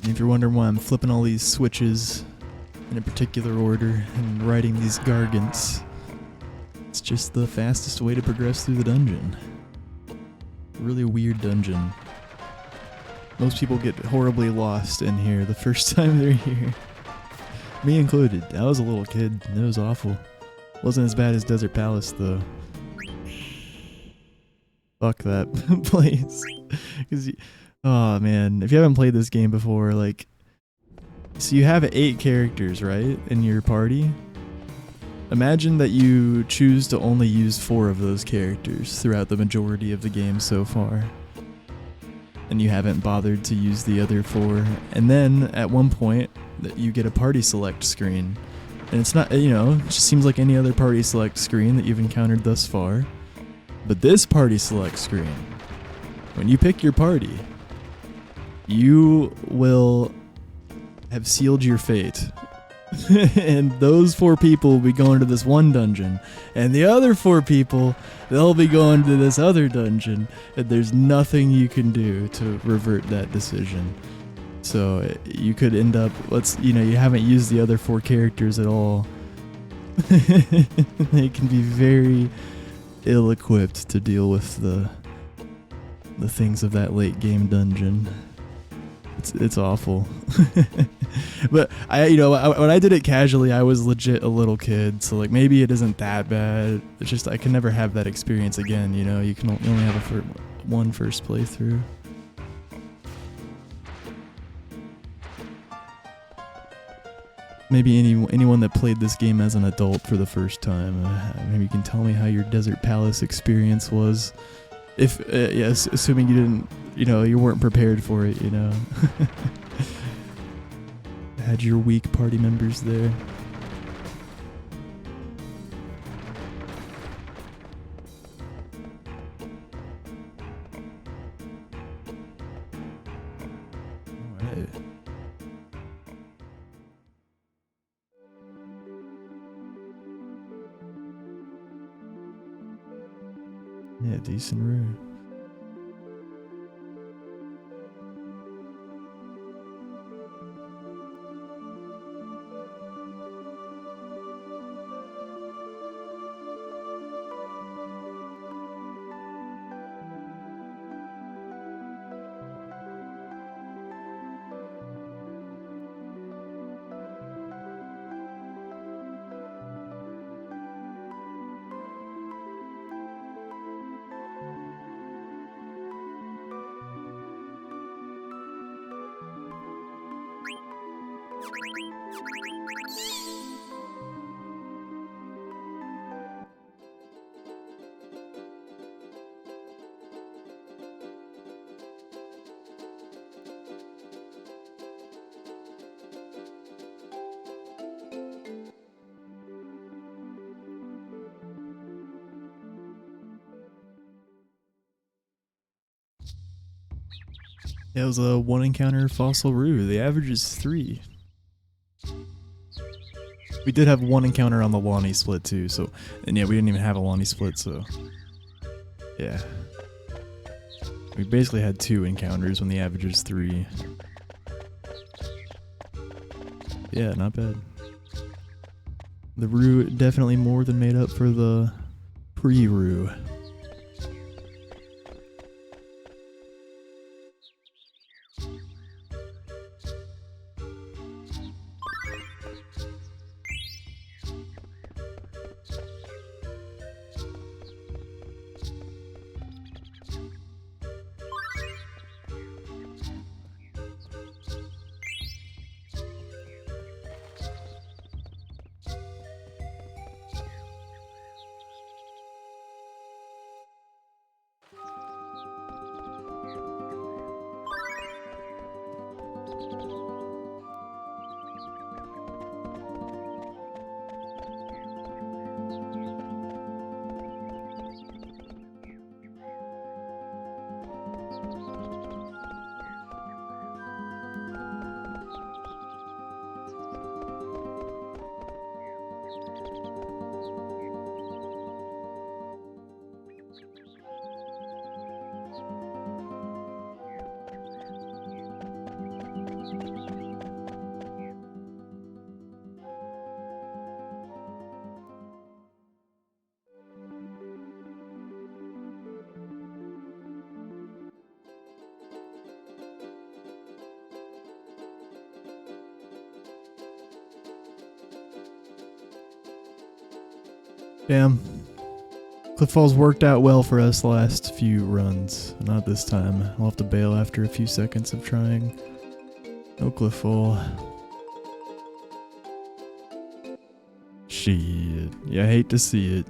If you're wondering why I'm flipping all these switches in a particular order and writing these gargants, it's just the fastest way to progress through the dungeon. Really weird dungeon. Most people get horribly lost in here the first time they're here. Me included. I was a little kid and it was awful. Wasn't as bad as Desert Palace though. Fuck that place. 'Cause oh man, if you haven't played this game before, like, so you have 8 characters, right, in your party? Imagine that you choose to only use 4 of those characters throughout the majority of the game so far. And you haven't bothered to use the other 4. And then, at one point, you get a party select screen. And it's not, you know, it just seems like any other party select screen that you've encountered thus far. But this party select screen, when you pick your party, you will have sealed your fate. And those 4 people will be going to this one dungeon. And the other 4 people, they'll be going to this other dungeon. And there's nothing you can do to revert that decision. So you could end up, you haven't used the other 4 characters at all. They can be very ill-equipped to deal with the things of that late game dungeon. It's awful. But when I did it casually, I was legit a little kid, so like maybe it isn't that bad. It's just I can never have that experience again. You know, you only have one first playthrough. maybe anyone that played this game as an adult for the first time. Maybe you can tell me how your Desert Palace experience was. If yes, assuming you didn't, you weren't prepared for it, Had your weak party members there. Alright. Yeah, decent room. It was a 1 encounter fossil roo. The average is 3. We did have 1 encounter on the Lonnie split too, so, and yeah, we didn't even have a Lonnie split, so yeah. We basically had 2 encounters when the average is 3. Yeah, not bad. The roo definitely more than made up for the pre-roo. Damn. Cliff Falls worked out well for us the last few runs. Not this time. I'll have to bail after a few seconds of trying. No Cliff Fall. Shit. Yeah, I hate to see it.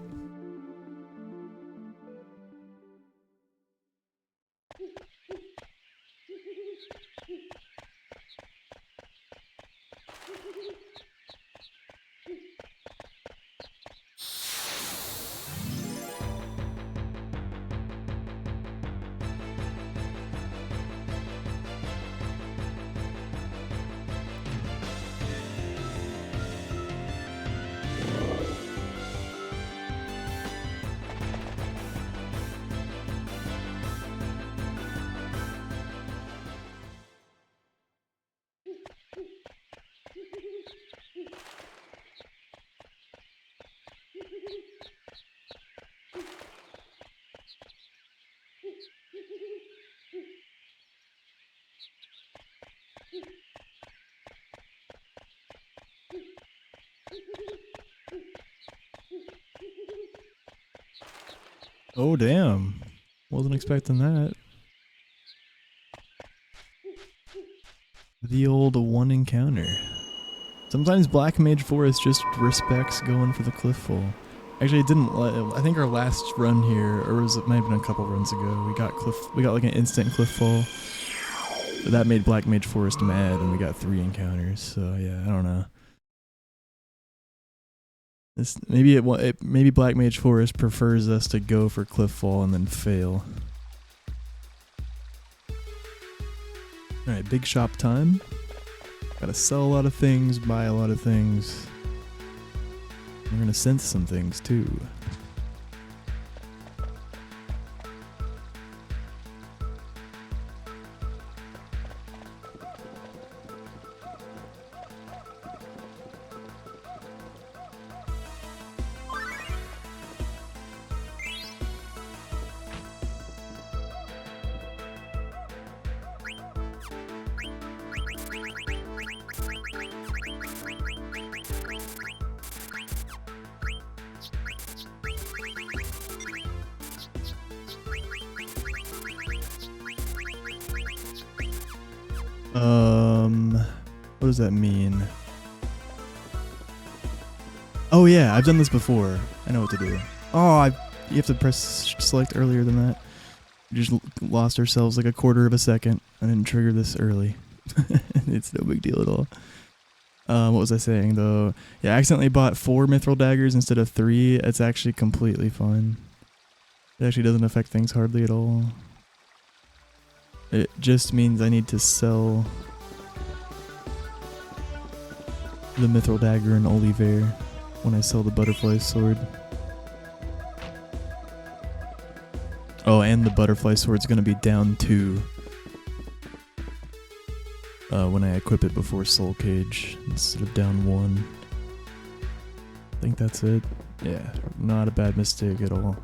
Oh, damn. Wasn't expecting that. The old 1 encounter. Sometimes Black Mage Forest just respects going for the cliff fall. Actually, it didn't. I think our last run here, or it might have been a couple runs ago, we got like an instant cliff fall. That made Black Mage Forest mad, and we got 3 encounters. So yeah, I don't know. Maybe Black Mage Forest prefers us to go for cliff fall and then fail. All right, big shop time. Gotta sell a lot of things, buy a lot of things. We're gonna sense some things too. What does that mean? Oh yeah, I've done this before. I know what to do. Oh, you have to press select earlier than that. We just lost ourselves like a quarter of a second. I didn't trigger this early. It's no big deal at all. What was I saying though? Yeah, I accidentally bought 4 mithril daggers instead of 3. It's actually completely fine. It actually doesn't affect things hardly at all. It just means I need to sell the mithril dagger and Oliver when I sell the butterfly sword. Oh, and the butterfly sword's gonna be down 2 when I equip it before Soul Cage instead of down 1. I think that's it. Yeah, not a bad mistake at all.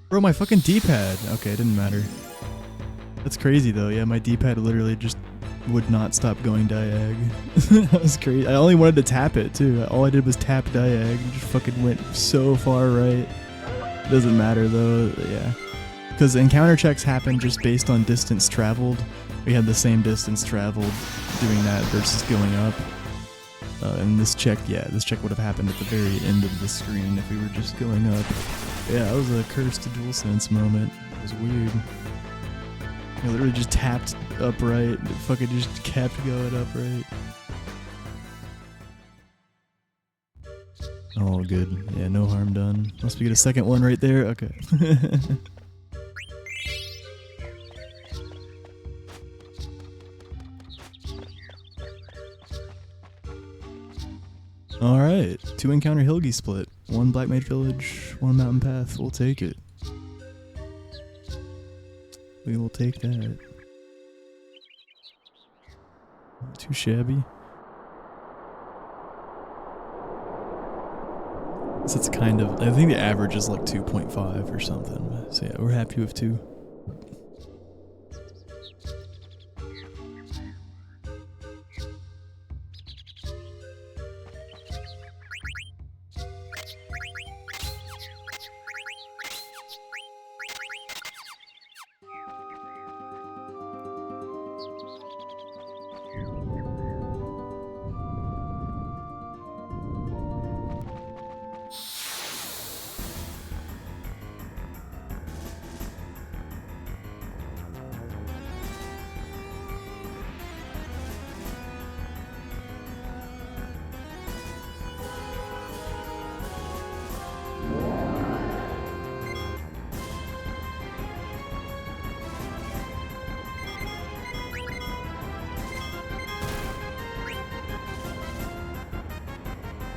Bro, my fucking D-pad. Okay, it didn't matter. That's crazy though. Yeah, my D-pad literally just would not stop going diag. That was crazy. I only wanted to tap it too. All I did was tap diag and just fucking went so far right. Doesn't matter though. Yeah. Because encounter checks happen just based on distance traveled. We had the same distance traveled doing that versus going up. And this check would have happened at the very end of the screen if we were just going up. Yeah, it was a cursed DualSense moment. It was weird. I literally just tapped upright. It fucking just kept going upright. Oh, good. Yeah, no harm done. Must we get a second one right there? Okay. Alright, 2 encounter Hilgi split. 1 Black Mage Village, 1 Mountain Path. We'll take it. We will take that. Not too shabby. So it's kind of, I think the average is like 2.5 or something. So yeah, we're happy with 2.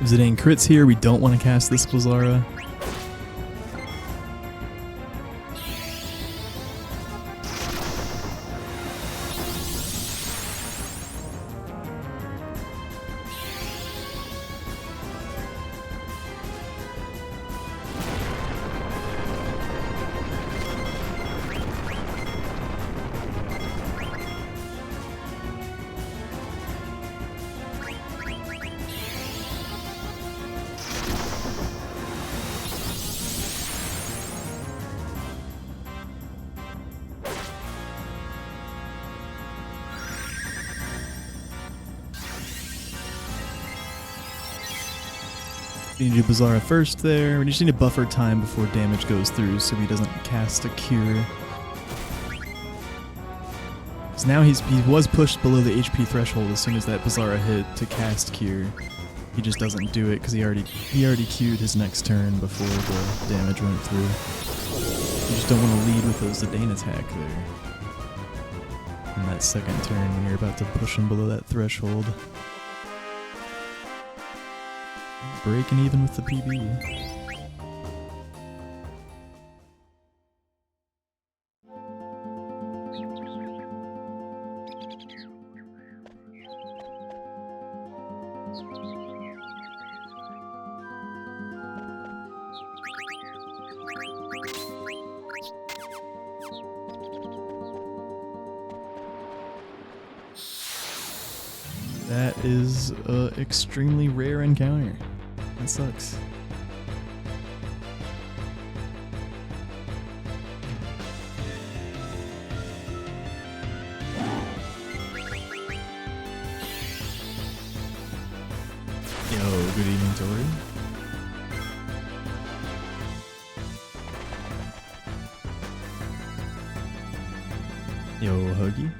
If it ain't crits here, we don't want to cast this Blizzara. We need to do Bizarra first there. We just need to buffer time before damage goes through so he doesn't cast a cure. So now he was pushed below the HP threshold as soon as that Bizarra hit to cast cure. He just doesn't do it because he already queued his next turn before the damage went through. You just don't want to lead with those Zidane attack there. In that second turn when you're about to push him below that threshold. Breaking even with the PB. That is an extremely rare encounter. That sucks. Yo, good evening, Tori. Yo, Huggy.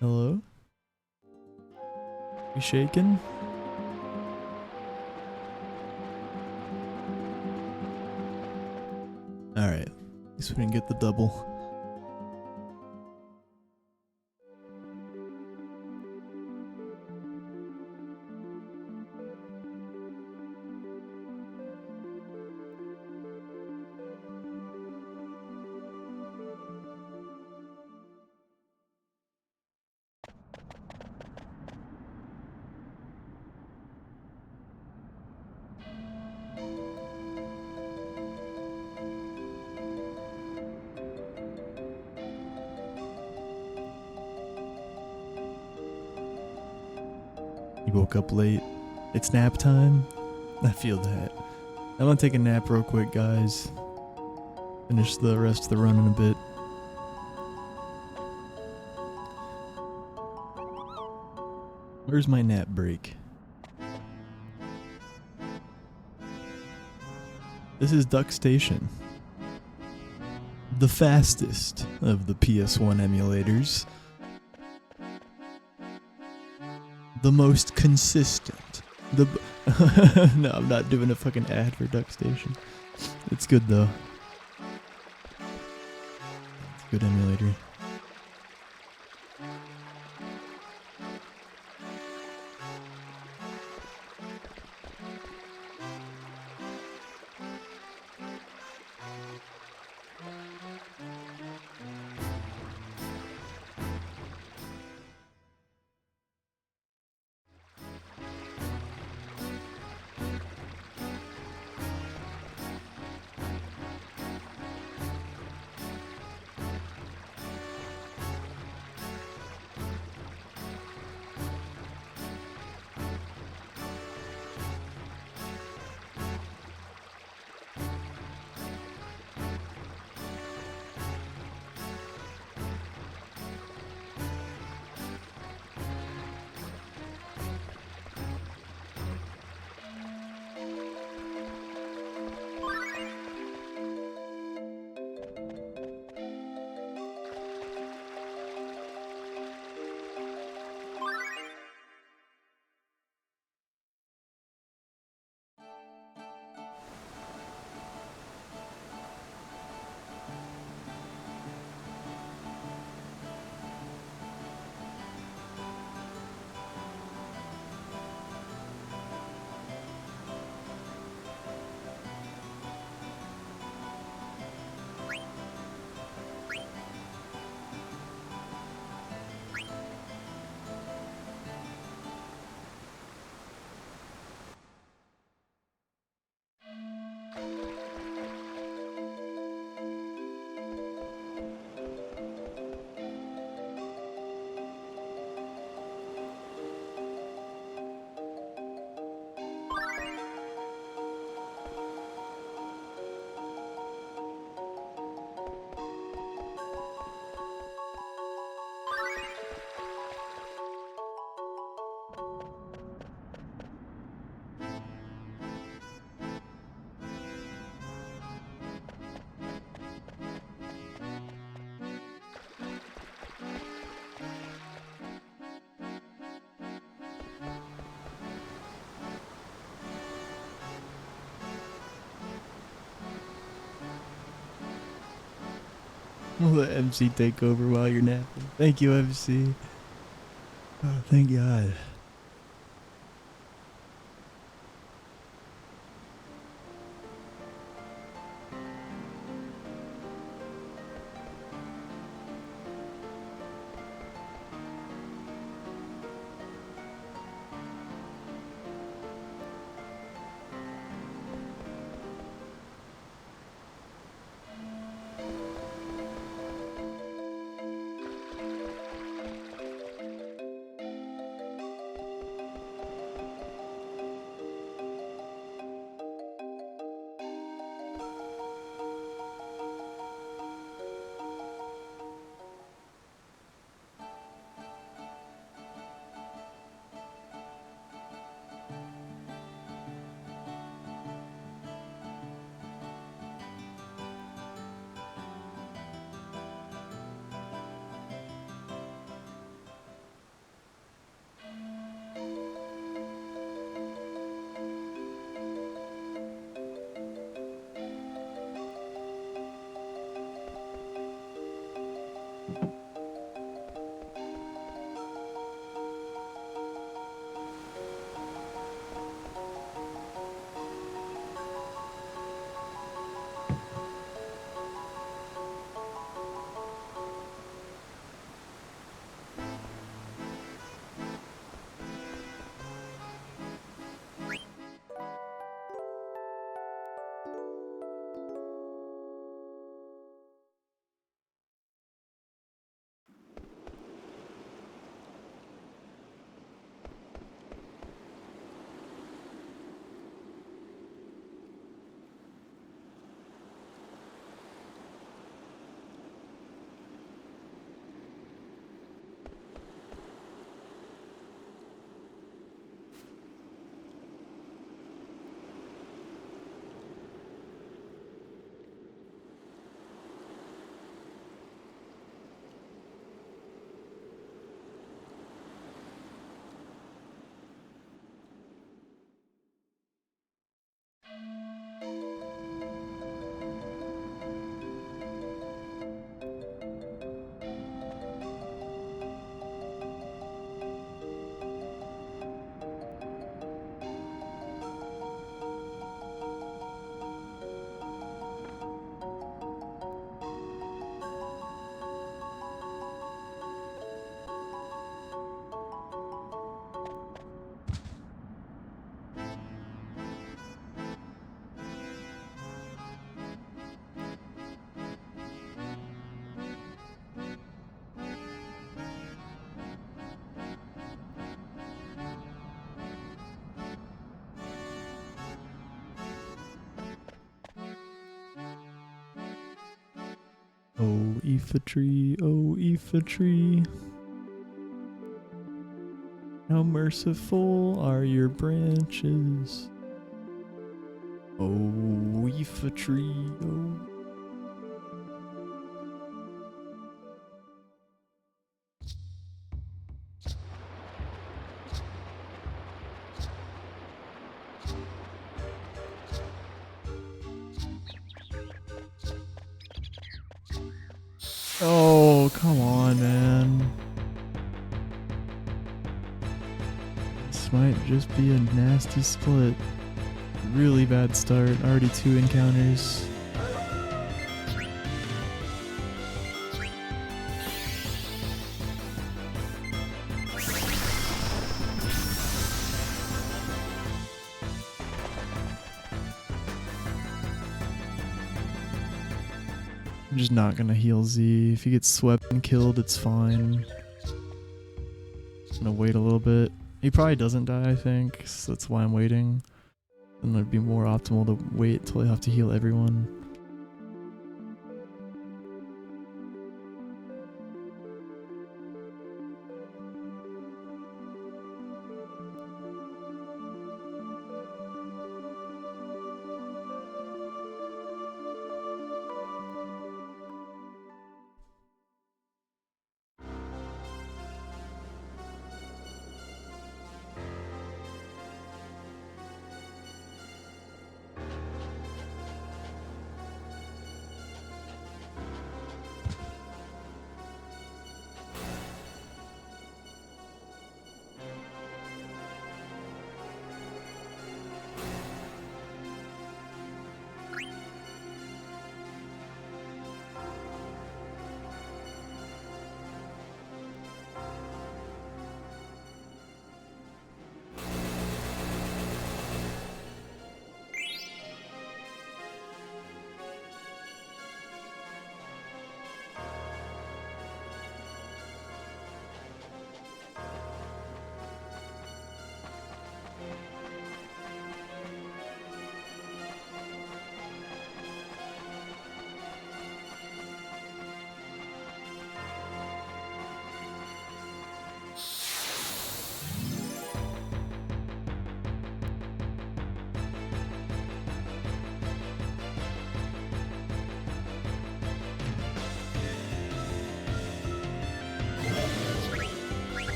Hello? You shaking? Alright. At least we didn't get the double. You woke up late. It's nap time. I feel that. I'm gonna take a nap real quick, guys. Finish the rest of the run in a bit. Where's my nap break? This is Duck Station. The fastest of the PS1 emulators. The most consistent. No, I'm not doing a fucking ad for Duck Station. It's good though. It's a good emulator. We'll let MC take over while you're napping. Thank you, MC. Oh, thank God. Oh, infantry, oh, infantry. How merciful are your branches? Oh, infantry, oh. Oh, come on, man. This might just be a nasty split. Really bad start. Already 2 encounters. I'm just not gonna heal Z. If he gets swept and killed, it's fine. I'm gonna wait a little bit. He probably doesn't die, I think, so that's why I'm waiting. And it'd be more optimal to wait till I have to heal everyone.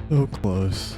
So close.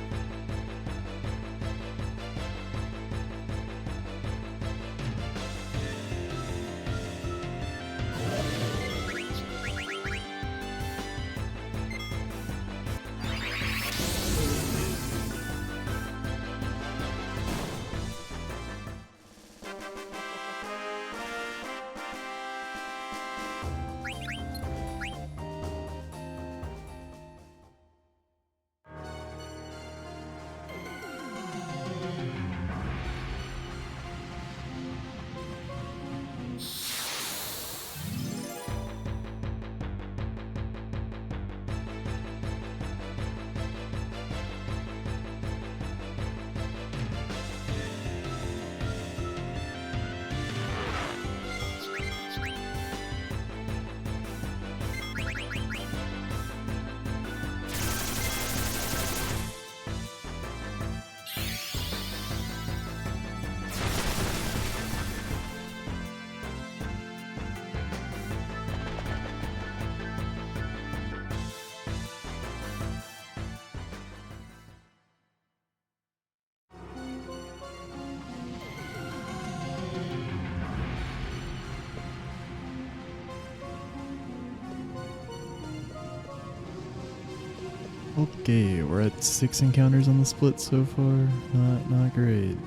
Okay, we're at 6 encounters on the split so far. Not great.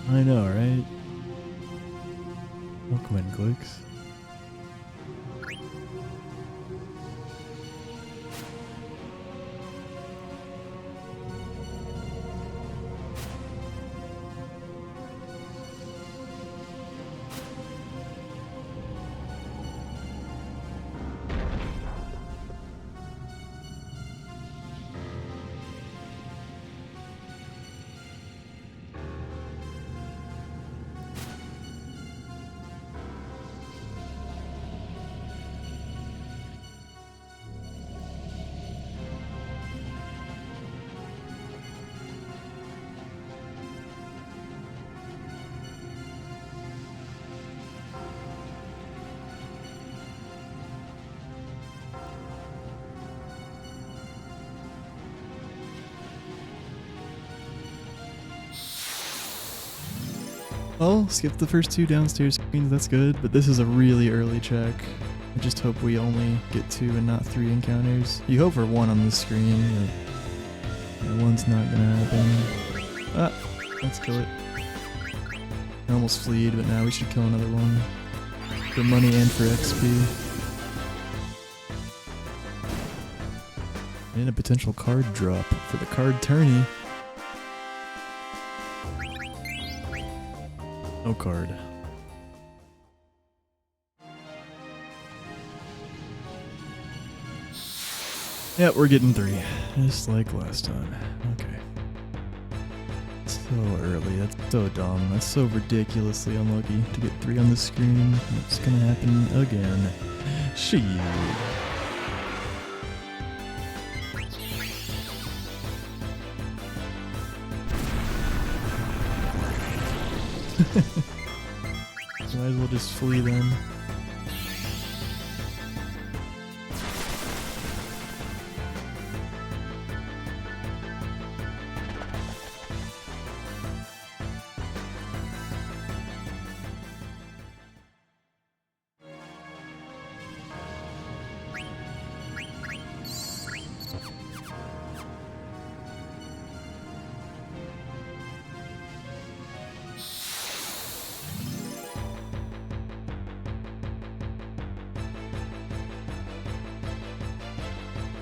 I know, right? Oh, come in, clicks. Well, skip the first 2 downstairs screens, that's good, but this is a really early check. I just hope we only get 2 and not 3 encounters. You hope for 1 on this screen, but 1's not gonna happen. Ah, let's kill it. I almost fleed, but now we should kill another one. For money and for XP. And a potential card drop for the card tourney. No card. Yeah, we're getting 3. Just like last time. Okay. So early. That's so dumb. That's so ridiculously unlucky to get 3 on the screen. It's gonna happen again. Shit. Might as well just flee then.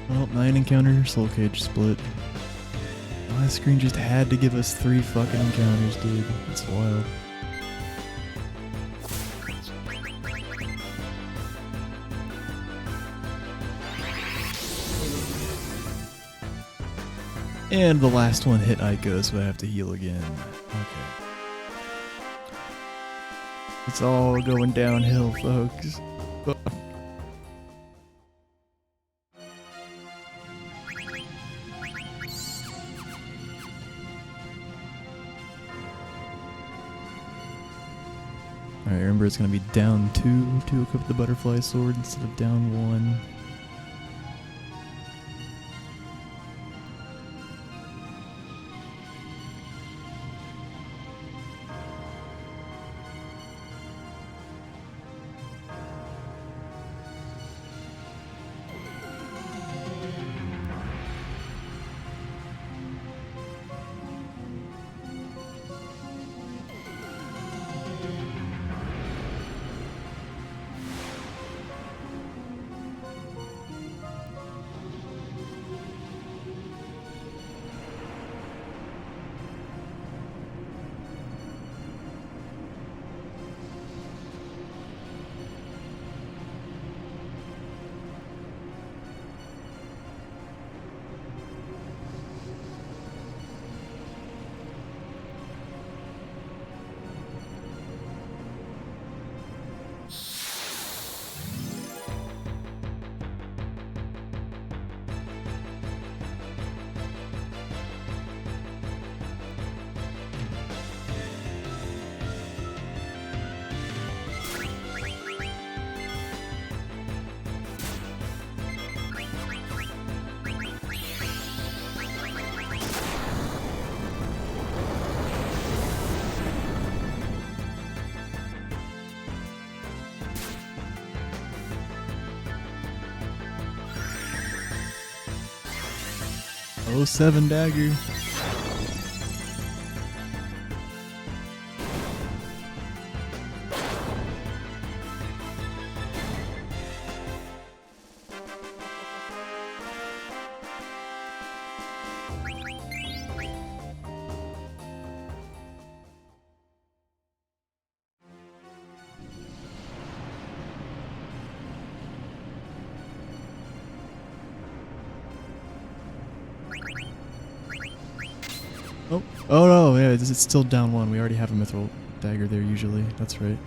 Well, 9 encounters, soul cage split. My screen just had to give us 3 fucking encounters, dude. It's wild. And the last one hit Ico, so I have to heal again. Okay. It's all going downhill, folks. Alright, remember it's going to be down 2 to equip the butterfly sword instead of down 1. 07 dagger. Oh no, yeah, it's still down 1. We already have a mithril dagger there usually. That's right.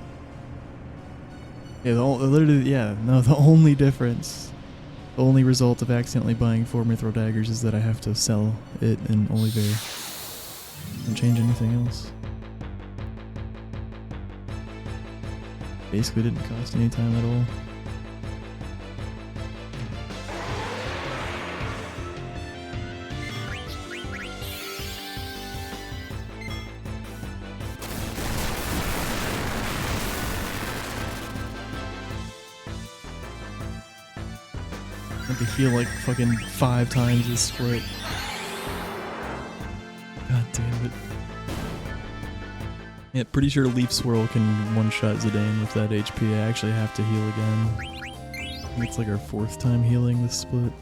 Yeah, literally, yeah, no, the only difference, the only result of accidentally buying 4 mithril daggers is that I have to sell it in Oliver. Doesn't change anything else. Basically didn't cost any time at all. I had to heal like fucking 5 times this split. God damn it. Yeah, pretty sure Leaf Swirl can one-shot Zidane with that HP. I actually have to heal again. I think it's like our 4th time healing this split.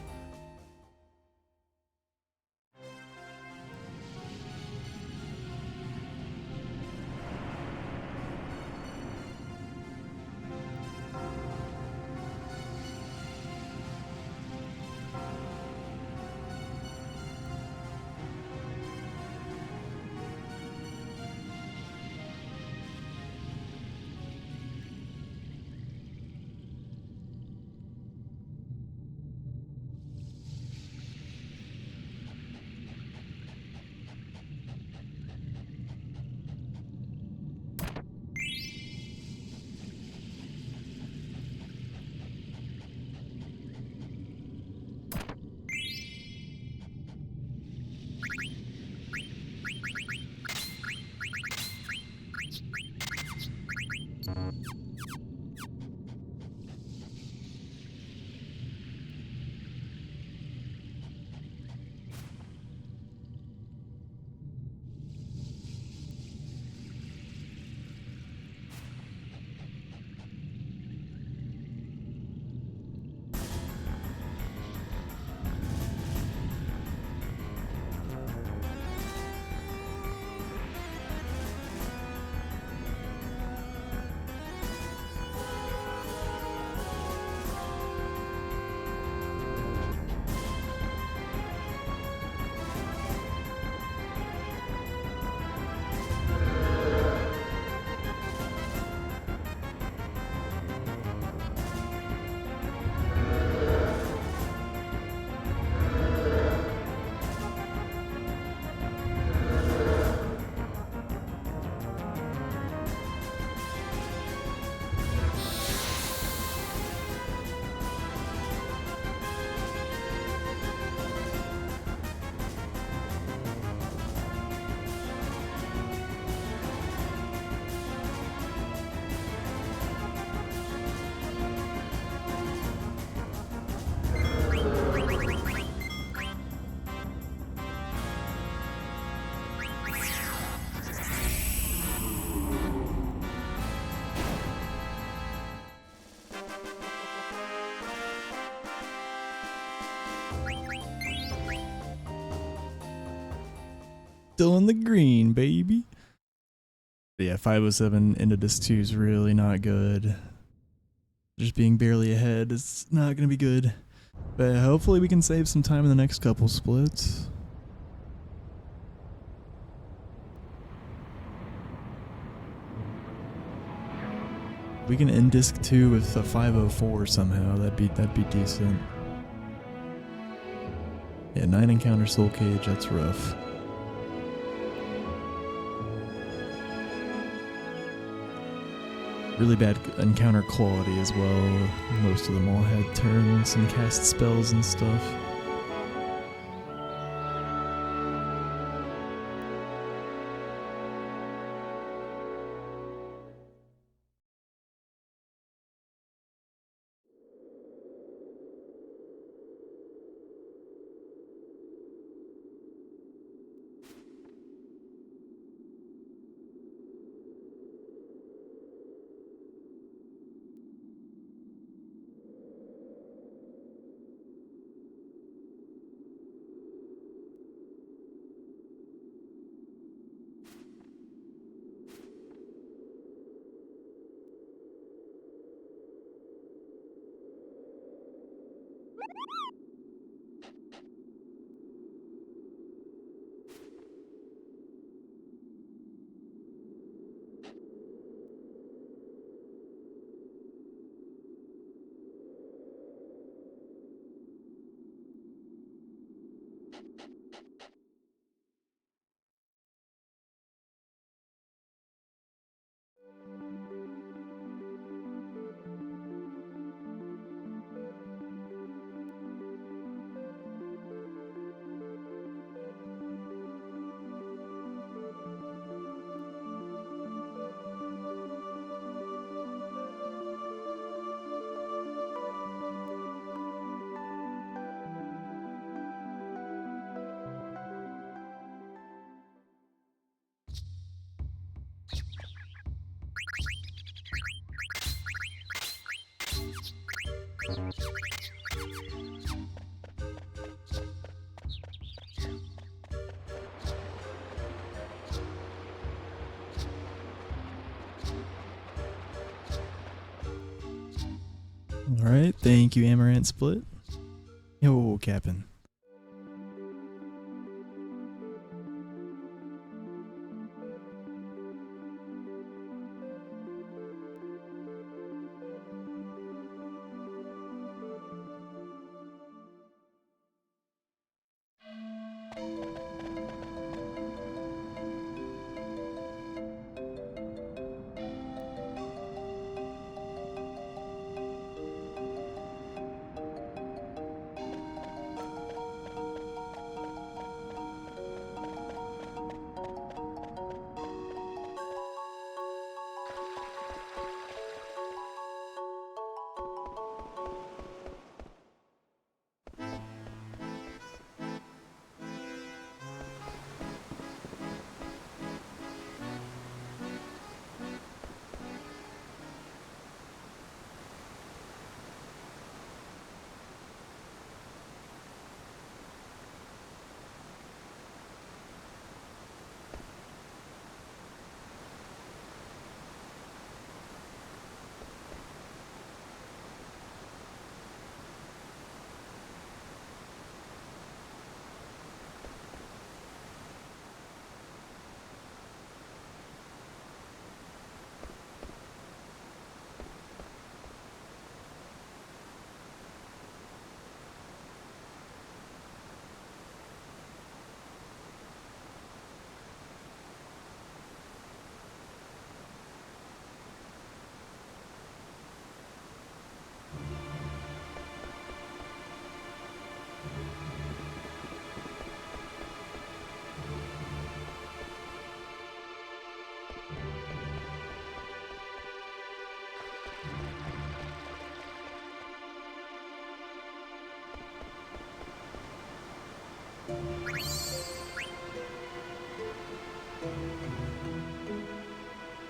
Still in the green, baby. But yeah, 507 into disc 2 is really not good. Just being barely ahead is not going to be good. But hopefully we can save some time in the next couple splits. We can end disc 2 with a 504 somehow. That'd be decent. Yeah, 9 encounter soul cage, that's rough. Really bad encounter quality as well. Most of them all had turns and cast spells and stuff. Alright, thank you, Amaranth Split. Yo, Captain.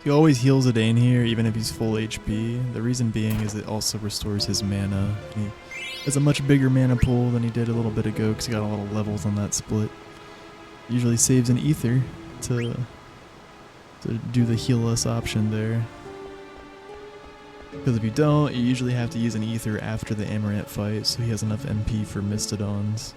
He always heals a Dane here, even if he's full HP. The reason being is it also restores his mana. He has a much bigger mana pool than he did a little bit ago because he got a lot of levels on that split. Usually saves an ether to do the heal us option there. Because if you don't, you usually have to use an ether after the Amaranth fight, so he has enough MP for Mistodons.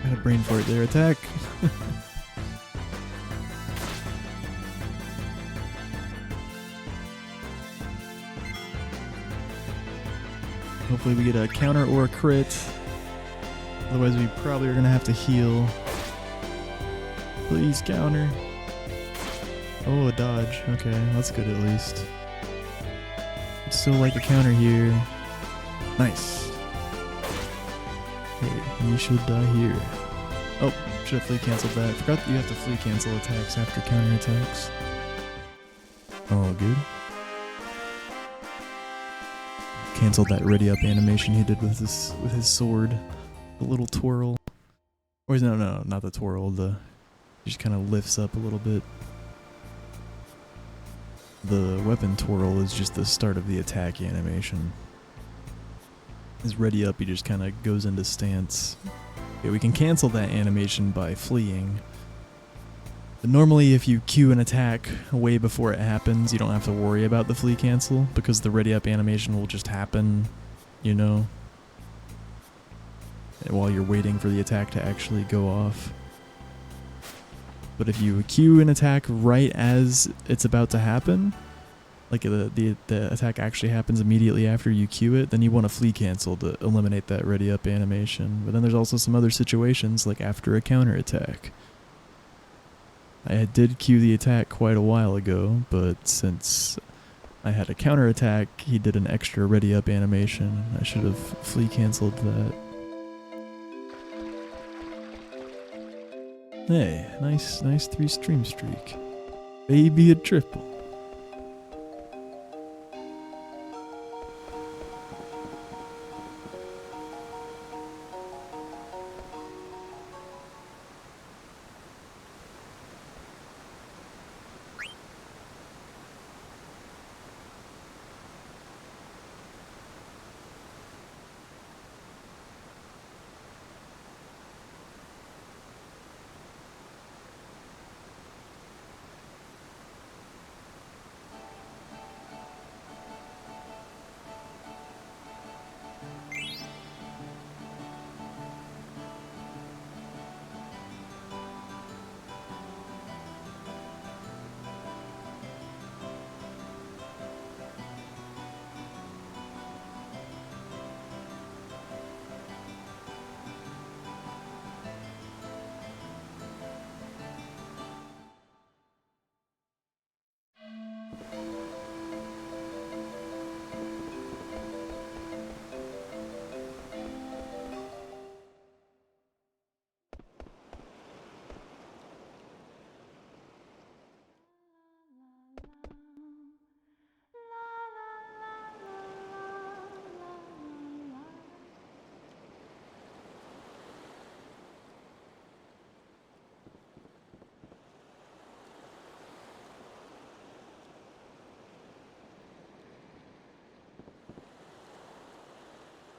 Got a brain fart there. Attack. Hopefully we get a counter or a crit. Otherwise we probably are gonna have to heal. Please counter. Oh, a dodge. Okay, that's good at least. I'd still like a counter here. Nice. Okay, you should die here. Oh, should have flea canceled that. Forgot that you have to flea cancel attacks after counter attacks. Oh, good. Canceled that ready up animation he did with his sword. The little twirl. Or no, not the twirl. He just kind of lifts up a little bit. The weapon twirl is just the start of the attack animation. His ready up, he just kind of goes into stance. Okay, we can cancel that animation by fleeing. But normally if you cue an attack way before it happens, you don't have to worry about the flee cancel, because the ready up animation will just happen, you know, while you're waiting for the attack to actually go off. But if you cue an attack right as it's about to happen, like the attack actually happens immediately after you cue it, then you want to flee cancel to eliminate that ready up animation. But then there's also some other situations, like after a counter attack. I did cue the attack quite a while ago, but since I had a counter attack, he did an extra ready up animation. I should have flee cancelled that. Hey, nice 3-stream streak. Maybe a triple.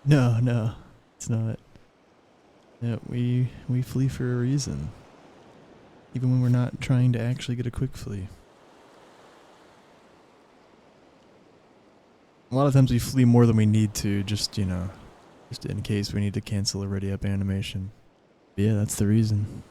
No, it's not. Yeah, we flee for a reason. Even when we're not trying to actually get a quick flee. A lot of times we flee more than we need to, just, you know, just in case we need to cancel a ready up animation. But yeah, that's the reason.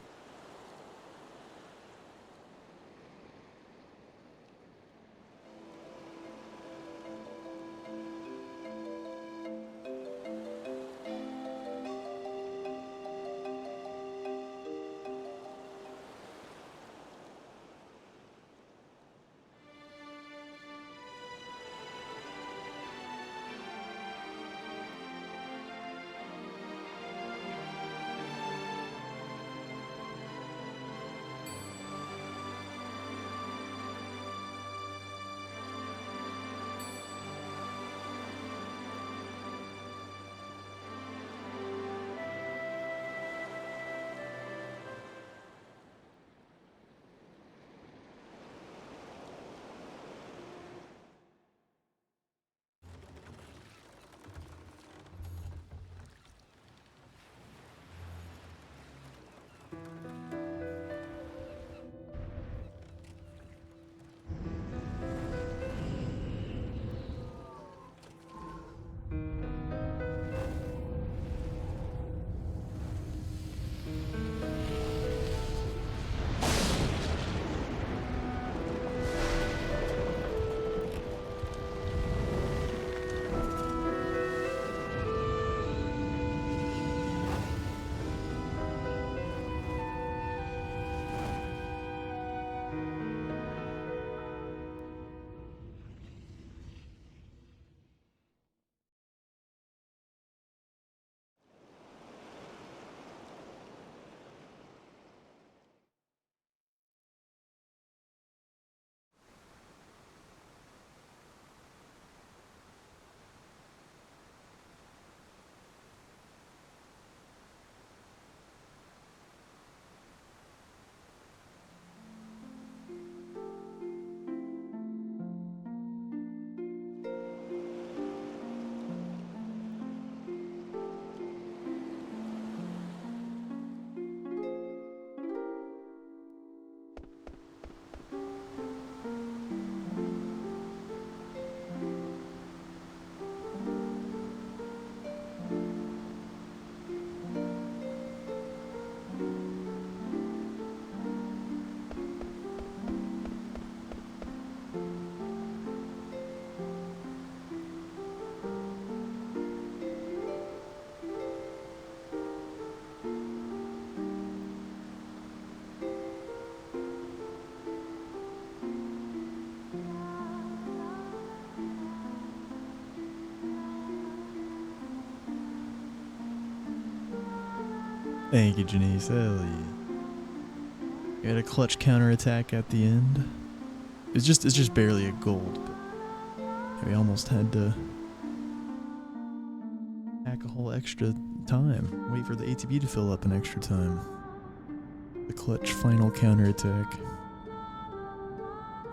Thank you, Janice. Hell yeah. We had a clutch counterattack at the end. It's just barely a gold, but we almost had to hack a whole extra time. Wait for the ATB to fill up an extra time. The clutch final counterattack.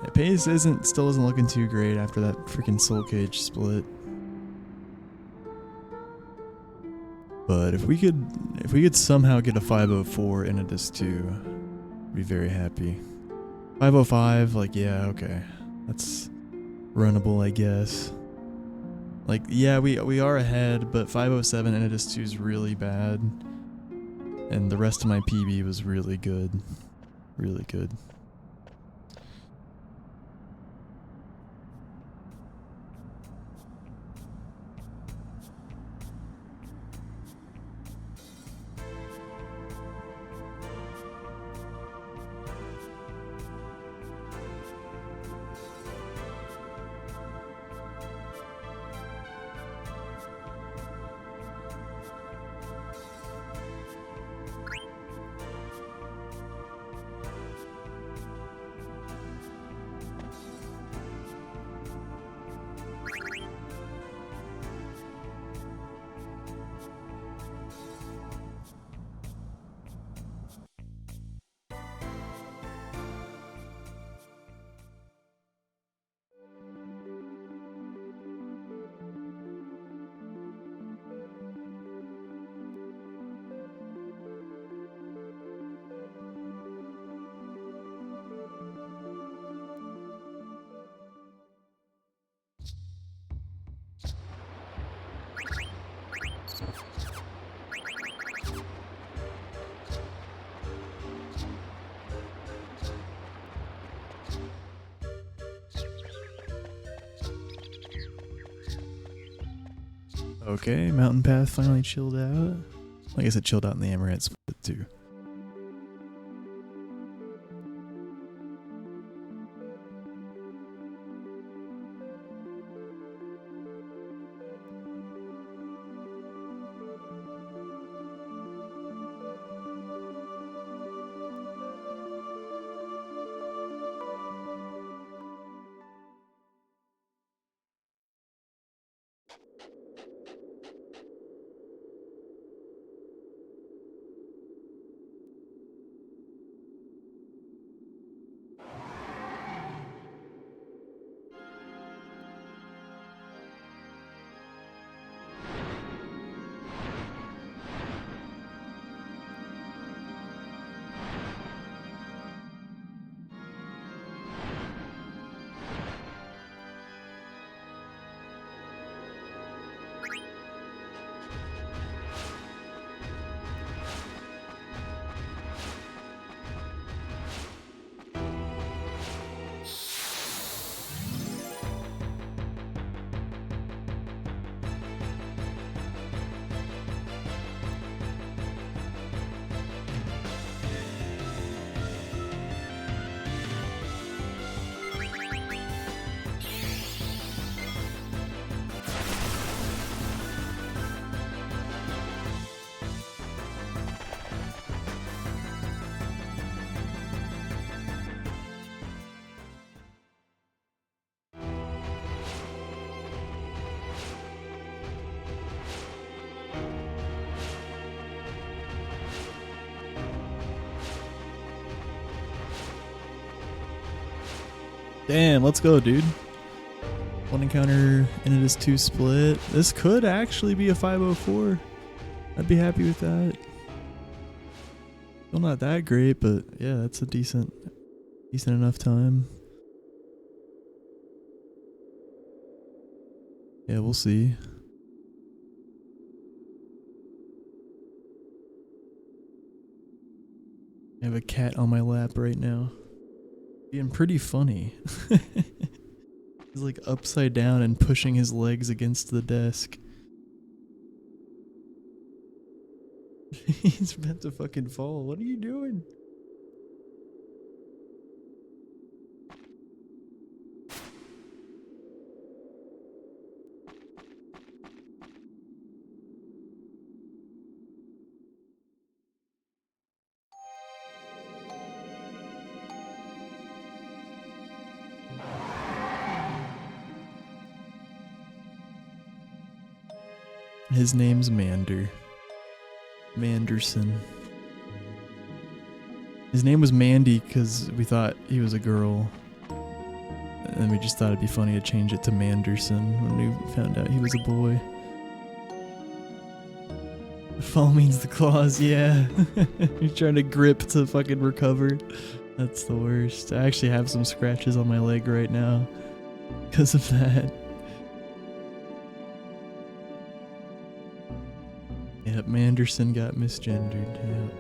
Yeah, pace still isn't looking too great after that freaking soul cage split. But if we could somehow get a 504 in a disc 2, I'd be very happy. 505, like, yeah, okay. That's runnable, I guess. Like, yeah, we are ahead, but 507 in a disc 2 is really bad. And the rest of my PB was really good. Really good. Okay, Mountain Path finally chilled out. I guess it chilled out in the Amaranth split too. Damn, let's go, dude. One encounter and it is 2 split. This could actually be a 504. I'd be happy with that. Still not that great, but yeah, that's a decent enough time. Yeah, we'll see. I have a cat on my lap right now. Being pretty funny. He's like upside down and pushing his legs against the desk. He's about to fucking fall. What are you doing? His name's Mander. Manderson. His name was Mandy because we thought he was a girl. And then we just thought it'd be funny to change it to Manderson when we found out he was a boy. The fall means the claws, yeah. He's trying to grip to fucking recover. That's the worst. I actually have some scratches on my leg right now because of that. Yep, Manderson got misgendered, yeah.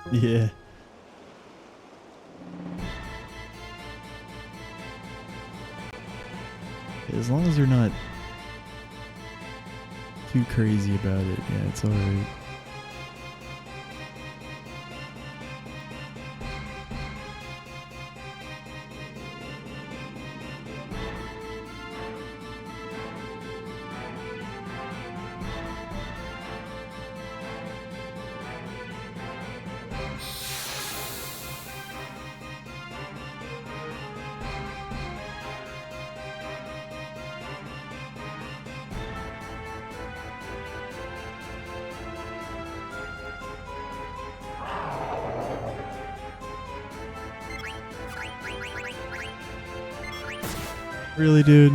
Yeah. As long as they're not too crazy about it, yeah, it's alright. Really, dude?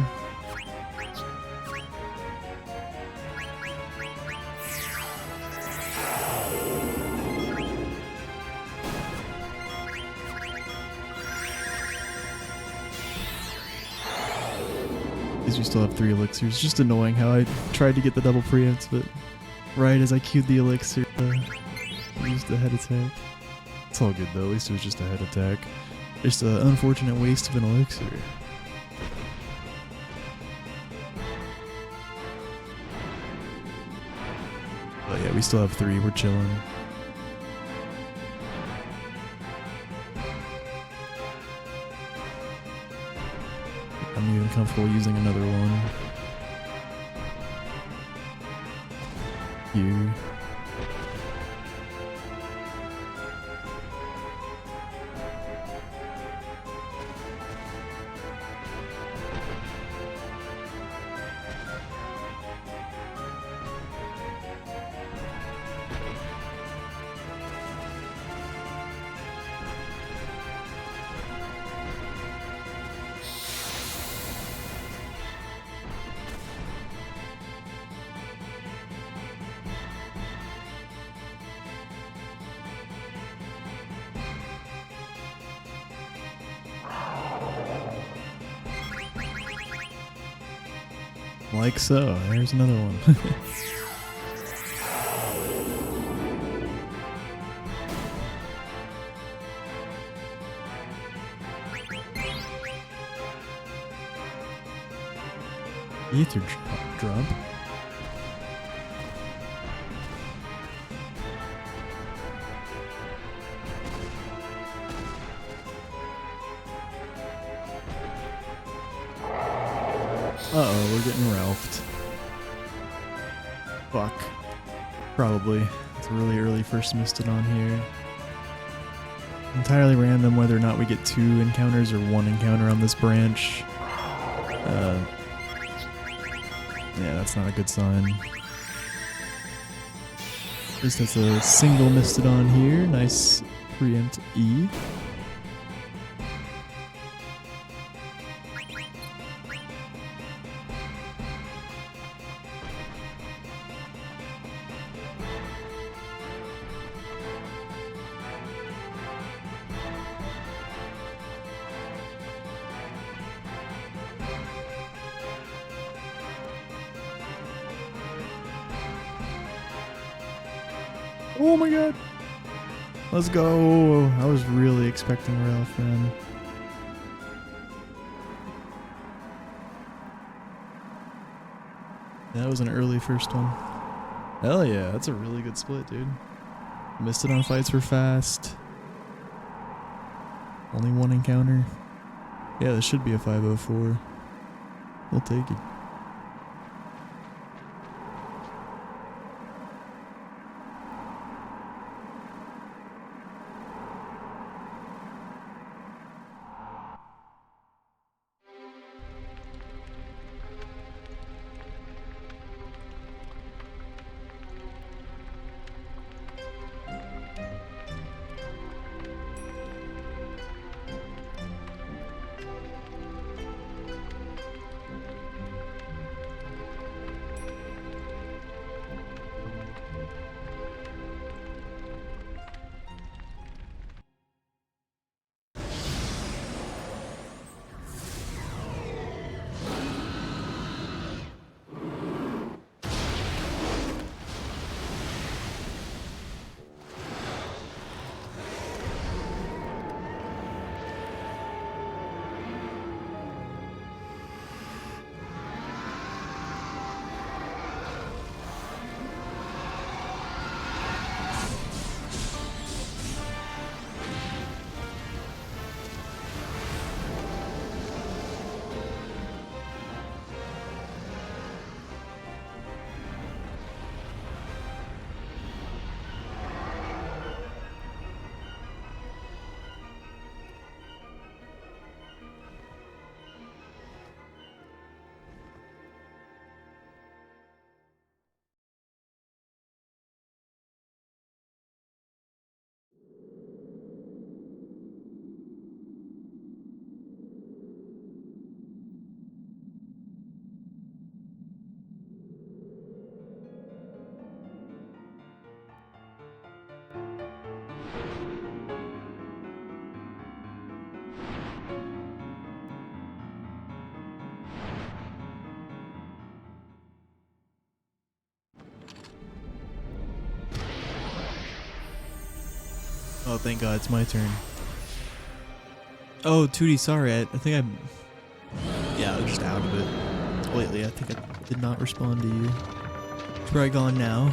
Because we still have 3 elixirs. Just annoying how I tried to get the double preempts, but right as I queued the elixir, I used the head attack. It's all good though, at least it was just a head attack. Just an unfortunate waste of an elixir. But yeah, we still have 3, we're chilling. I'm even comfortable using another one. Here. Like so, there's another one. Ether drop. Uh-oh, we're getting Ralphed. Fuck. Probably. It's a really early first Misted on here. Entirely random whether or not we get 2 encounters or 1 encounter on this branch. Yeah, that's not a good sign. At least that's a single Misted on here. Nice preempt E. Oh my god! Let's go! I was really expecting Ralph, man. That was an early first one. Hell yeah, that's a really good split, dude. Missed it on fights were fast. Only one encounter. Yeah, this should be a 504. We'll take it. Oh, thank God, it's my turn. Oh, Tootie, sorry. I think I'm... Yeah, I was just out of it. Lately, I think I did not respond to you. It's probably gone now.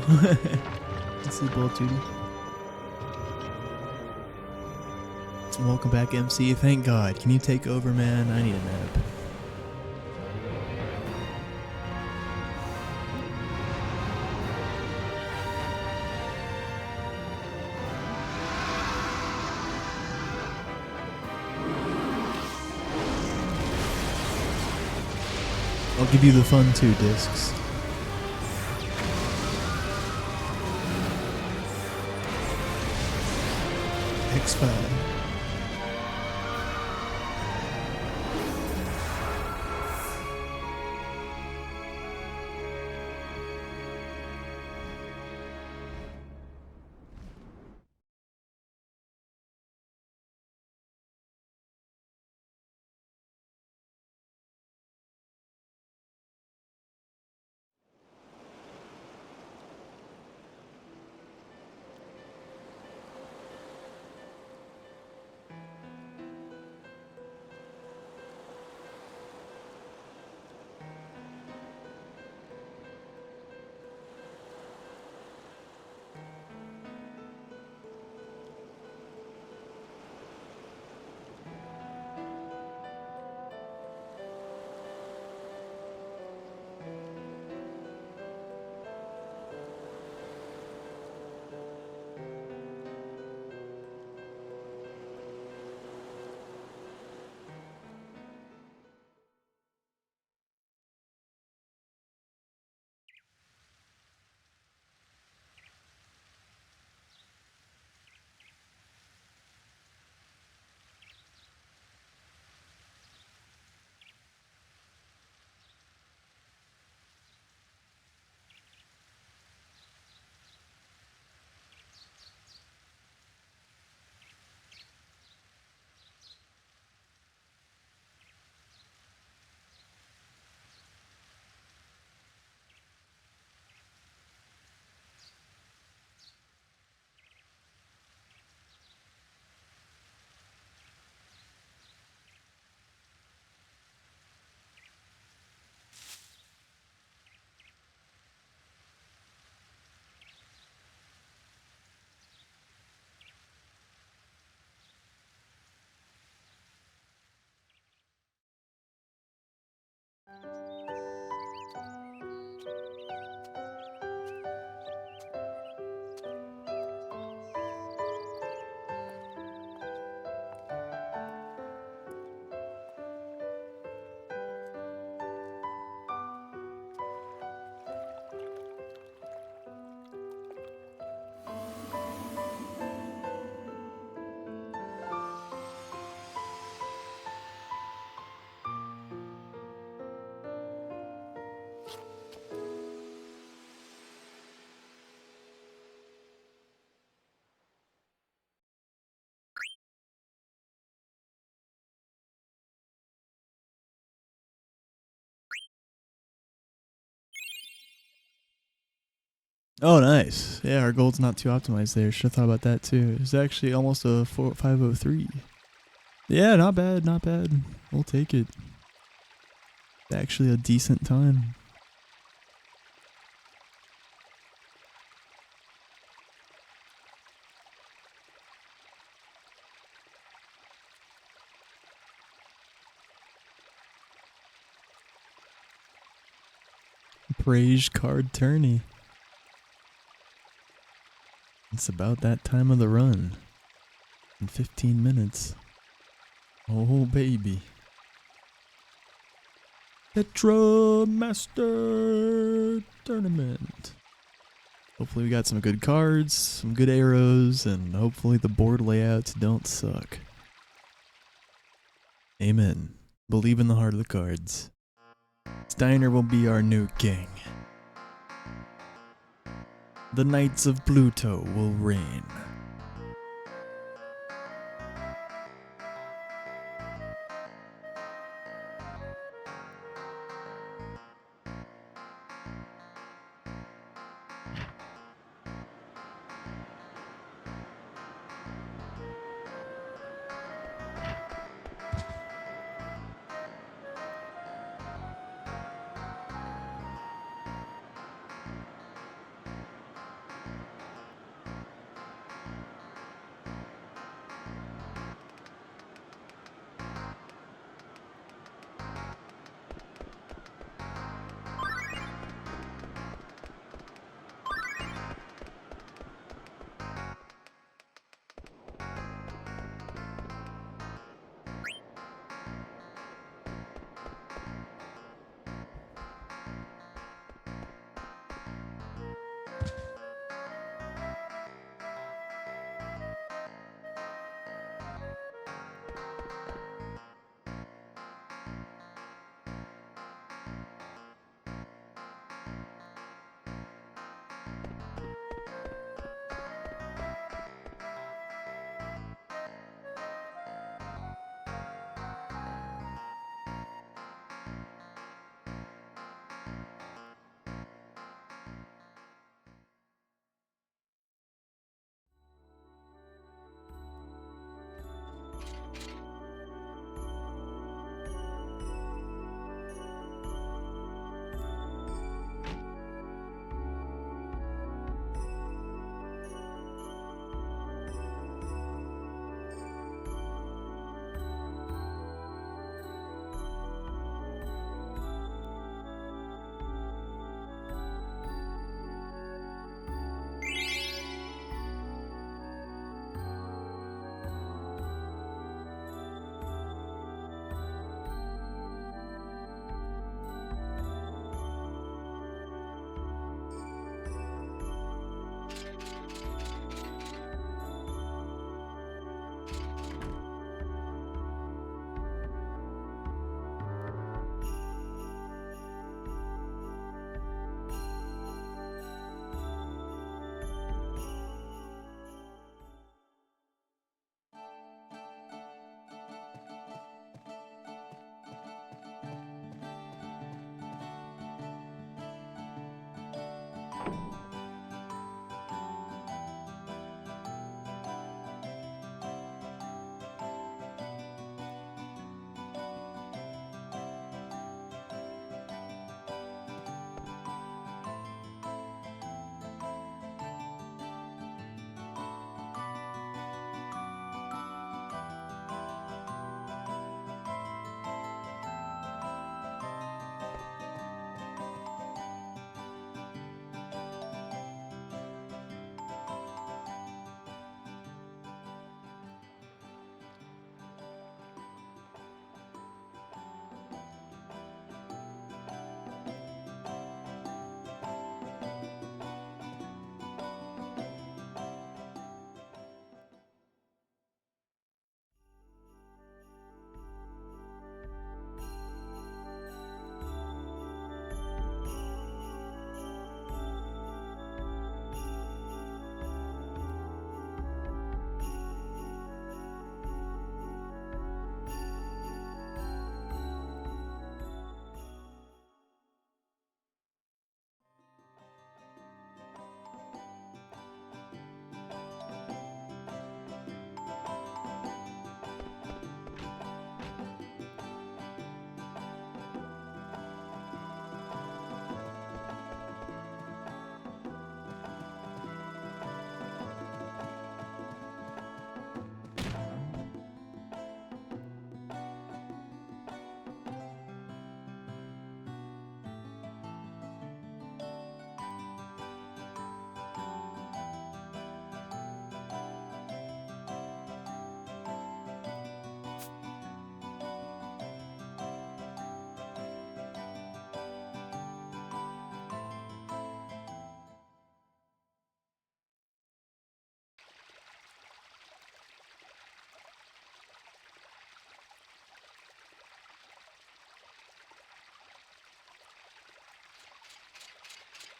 Sleep well, Tootie. Welcome back, MC. Thank God. Can you take over, man? I need a nap. I'll give you the fun too, discs. X5. Oh, nice. Yeah, our gold's not too optimized there. Should have thought about that too. It's actually almost a 503. Yeah, not bad, not bad. We'll take it. Actually a decent time. Praise card tourney. It's about that time of the run. In 15 minutes. Oh, baby. Tetra Master Tournament. Hopefully we got some good cards, some good arrows, and hopefully the board layouts don't suck. Amen. Believe in the heart of the cards. Steiner will be our new king. The Knights of Pluto will reign.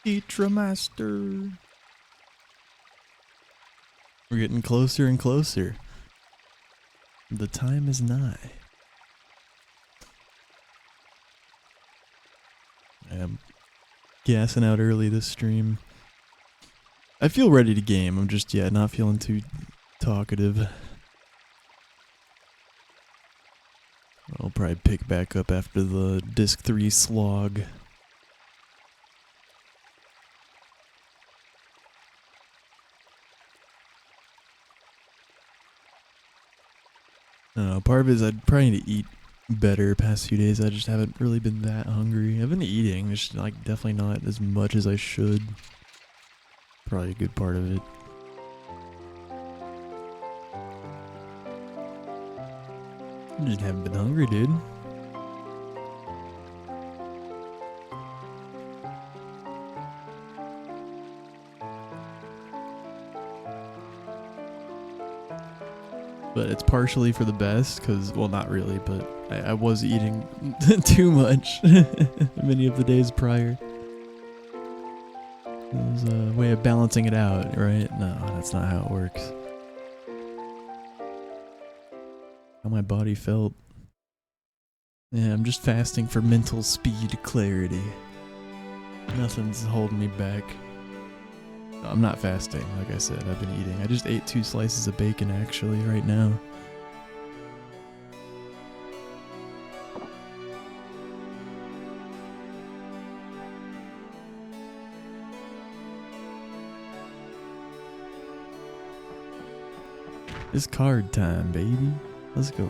Teacher Master. We're getting closer and closer. The time is nigh. I'm gassing out early this stream. I feel ready to game. I'm just, not feeling too talkative. I'll probably pick back up after the Disc 3 slog. I don't know, part of it is I'd probably need to eat better past few days. I just haven't really been that hungry. I've been eating, just like definitely not as much as I should. Probably a good part of it. I just haven't been hungry, dude. But it's partially for the best, because, well, not really, but I was eating too much many of the days prior. There's a way of balancing it out, right? No, that's not how it works. How my body felt. Yeah, I'm just fasting for mental speed clarity. Nothing's holding me back. No, I'm not fasting, like I said, I've been eating. I just ate 2 slices of bacon actually right now. It's card time, baby. Let's go.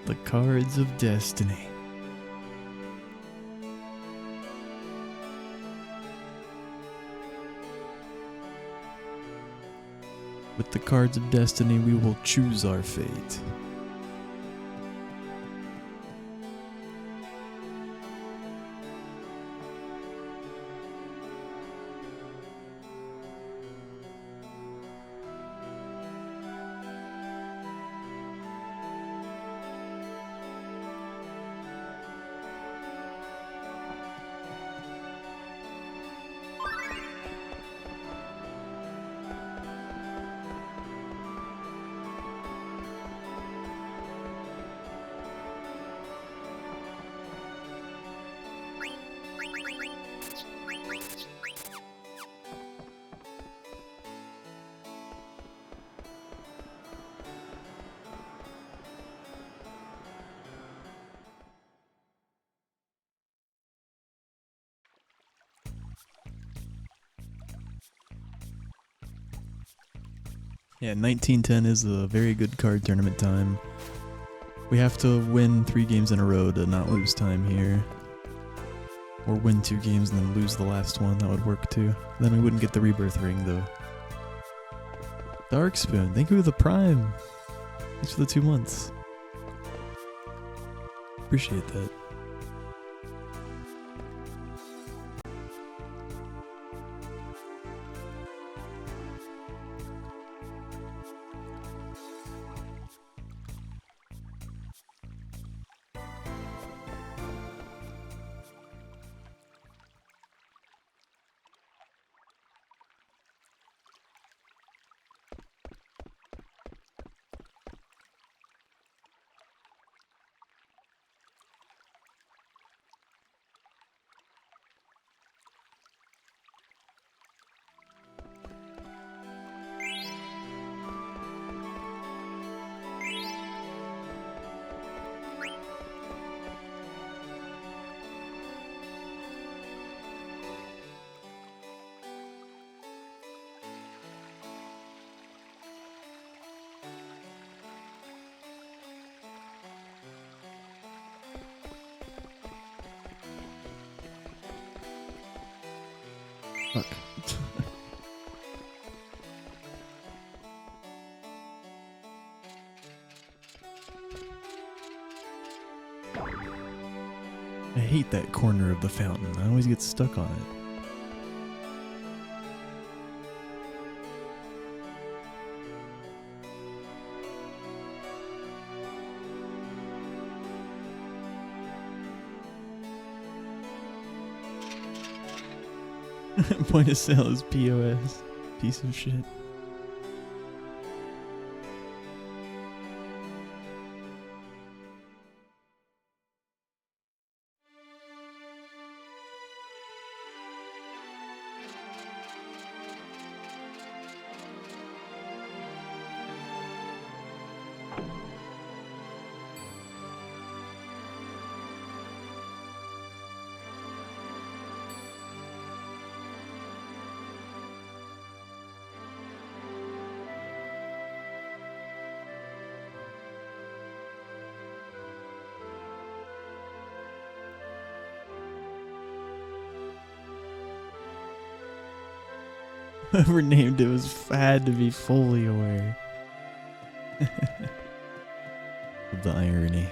The cards of destiny. With the cards of destiny, we will choose our fate. Yeah, 1910 is a very good card tournament time. We have to win 3 games in a row to not lose time here. Or win 2 games and then lose the last one, that would work too. Then we wouldn't get the rebirth ring though. Darkspoon, thank you for the prime. Thanks for the 2 months. Appreciate that. Fuck. I hate that corner of the fountain. I always get stuck on it. Point of sale is POS. Piece of shit. Whoever named it had to be fully aware of the irony.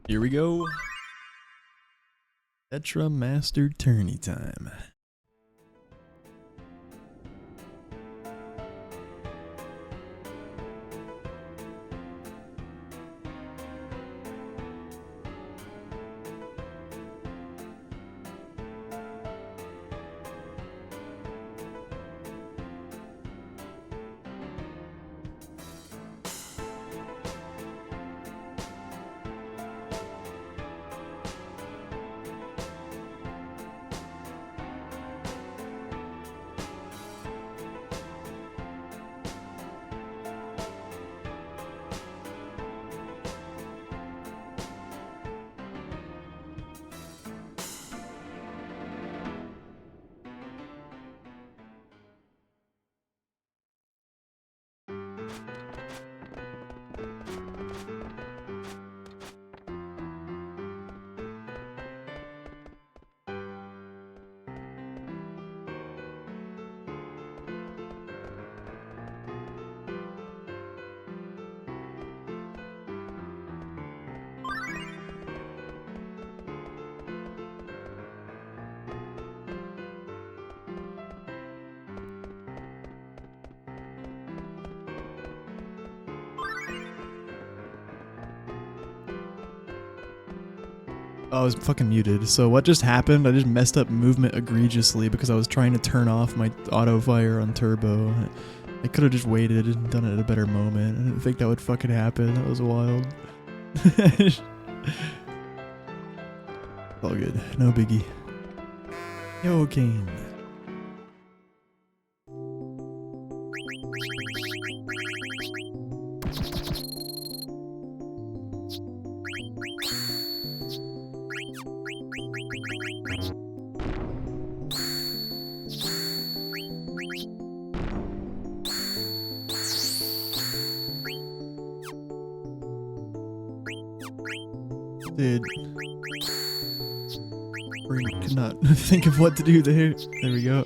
Here we go. Tetra Master Tourney time. I was fucking muted. So what just happened? I just messed up movement egregiously because I was trying to turn off my auto fire on turbo. I could have just waited and done it at a better moment. I didn't think that would fucking happen. That was wild. All good. No biggie. Yo, Kane. Dude. Brain could not think of what to do there. There we go.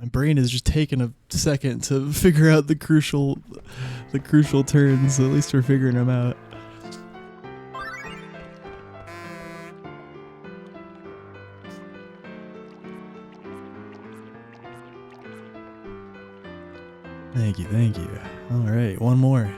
My brain is just taking a second to figure out the crucial turns. So at least we're figuring them out. Thank you, thank you. All right, one more.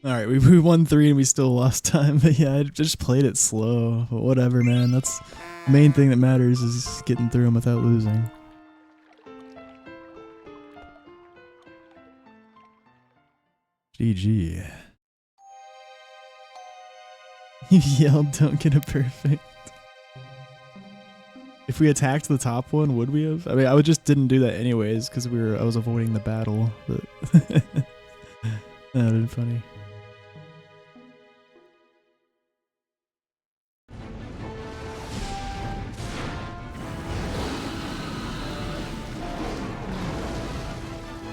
Alright, we won 3 and we still lost time, but yeah, I just played it slow. But whatever, man. That's the main thing that matters is getting through them without losing. GG. You yelled, don't get a perfect. If we attacked the top one, would we have? I mean, I would just didn't do that anyways, because I was avoiding the battle, but that would have been funny.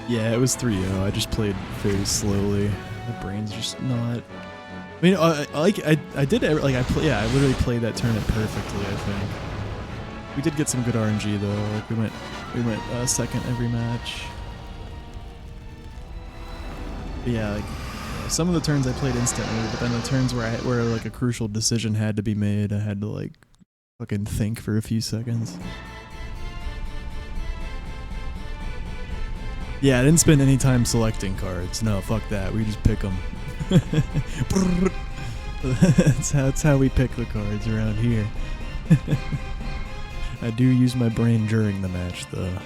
Yeah, it was 3-0. I just played very slowly. My brain's just not. I mean, I literally played that tournament perfectly. I think we did get some good RNG though. Like we went second every match. But yeah, like some of the turns I played instantly, but then the turns where like a crucial decision had to be made, I had to like fucking think for a few seconds. Yeah, I didn't spend any time selecting cards. No, fuck that. We just pick them. That's how we pick the cards around here. I do use my brain during the match, though.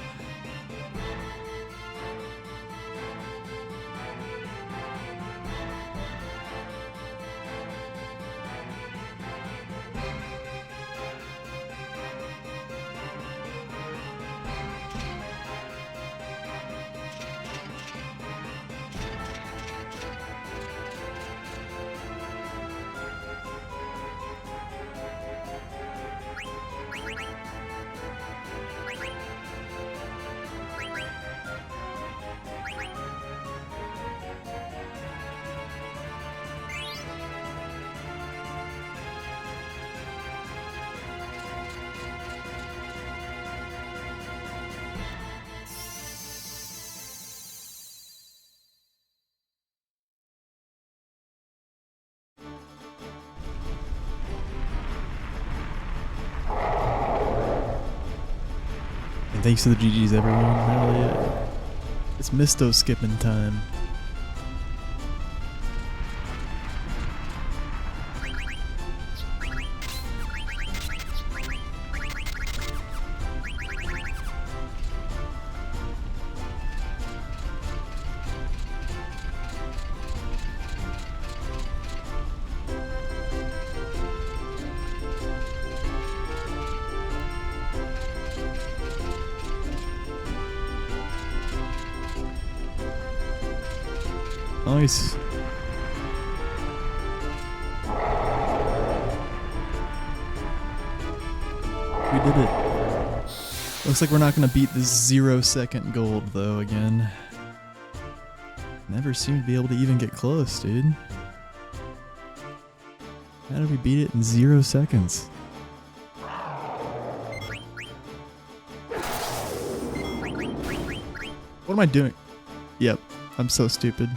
Thanks to the GGs, everyone. Hell yeah. It's Misto skipping time. Nice. We did it. Looks like we're not gonna beat this 0-second gold though again. Never seem to be able to even get close, dude. How did we beat it in 0 seconds? What am I doing? Yep, I'm so stupid.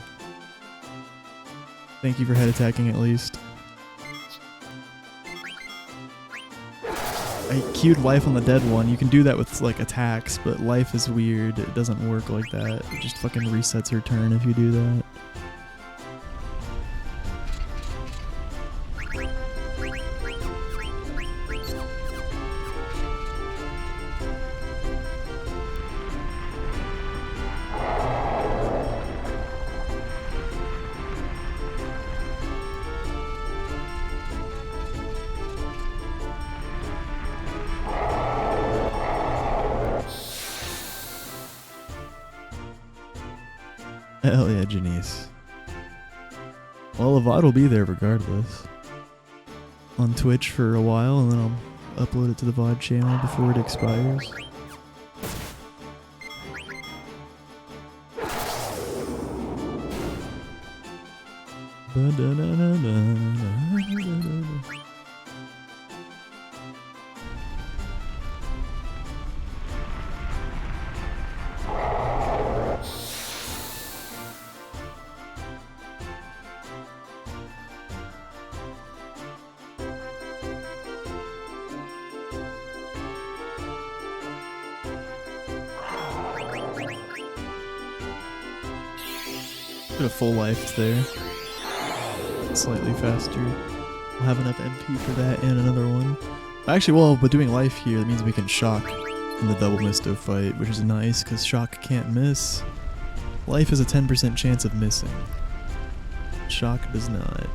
Thank you for head attacking at least. I queued life on the dead one. You can do that with like attacks, but life is weird. It doesn't work like that. It just fucking resets her turn if you do that. Hell yeah, Janice. Well, the VOD will be there regardless. On Twitch for a while, and then I'll upload it to the VOD channel before it expires. Put a full life there. Slightly faster. We'll have enough MP for that and another one. Actually, well, but doing life here, that means we can shock in the double Misto fight, which is nice because shock can't miss. Life has a 10% chance of missing. Shock does not.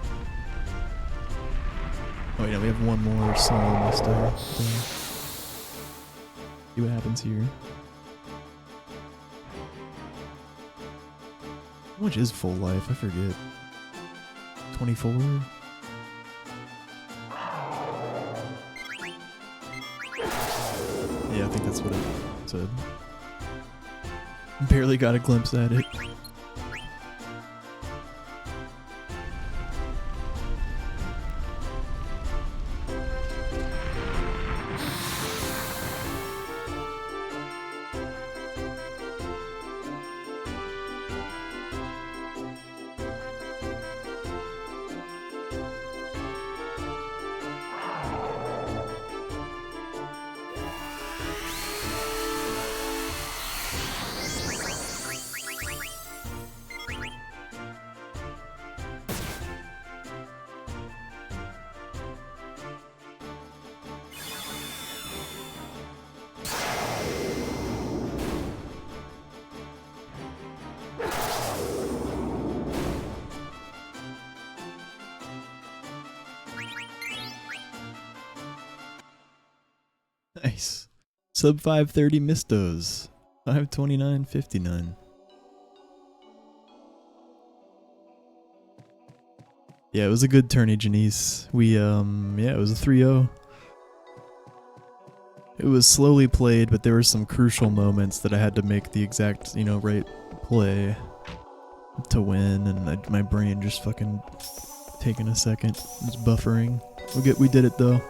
Oh yeah, we have one more small Misto. So see what happens here. How much is full life? I forget. 24? Yeah, I think that's what it said. Barely got a glimpse at it. Nice. Sub 530 Mistos. 529.59. Yeah, it was a good tourney, Janice. We, yeah, it was a 3-0. It was slowly played, but there were some crucial moments that I had to make the exact, you know, right play to win, and my brain just fucking taking a second. It was buffering. We did it though.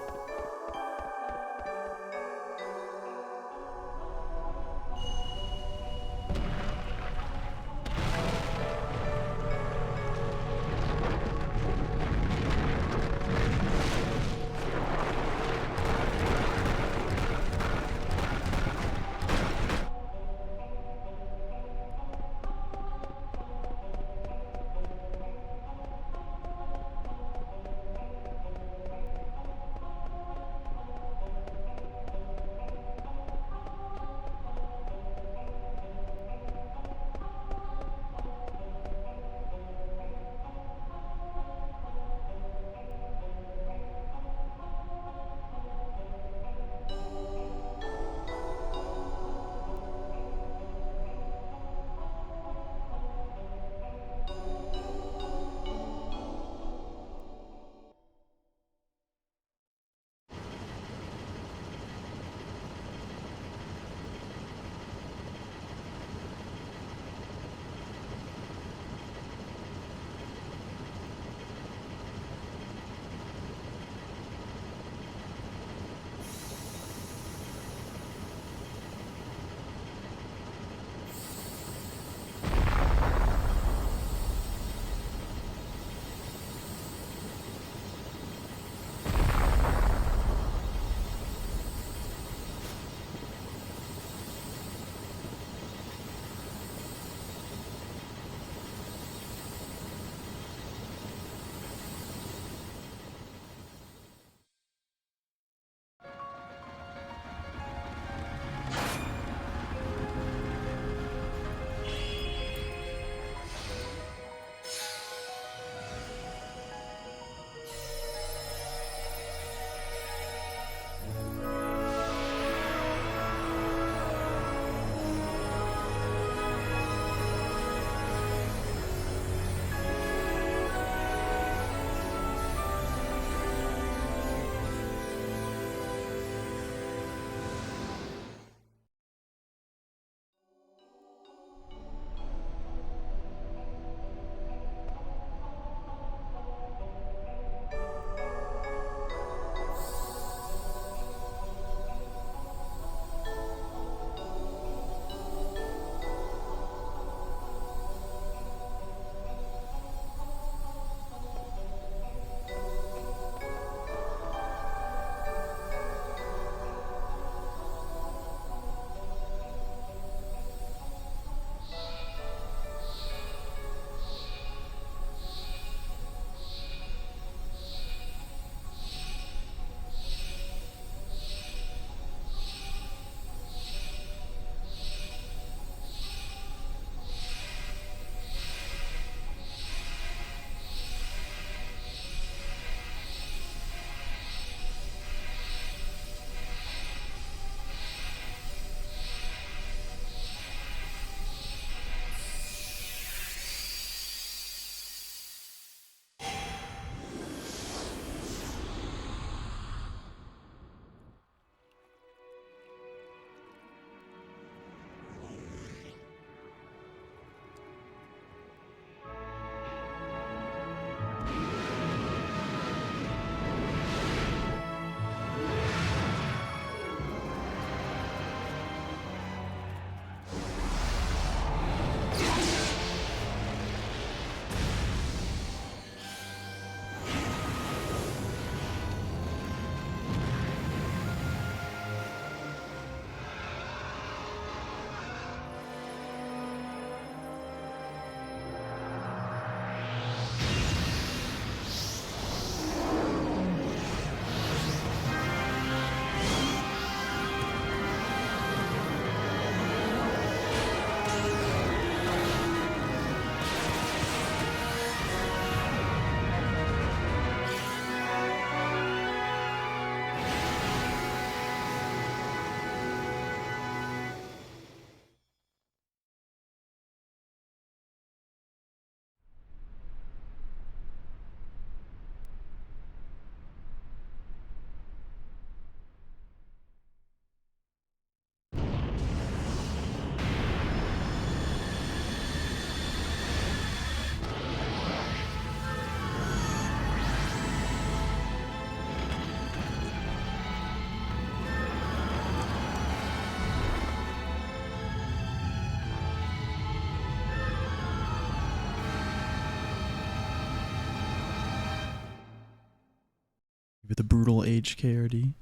With a brutal HKRD.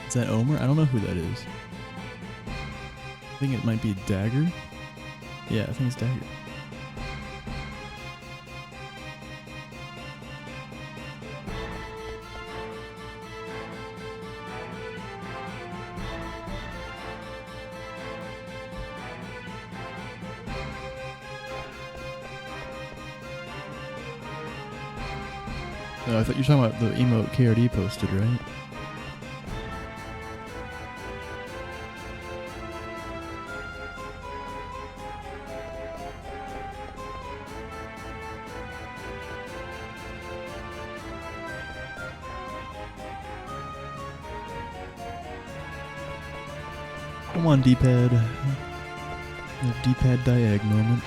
Is that Omer? I don't know who that is. I think it might be Dagger. Yeah, I think it's Dagger. No, I thought you were talking about the emote KRD posted, right? Come on, D-pad. The D-pad diag moment.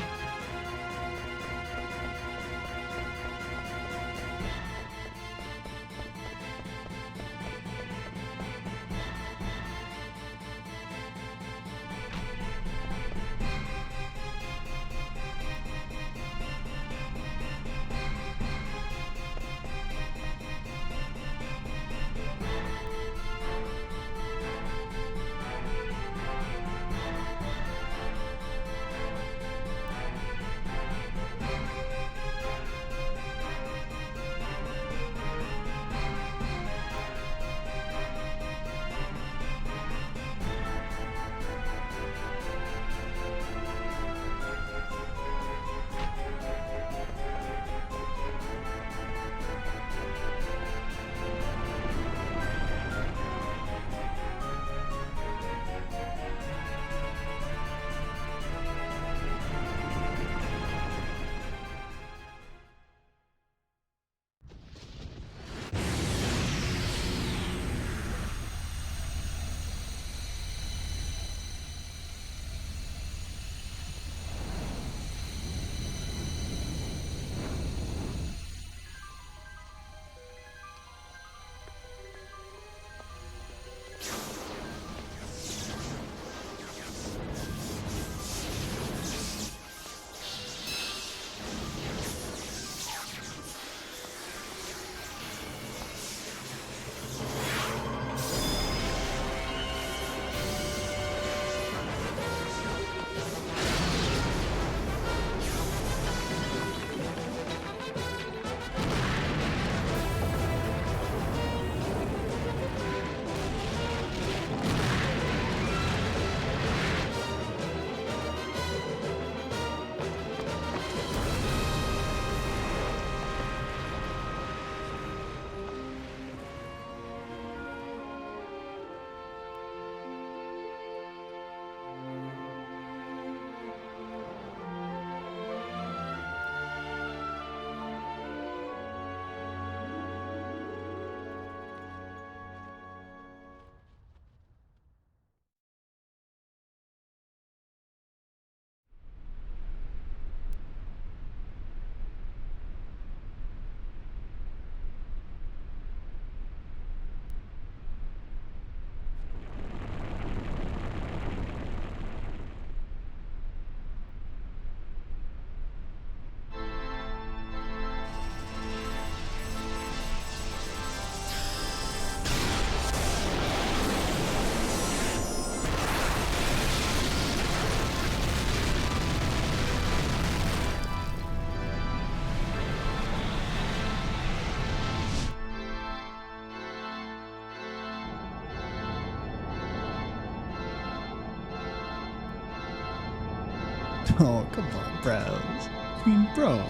Oh, come on, Browns. Queen Bro.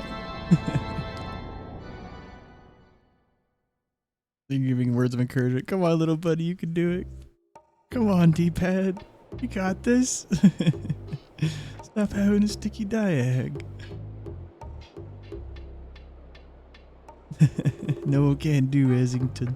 They're giving words of encouragement. Come on, little buddy, you can do it. Come on, D-pad. You got this. Stop having a sticky diag. No can do, Essington.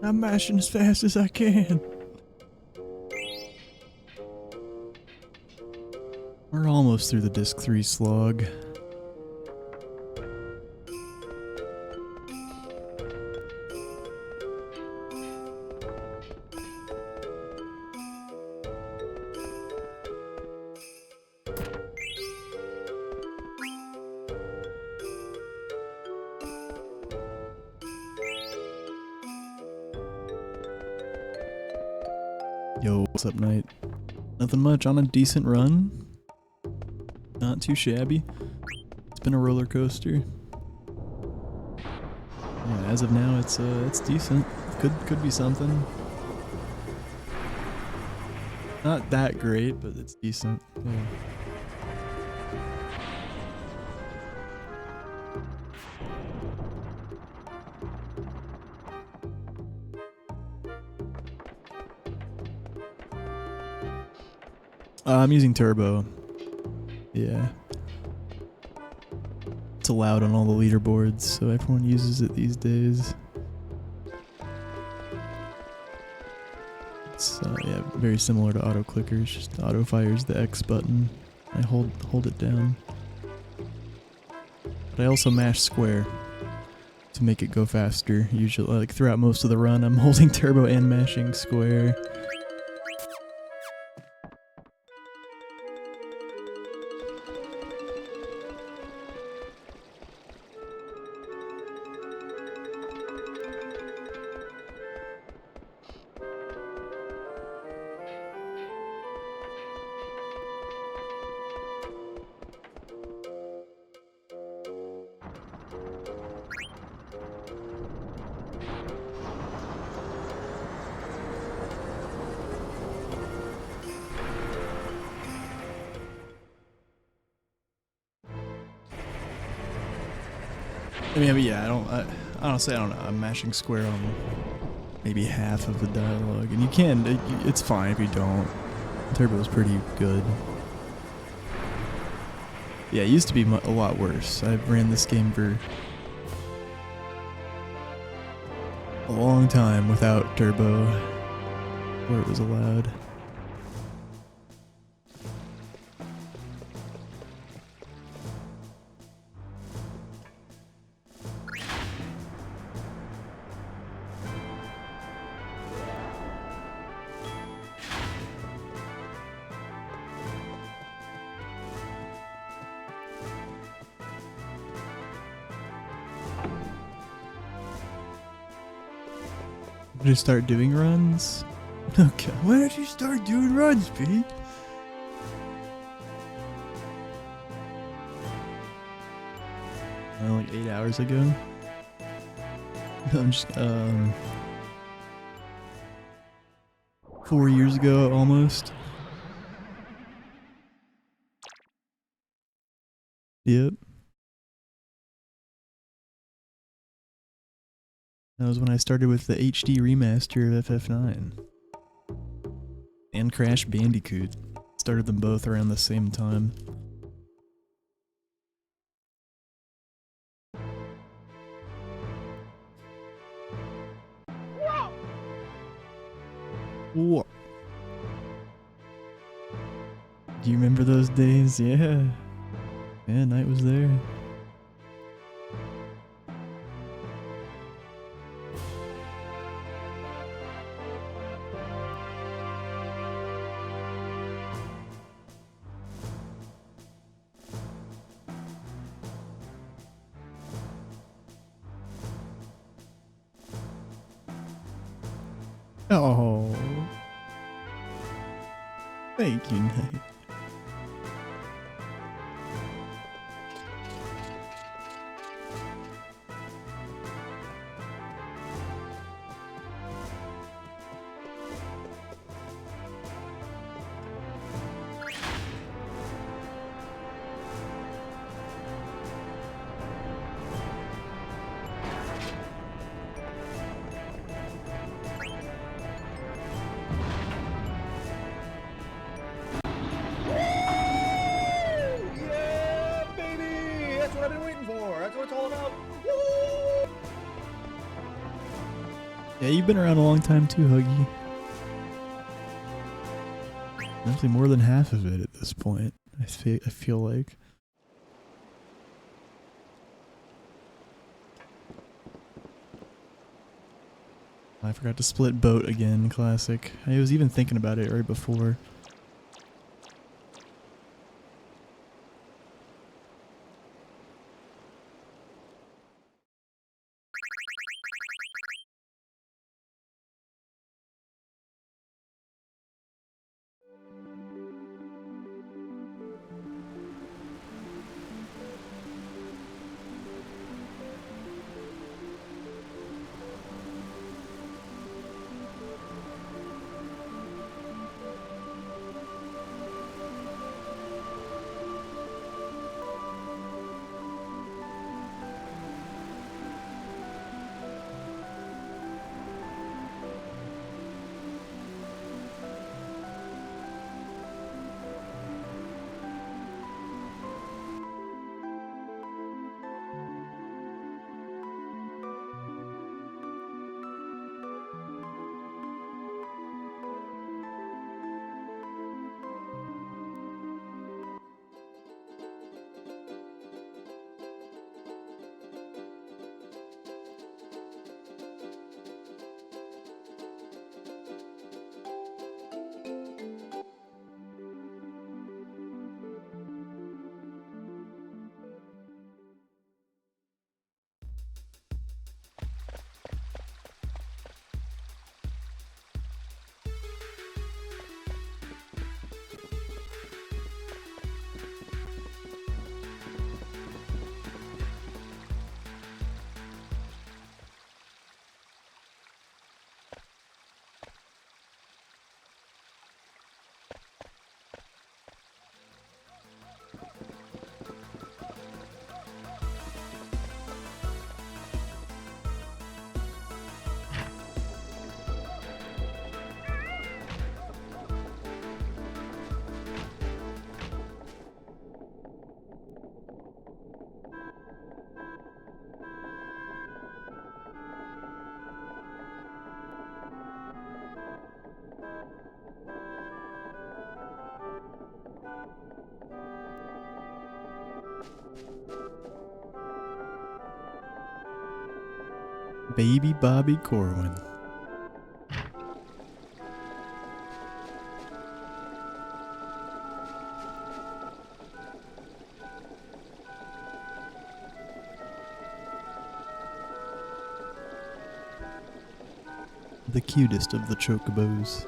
I'm mashing as fast as I can. We're almost through the disc 3 slog. Yo, what's up, Knight? Nothing much, on a decent run. Not too shabby. It's been a roller coaster. Yeah, as of now, it's decent. Could be something. Not that great, but it's decent. Yeah. I'm using turbo. Yeah. It's allowed on all the leaderboards, so everyone uses it these days. It's yeah, very similar to auto clickers, just auto fires the X button. I hold it down. But I also mash square to make it go faster. Usually, like throughout most of the run, I'm holding turbo and mashing square. I mean, yeah, honestly, I don't know. I'm mashing square on maybe half of the dialogue, and you can, it's fine if you don't. Turbo's pretty good. Yeah, it used to be a lot worse. I ran this game for a long time without turbo, where it was allowed. Did you start doing runs? Okay. Why did you start doing runs, Pete? Like 8 hours ago. I'm just 4 years ago almost. Yep. That was when I started with the HD remaster of FF9. And Crash Bandicoot. Started them both around the same time. Whoa. Do you remember those days? Yeah. Yeah, Knight was there. Oh. Thank you, Knight. Yeah, you've been around a long time too, Huggy. Actually, more than half of it at this point. I feel like. I forgot to split boat again. Classic. I was even thinking about it right before. Baby Bobby Corwin. The cutest of the chocobos.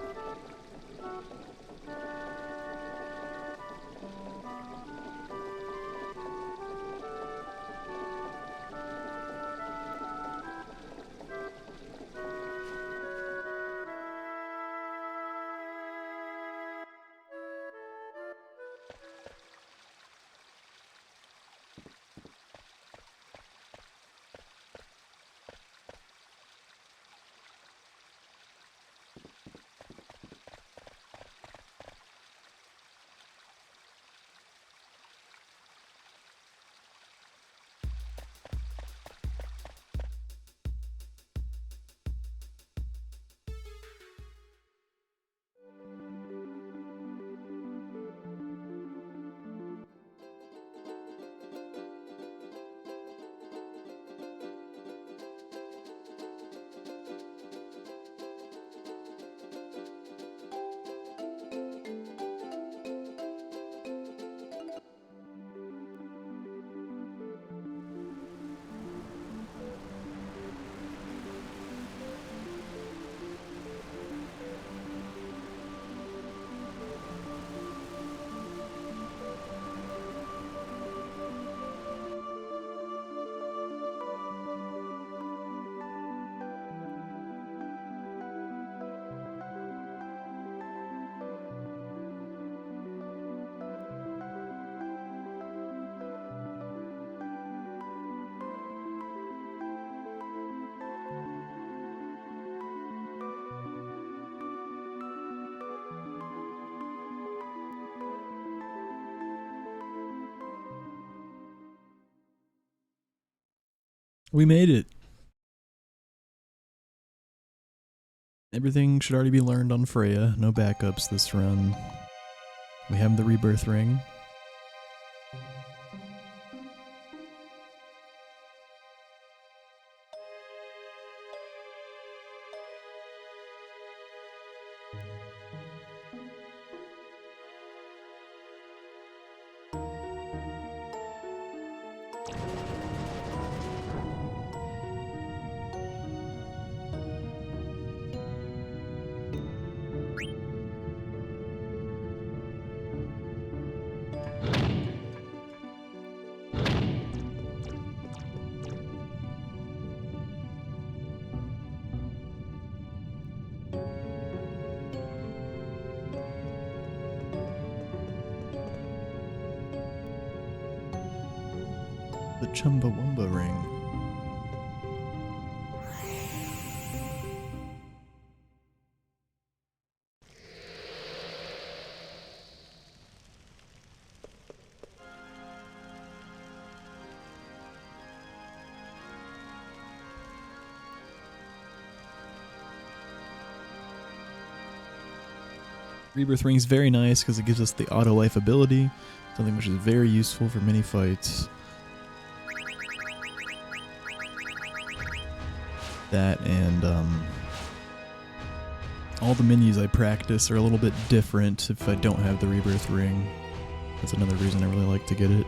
We made it. Everything should already be learned on Freya. No backups this run. We have the rebirth ring. The Chumbawamba ring. Rebirth ring is very nice because it gives us the auto life ability, something which is very useful for many fights. That and all the menus I practice are a little bit different if I don't have the rebirth ring. That's another reason I really like to get it.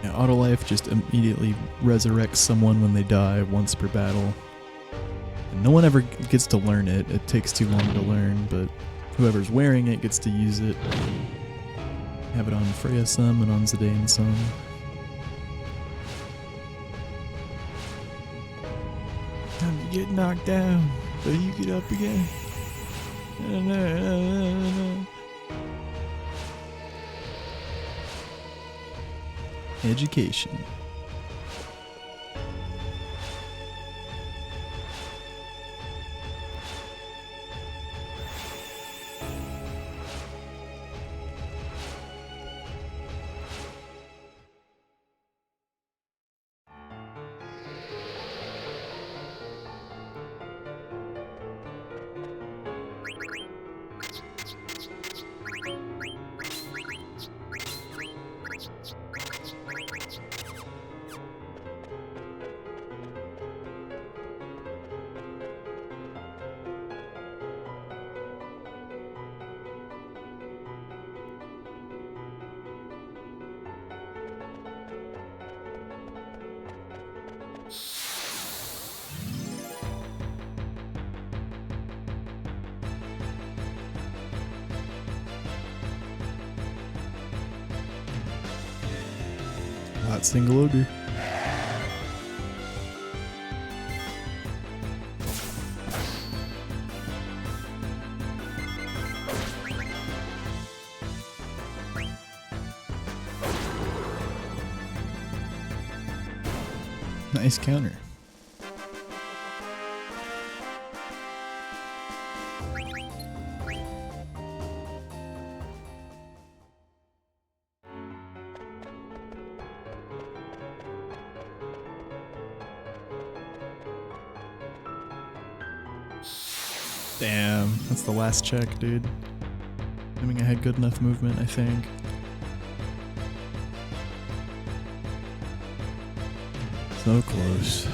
Yeah, auto life just immediately resurrects someone when they die once per battle. And no one ever gets to learn it. It takes too long to learn, but whoever's wearing it gets to use it. Have it on Freya some and on Zidane some. Time to get knocked down, but you get up again. Education. Hot single ogre. Nice counter. Damn, that's the last check, dude. Assuming I had good enough movement, I think. So close.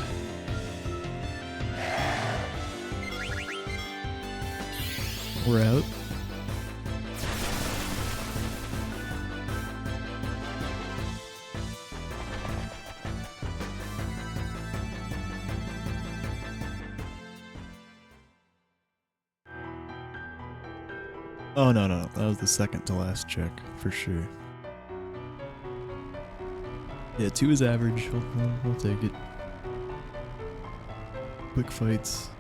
We're out. Oh, no. That was the second to last check, for sure. Yeah, 2 is average. We'll take it. Quick fights.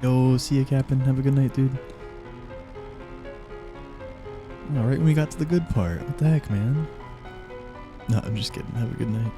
Yo, see ya, Captain. Have a good night, dude. Alright, when we got to the good part. What the heck, man? No, I'm just kidding. Have a good night.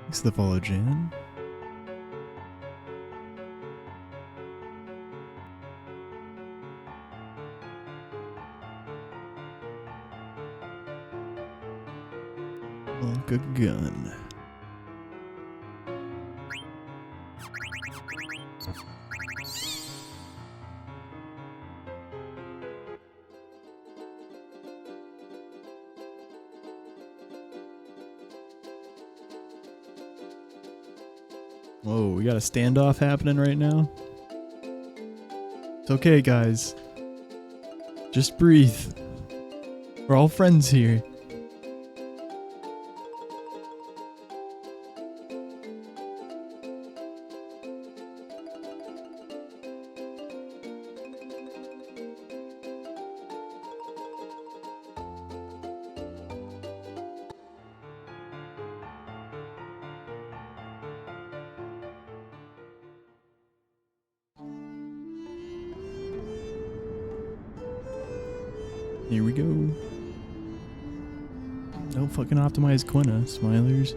Thanks for the follow, Jan. Like a gun. Whoa, we got a standoff happening right now. It's okay, guys. Just breathe. We're all friends here. Here we go. Don't fucking optimize Quina, smilers.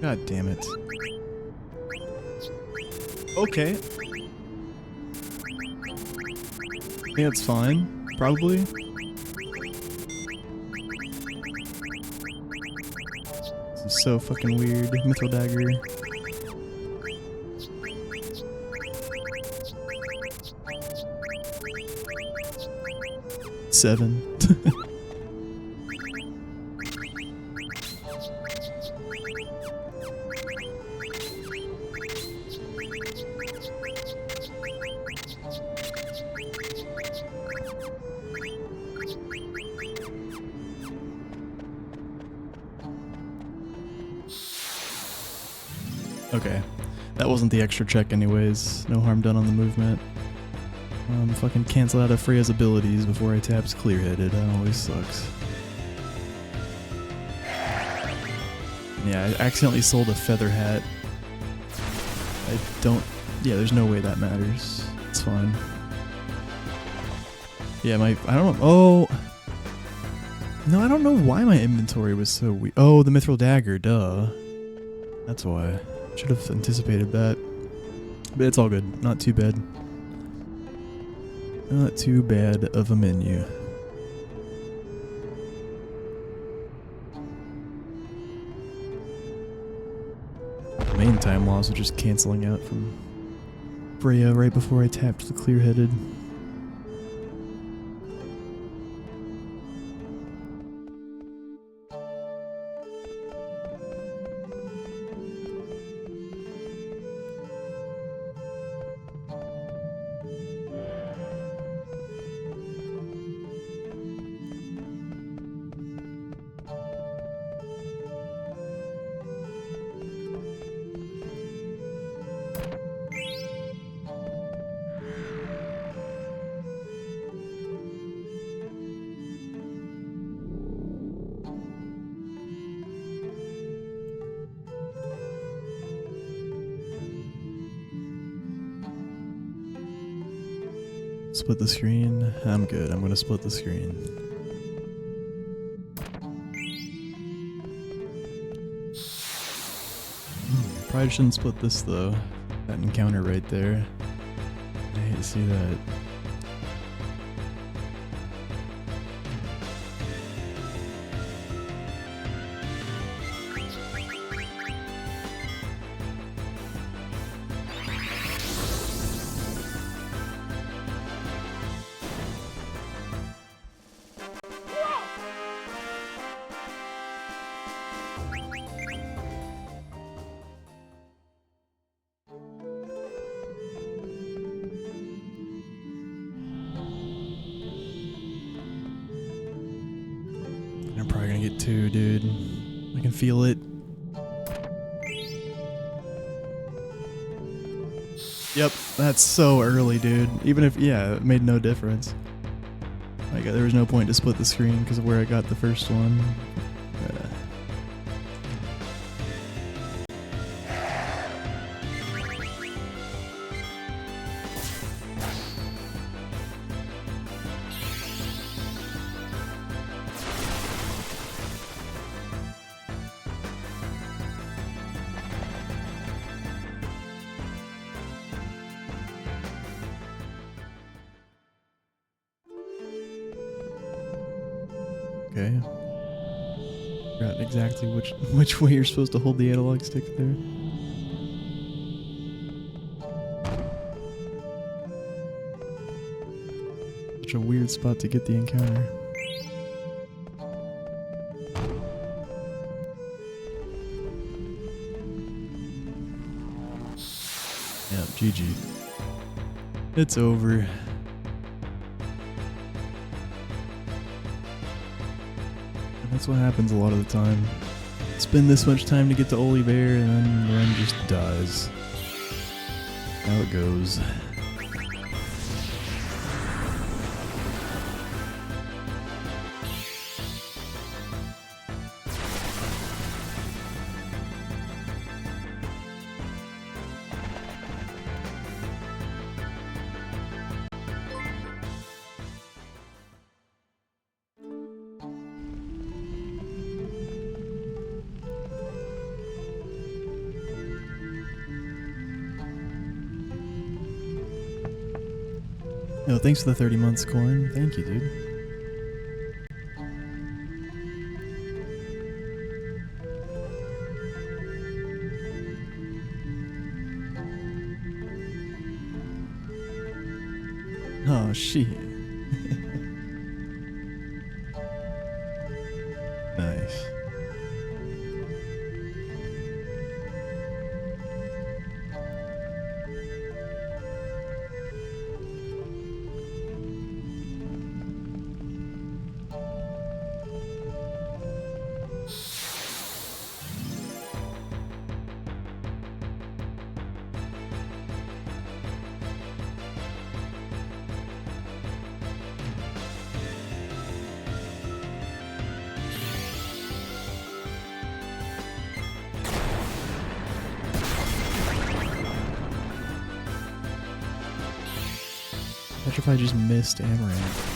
God damn it. Okay. I think it's fine, probably. This is so fucking weird. Mithril dagger. Seven. Okay, that wasn't the extra check anyways. No harm done on the movement. Fucking cancel out of Freya's abilities before I taps clear-headed. That always sucks. Yeah, I accidentally sold a feather hat. I don't... Yeah, there's no way that matters. It's fine. Yeah, I don't know... Oh! No, I don't know why my inventory was so weak. Oh, the mithril dagger, duh. That's why. Should have anticipated that. But it's all good. Not too bad. Not too bad of a menu. Main time loss was just canceling out from Freya right before I tapped the clear-headed. Split the screen. I'm good. I'm gonna split the screen. Probably shouldn't split this though. That encounter right there. I hate to see that. I'm probably gonna get 2, dude. I can feel it. Yep, that's so early, dude. Even if, yeah, it made no difference. Like, there was no point to split the screen because of where I got the first one. Okay. Forgot exactly which way you're supposed to hold the analog stick there. Such a weird spot to get the encounter. Yeah, GG. It's over. That's what happens a lot of the time. Spend this much time to get to Oliver and then the run just dies. How it goes. No, thanks for the 30 months, Corn. Thank you, dude. Oh, shit. Nice. Imagine if I just missed Amaranth.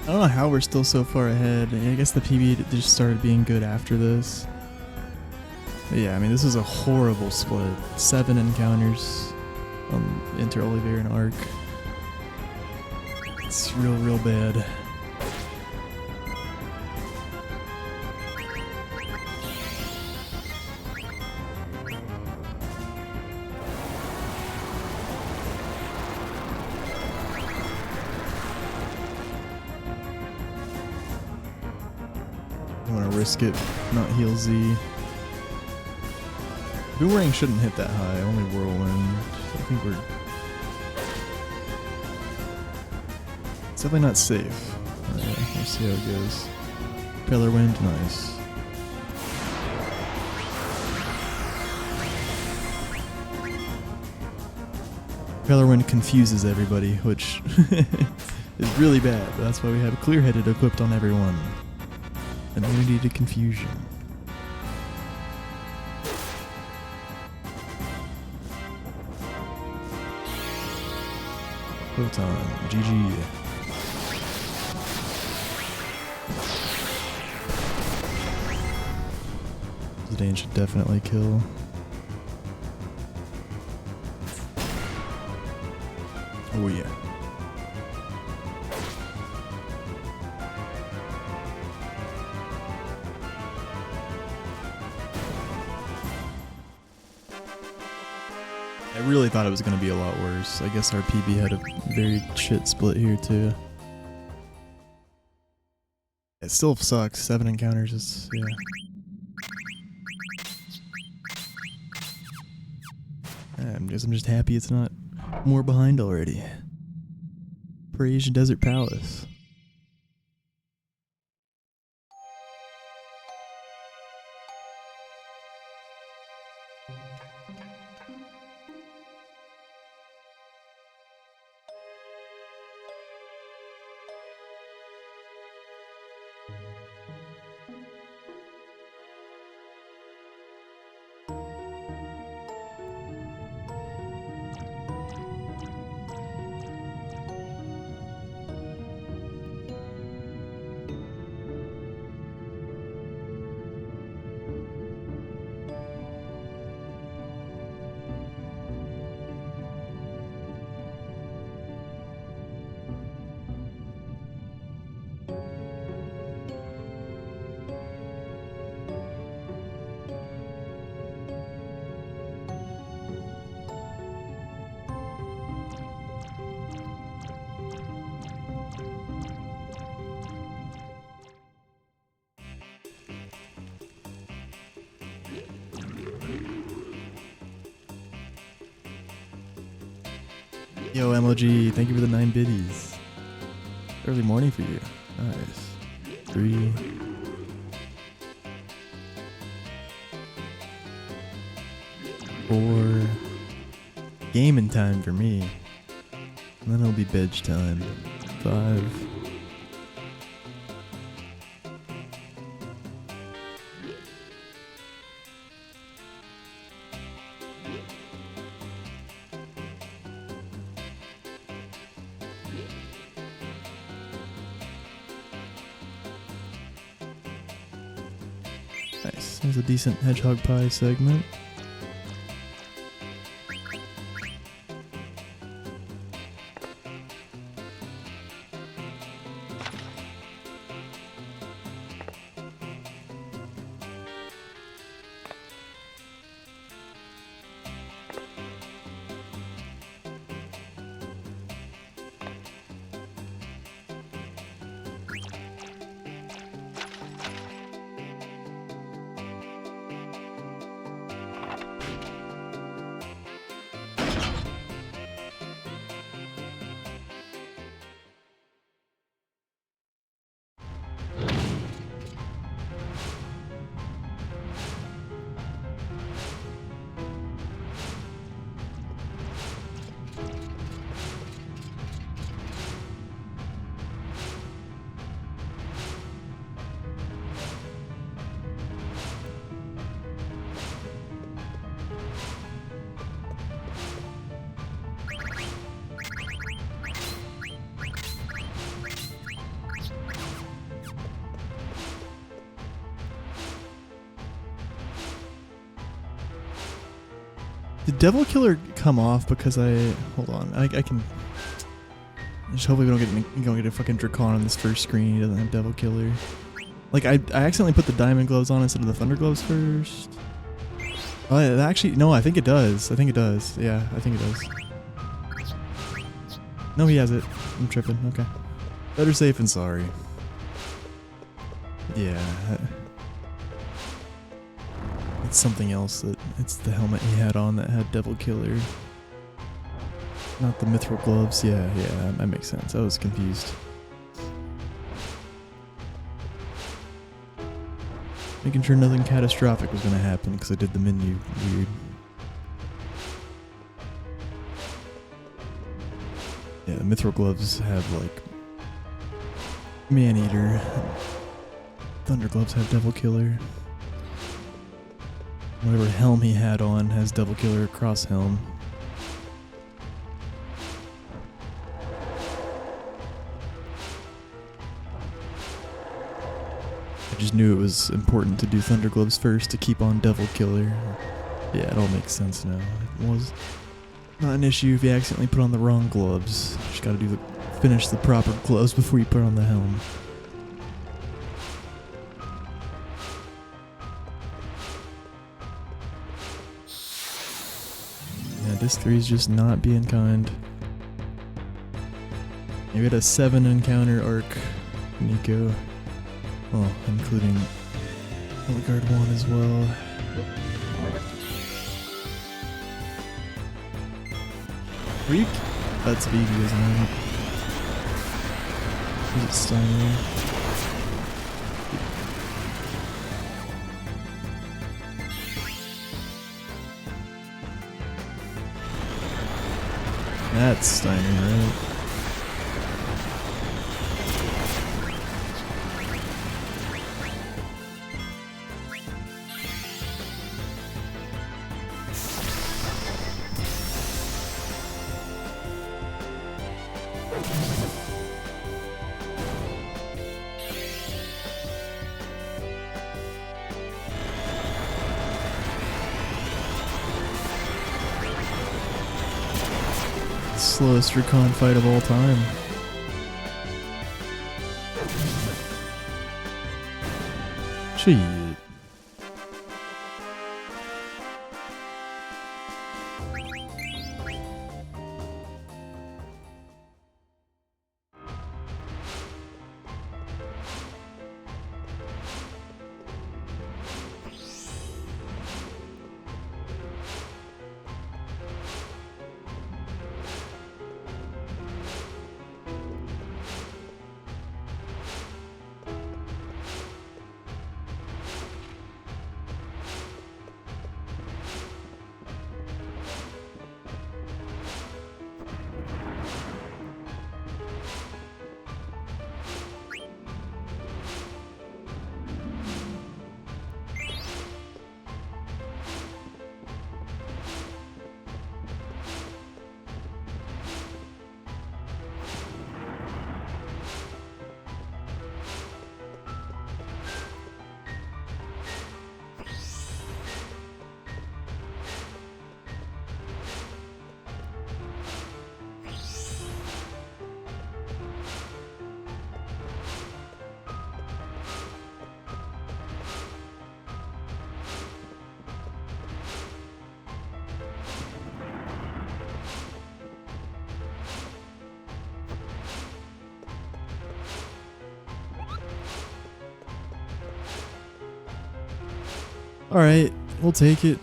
I don't know how we're still so far ahead. I guess the PB just started being good after this. But yeah, I mean, this is a horrible split. 7 encounters on Inter Olivier and Arc. It's real bad. I want to risk it, not heal Z. Boomerang shouldn't hit that high, only Whirlwind. I think we're... It's definitely not safe. Alright, we'll see how it goes. Pillar Wind, nice. Pillar Wind confuses everybody, which is really bad, but that's why we have Clear-Headed equipped on everyone. Immunity to confusion. Photon, GG. Zidane should definitely kill. Oh yeah. I really thought it was going to be a lot worse. I guess our PB had a very shit split here too. It still sucks. 7 encounters is, yeah. I'm just happy it's not more behind already. Praise Desert Palace. Yo, MOG, thank you for the 9 biddies. Early morning for you. Nice. 3. Four. Gaming time for me. And then it'll be bed time. 5. Nice. There's a decent hedgehog pie segment. Did Devil Killer come off because hold on, I can... Just hopefully we don't get a fucking Dracon on this first screen. He doesn't have Devil Killer. Like, I accidentally put the Diamond Gloves on instead of the Thunder Gloves first. Oh, yeah, actually, no, I think it does. I think it does. Yeah, I think it does. No, he has it. I'm tripping. Okay. Better safe than sorry. Yeah. It's something else. It's the helmet he had on that had Devil Killer. Not the Mithril Gloves. Yeah, that makes sense. I was confused. Making sure nothing catastrophic was going to happen because I did the menu weird. Yeah, the Mithril Gloves have like Man-Eater. Thunder Gloves have Devil Killer. Whatever helm he had on has Devil Killer cross helm. I just knew it was important to do Thunder Gloves first to keep on Devil Killer. Yeah, it all makes sense now. It was not an issue if you accidentally put on the wrong gloves. Just gotta finish the proper gloves before you put on the helm. Yeah, Disc 3 is just not being kind. You got a 7 encounter arc, Nico. Oh, including Hildegard 1 as well. Freak? That's Vivi, isn't it? Is it Steiner? That's Steiner, right? Slowest recon fight of all time. Shit. Alright, we'll take it.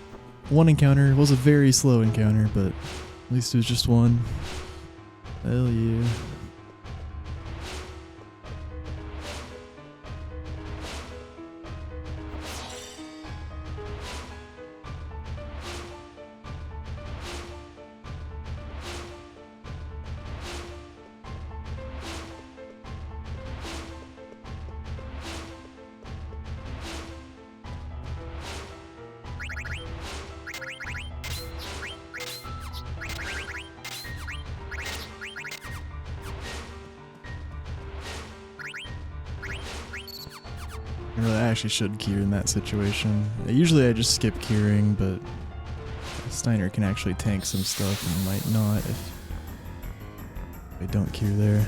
One encounter. It was a very slow encounter, but at least it was just one. Hell yeah. I actually should Kier in that situation. Usually I just skip Kiering, but Steiner can actually tank some stuff and might not if I don't queue there.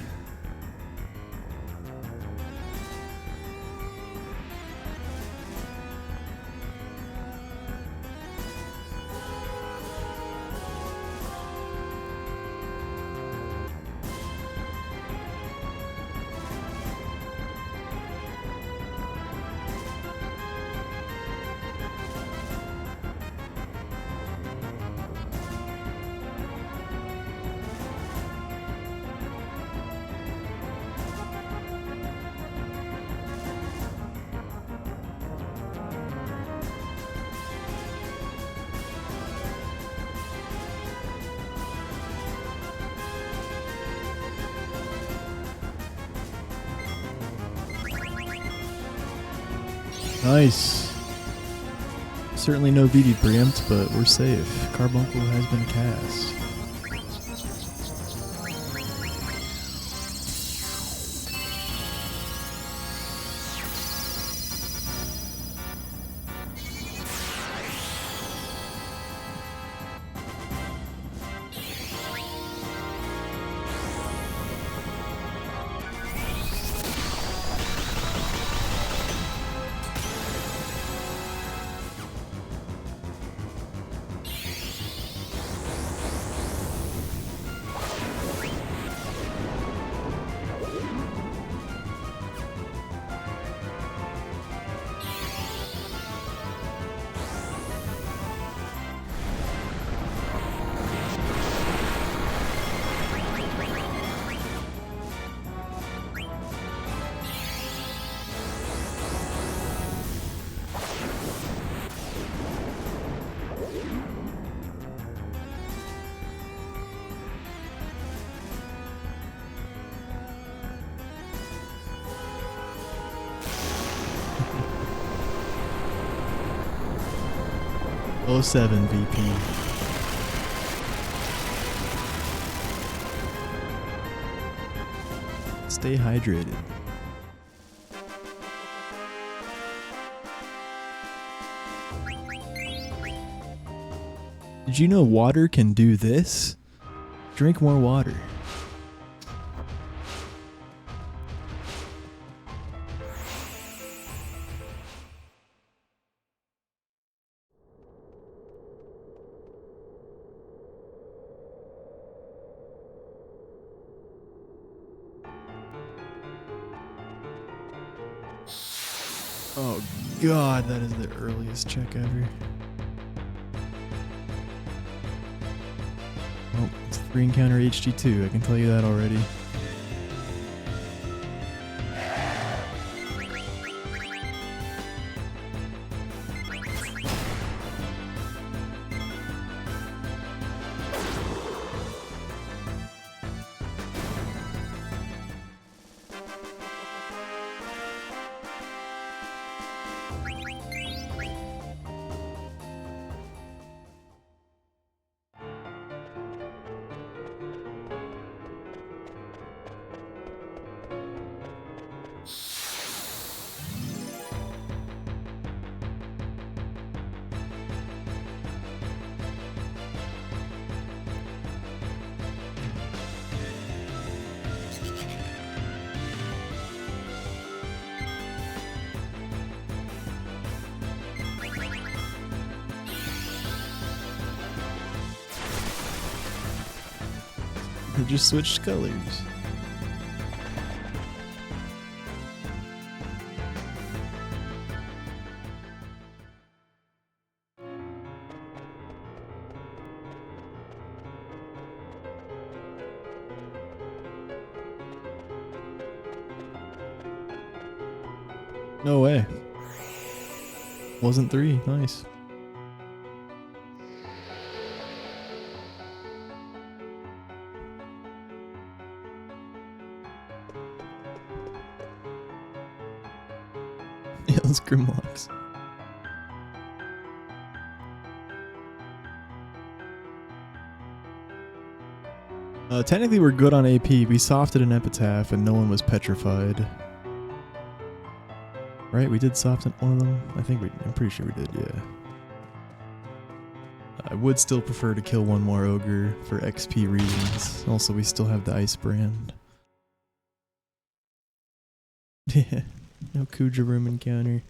Nice. Certainly no VD preempt, but we're safe. Carbuncle has been cast. '07 VP. Stay hydrated. Did you know water can do this? Drink more water. Oh god, that is the earliest check ever. Oh, it's 3 encounter HG2, I can tell you that already. They just switched colors. No way. Wasn't 3. Nice. Yeah, those Grimlocks. Technically we're good on AP. We softed an Epitaph and no one was petrified. Right? We did soften one of them? I'm pretty sure we did, yeah. I would still prefer to kill one more ogre for XP reasons. Also, we still have the ice brand. Yeah, no Kuja room encounter.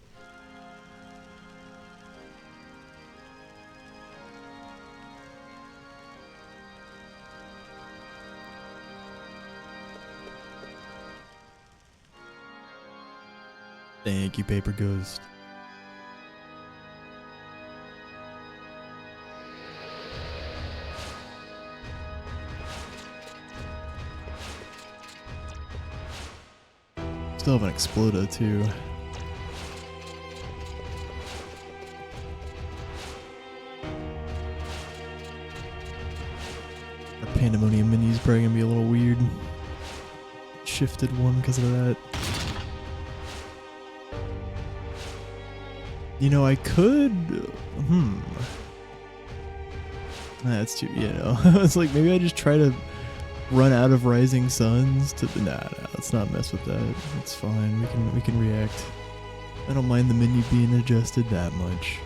Thank you, Paper Ghost. Still have an Exploda too. Our Pandemonium mini is probably gonna be a little weird. Shifted one because of that. You know, I could. That's too. You know, it's like maybe I just try to run out of Rising Suns to. Nah, let's not mess with that. It's fine. We can react. I don't mind the menu being adjusted that much.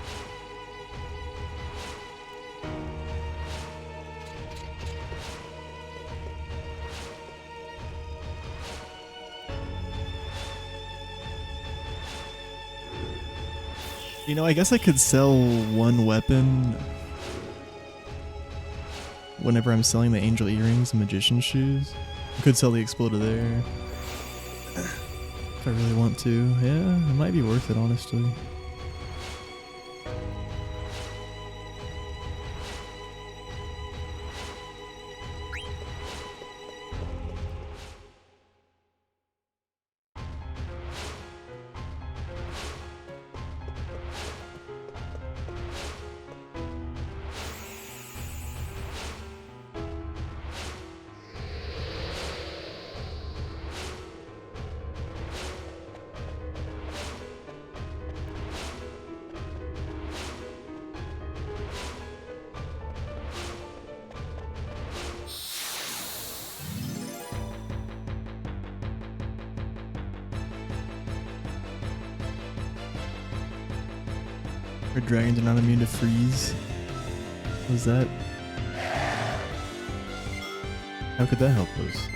You know, I guess I could sell one weapon whenever I'm selling the angel earrings and magician shoes. I could sell the Exploda there. If I really want to. Yeah, it might be worth it, honestly. Red dragons are not immune to freeze. What was that? How could that help us?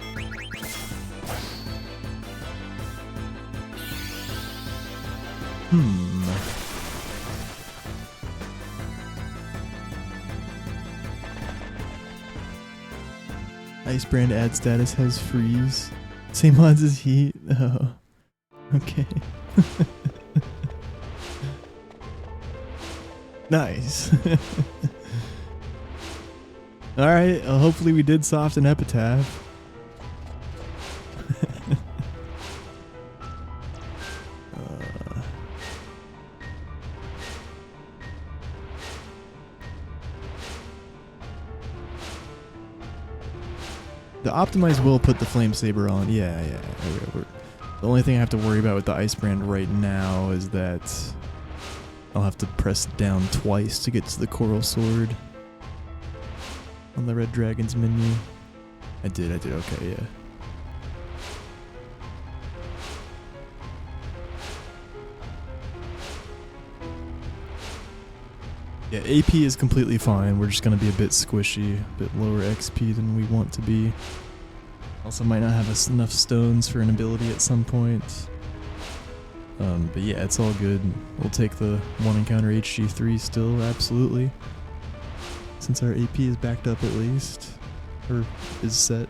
Ice brand ad status has freeze. Same odds as heat. Oh. Okay. Nice. Alright, hopefully we did soft an epitaph. The optimize will put the flame saber on. Yeah. The only thing I have to worry about with the ice brand right now is that I'll have to press down twice to get to the coral sword on the red dragon's menu. I did, okay, yeah. Yeah, AP is completely fine. We're just gonna be a bit squishy, a bit lower XP than we want to be. Also might not have enough stones for an ability at some point. But yeah, it's all good. We'll take the one encounter HG3 still, absolutely. Since our AP is backed up at least, or is set.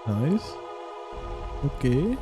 Nice. Okay.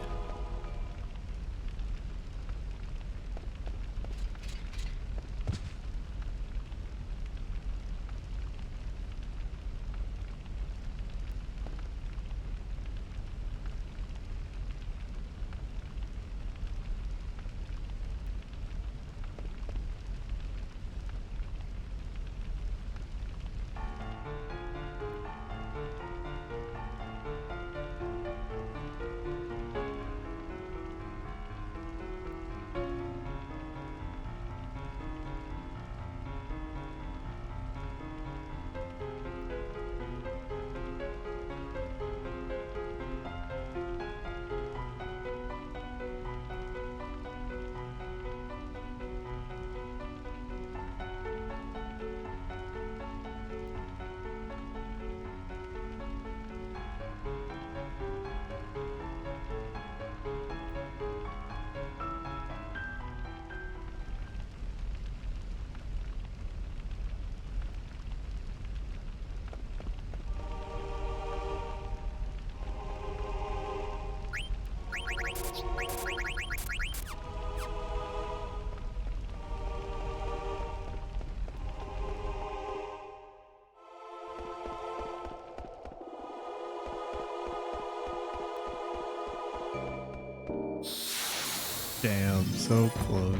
Damn, so close.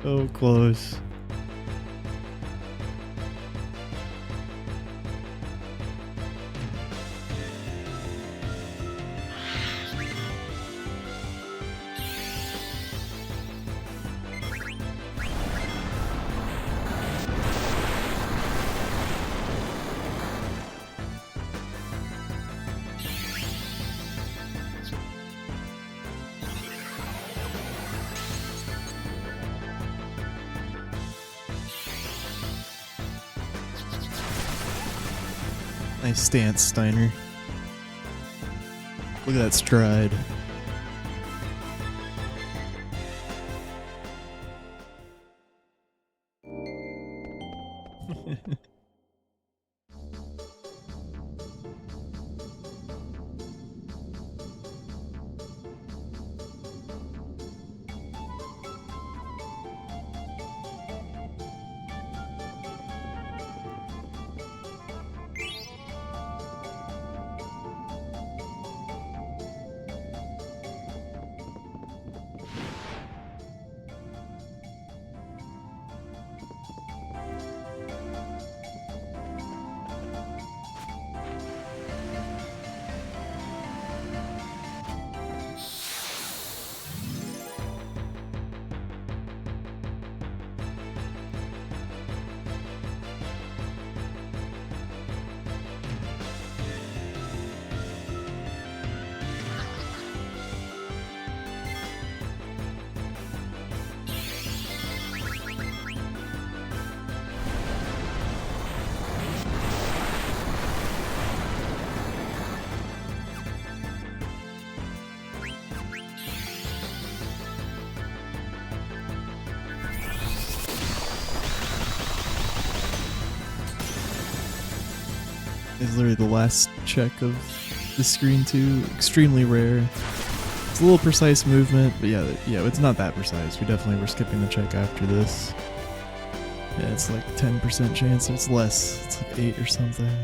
So close. Nice stance, Steiner. Look at that stride. Is literally the last check of the screen too. Extremely rare. It's a little precise movement, but yeah, it's not that precise. We definitely were skipping the check after this. Yeah, it's like 10% chance. It's less. It's like 8 or something.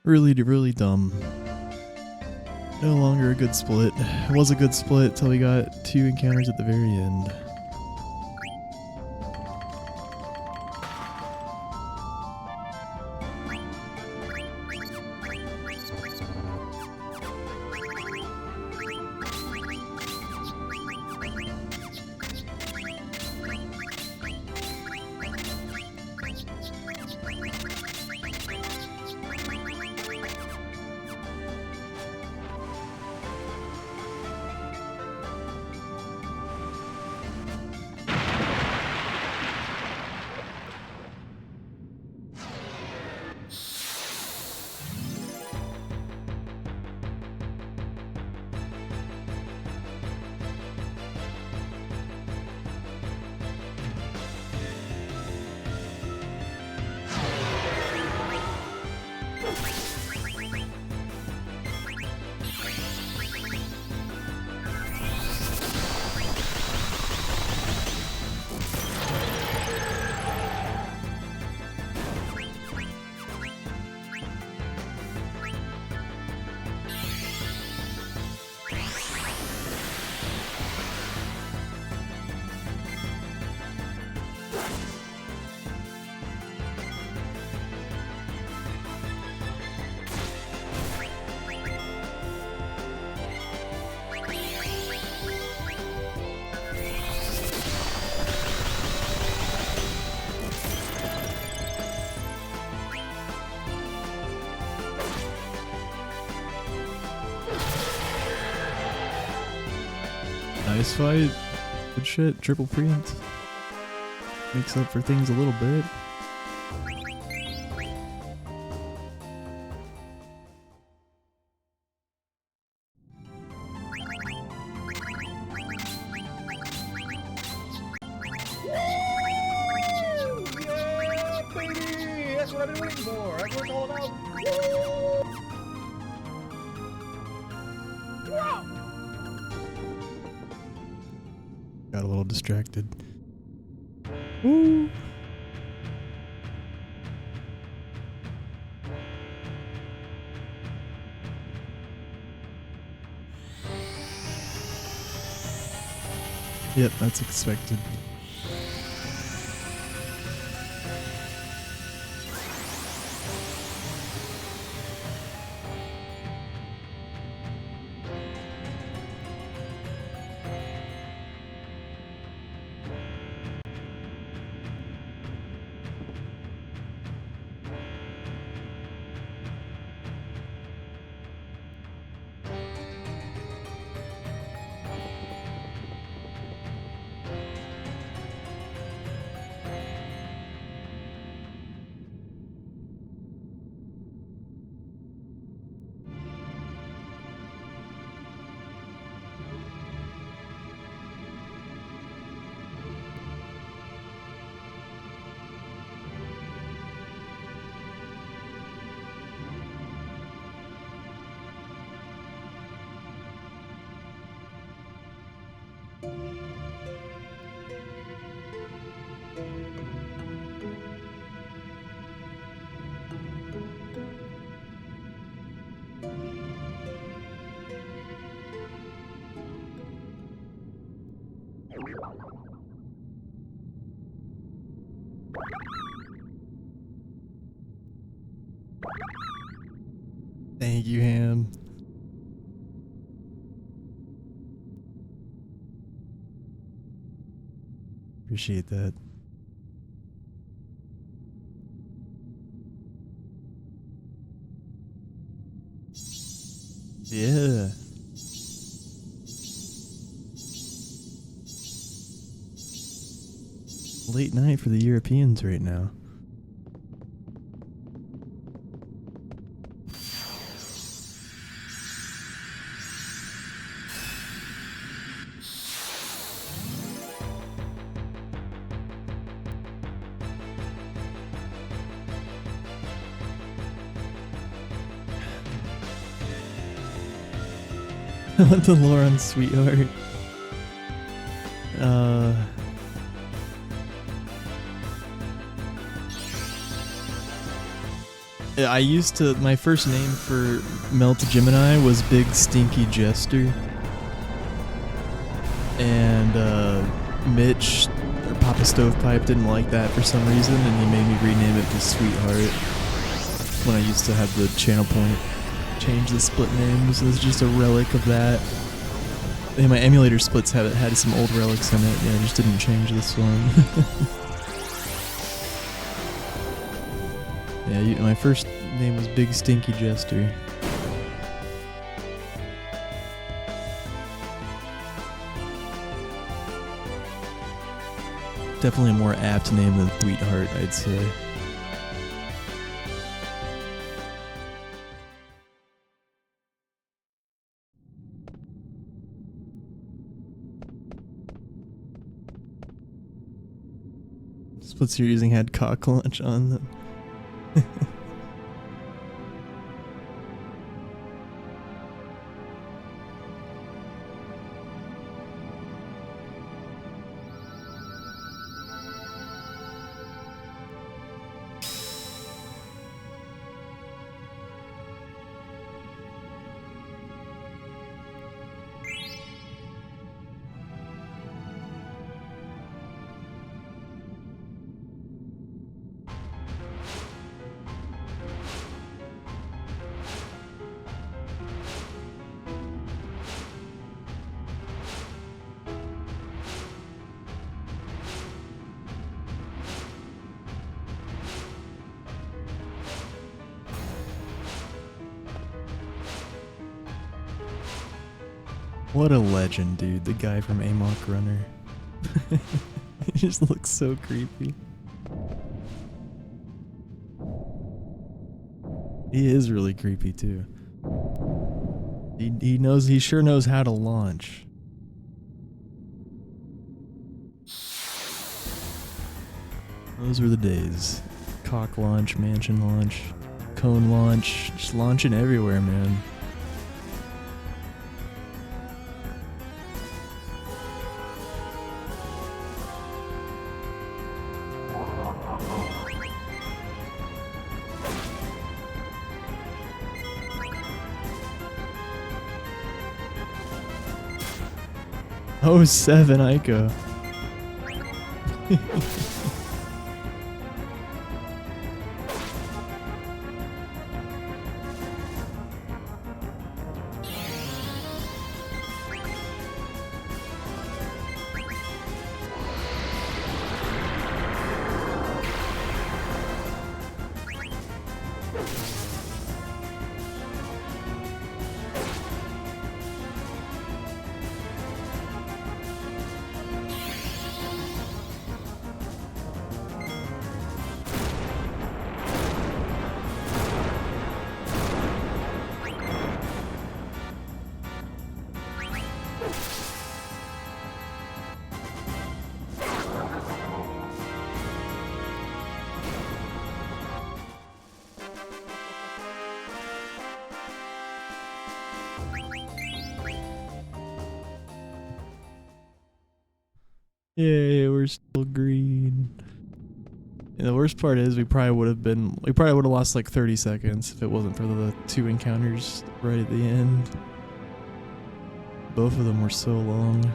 Really, really dumb. No longer a good split. It was a good split till we got 2 encounters at the very end. Nice fight. Good shit. Triple preempt. Makes up for things a little bit. Yeah, baby! That's what I've been waiting for. That's what it's all about. Woo! Got a little distracted. Woo! Yep, that's expected. Thank you, Ham. Appreciate that. Yeah. Late night for the Europeans right now. I want the lore on Sweetheart. I used to, my first name for Melt Gemini was Big Stinky Jester. And Mitch, or Papa Stovepipe, didn't like that for some reason, and he made me rename it to Sweetheart when I used to have the channel point change the split names. It was just a relic of that. And my emulator splits had some old relics in it. Yeah, I just didn't change this one. Yeah, my first name was Big Stinky Jester. Definitely a more apt name than Sweetheart, I'd say. Splits you're using had cock launch on them. What a legend, dude. The guy from Amok Runner. He just looks so creepy. He is really creepy too. He sure knows how to launch. Those were the days. Cock launch, mansion launch, cone launch, just launching everywhere, man. Oh, 7 Ico. Yeah, we're still green. And the worst part is we probably would have lost like 30 seconds if it wasn't for the 2 encounters right at the end. Both of them were so long.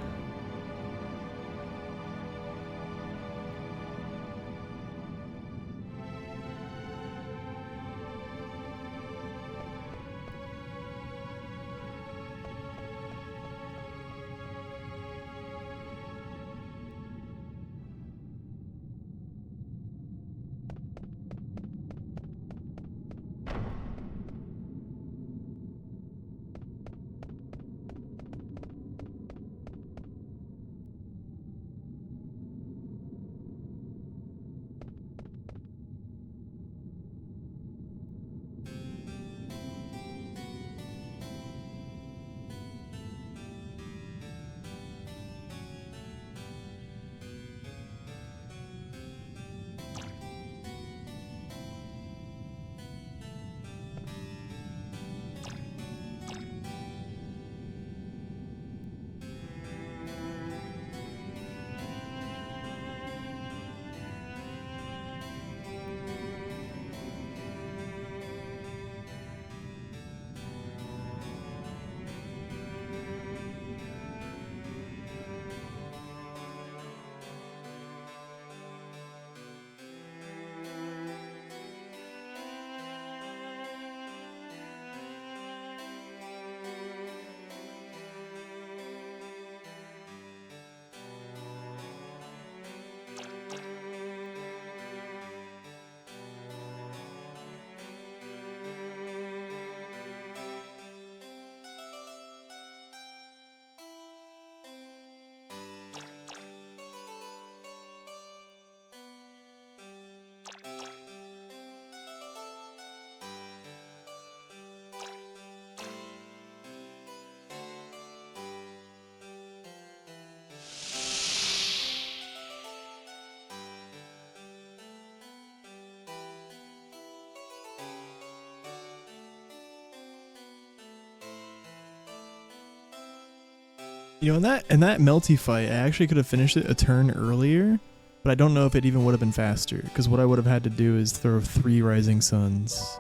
You know, in that melty fight, I actually could have finished it a turn earlier, but I don't know if it even would have been faster, because what I would have had to do is throw 3 rising suns.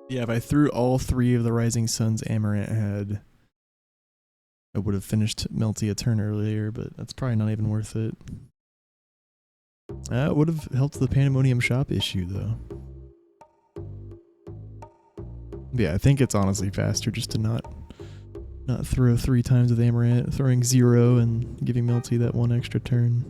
Yeah, if I threw all 3 of the rising suns Amaranth had, I would have finished melty a turn earlier, but that's probably not even worth it. It would have helped the Pandemonium shop issue, though. Yeah, I think it's honestly faster just to not throw 3 times with Amaranth, throwing 0 and giving Melty that 1 extra turn.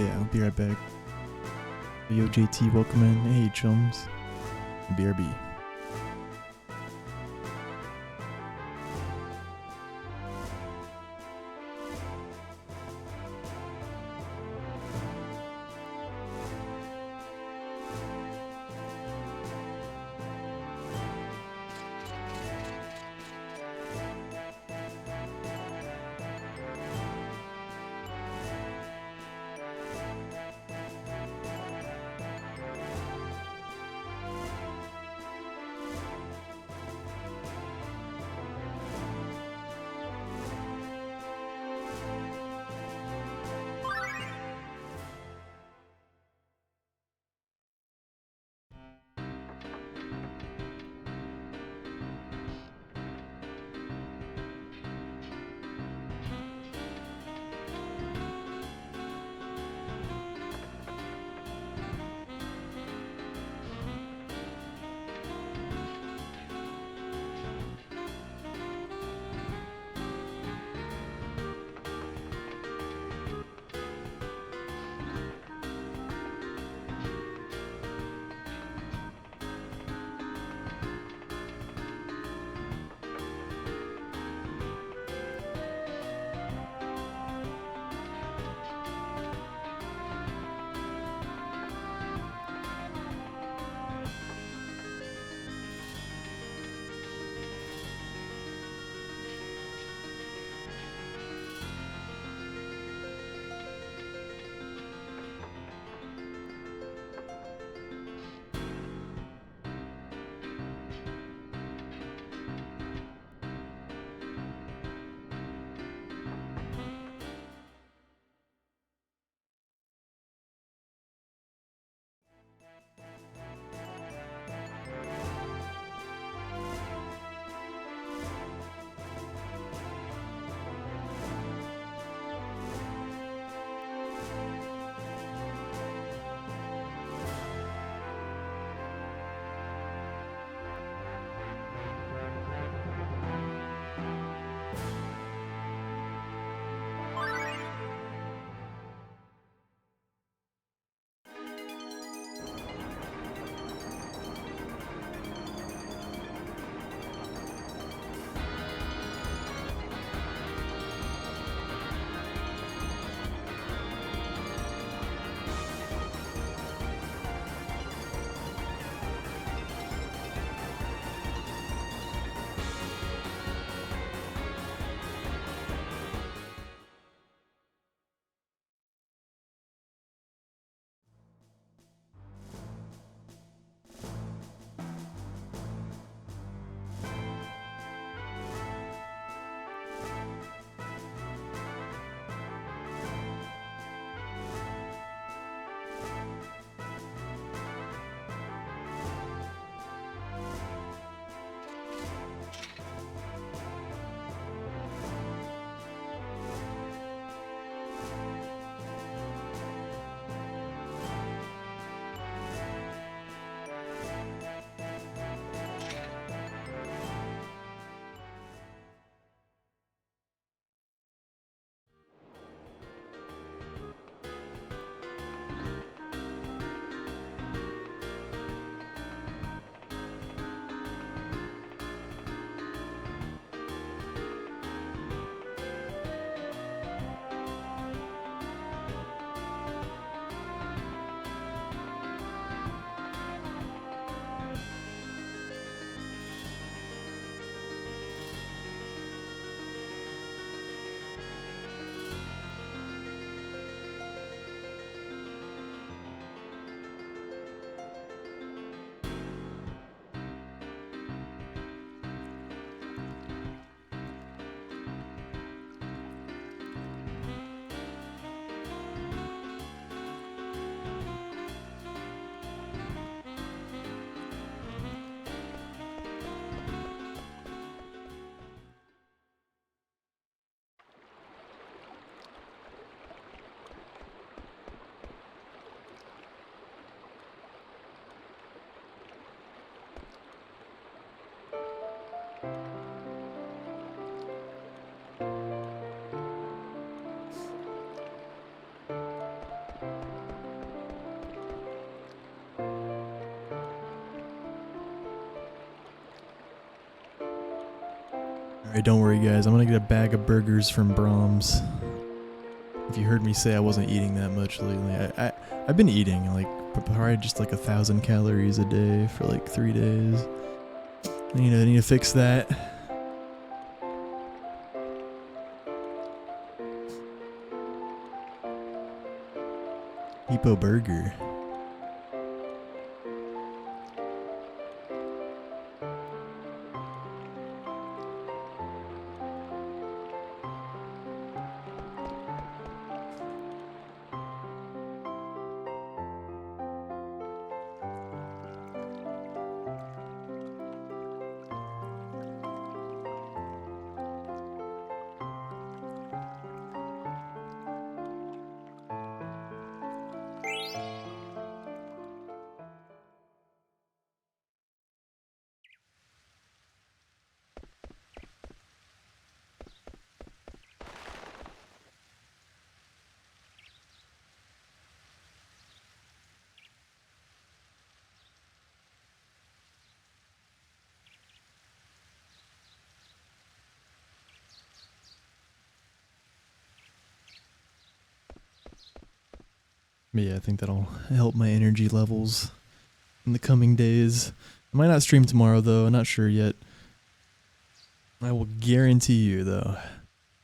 Yeah, I'll be right back. Yo, JT, welcome in. Hey, chums. BRB. Alright, don't worry guys, I'm gonna get a bag of burgers from Brahms. If you heard me say I wasn't eating that much lately, I've been eating like probably just like 1,000 calories a day for like 3 days. I need to fix that. Hippo burger. But yeah, I think that'll help my energy levels in the coming days. I might not stream tomorrow though, I'm not sure yet. I will guarantee you though,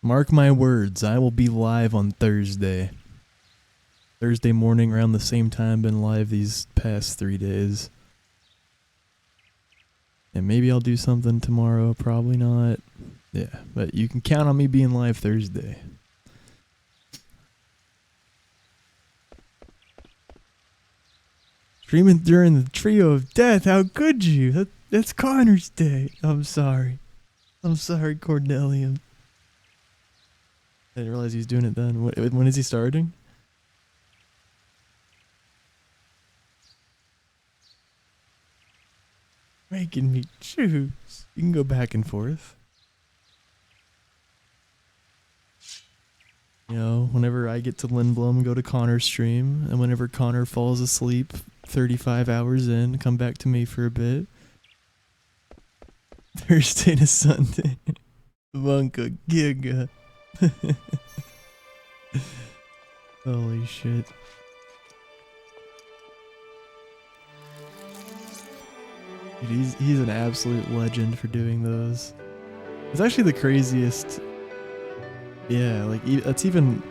mark my words, I will be live on Thursday. Thursday morning around the same time, been live these past 3 days. And maybe I'll do something tomorrow, probably not. Yeah, but you can count on me being live Thursday. Streaming during the trio of death, how could you? That's Connor's day. I'm sorry. I'm sorry, Cornelium. I didn't realize he was doing it then. When is he starting? Making me choose. You can go back and forth. You know, whenever I get to Lindblom, go to Connor's stream, and whenever Connor falls asleep 35 hours in, come back to me for a bit. Thursday to Sunday. Bunka Giga. Holy shit. Dude, he's an absolute legend for doing those. It's actually the craziest. Yeah, like that's even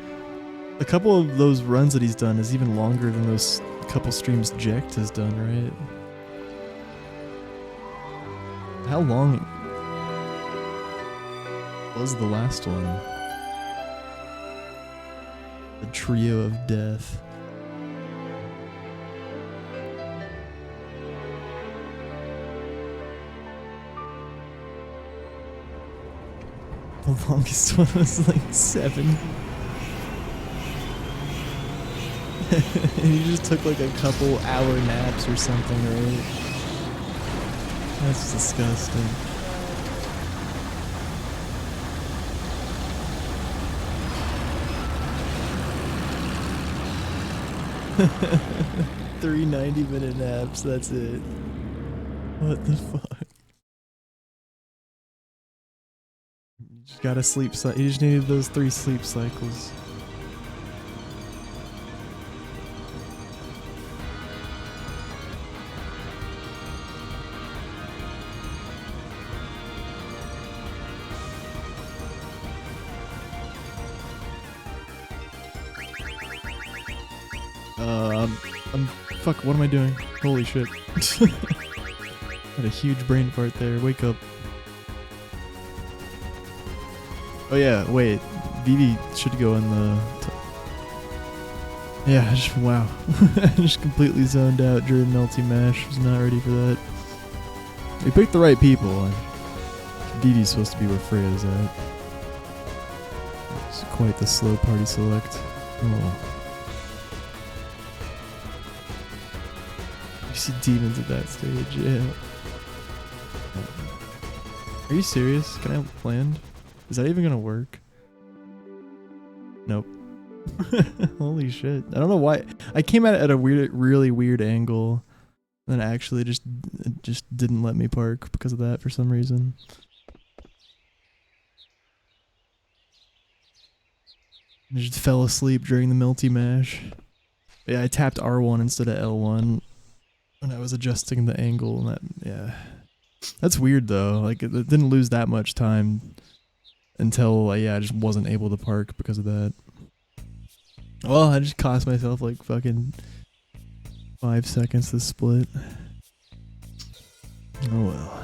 a couple of those runs that he's done is even longer than those couple streams Jekt has done, right? How long was the last one? The Trio of Death. The longest one was like 7. And he just took like a couple hour naps or something, right? That's disgusting. Three 90-minute naps, that's it. What the fuck? You just gotta sleep, you just needed those 3 sleep cycles. Fuck, what am I doing? Holy shit. Had a huge brain fart there. Wake up. Oh yeah, wait. Vivi should go in the... yeah, wow. I just completely zoned out during Melty Mash. Was not ready for that. We picked the right people. Vivi's supposed to be where Freya's at. It's quite the slow party select. Oh. You see demons at that stage, yeah. Are you serious? Can I land? Is that even gonna work? Nope. Holy shit. I don't know why. I came at it at a really weird angle. And then actually just didn't let me park because of that for some reason. I just fell asleep during the multi-mash. Yeah, I tapped R1 instead of L1 when I was adjusting the angle, and that, yeah. That's weird though, like it didn't lose that much time until, yeah, I just wasn't able to park because of that. Well, I just cost myself like fucking 5 seconds to split. Oh well.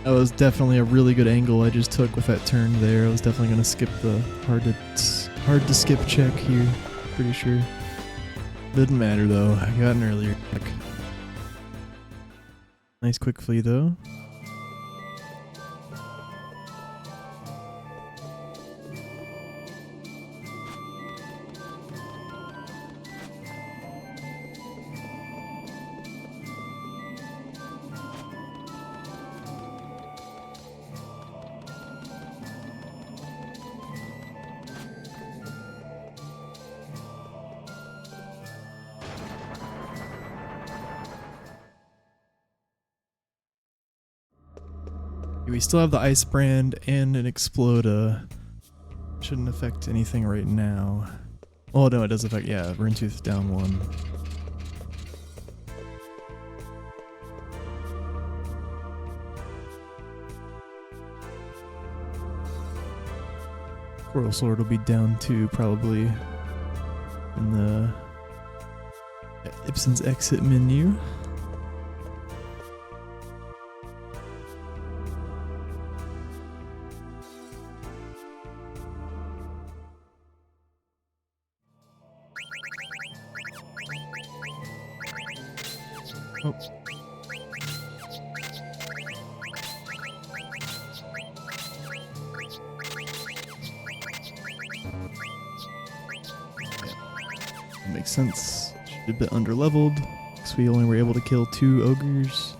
That was definitely a really good angle I just took with that turn there. I was definitely going to skip the hard to skip check here, pretty sure. Didn't matter though, I got an earlier check. Nice quick flee though. We still have the Ice Brand and an Exploda. Shouldn't affect anything right now. Oh no, it does affect, yeah, Runetooth down 1. Coral Sword will be down 2 probably in the Ibsen's exit menu. Oh. That makes sense. Should be a bit underleveled, because we only were able to kill 2 ogres.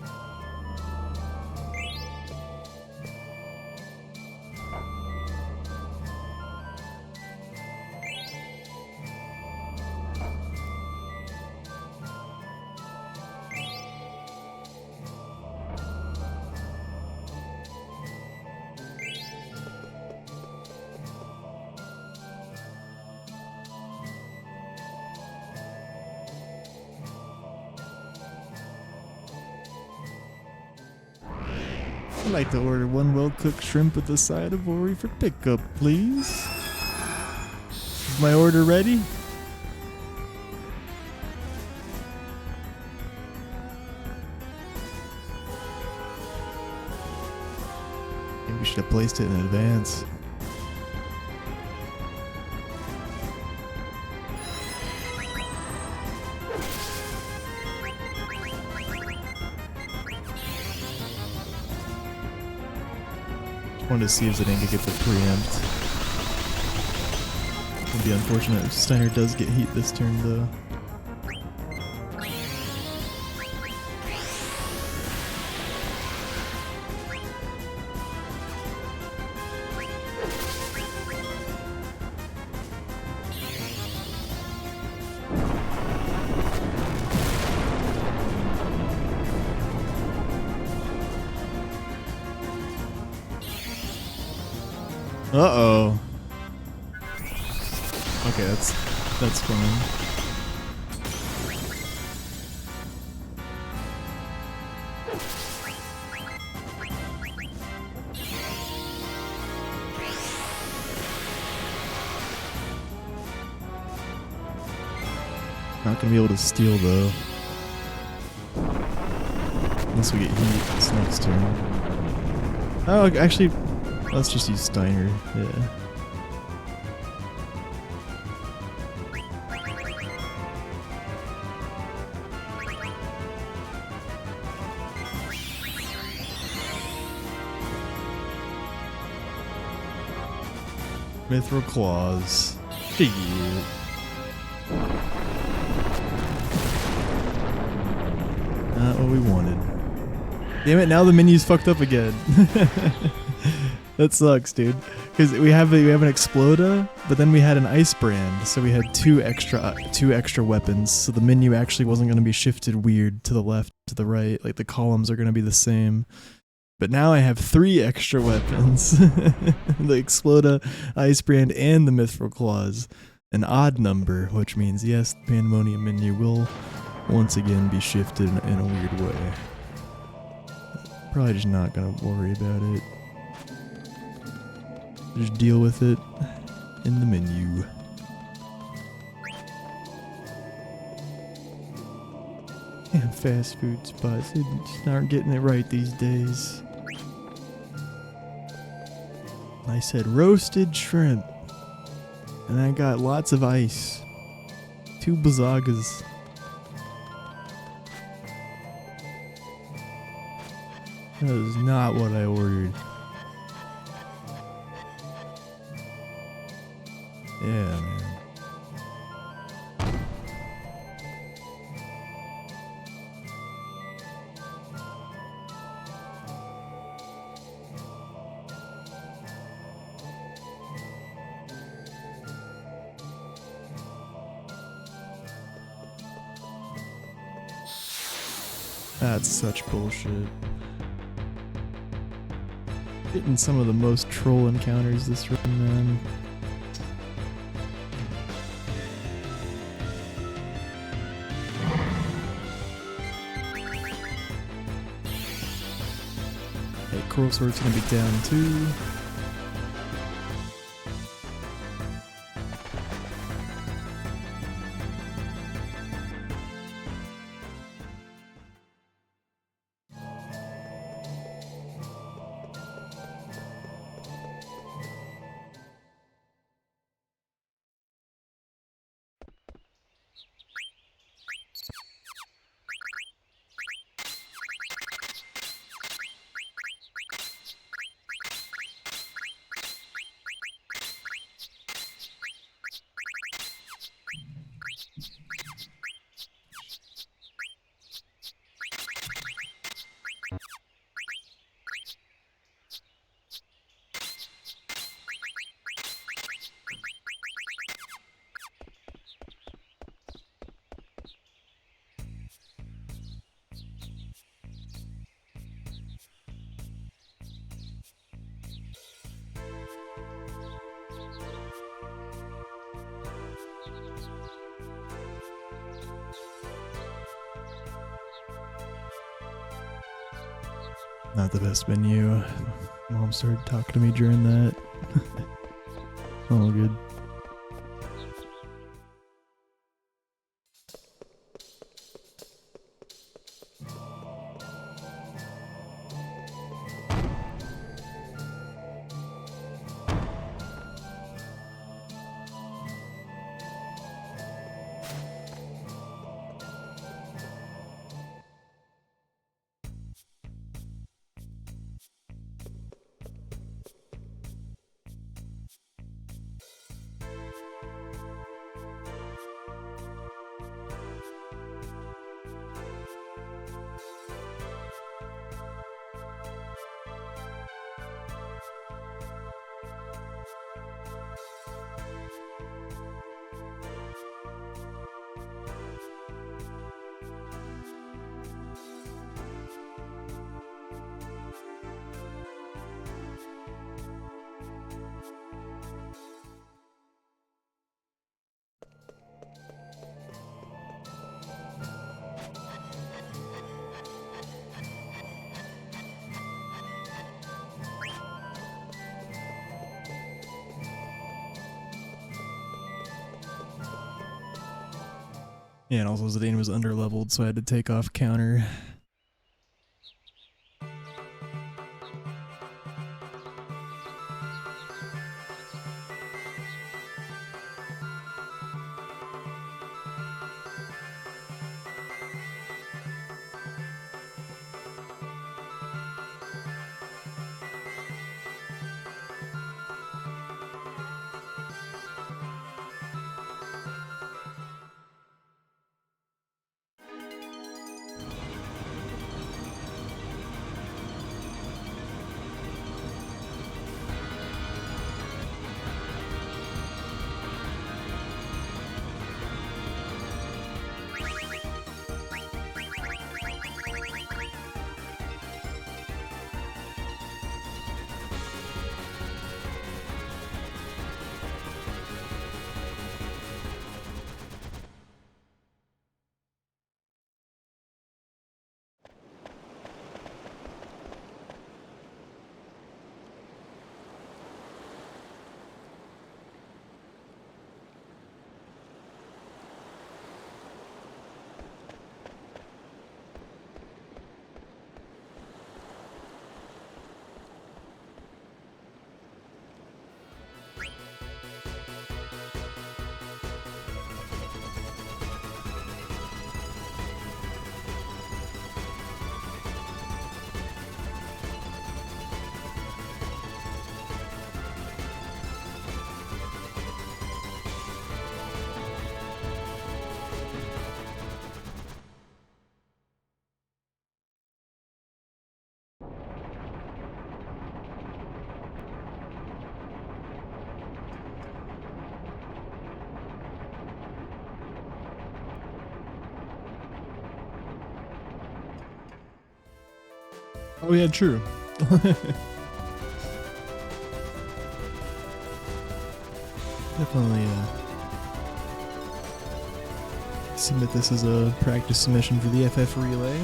I'd like to order 1 well-cooked shrimp with a side of Ori for pickup, please. Is my order ready? Maybe we should have placed it in advance. Wanted to see if Zidane get the preempt. It'd be unfortunate if Steiner does get heat this turn though. Uh-oh. Okay, that's fine. Not gonna be able to steal though. Unless we get heat this next turn. Oh, actually, let's just use Steiner. Yeah. Mithril Claws. Shit. Not what we wanted. Damn it, now the menu's fucked up again. That sucks, dude. Because we have an Exploda, but then we had an Ice Brand, so we had two extra weapons, so the menu actually wasn't going to be shifted weird to the left, to the right, like the columns are going to be the same. But now I have 3 extra weapons. The Exploda, Ice Brand, and the Mithril Claws. An odd number, which means yes, the Pandemonium menu will once again be shifted in a weird way. Probably just not gonna worry about it. Just deal with it in the menu. Damn fast food spots, they just aren't getting it right these days. I said roasted shrimp. And I got lots of ice. 2 bazagas. That is not what I ordered. Yeah, man. That's such bullshit. Getting some of the most troll encounters this run, man. Okay, Coral Sword's gonna be down too. Not the best menu. Mom started talking to me during that. All good. Yeah, and also Zidane was underleveled, so I had to take off counter. Oh yeah, true. Definitely submit this as a practice submission for the FF Relay.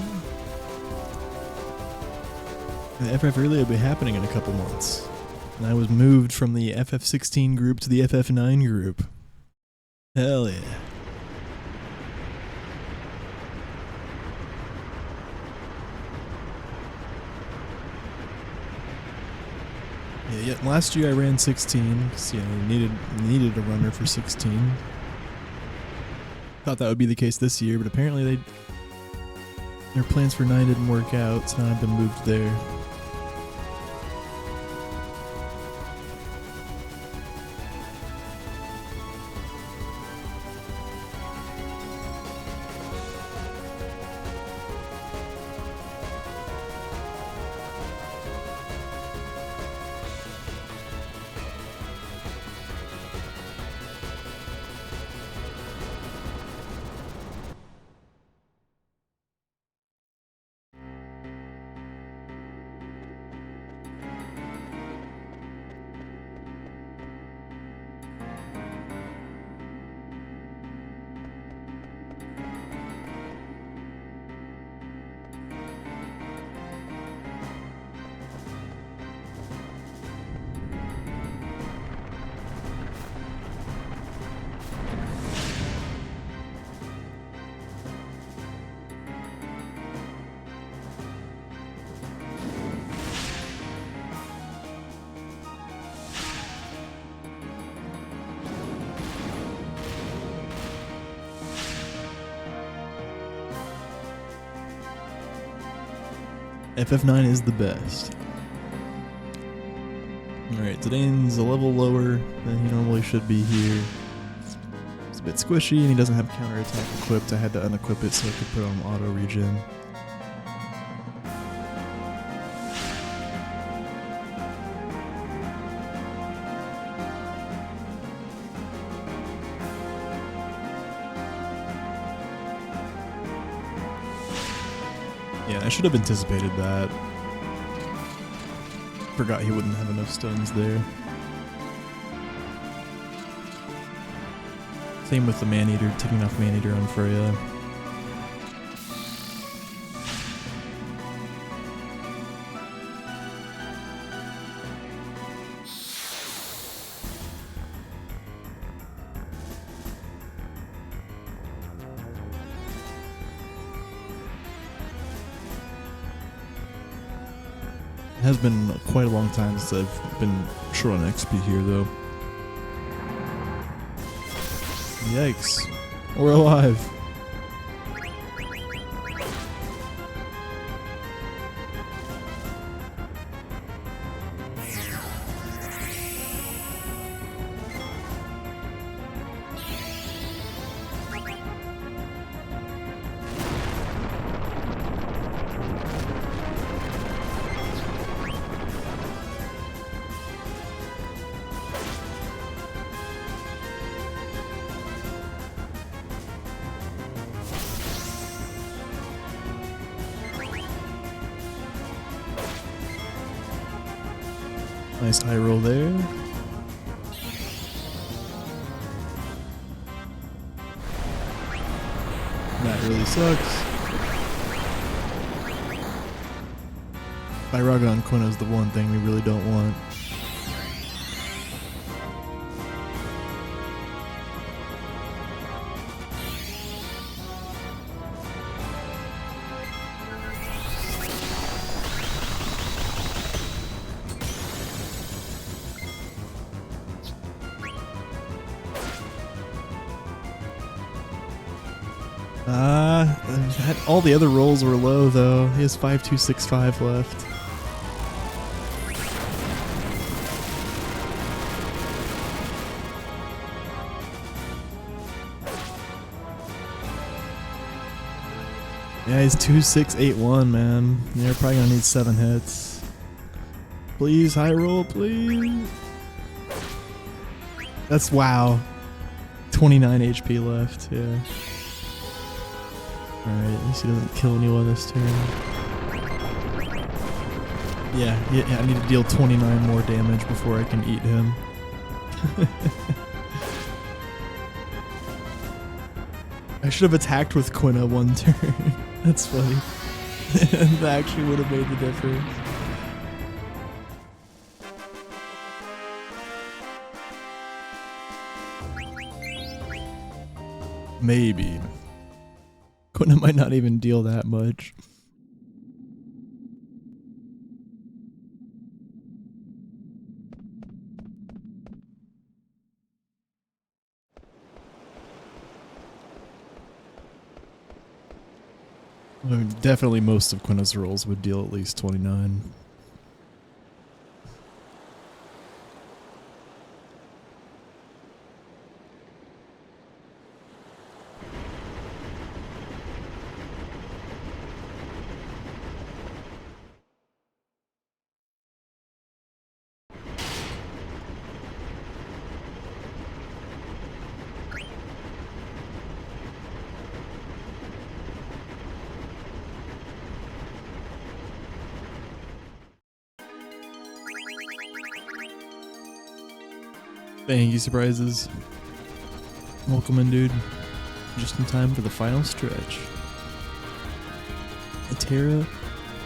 And the FF Relay will be happening in a couple months. And I was moved from the FF16 group to the FF9 group. Hell yeah. Yeah, last year I ran 16 because needed a runner for 16. Thought that would be the case this year, but apparently their plans for 9 didn't work out, so now I've been moved there. FF9 is the best. Alright, Zidane's a level lower than he normally should be here. It's a bit squishy and he doesn't have counterattack equipped. I had to unequip it so I could put on auto regen. Yeah, I should have anticipated that. Forgot he wouldn't have enough stones there. Same with the Maneater, taking off Maneater on Freya. It has been quite a long time since I've been short on XP here, though. Yikes. We're alive. Nice high roll there. That really sucks. Iraga Quina is the one thing we really don't want. All the other rolls were low though. He has 5265 left. Yeah, he's 2681, man. You're probably gonna need 7 hits. Please, high roll, please. That's wow. 29 HP left, yeah. Alright, at least he doesn't kill anyone this turn. Yeah, I need to deal 29 more damage before I can eat him. I should have attacked with Quina one turn. That's funny. That actually would have made the difference. Maybe. Quina might not even deal that much. I mean, definitely most of Quina's rolls would deal at least 29. Thank you, surprises. Welcome in, dude. Just in time for the final stretch. Terra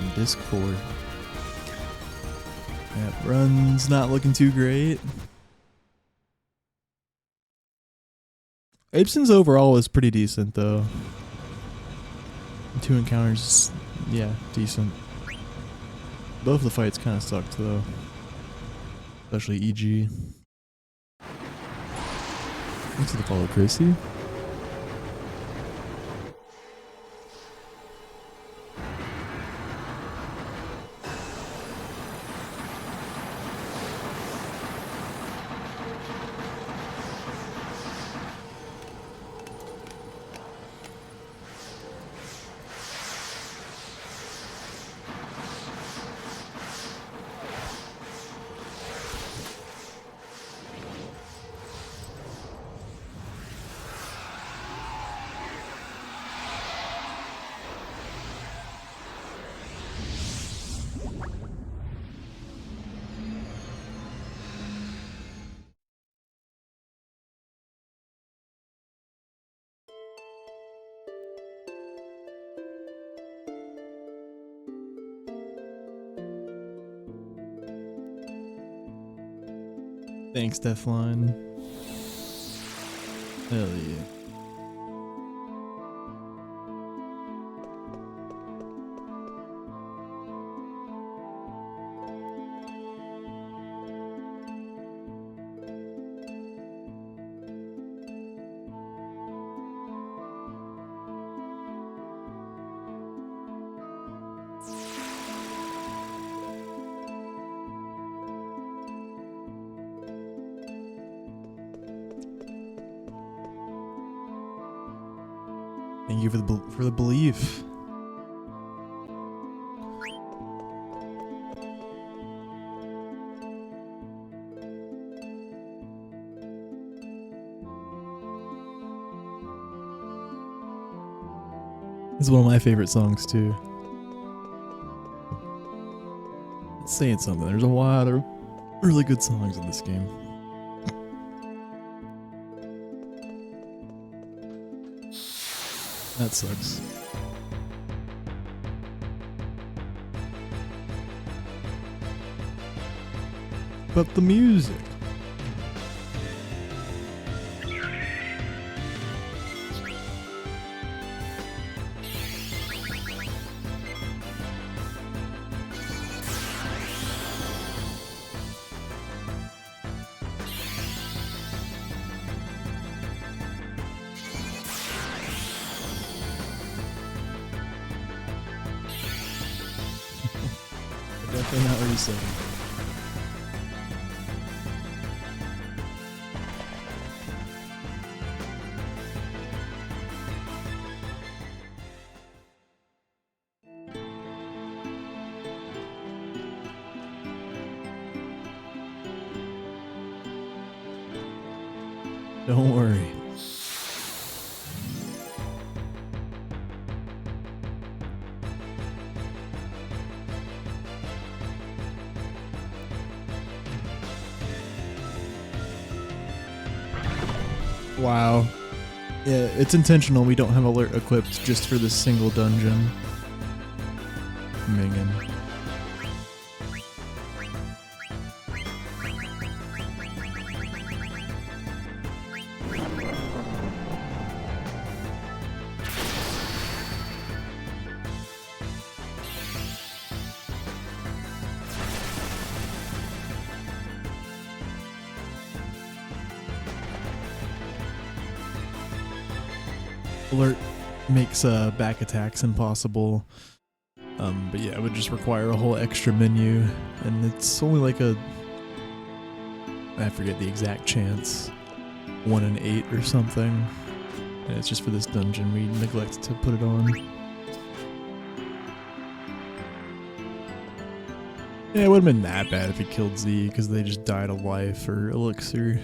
and Disc 4. That run's not looking too great. Ibsen's overall was pretty decent, though. 2 encounters, yeah, decent. Both of the fights kind of sucked, though. Especially EG. Thanks for the follow, Chrissy. Thanks, Deathline. Hell yeah. Thank you for the belief. This is one of my favorite songs too. It's saying something. There's a lot of really good songs in this game. That sucks. But the music. Definitely not what you said. Don't worry. Wow. Yeah, it's intentional. We don't have alert equipped just for this single dungeon. Mingin. Alert makes back attacks impossible, but yeah, it would just require a whole extra menu, and it's only like I forget the exact chance, 1 in 8 or something, and it's just for this dungeon. We neglect to put it on. Yeah, it wouldn't have been that bad if he killed Z, because they just died of life or elixir,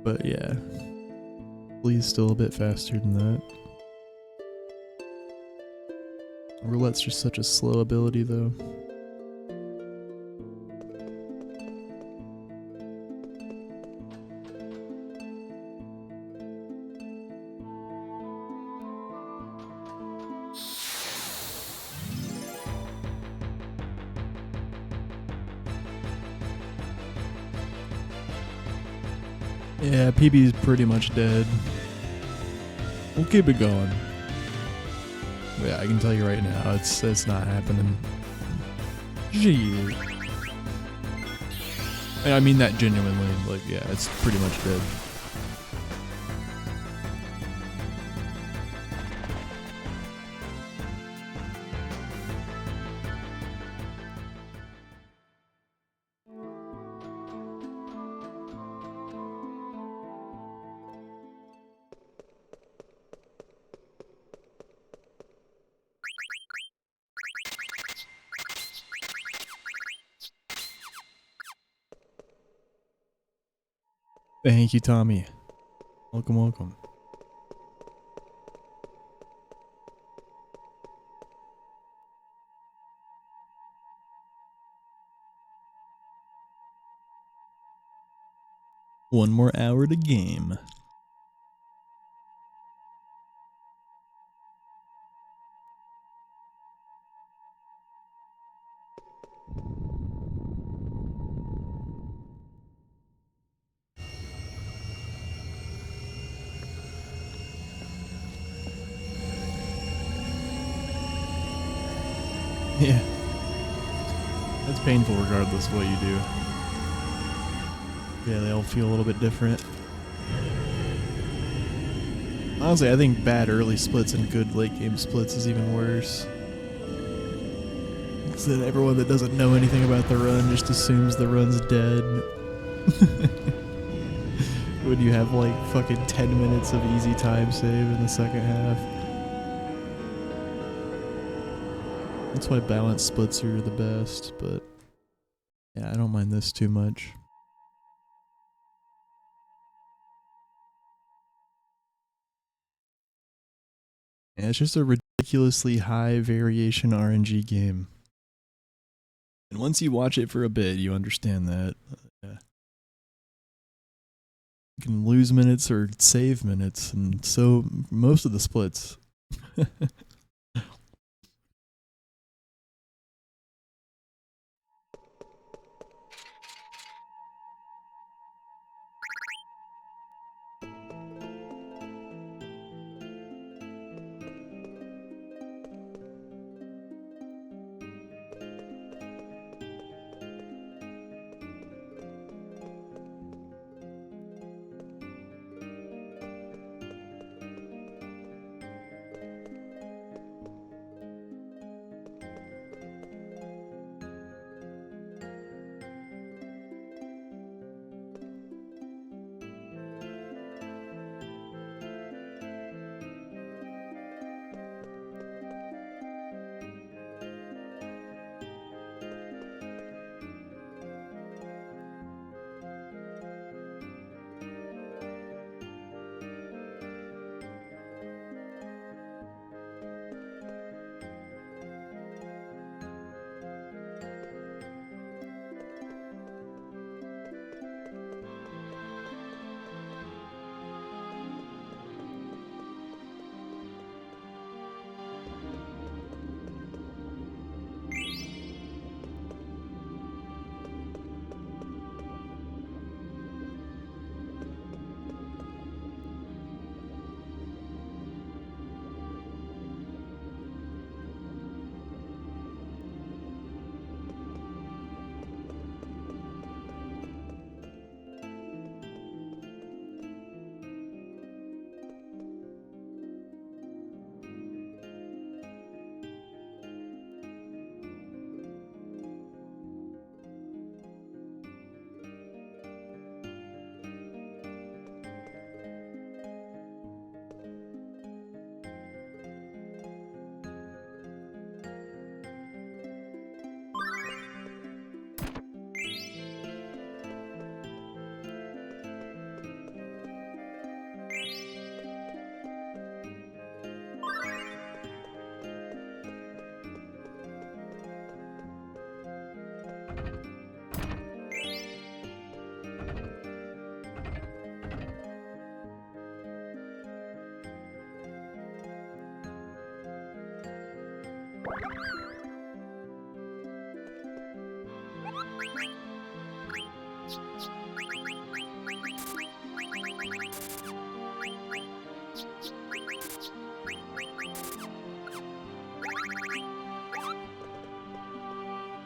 but yeah. Please, still a bit faster than that. Roulette's just such a slow ability, though. Yeah, PB's pretty much dead. We'll keep it going. But yeah, I can tell you right now, it's not happening. Gee. I mean that genuinely. Like, yeah, it's pretty much dead. Thank you, Tommy. Welcome, welcome. One more hour to game. Yeah. That's painful regardless of what you do. Yeah, they all feel a little bit different. Honestly, I think bad early splits and good late game splits is even worse. So that everyone that doesn't know anything about the run just assumes the run's dead. When you have like fucking 10 minutes of easy time save in the second half. That's why balanced splits are the best, but yeah, I don't mind this too much. Yeah, it's just a ridiculously high variation RNG game. And once you watch it for a bit, you understand that. Yeah. You can lose minutes or save minutes, and so most of the splits.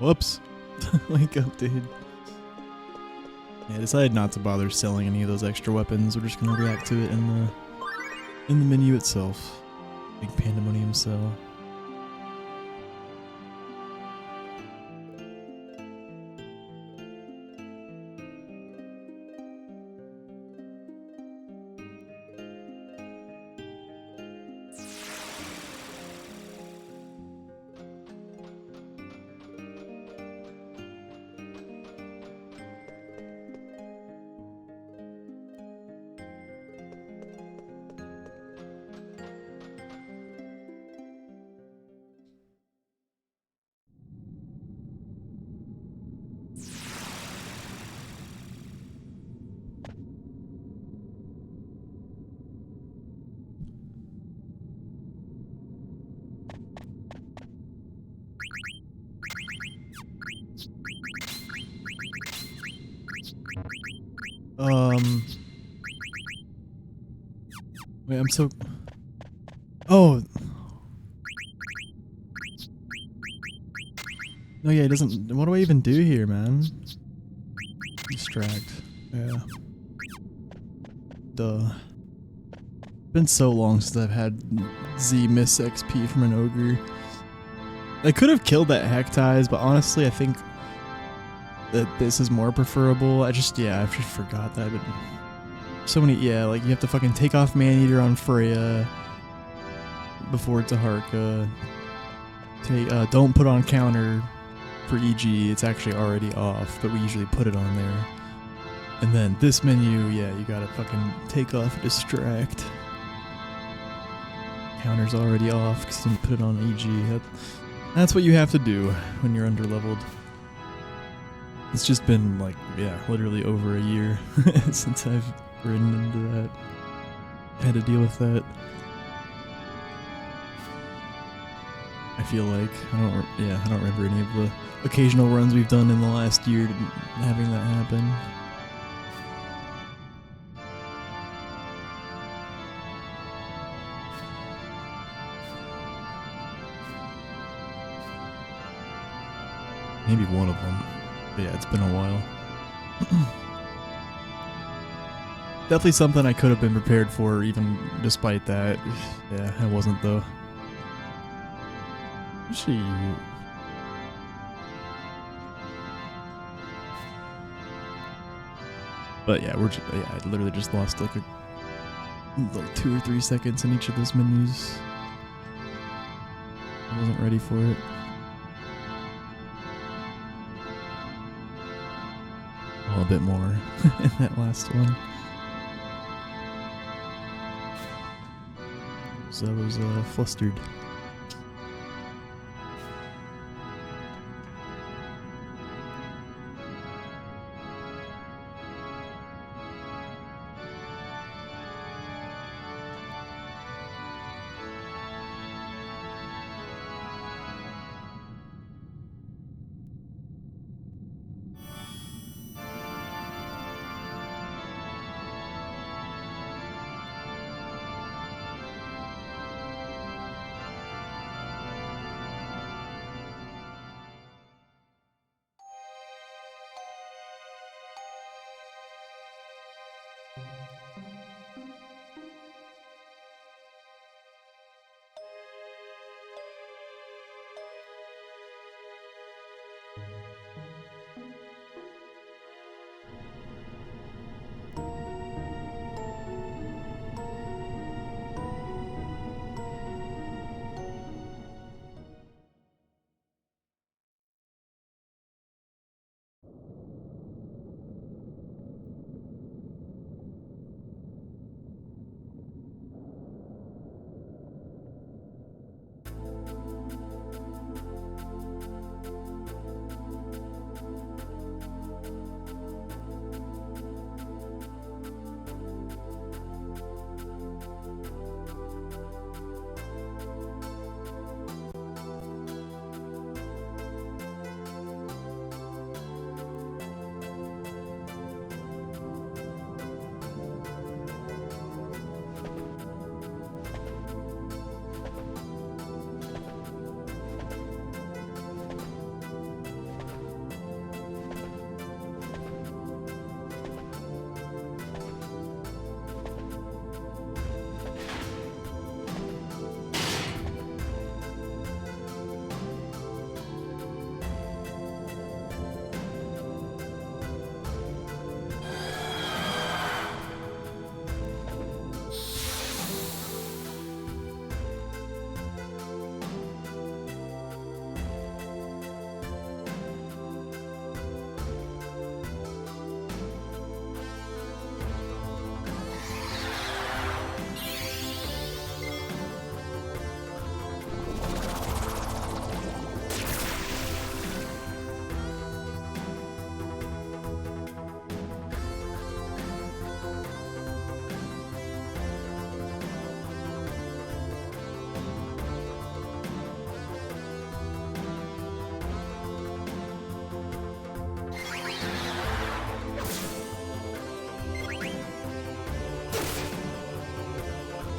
Whoops. Wake up, dude. Yeah, I decided not to bother selling any of those extra weapons. We're just gonna react to it in the menu itself. Big pandemonium cell. Wait, I'm so... Oh! No, yeah, it doesn't... What do I even do here, man? Distract. Yeah. Duh. Been so long since I've had Z miss XP from an ogre. I could have killed that heck ties, but honestly, I think that this is more preferable. I just forgot that. But so many, like you have to fucking take off Maneater on Freya before it's a Harka. Don't put on counter for EG. It's actually already off, but we usually put it on there. And then this menu, you gotta fucking take off distract. Counter's already off because you didn't put it on EG. That's what you have to do when you're underleveled. It's just been like, literally over a year since I've ridden into that. Had to deal with that. I feel like I don't remember any of the occasional runs we've done in the last year having that happen. Maybe one of them. But it's been a while. Definitely something I could have been prepared for, even despite that. I wasn't though. Actually, but I literally just lost like 2 or 3 seconds in each of those menus. I wasn't ready for it. A bit more in that last one. So I was flustered.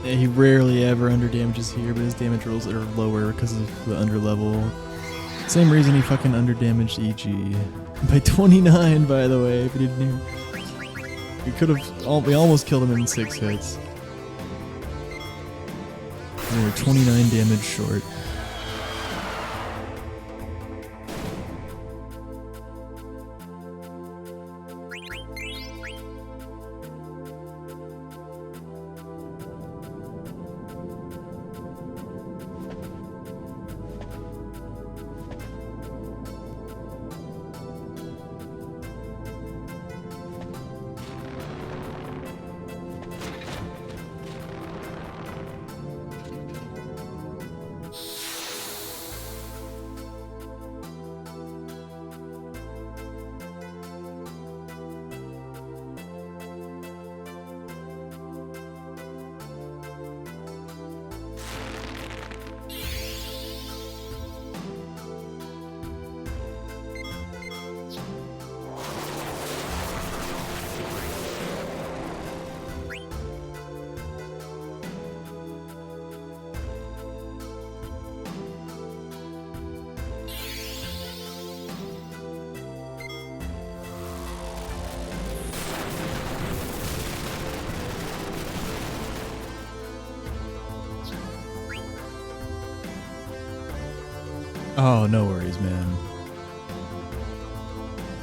Yeah, he rarely ever underdamages here, but his damage rolls are lower because of the underlevel. Same reason he fucking underdamaged EG. By 29, by the way, if you didn't hear. We almost killed him in 6 hits. We were 29 damage short. Oh, no worries, man.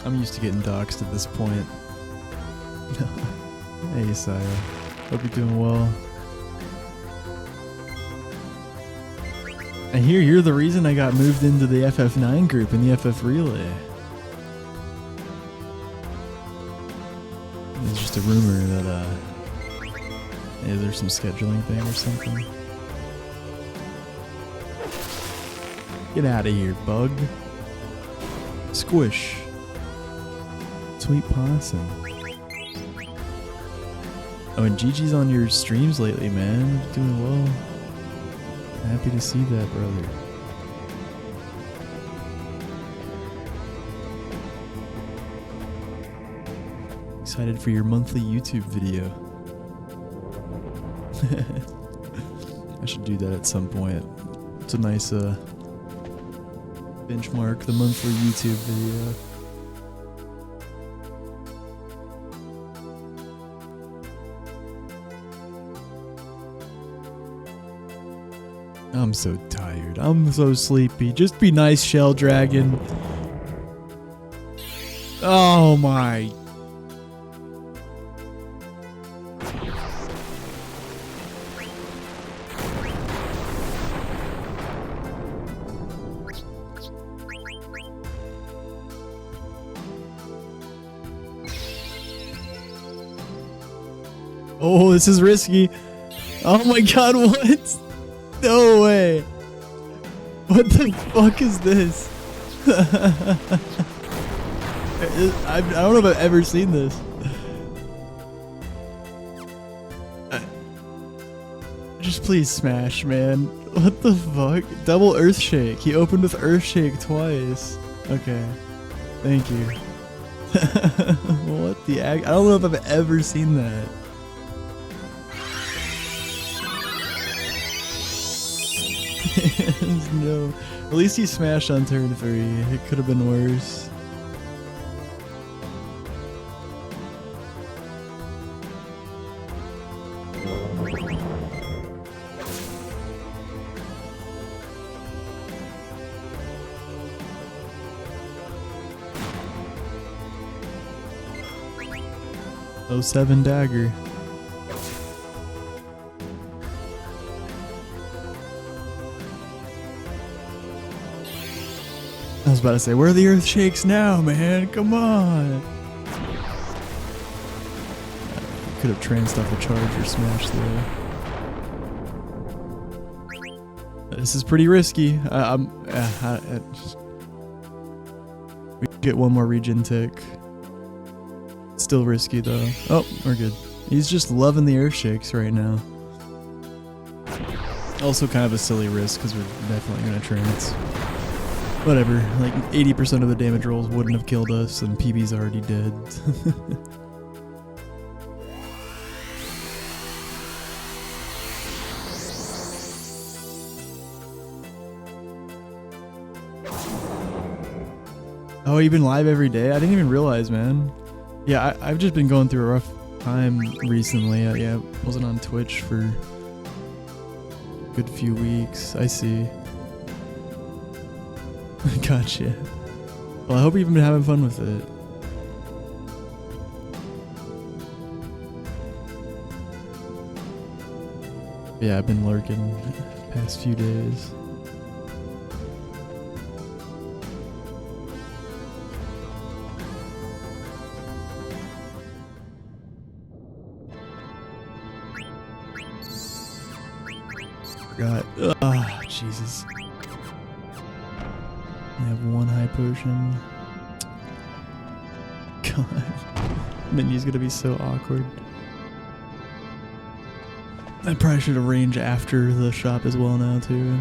I'm used to getting doxxed at this point. Hey, Saya. Hope you're doing well. I hear you're the reason I got moved into the FF9 group in the FF Relay. It's just a rumor that, hey, there's some scheduling thing or something. Get out of here, bug. Squish. Sweet possum. Oh, and Gigi's on your streams lately, man. Doing well. Happy to see that, brother. Excited for your monthly YouTube video. I should do that at some point. It's a nice benchmark, the monthly YouTube video. I'm so tired. I'm so sleepy. Just be nice, Shell Dragon. Oh my. Oh, this is risky. Oh my god, what? No way. What the fuck is this? I don't know if I've ever seen this. Just please smash, man. What the fuck? Double Earthshake. He opened with Earthshake twice. Okay. Thank you. What the I don't know if I've ever seen that. No. At least he smashed on turn 3. It could have been worse. Oh, 07 dagger. I was about to say, where are the earth shakes now, man? Come on. Could have tranced off a charge or smashed there. This is pretty risky. We get one more regen tick. Still risky though. Oh, we're good. He's just loving the earth shakes right now. Also kind of a silly risk because we're definitely gonna trance. Whatever, like 80% of the damage rolls wouldn't have killed us and PB's already dead. Oh, you've been live every day? I didn't even realize, man. Yeah, I've just been going through a rough time recently. Yeah, wasn't on Twitch for a good few weeks. I see. Gotcha. Well, I hope you've been having fun with it. Yeah, I've been lurking the past few days. Forgot. Ah, Jesus. I have one high potion. God. Menu's gonna be so awkward. I probably should arrange after the shop as well now too.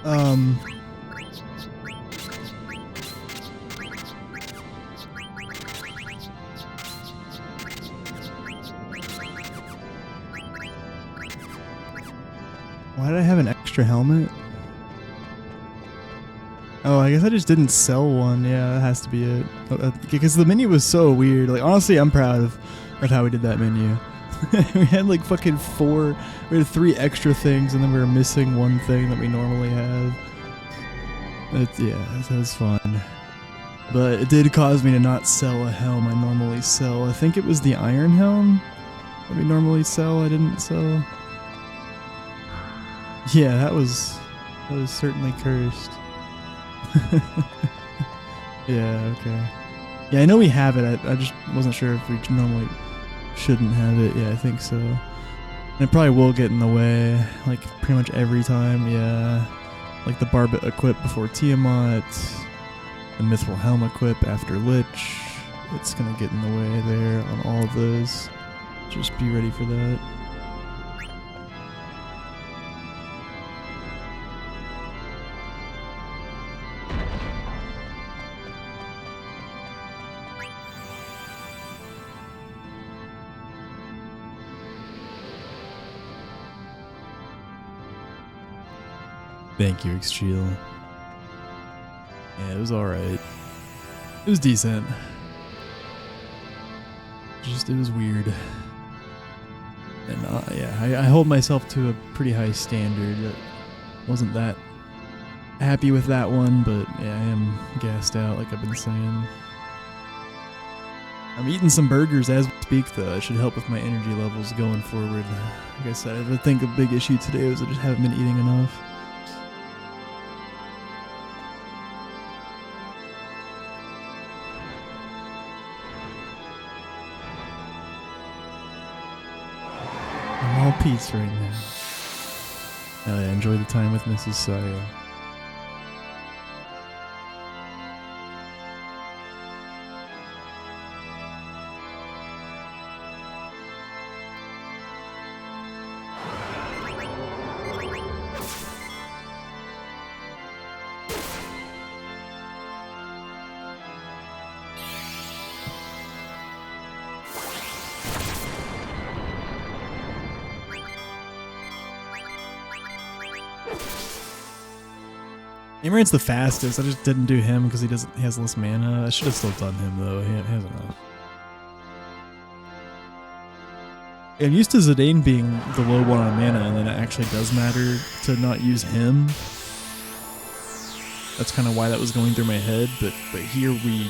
Um. Why did I have an extra helmet? Oh, I guess I just didn't sell one. Yeah, that has to be it. Because the menu was so weird. Like, honestly, I'm proud of how we did that menu. We had like fucking we had 3 extra things, and then we were missing one thing that we normally have. Yeah, that was fun. But it did cause me to not sell a helm I normally sell. I think it was the iron helm that we normally sell. I didn't sell. Yeah, that was certainly cursed. Yeah, okay. Yeah, I know we have it. I just wasn't sure if we normally shouldn't have it. Yeah, I think so. And it probably will get in the way, like pretty much every time. Yeah, like the Barbet equip before Tiamat, the Mithril Helm equip after Lich. It's gonna get in the way there on all of those. Just be ready for that. Thank you, Xchiel. Yeah, it was alright. It was decent. Just, it was weird. And yeah, I hold myself to a pretty high standard. Wasn't that happy with that one, but yeah, I am gassed out like I've been saying. I'm eating some burgers as we speak though. It should help with my energy levels going forward. Like I said, I think a big issue today was I just haven't been eating enough. I'm all peace right now. Hell yeah, enjoy the time with Mrs. Saya. Imran's the fastest. I just didn't do him because he has less mana. I should have still done him though. He has enough. I'm used to Zidane being the low one on mana, and then it actually does matter to not use him. That's kind of why that was going through my head. But here we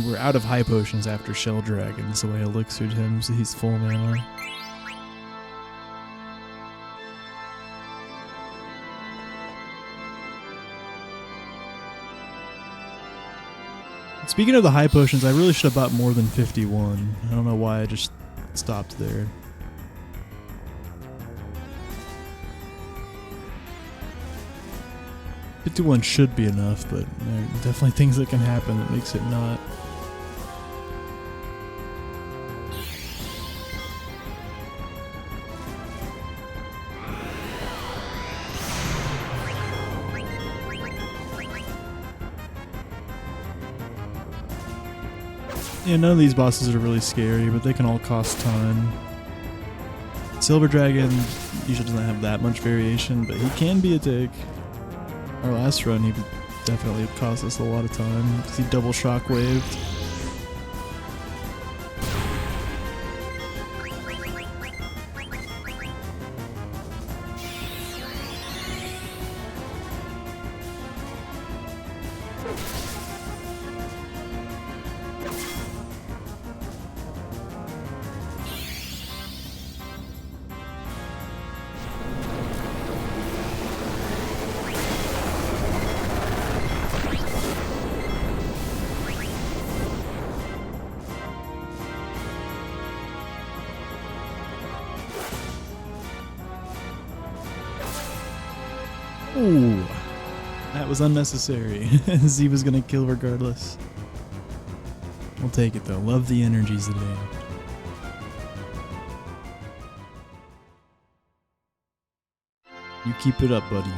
were out of high potions after Shell Dragon, so I elixired him, so he's full mana. Speaking of the high potions, I really should have bought more than 51. I don't know why I just stopped there. $51 should be enough, but there are definitely things that can happen that makes it not. Yeah, none of these bosses are really scary, but they can all cost time. Silver Dragon usually doesn't have that much variation, but he can be a dick. Our last run, he definitely cost us a lot of time because he double shockwaved. Ooh, that was unnecessary. Z was gonna kill regardless. We'll take it though. Love the energies today. You keep it up, buddy.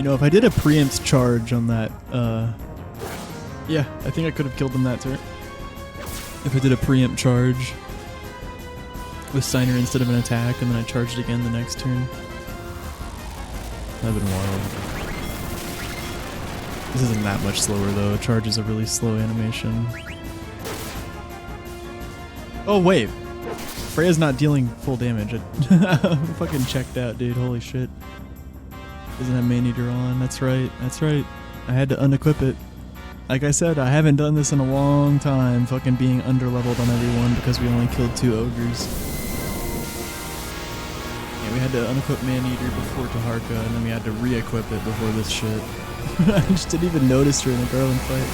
You know, if I did a preempt charge on that, yeah, I think I could have killed them that turn. If I did a preempt charge with Steiner instead of an attack, and then I charged again the next turn. That'd been wild. This isn't that much slower though. Charge is a really slow animation. Oh wait, Freya's not dealing full damage. I'm fucking checked out, dude. Holy shit. Doesn't have Maneater on. That's right. That's right. I had to unequip it. Like I said, I haven't done this in a long time. Fucking being underleveled on everyone because we only killed 2 ogres. Yeah, we had to unequip Maneater before Taharka, and then we had to re-equip it before this shit. I just didn't even notice her in the Garland fight.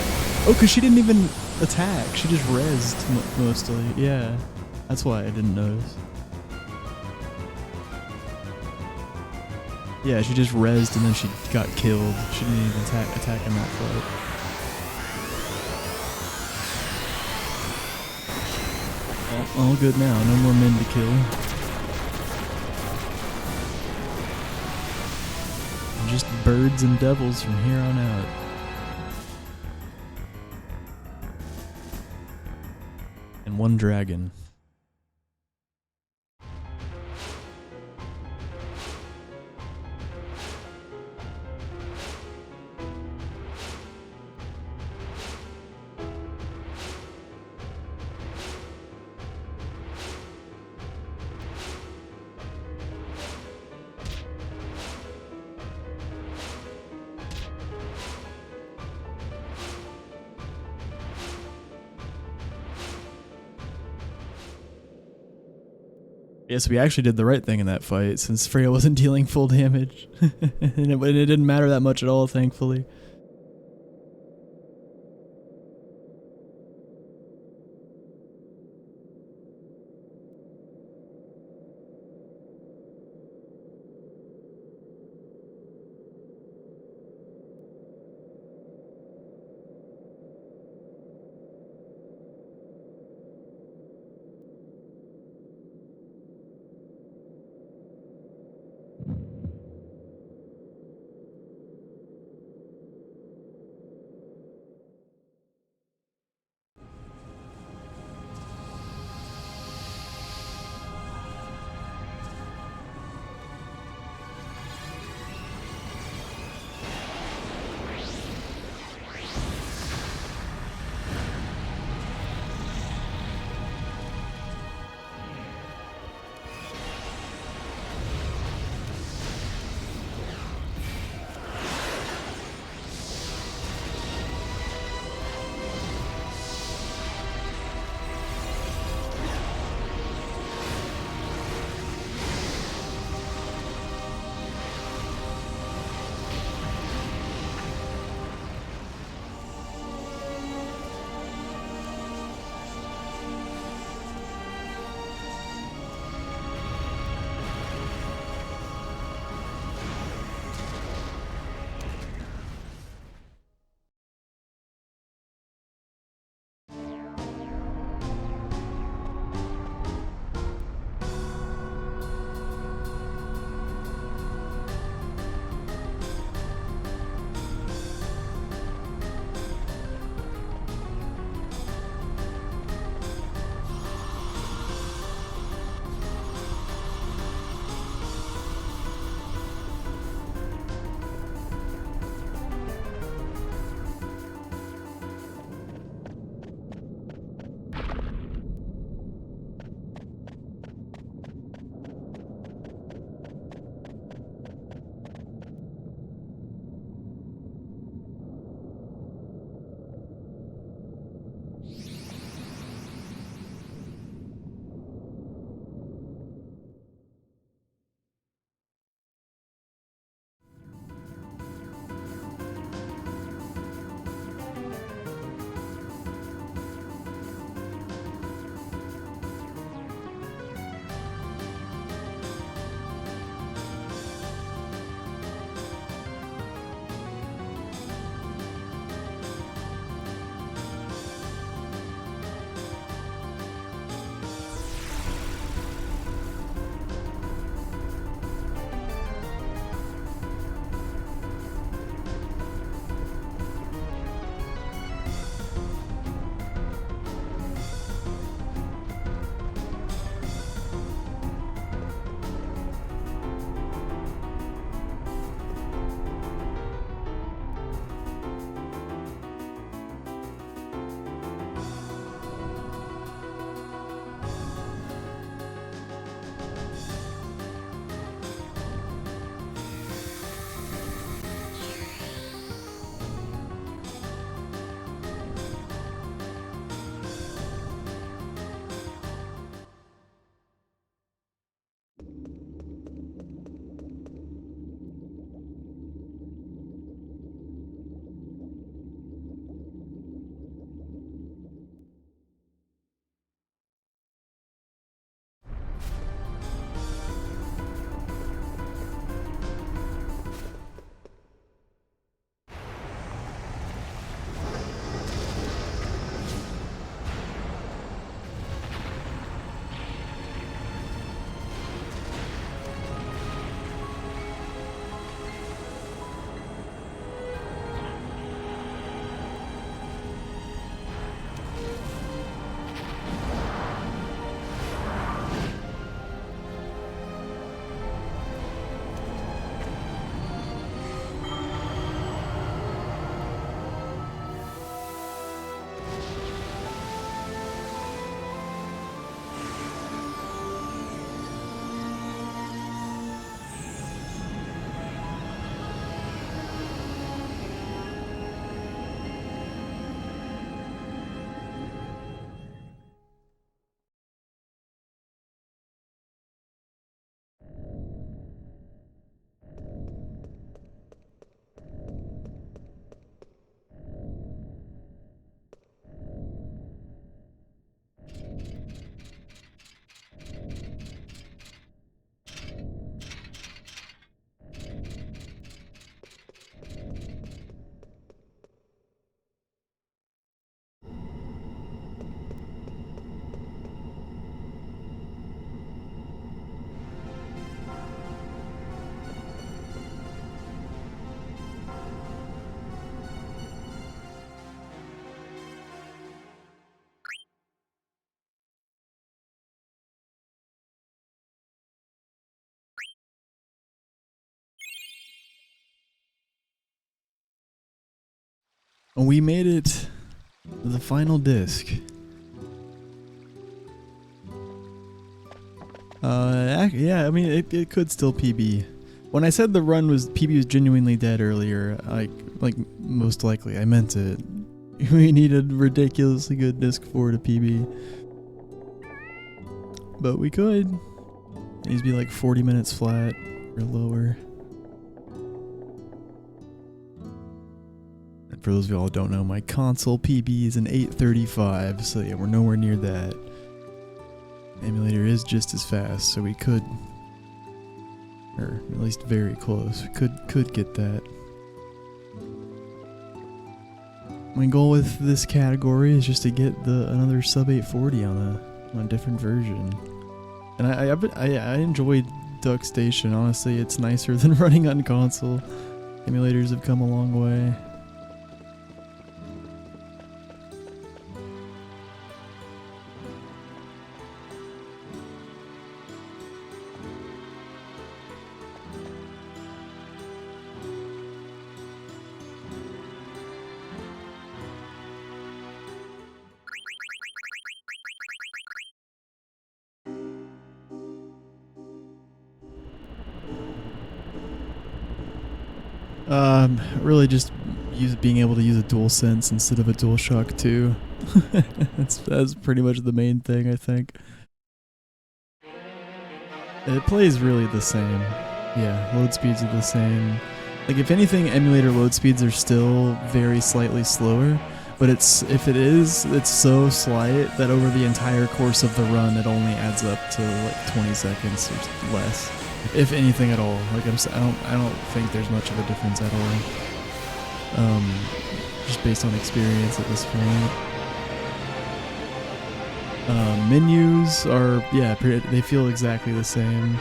Oh, because she didn't even attack. She just rezzed mostly. Yeah, that's why I didn't notice. Yeah, she just rezzed and then she got killed. She didn't even attack in that fight. All good now. No more men to kill. Just birds and devils from here on out. And 1 dragon. Yes, we actually did the right thing in that fight, since Freya wasn't dealing full damage. And it didn't matter that much at all, thankfully. We made it to the final disc. Yeah, I mean, it could still PB. When I said the run was PB was genuinely dead earlier, like most likely I meant it. We needed ridiculously good disc 4 to PB. But we could. It needs to be like 40 minutes flat or lower. And for those of y'all who don't know, my console PB is an 835, so yeah, we're nowhere near that. Emulator is just as fast, so we could, or at least very close. We could get that. My goal with this category is just to get another sub 840 on a different version. And I enjoyed Duck Station. Honestly, it's nicer than running on console. Emulators have come a long way. Really just being able to use a DualSense instead of a DualShock 2. that's pretty much the main thing, I think. It plays really the same. Yeah, load speeds are the same. Like, if anything, emulator load speeds are still very slightly slower, but if it is, it's so slight that over the entire course of the run, it only adds up to like 20 seconds or less. If anything at all. Like, I don't think there's much of a difference at all. Just based on experience at this point. Menus are, yeah, they feel exactly the same.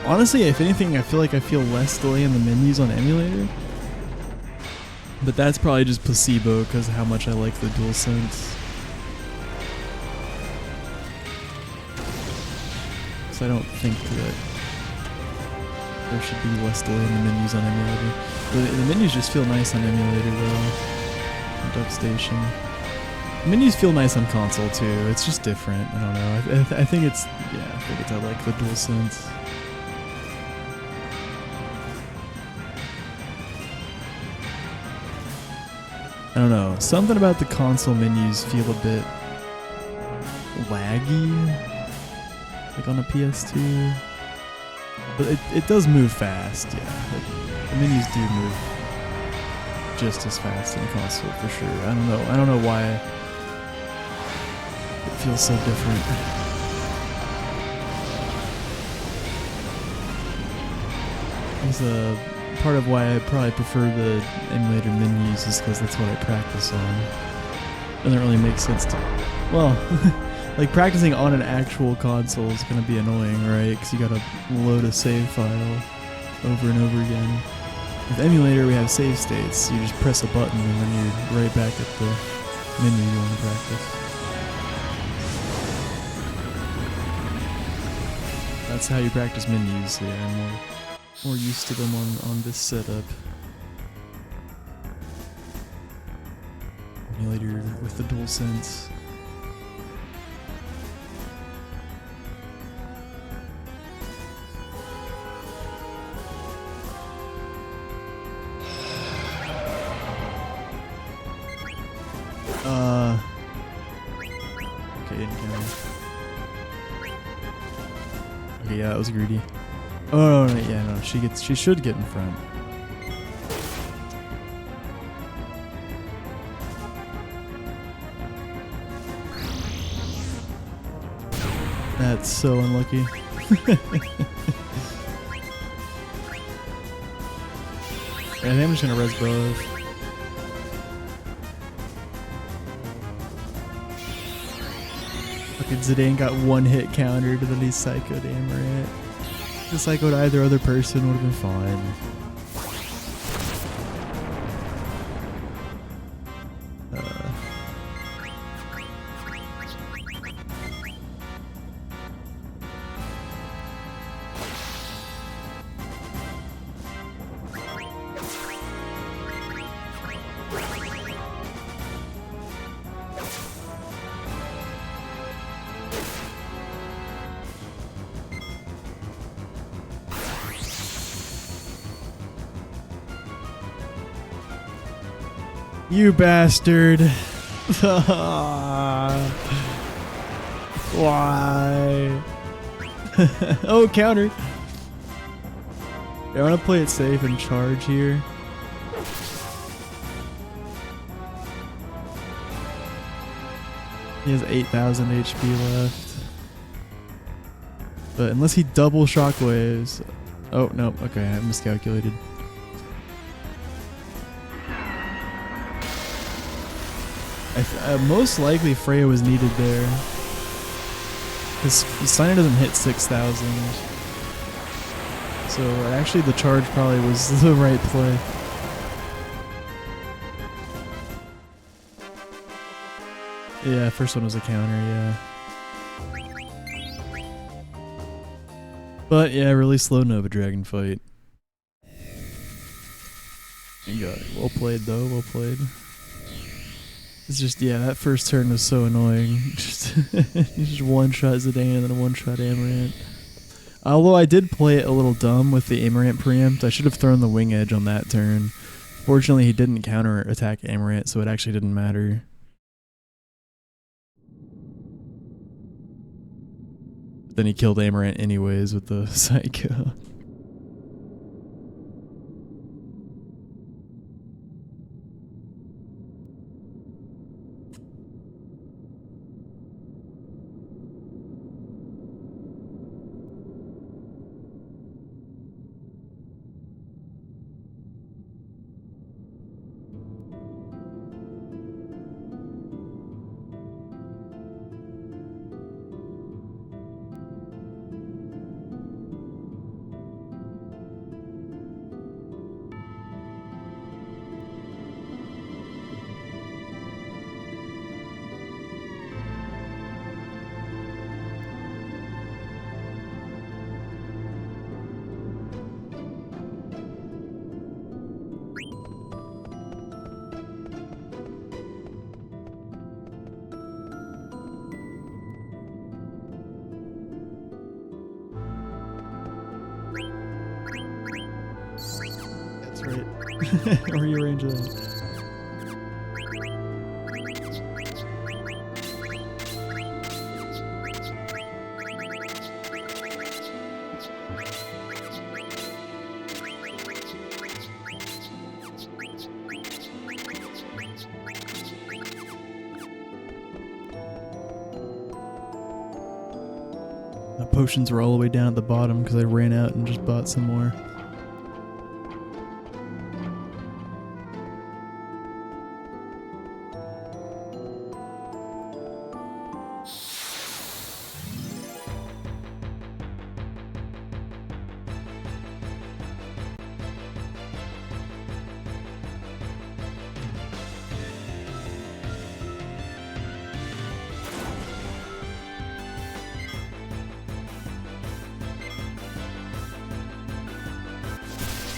Honestly, if anything, I feel less delay in the menus on emulator. But that's probably just placebo because of how much I like the DualSense. So I don't think that there should be less delay in the menus on emulator. The menus just feel nice on emulator though. On Duck Station. The menus feel nice on console too. It's just different. I don't know. I think it's, yeah, I like the DualSense. I don't know. Something about the console menus feel a bit laggy, like on a PS2. But it does move fast, yeah. The menus do move just as fast in console for sure. I don't know why it feels so different. There's a part of why I probably prefer the emulator menus is because that's what I practice on. Doesn't really make sense to, well, like practicing on an actual console is gonna be annoying, right? Because you gotta load a save file over and over again. With emulator, we have save states. You just press a button and then you're right back at the menu you want to practice. That's how you practice menus. So yeah, I'm more used to them on this setup. Emulator with the DualSense. Okay, incoming. Okay, yeah, that was greedy. Oh no, yeah, no, she should get in front. That's so unlucky. I think I'm just gonna res both. Fucking Zidane got one hit countered and then he psychoed Amaranth. If he psychoed either other person would have been fine. You bastard. Why? Oh, counter. I want to play it safe and charge here. He has 8,000 HP left. But unless he double shockwaves... Oh, no. Okay, I miscalculated. Most likely Freya was needed there. Because Steiner doesn't hit 6,000. So actually the charge probably was the right play. Yeah, first one was a counter, yeah. But yeah, really slow Nova Dragon fight. You got it. Well played though, well played. It's just, yeah, that first turn was so annoying. Just one-shot Zidane and then a one-shot Amaranth. Although I did play it a little dumb with the Amaranth preempt. I should have thrown the Wing Edge on that turn. Fortunately, he didn't counter-attack Amaranth, so it actually didn't matter. Then he killed Amaranth anyways with the Psycho. That's right. Rearrange that. My potions were all the way down at the bottom because I ran out and just bought some more.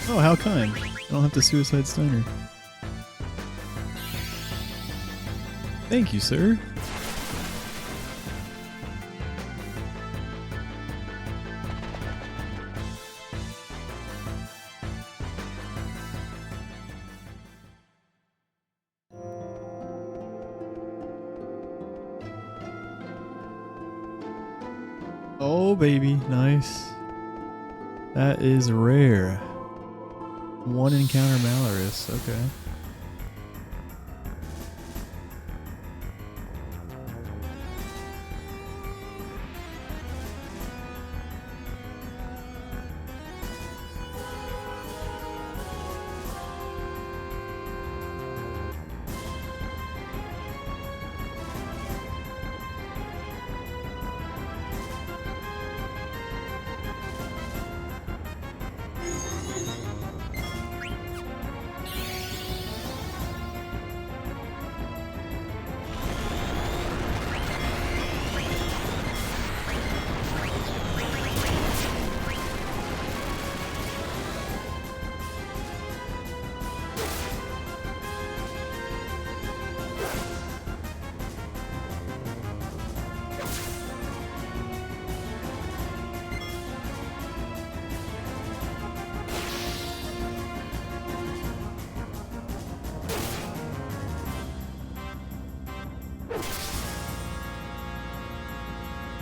Oh, how kind. I don't have to suicide Steiner. Thank you, sir. Oh, baby. Nice. That is rare. One encounter Malorus, okay.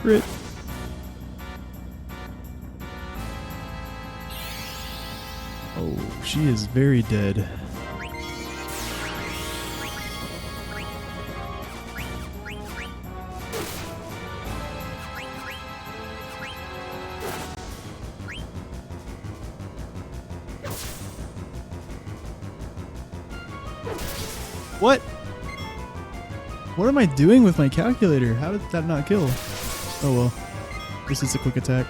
Crit. Oh, she is very dead. What? What am I doing with my calculator? How did that not kill? Oh well. This is a quick attack.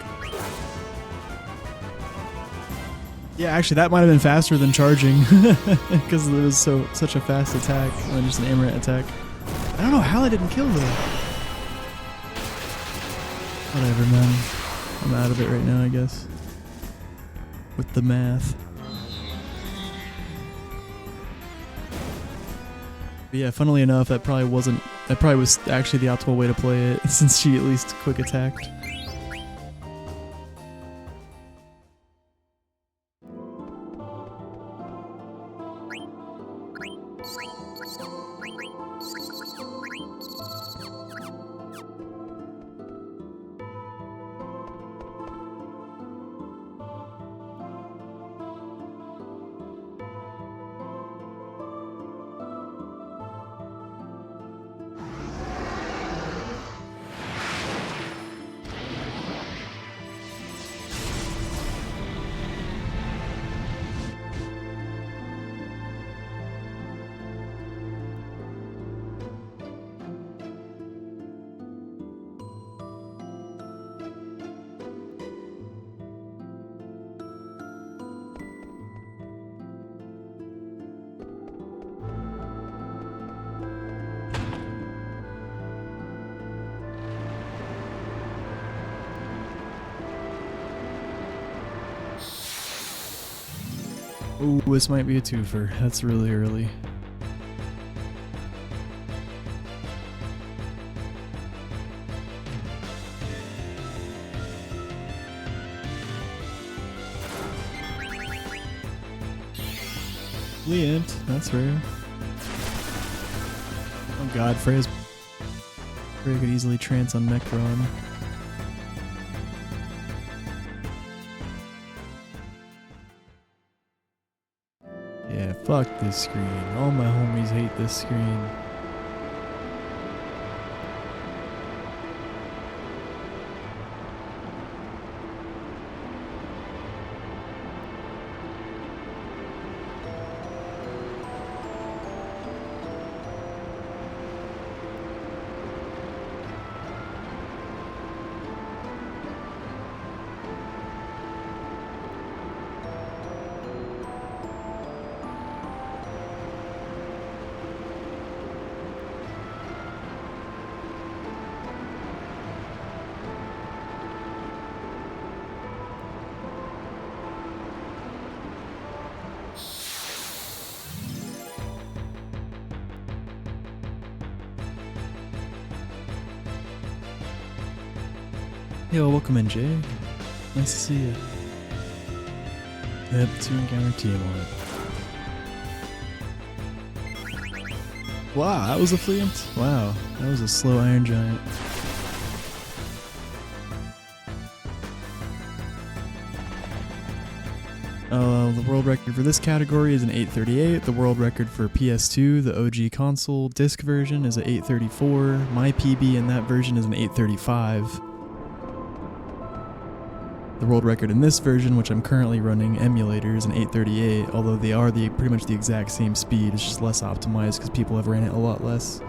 Yeah, actually that might have been faster than charging because it was such a fast attack than just an Amaret attack. I don't know how I didn't kill though. Whatever, man. I'm out of it right now, I guess. With the math. But yeah, funnily enough, that probably was actually the optimal way to play it, since she at least quick attacked. Ooh, this might be a twofer. That's really early. Leant, that's rare. Oh god, Freya could easily trance on Necron. Yeah, fuck this screen. All my homies hate this screen. Yo, welcome in, Jay. Nice to see you. Yep, 2 encounter team on it. Wow, that was a Fleant? Wow, that was a slow Iron Giant. The world record for this category is an 838. The world record for PS2, the OG console disc version, is an 834. My PB in that version is an 835. The world record in this version, which I'm currently running, Emulator, is an 838, although they are pretty much the exact same speed. It's just less optimized because people have ran it a lot less.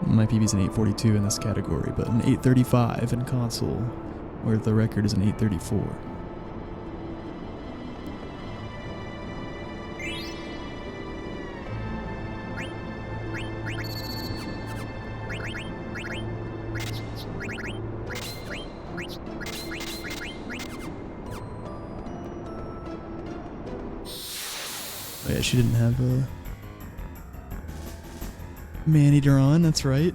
My PB is an 842 in this category, but an 835 in console, where the record is an 834. Oh yeah, she didn't have a man-eater on, that's right.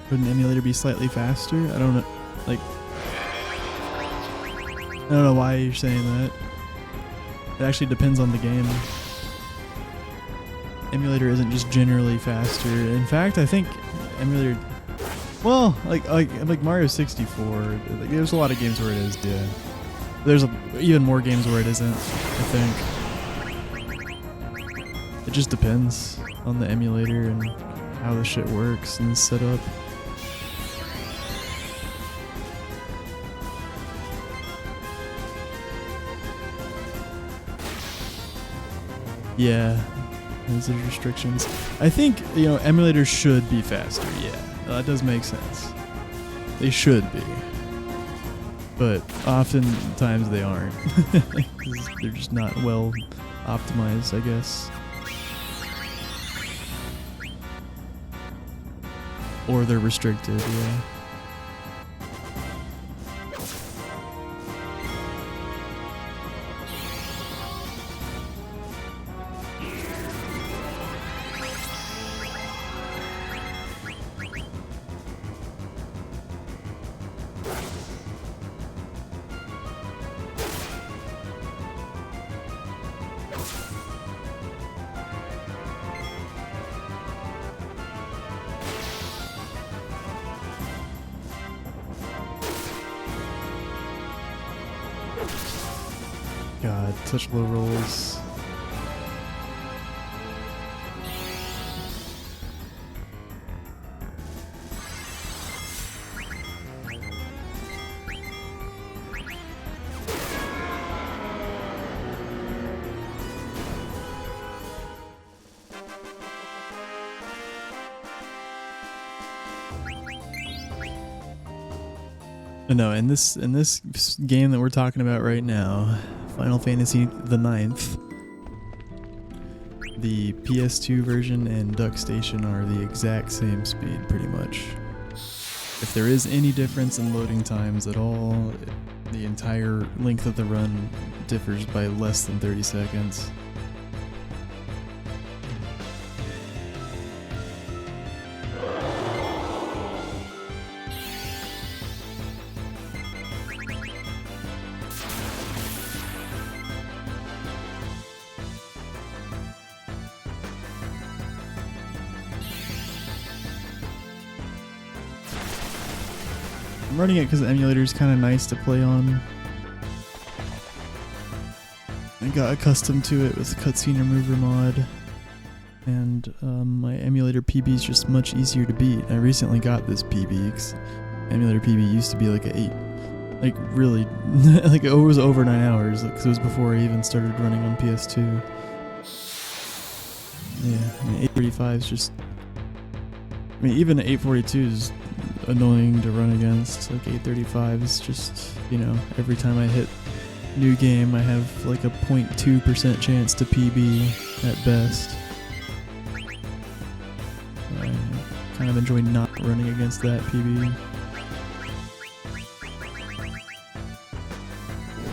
Would an emulator be slightly faster? I don't know, like, I don't know why you're saying that. It actually depends on the game. emulator isn't just generally faster. In fact, I think emulator, well, like Mario 64, like, there's a lot of games where it is, yeah. There's even more games where it isn't, I think. It just depends on the emulator and how the shit works and set up. Yeah, there's restrictions. I think, you know, emulators should be faster, yeah. That does make sense. They should be. But oftentimes they aren't. They're just not well optimized, I guess. Or they're restricted, yeah. God, such low rolls. No, in this game that we're talking about right now, Final Fantasy the 9th, the PS2 version and Duck Station are the exact same speed, pretty much. If there is any difference in loading times at all, the entire length of the run differs by less than 30 seconds. I'm running it because the emulator is kind of nice to play on. I got accustomed to it with the cutscene remover mod, and my emulator PB is just much easier to beat. I recently got this PB because emulator PB used to be like an 8, like really, like it was over 9 hours because it was before I even started running on PS2. Yeah, I mean 835 is just, I mean even 842 is annoying to run against. Like 835 is just, you know, every time I hit new game I have like a 0.2% chance to PB at best. I kind of enjoy not running against that PB.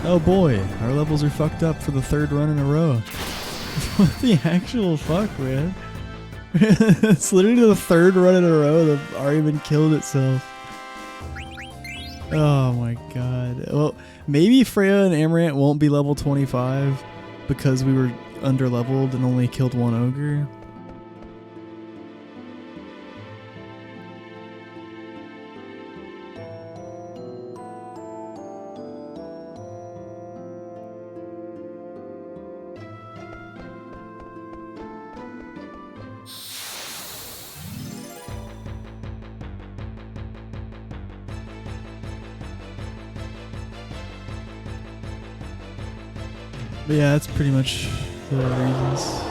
Oh boy, our levels are fucked up for the 3rd run in a row. What the actual fuck, man? It's literally the 3rd run in a row that Ariman killed itself. Oh my god. Well, maybe Freya and Amaranth won't be level 25 because we were under-leveled and only killed 1 ogre. But yeah, that's pretty much the reasons.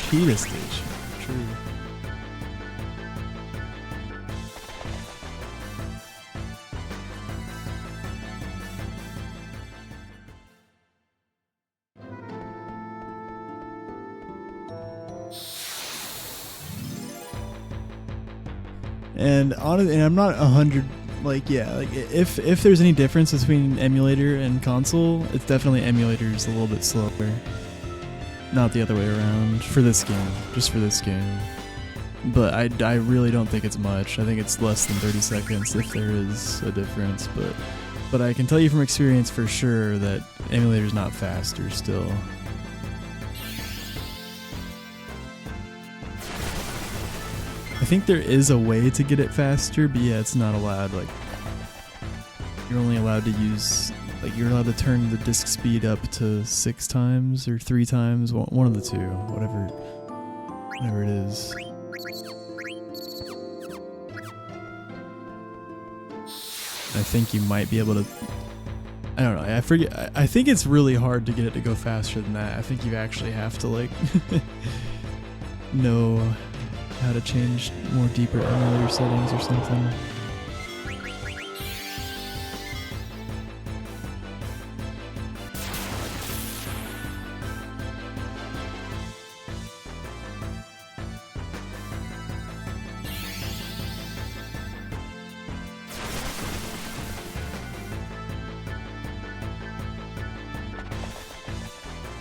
Cheetah station, true. And honestly, and I'm not 100. Like, yeah, like if there's any difference between emulator and console, it's definitely emulator's a little bit slower. not the other way around for this game, just for this game. But I really don't think it's much. I think it's less than 30 seconds if there is a difference, but I can tell you from experience for sure that Emulator's not faster still. I think there is a way to get it faster, but yeah, it's not allowed. Like, you're only allowed to use, like, you're allowed to turn the disk speed up to 6 times or 3 times, one of the two, whatever it is. I think you might be able to, I don't know, I forget, I think it's really hard to get it to go faster than that. I think you actually have to, like, know how to change more deeper emulator settings or something.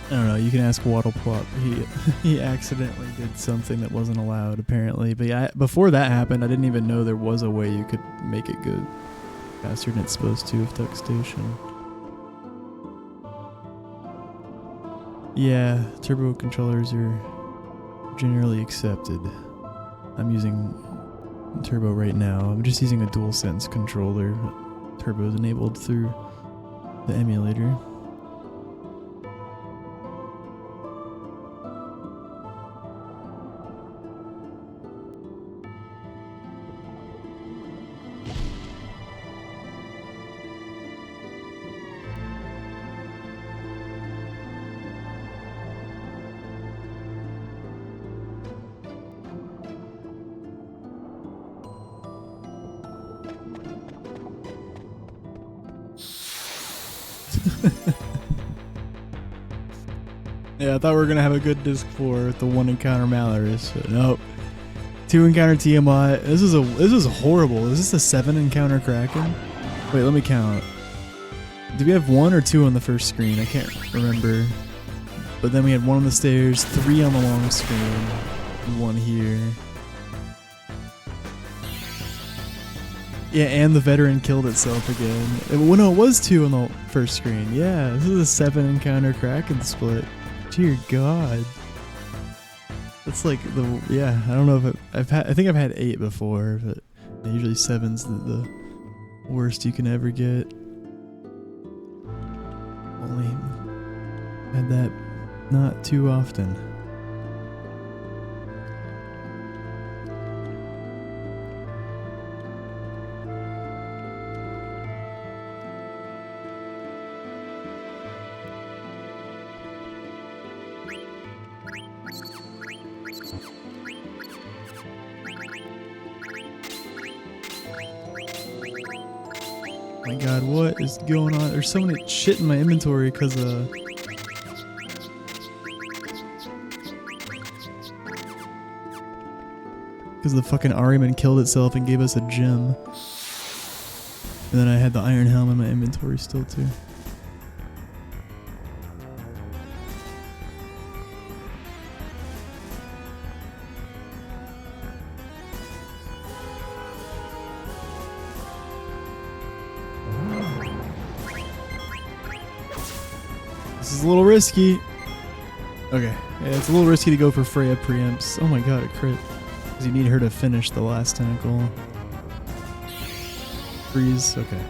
I don't know, you can ask Waddleplop. He accidentally did something that wasn't allowed, apparently. But yeah, before that happened, I didn't even know there was a way you could make it go faster than it's supposed to with DuckStation. Yeah, turbo controllers are generally accepted. I'm using turbo right now. I'm just using a DualSense controller. Turbo is enabled through the emulator. Yeah, I thought we were gonna have a good disc 4 with the 1 encounter Malorus, but nope. 2 encounter Tiamat. This is horrible. Is this a 7 encounter Kraken? Wait, let me count. Did we have 1 or 2 on the first screen? I can't remember. But then we had 1 on the stairs, 3 on the long screen, and 1 here. Yeah, and the veteran killed itself again. Well, no, it was 2 on the first screen. Yeah, this is a 7 encounter Kraken split. Dear God. That's like the, yeah, I don't know if I think I've had 8 before, but usually 7's the worst you can ever get. Only had that not too often. My God, what is going on? There's so many shit in my inventory because the fucking Ariman killed itself and gave us a gem. And then I had the Iron Helm in my inventory still too. This is a little risky. Okay, yeah, it's a little risky to go for Freya preempts. Oh my God, a crit. Because you need her to finish the last tentacle. Freeze, okay.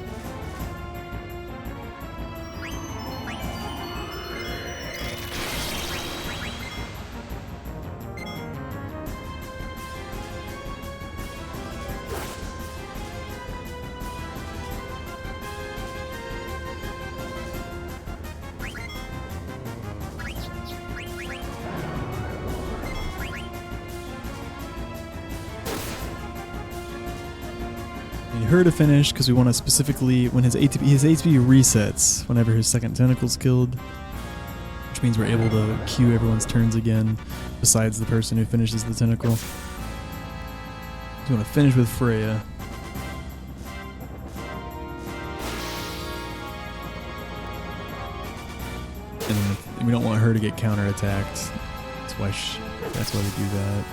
Her to finish because we want to specifically when his HP resets whenever his second tentacle's killed, which means we're able to queue everyone's turns again besides the person who finishes the tentacle. So we want to finish with Freya. And then We don't want her to get counterattacked. That's why we do that.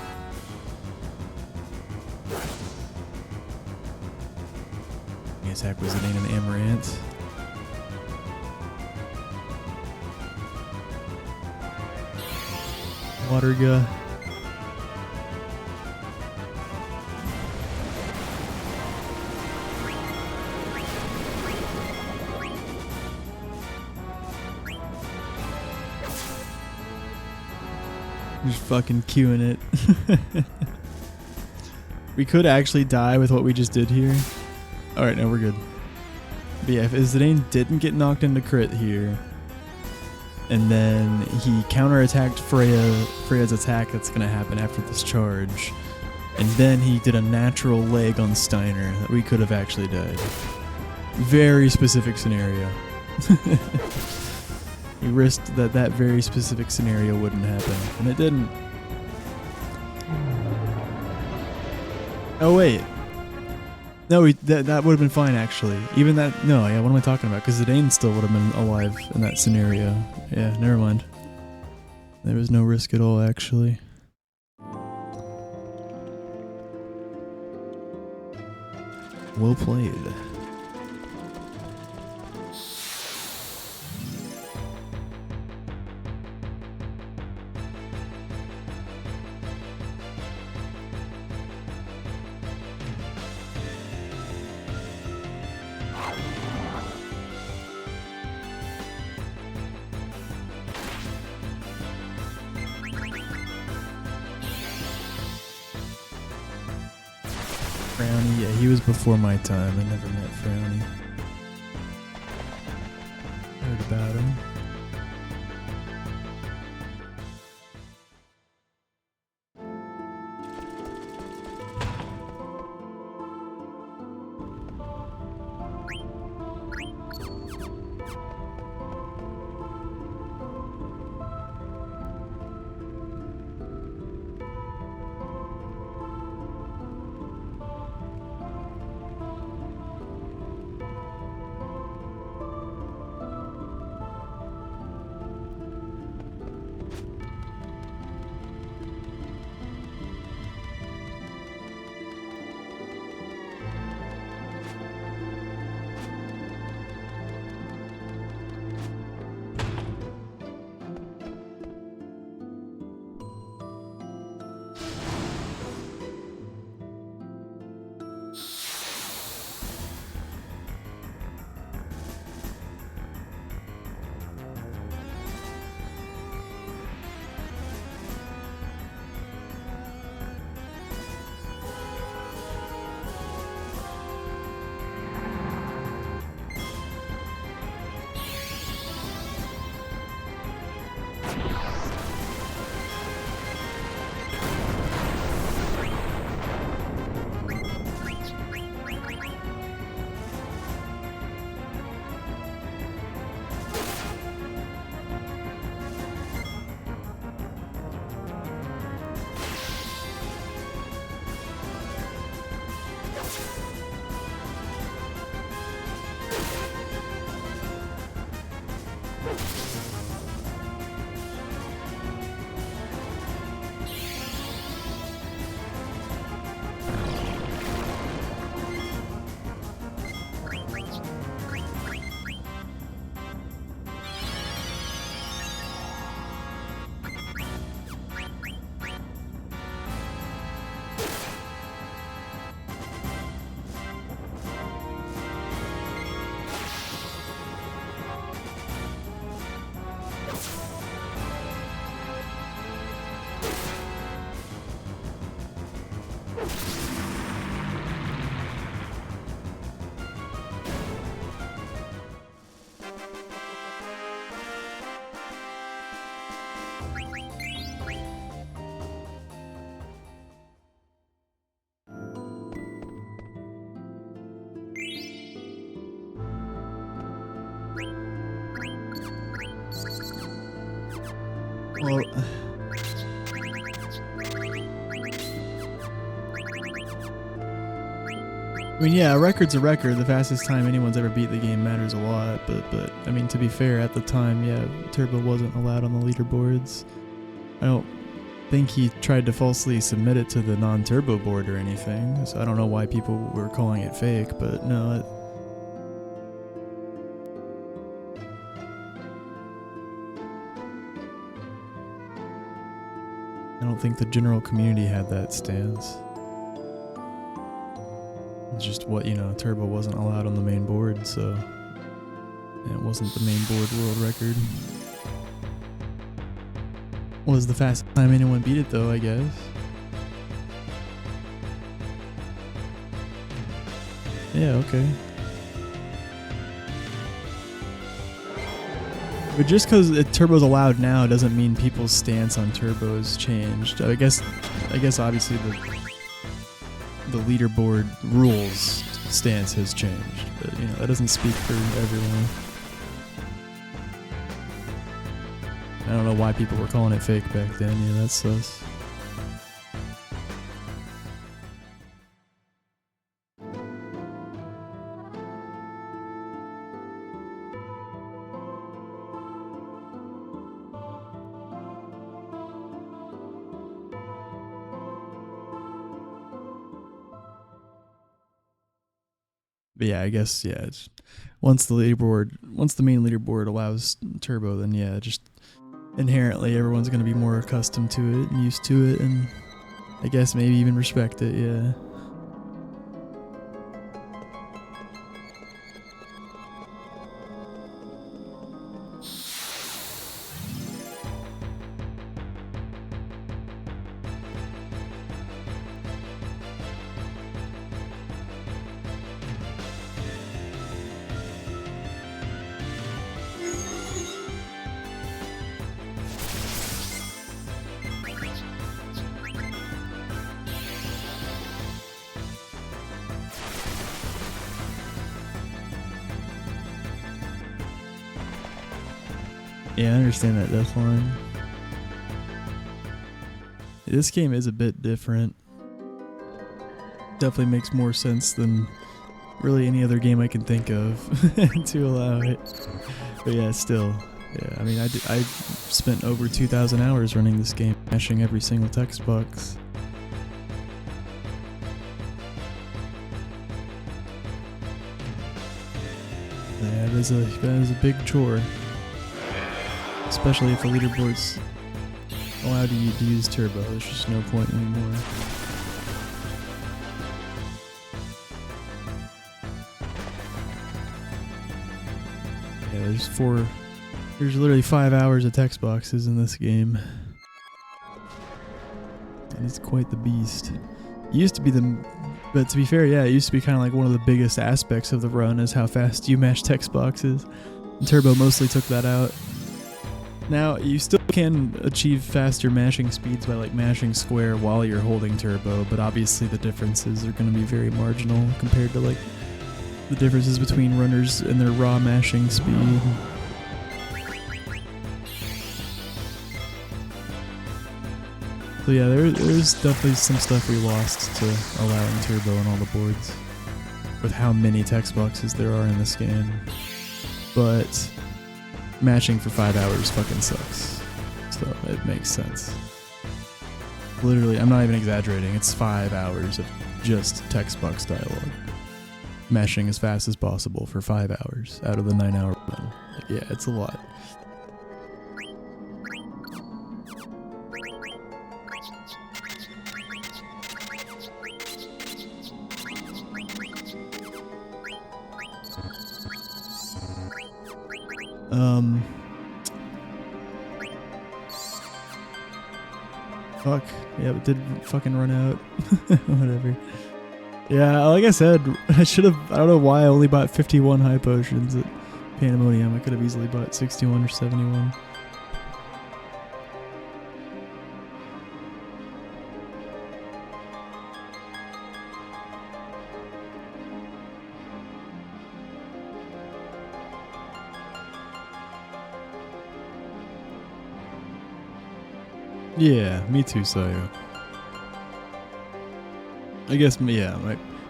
The attack was it ain't an Amaranth. Waterga. Just fucking queuing it. We could actually die with what we just did here. Alright, no, we're good. But yeah, if Zidane didn't get knocked into crit here, and then he counterattacked Freya's attack that's going to happen after this charge, and then he did a natural leg on Steiner, that we could have actually died. Very specific scenario. We risked that very specific scenario wouldn't happen, and it didn't. Oh wait. No, that would have been fine actually. Even that, no, yeah, what am I talking about? Because Zidane still would have been alive in that scenario. Yeah, never mind. There was no risk at all actually. Well played. Frowny, yeah, he was before my time. I never met Frowny. Heard about him. Well, mean, yeah, a record's a record. The fastest time anyone's ever beat the game matters a lot, but I mean, to be fair, at the time, yeah, Turbo wasn't allowed on the leaderboards. I don't think he tried to falsely submit it to the non-turbo board or anything, so I don't know why people were calling it fake, but no. I don't think the general community had that stance. It's just what, you know, Turbo wasn't allowed on the main board, so it wasn't the main board world record. Was the fastest time anyone beat it though, I guess. Yeah, okay. But just because Turbo's allowed now doesn't mean people's stance on Turbo has changed. I guess obviously the leaderboard rules stance has changed, but you know, that doesn't speak for everyone. I don't know why people were calling it fake back then. Yeah, that's sus. But yeah, I guess, yeah, once the main leaderboard allows Turbo, then yeah, just inherently everyone's going to be more accustomed to it and used to it, and I guess maybe even respect it, yeah. Yeah, I understand that death line. This game is a bit different. Definitely makes more sense than really any other game I can think of to allow it. But yeah, still. Yeah, I mean, I spent over 2,000 hours running this game, mashing every single text box. That is a big chore. Especially if the leaderboard's allowed you to use Turbo, there's just no point anymore. Yeah, there's literally 5 hours of text boxes in this game. And it's quite the beast. It used to be but to be fair, yeah, it used to be kind of like one of the biggest aspects of the run is how fast you mash text boxes. And Turbo mostly took that out. Now, you still can achieve faster mashing speeds by like mashing square while you're holding Turbo, but obviously the differences are going to be very marginal compared to like the differences between runners and their raw mashing speed. So yeah, there's definitely some stuff we lost to allowing Turbo on all the boards with how many text boxes there are in this game. But matching for 5 hours fucking sucks. So it makes sense. Literally, I'm not even exaggerating, it's 5 hours of just text box dialogue. Mashing as fast as possible for 5 hours out of the 9-hour run. Like, yeah, it's a lot. Fuck. Yeah, it did fucking run out. Whatever. Yeah, like I said, I don't know why I only bought 51 high potions at Pandemonium. I could have easily bought 61 or 71. Yeah, me too, Sayo. I guess, yeah,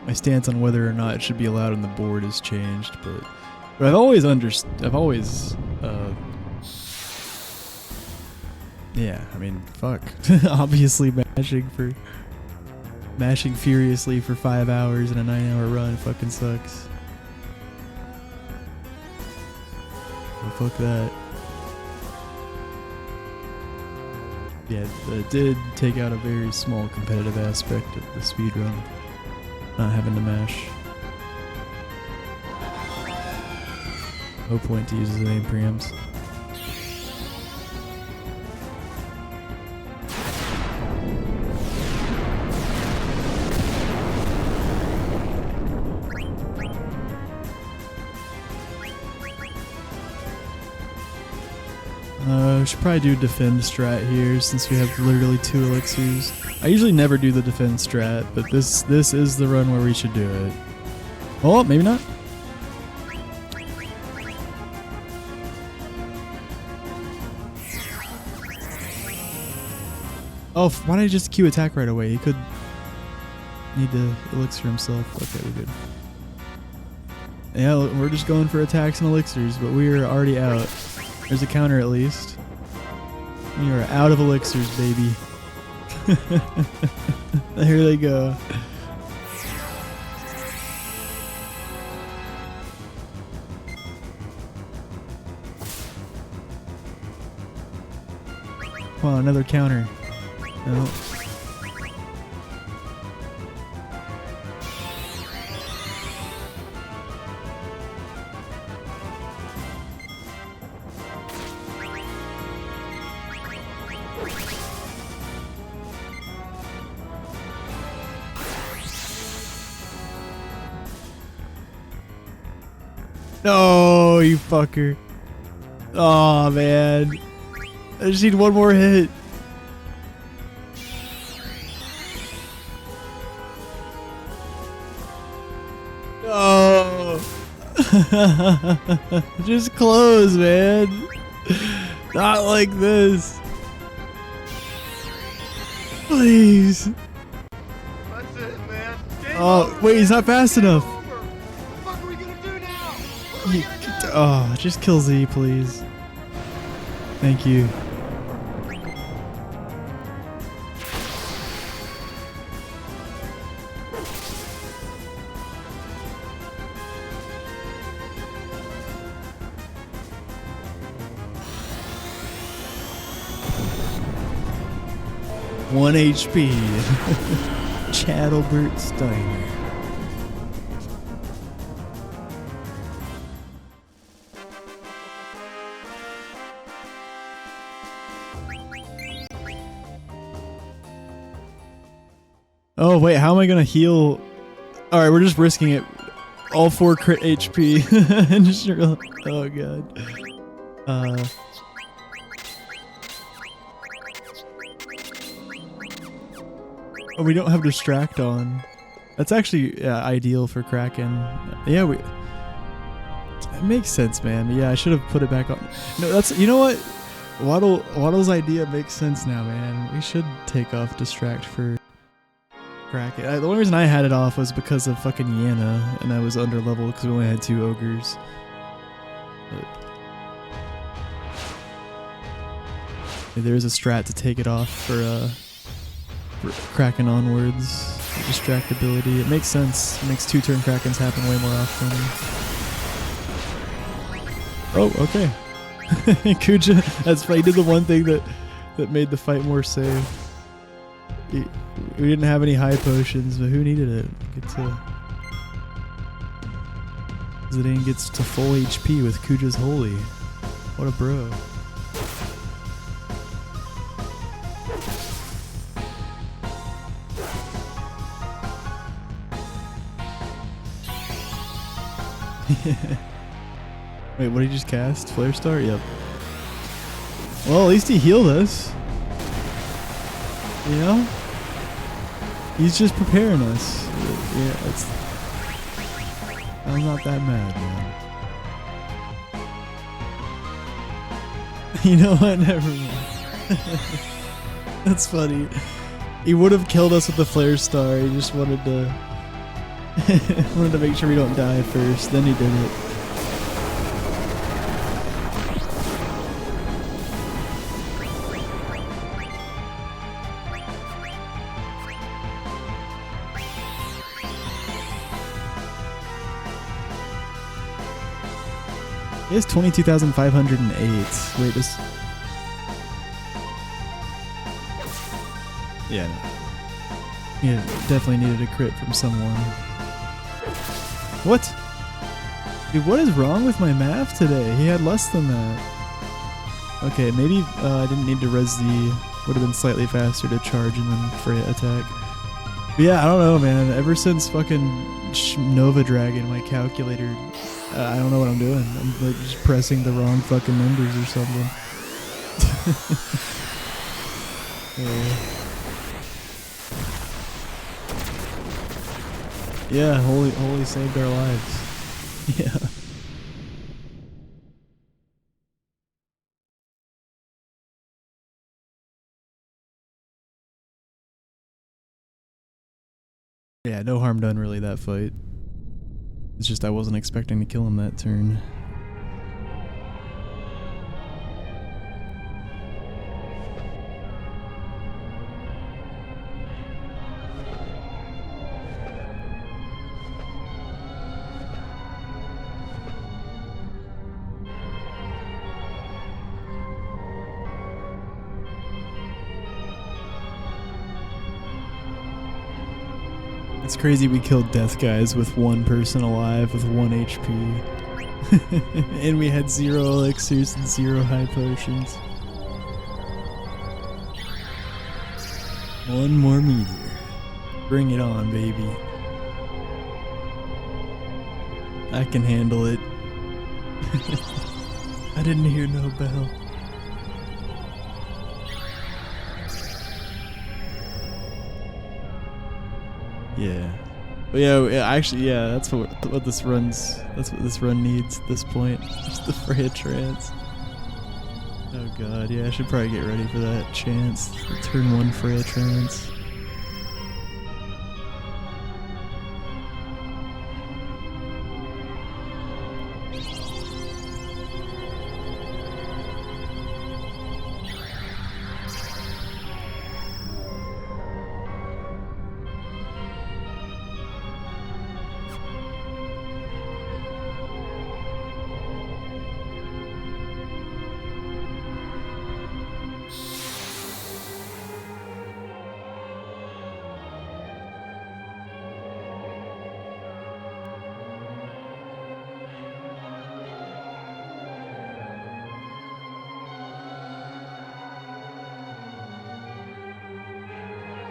my stance on whether or not it should be allowed on the board has changed, but I've always yeah, I mean, fuck. Obviously mashing furiously for 5 hours in a 9-hour run fucking sucks. Well, fuck that. Yeah, it did take out a very small competitive aspect of the speedrun. Not having to mash. No point to use the name preamps. We should probably do defend strat here since we have literally 2 elixirs. I usually never do the defend strat, but this is the run where we should do it. Oh, maybe not. Oh, why did I just Q attack right away? He could need to elixir himself. Okay, we're good. Yeah, we're just going for attacks and elixirs, but we are already out. There's a counter at least. We are out of elixirs, baby. Here they go. Come on, another counter. No. No, you fucker. Oh man. I just need one more hit. No. Just close, man. Not like this. Please. That's it, man. Game Oh, over, wait, man. he's not fast Game enough. over. What the fuck are we gonna do now? What are we gonna do? Oh, just kill Z, please. Thank you. One HP. Chadalbert Steiner. Oh wait, how am I gonna heal? Alright, we're just risking it. All 4 crit HP. And just oh god. Oh, we don't have distract on. That's actually ideal for Kraken. Yeah, it makes sense, man. Yeah, I should have put it back on. No, that's, you know what? Waddle's idea makes sense now, man. We should take off distract for Kraken. The only reason I had it off was because of fucking Yana, and I was under level because we only had 2 ogres. But there is a strat to take it off for Kraken onwards. Distractibility. It makes sense. It makes 2-turn Krakens happen way more often. Oh, okay. Kuja, that's right. He did the one thing that made the fight more safe. We didn't have any high potions, but who needed it? Zidane gets to full HP with Kuja's Holy. What a bro. Wait, what did he just cast? Flare Star? Yep. Well, at least he healed us. You know? He's just preparing us. Yeah, I'm not that mad, man. You know what? Never mind. That's funny. He would have killed us with the Flare Star. He just wanted to Wanted to make sure we don't die first, then he did it. It is 22,508. Wait, this... Yeah, no. Yeah, definitely needed a crit from someone. What? Dude, what is wrong with my math today? He had less than that. Okay, maybe I didn't need to res the... Would have been slightly faster to charge and then Freya attack. But yeah, I don't know, man. Ever since fucking Nova Dragon, my calculator... I don't know what I'm doing. I'm like just pressing the wrong fucking numbers or something. Yeah, holy saved our lives. Yeah. Yeah, no harm done really that fight. It's just I wasn't expecting to kill him that turn. It's crazy we killed death guys with one person alive with 1 HP. And we had 0 elixirs and 0 high potions. One more meteor. Bring it on, baby. I can handle it. I didn't hear no bell. Yeah. But yeah, actually, yeah, that's what this runs. That's what this run needs at this point. Just the Freya trance. Oh god, yeah, I should probably get ready for that chance. The turn 1 Freya trance.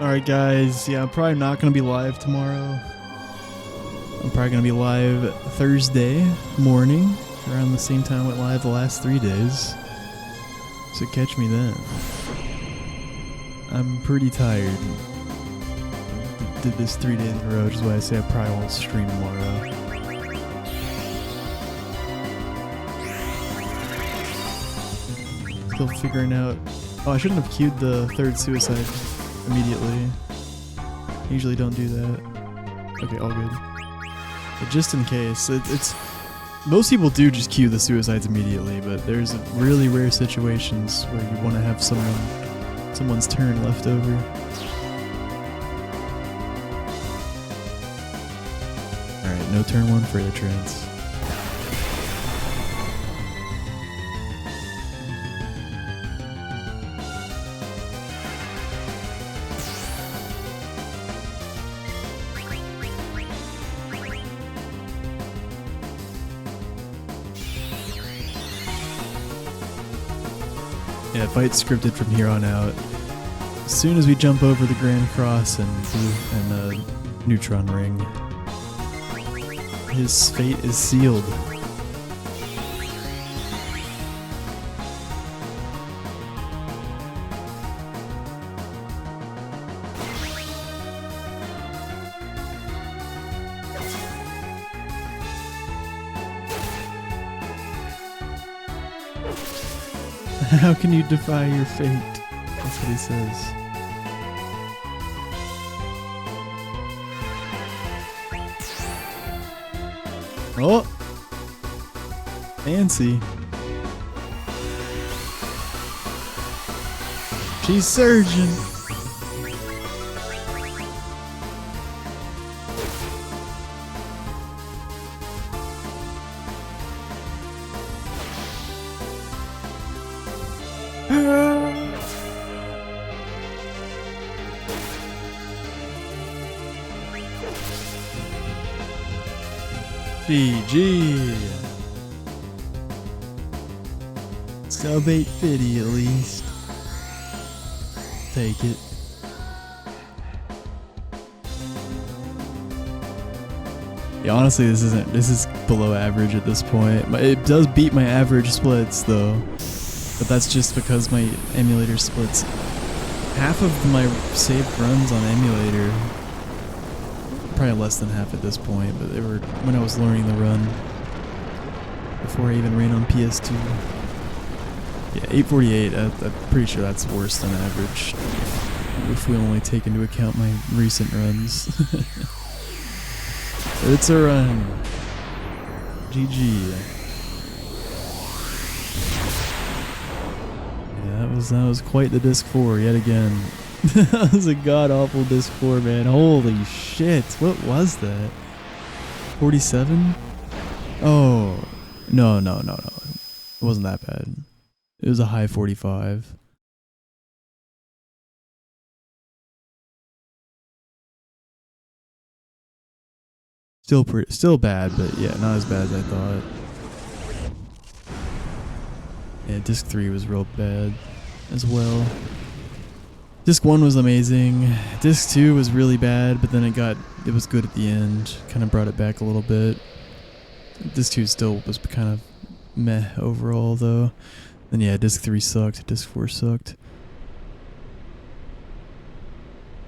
Alright guys, yeah, I'm probably not going to be live tomorrow. I'm probably going to be live Thursday morning, around the same time I went live the last 3 days. So catch me then. I'm pretty tired. Did this 3 days in a row, which is why I say I probably won't stream tomorrow. Still figuring out... Oh, I shouldn't have queued the 3rd suicide immediately. Usually don't do that. Okay, all good. But just in case, it's most people do just queue the suicides immediately, but there's really rare situations where you want to have someone's turn left over. Alright, no turn 1 for the trance. Yeah, fight scripted from here on out. As soon as we jump over the Grand Cross and Neutron Ring, his fate is sealed. How can you defy your fate? That's what he says. Oh! Fancy. She's surging. GG. Sub 850 at least. Take it. Yeah, honestly, this is below average at this point. It does beat my average splits though, but that's just because my emulator splits half of my saved runs on emulator. Probably less than half at this point, but they were when I was learning the run before I even ran on PS2. Yeah, 848. I'm pretty sure that's worse than average if we only take into account my recent runs. It's a run. GG. Yeah, that was quite the disc 4 yet again. That was a god awful disc 4, man. Holy shit. What was that? 47? Oh. No. It wasn't that bad. It was a high 45. Still bad, but yeah, not as bad as I thought. Yeah, disc 3 was real bad as well. Disc 1 was amazing. Disc 2 was really bad, but then it was good at the end. Kind of brought it back a little bit. Disc 2 still was kind of meh overall though. And yeah, disc 3 sucked. Disc 4 sucked.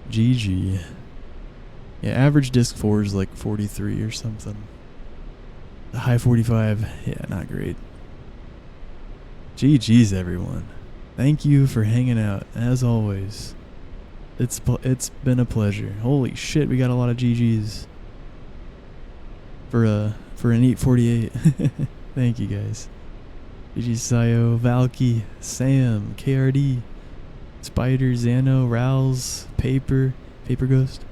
GG. Yeah, average disc 4 is like 43 or something. The high 45, yeah, not great. GG's everyone. Thank you for hanging out, as always. It's been a pleasure. Holy shit, we got a lot of GG's for an 848. Thank you guys. GG Sayo, Valky, Sam, KRD, Spider, Xano, Rowls, Paper Ghost,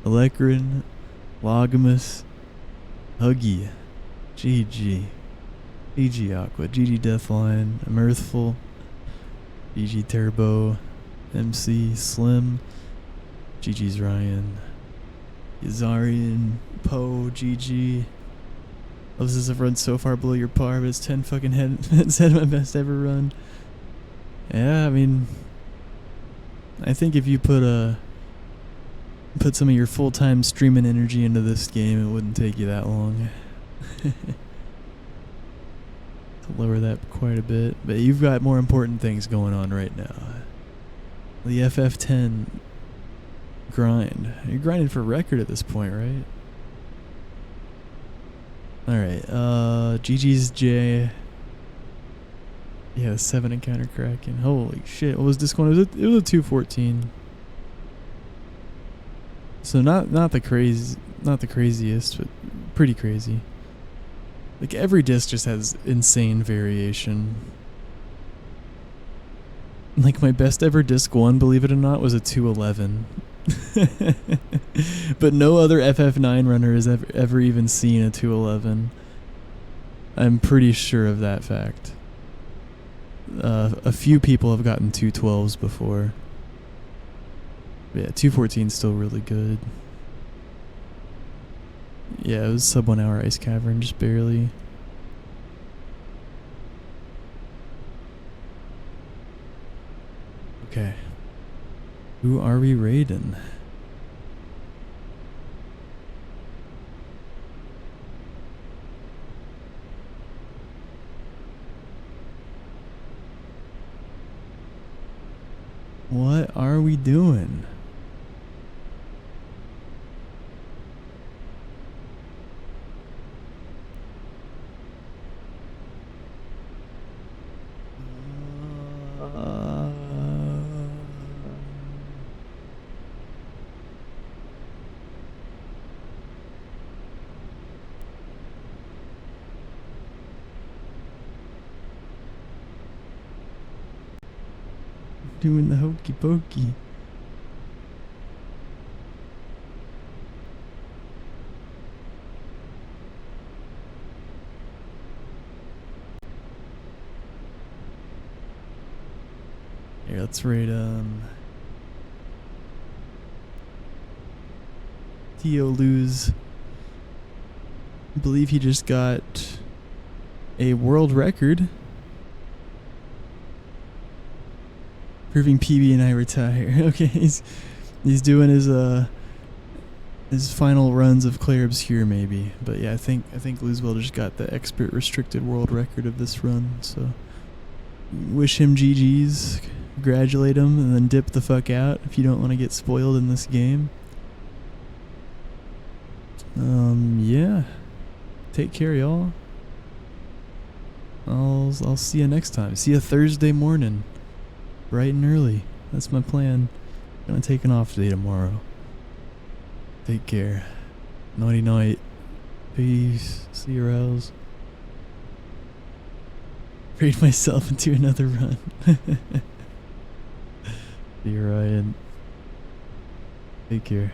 Electrin, Logamus, Huggy, GG, GG Aqua, GG Deathline, Mirthful, GG Turbo, MC Slim, GG's Ryan, Yazarian, Poe, GG. Loves this have run so far below your par, but it's 10 fucking heads my best ever run. Yeah, I mean, I think if you put some of your full-time streaming energy into this game, it wouldn't take you that long. To lower that quite a bit, but you've got more important things going on right now. The FF10 grind. You're grinding for record at this point, right? Alright, GG's J. Yeah, 7 encounter cracking. Holy shit, what was this one? It was a 214. So not the craziest, but pretty crazy. Like every disc just has insane variation. Like my best ever disc 1, believe it or not, was a 211. But no other FF9 runner has ever even seen a 211. I'm pretty sure of that fact. A few people have gotten 212s before. But yeah, 214 is still really good. Yeah, it was sub 1 hour Ice Cavern, just barely. Okay. Who are we raiding? What are we doing? Doing the hokey pokey. Here, let's rate Theo Luz. I believe he just got a world record, proving PB and I retire. Okay, he's doing his final runs of Clair Obscure maybe, but yeah, I think Luzwell just got the expert restricted world record of this run. So wish him GGs, congratulate him, and then dip the fuck out if you don't want to get spoiled in this game. Yeah. Take care, y'all. I'll see you next time. See you Thursday morning, bright and early. That's my plan. Gonna take an off day tomorrow. Take care. Nighty night. Peace. See you, Rouse. Raid myself into another run. See you, Ryan. Take care.